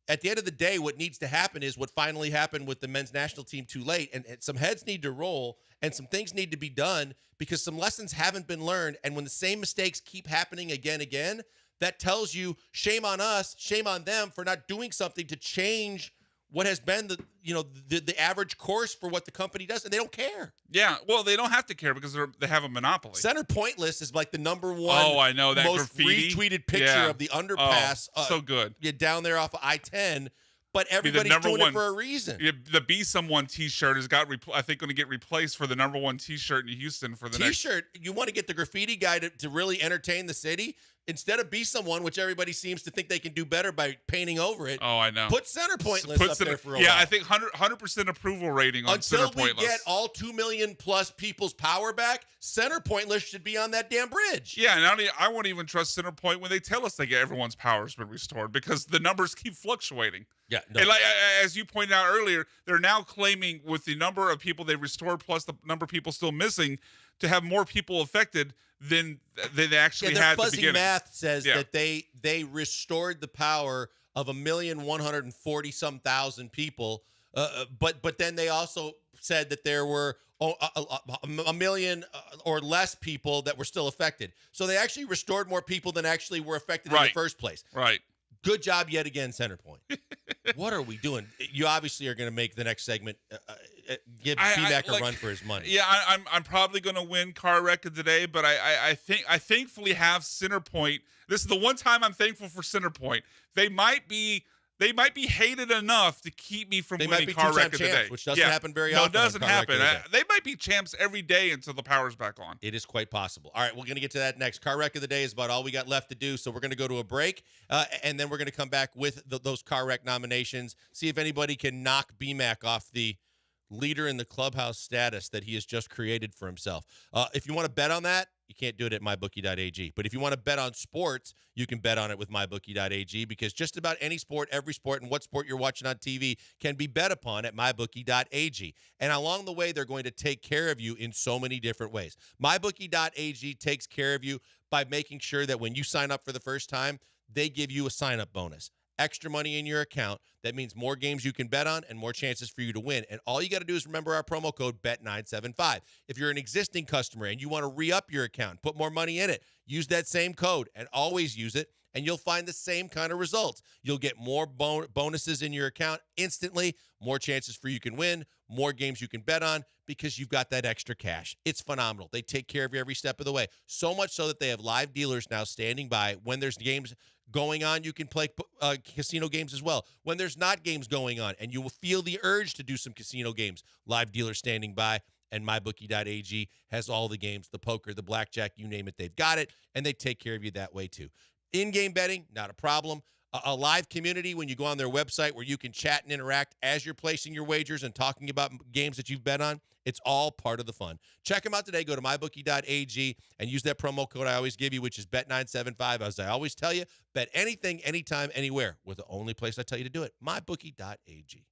G: At the end of the day, what needs to happen is what finally happened with the men's national team too late, and some heads need to roll, and some things need to be done because some lessons haven't been learned. And when the same mistakes keep happening again, that tells you shame on us, shame on them for not doing something to change what has been the average course for what the company does, and they don't care.
H: Yeah, well, they don't have to care because they have a monopoly.
G: Center Pointless is like the number one.
H: Oh, I know that
G: most
H: graffiti
G: retweeted picture of the underpass.
H: So good.
G: Down there off of I-10. But everybody's doing it for a reason.
H: The Be Someone T-shirt has got, I think, going to get replaced for the number one T-shirt in Houston for the
G: T-shirt. You want to get the graffiti guy to really entertain the city? Instead of Be Someone, which everybody seems to think they can do better by painting over it.
H: Oh, I know.
G: Put Center Pointless up there for a while.
H: Yeah, I think 100% approval rating on Center Pointless.
G: Until we get all 2 million plus people's power back, Center Pointless should be on that damn bridge.
H: Yeah, and I won't even trust Center Point when they tell us everyone's power's been restored because the numbers keep fluctuating.
G: Yeah, no.
H: And as you pointed out earlier, they're now claiming with the number of people they restored plus the number of people still missing to have more people affected than they actually had at the beginning.
G: Fuzzy math says that they restored the power of 1,140,000 people, but then they also said that there were a million or less people that were still affected. So they actually restored more people than actually were affected in the first place.
H: Right.
G: Good job yet again, Centerpoint. What are we doing? You obviously are going to make the next segment give BMAC a run for his money.
H: Yeah, I'm probably going to win car wreck of the day, but I thankfully have Centerpoint. This is the one time I'm thankful for Centerpoint. They might be hated enough to keep me from winning car wreck of the day,
G: which doesn't happen very often.
H: No, it doesn't happen. They might be champs every day until the power's back on.
G: It is quite possible. All right, we're going to get to that next. Car wreck of the day is about all we got left to do, so we're going to go to a break, and then we're going to come back with those car wreck nominations, see if anybody can knock BMAC off the leader in the clubhouse status that he has just created for himself. If you want to bet on that, you can't do it at mybookie.ag. But if you want to bet on sports, you can bet on it with mybookie.ag because just about any sport, every sport, and what sport you're watching on TV can be bet upon at mybookie.ag. And along the way, they're going to take care of you in so many different ways. Mybookie.ag takes care of you by making sure that when you sign up for the first time, they give you a sign-up bonus. Extra money in your account. That means more games you can bet on and more chances for you to win. And all you got to do is remember our promo code BET975. If you're an existing customer and you want to re-up your account, put more money in it, use that same code and always use it, and you'll find the same kind of results. You'll get more bonuses in your account instantly, more chances for you can win, more games you can bet on because you've got that extra cash. It's phenomenal. They take care of you every step of the way. So much so that they have live dealers now standing by when there's games going on. You can play casino games as well. When there's not games going on and you will feel the urge to do some casino games, live dealers standing by, and mybookie.ag has all the games, the poker, the blackjack, you name it, they've got it, and they take care of you that way too. In-game betting, not a problem. A live community when you go on their website where you can chat and interact as you're placing your wagers and talking about games that you've bet on. It's all part of the fun. Check them out today. Go to mybookie.ag and use that promo code I always give you, which is bet975. As I always tell you, bet anything, anytime, anywhere. We're the only place I tell you to do it. mybookie.ag.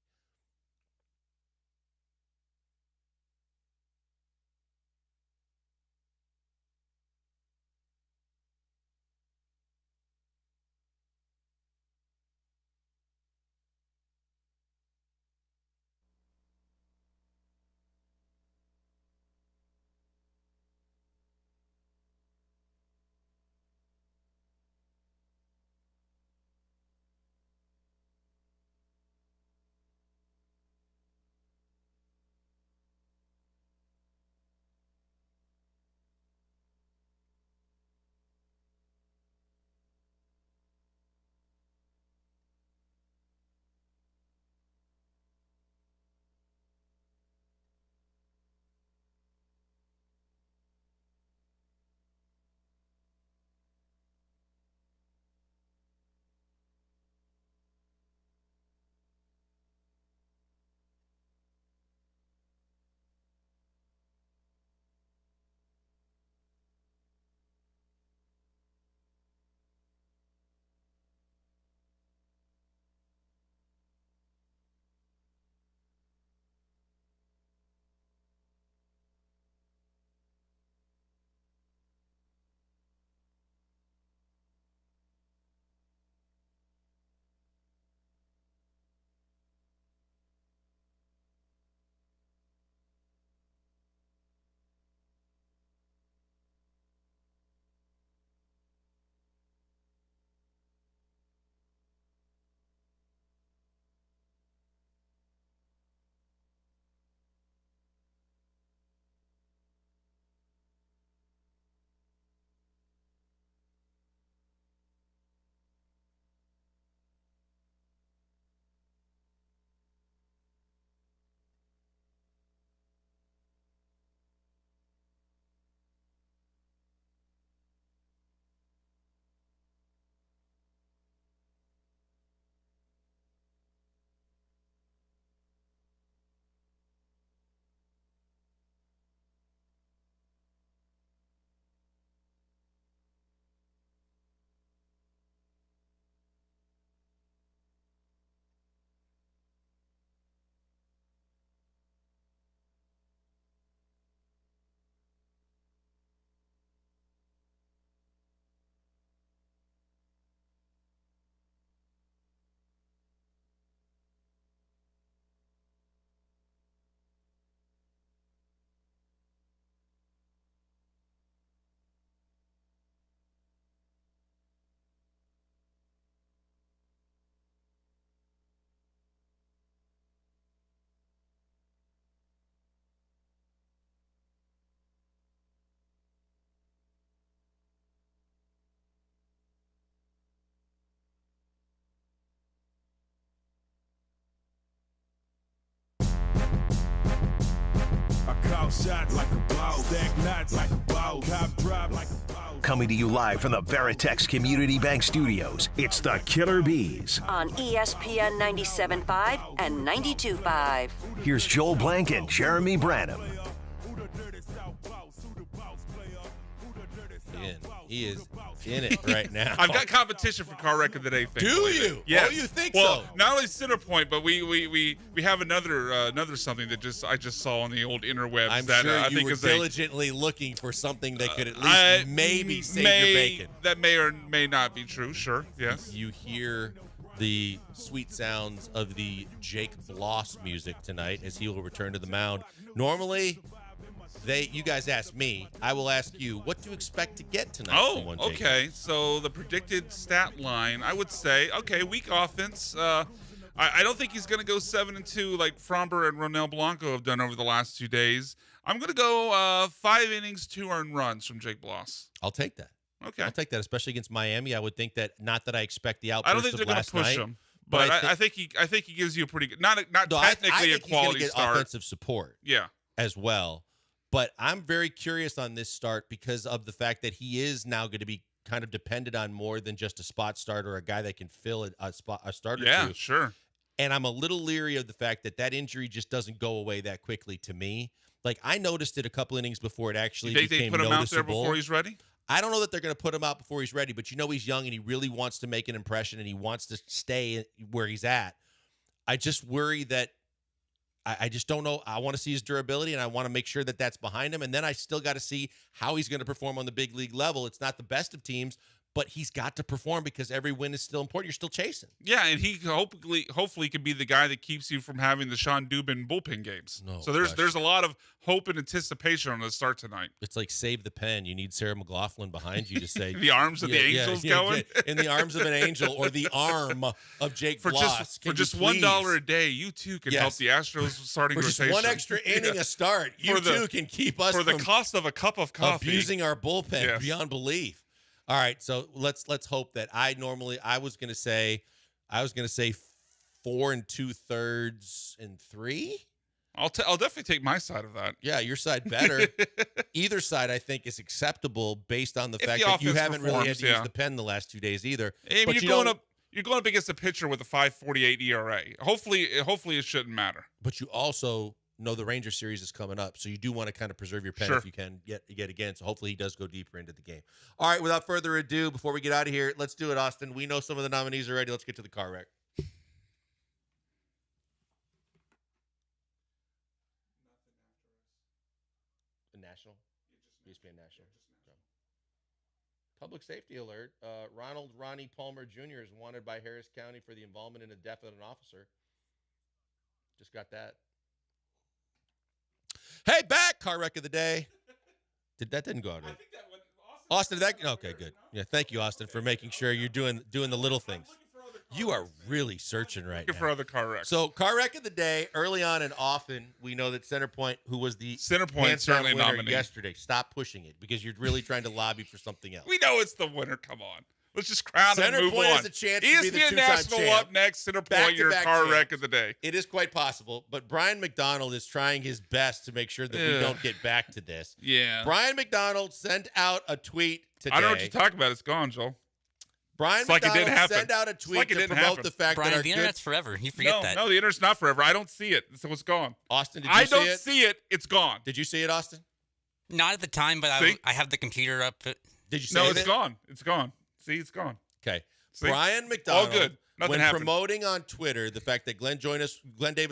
O: Shot like a boss. Stack knots like a boss. Cop drive like a boss.
B: Coming to you live from the Veritex Community Bank Studios, it's the Killer Bees.
C: On ESPN 97.5 and 92.5.
B: Here's Joel Blank and Jeremy Branham.
G: He is in it right now.
H: I've got competition for car wreck of the day.
G: Do you?
H: Yes.
G: Oh, you think
H: well,
G: so?
H: Not only Centerpoint, but we have another something that I just saw on the old interwebs.
G: I'm
H: that,
G: sure
H: I
G: you
H: think
G: were
H: is
G: diligently looking for something that could at least maybe save your bacon.
H: That may or may not be true. Sure. Yes.
G: You hear the sweet sounds of the Jake Bloss music tonight as he will return to the mound. Normally, you guys ask me. I will ask you, what do you expect to get tonight from one Jake?
H: Okay. So the predicted stat line, I would say, weak offense. I don't think he's going to go 7-2 like Fromber and Ronel Blanco have done over the last 2 days. I'm going to go 5 innings, 2 earned runs from Jake Bloss.
G: I'll take that.
H: Okay.
G: I'll take that, especially against Miami. I would think that, not that I expect the outburst
H: I don't think they're
G: going to
H: push him, but I think he gives you a pretty good, not technically a quality
G: he's gonna get
H: start.
G: Offensive support.
H: Yeah.
G: As well. But I'm very curious on this start because of the fact that he is now going to be kind of dependent on more than just a spot starter, a guy that can fill a starter.
H: Yeah,
G: too.
H: sure.
G: And I'm a little leery of the fact that injury just doesn't go away that quickly to me. Like, I noticed it a couple innings before it actually
H: You think
G: became
H: they put him out there
G: noticeable.
H: before he's ready?
G: I don't know that they're going to put him out before he's ready, but he's young and he really wants to make an impression and he wants to stay where he's at. I just worry that I just don't know. I want to see his durability, and I want to make sure that that's behind him. And then I still got to see how he's going to perform on the big league level. It's not the best of teams, but he's got to perform because every win is still important. You're still chasing.
H: Yeah, and he hopefully can be the guy that keeps you from having the Sean Dubin bullpen games.
G: No
H: so there's a lot of hope and anticipation on the start tonight.
G: It's like save the pen. You need Sarah McLaughlin behind you to say
H: the arms of the Angels going
G: in the arms of an angel or the arm of Jake Bloss.
H: For just $1 a day, you too can help the Astros starting
G: for
H: rotation.
G: Just one extra inning a start, you too can keep us
H: for the
G: from
H: cost of a cup of coffee.
G: Abusing our bullpen beyond belief. All right, so let's hope that I was going to say 4 2/3 and 3.
H: I'll definitely take my side of that.
G: Yeah, your side better. Either side I think is acceptable based on the fact that you haven't really had to use the pen the last 2 days either.
H: Hey, but you're going up against a pitcher with a 5.48 ERA. Hopefully it shouldn't matter.
G: But you also know the Ranger series is coming up, so you do want to kind of preserve your pen if you can yet again. So hopefully he does go deeper into the game. All right, without further ado, before we get out of here, let's do it, Austin. We know some of the nominees already. Let's get to the car wreck. The National? ESPN National. Public safety alert. Ronald Ronnie Palmer Jr. is wanted by Harris County for the involvement in the death of an officer. Just got that. Hey, back! Car wreck of the day. That didn't go out. I think that went Austin. Okay, good. Yeah, thank you, Austin, for making sure you're doing the little things. You are really searching right now.
H: Looking for other car wrecks.
G: So, car wreck of the day, early on and often, we know that Centerpoint, who was the hands-down
H: certainly
G: winner
H: nominee
G: yesterday, stop pushing it because you're really trying to lobby for something else.
H: We know it's the winner. Come on. Let's just crown it and move on.
G: Centerpoint has a chance to be the
H: ESPN
G: two-time
H: National
G: champ.
H: up next. Centerpoint, your car wreck of the day.
G: It is quite possible, but Brian McDonald is trying his best to make sure that we don't get back to this.
H: Yeah.
G: Brian McDonald sent out a tweet today.
H: I don't know what you're talking about. It's gone, Joel.
G: Brian McDonald sent out a tweet to promote the fact
I: Brian,
G: that
I: the internet's forever. You forget that.
H: No, the internet's not forever. I don't see it, so it's gone.
G: Austin, did you see it?
H: I don't see it. It's gone.
G: Did you see it, Austin?
I: Not at the time, but I have the computer up.
G: Did you save
H: No,
G: it?
H: it's gone. It's gone. See, it's gone.
G: Okay.
H: See?
G: Brian McDonald,
H: All good. Nothing
G: when
H: happened.
G: promoting on Twitter the fact that Glenn Davis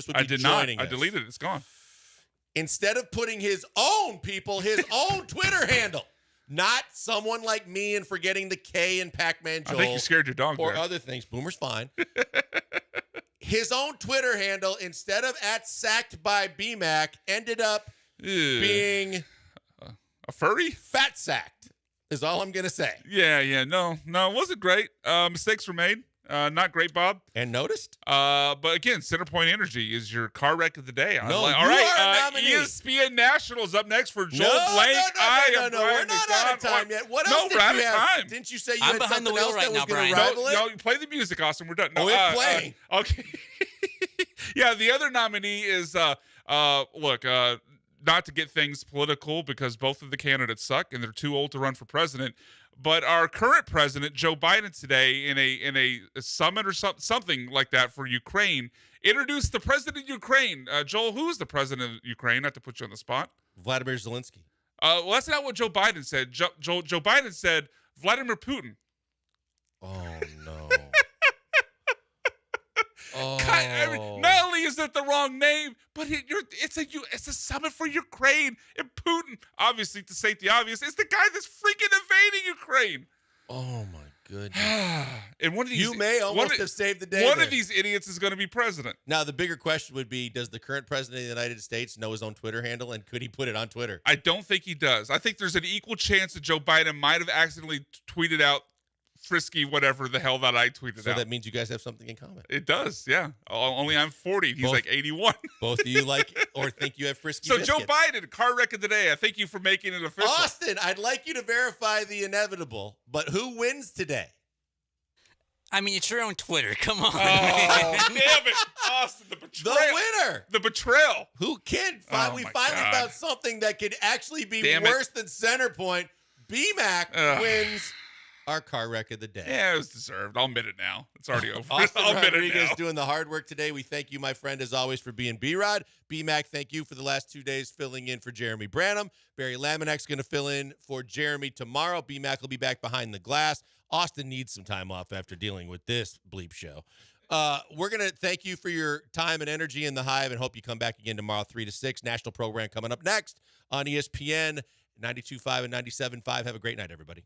G: would be
H: I did
G: joining
H: not.
G: us,
H: I deleted it. It's gone.
G: instead of putting his own Twitter handle, not someone like me and forgetting the K in Pac-Man Joel.
H: I think you scared your dog
G: or
H: there.
G: other things. Boomer's fine. His own Twitter handle, instead of @SackedByBMac, ended up being
H: a furry?
G: Fat sacked. Is all I'm gonna say.
H: Yeah. No, it wasn't great. Mistakes were made. Not great, Bob.
G: And noticed.
H: But again, Centerpoint Energy is your car wreck of the day.
G: No,
H: all
G: you
H: right.
G: are a nominee.
H: ESPN National is up next for Joel
G: No,
H: Blank.
G: no. We're not out of time yet. What else did
H: we're out
G: you
H: of
G: have?
H: time.
G: Didn't you say you
I: I'm
G: had
I: behind the
G: something
I: wheel
G: else
I: right
G: that
I: now,
G: was going
I: Brian.
G: to rival it?
H: No, you play the music, Austin. We're done. No,
G: it's playing.
H: Okay. Yeah, the other nominee is not to get things political because both of the candidates suck and they're too old to run for president. But our current president, Joe Biden, today in a summit or something like that for Ukraine, introduced the president of Ukraine. Joel, who is the president of Ukraine? Not to put you on the spot.
G: Vladimir Zelensky.
H: Well, that's not what Joe Biden said. Joe Biden said Vladimir Putin.
G: Oh no.
H: I mean, not only is that the wrong name, but it's a summit for Ukraine, and Putin, obviously, to state the obvious, is the guy that's freaking invading Ukraine.
G: Oh my goodness!
H: And one of these,
G: you may almost have saved the day.
H: One
G: there.
H: of these idiots is going to be president.
G: Now, the bigger question would be: does the current president of the United States know his own Twitter handle, and could he put it on Twitter?
H: I don't think he does. I think there's an equal chance that Joe Biden might have accidentally tweeted out Frisky, whatever the hell that I tweeted out.
G: So that means you guys have something in common.
H: It does, yeah. Only I'm 40. He's like 81.
G: Both of you like or think you have Frisky
H: So
G: biscuits.
H: Joe Biden, car wreck of the day. I thank you for making it official.
G: Austin, I'd like you to verify the inevitable, but who wins today?
I: I mean, it's your own Twitter. Come on.
H: Oh, damn it. Austin, the betrayal.
G: The winner.
H: The betrayal.
G: Who can? We finally found something that could actually be worse than center point. BMAC wins our car wreck of the day.
H: Yeah, it was deserved. I'll admit it now. It's already over.
G: Austin
H: I'll admit it
G: Rodriguez
H: now.
G: doing the hard work today. We thank you, my friend, as always, for being B-Rod. BMAC, thank you for the last 2 days filling in for Jeremy Branham. Barry Laminak's going to fill in for Jeremy tomorrow. BMAC will be back behind the glass. Austin needs some time off after dealing with this bleep show. We're going to thank you for your time and energy in the Hive and hope you come back again tomorrow, 3 to 6. National program coming up next on ESPN 92.5 and 97.5. Have a great night, everybody.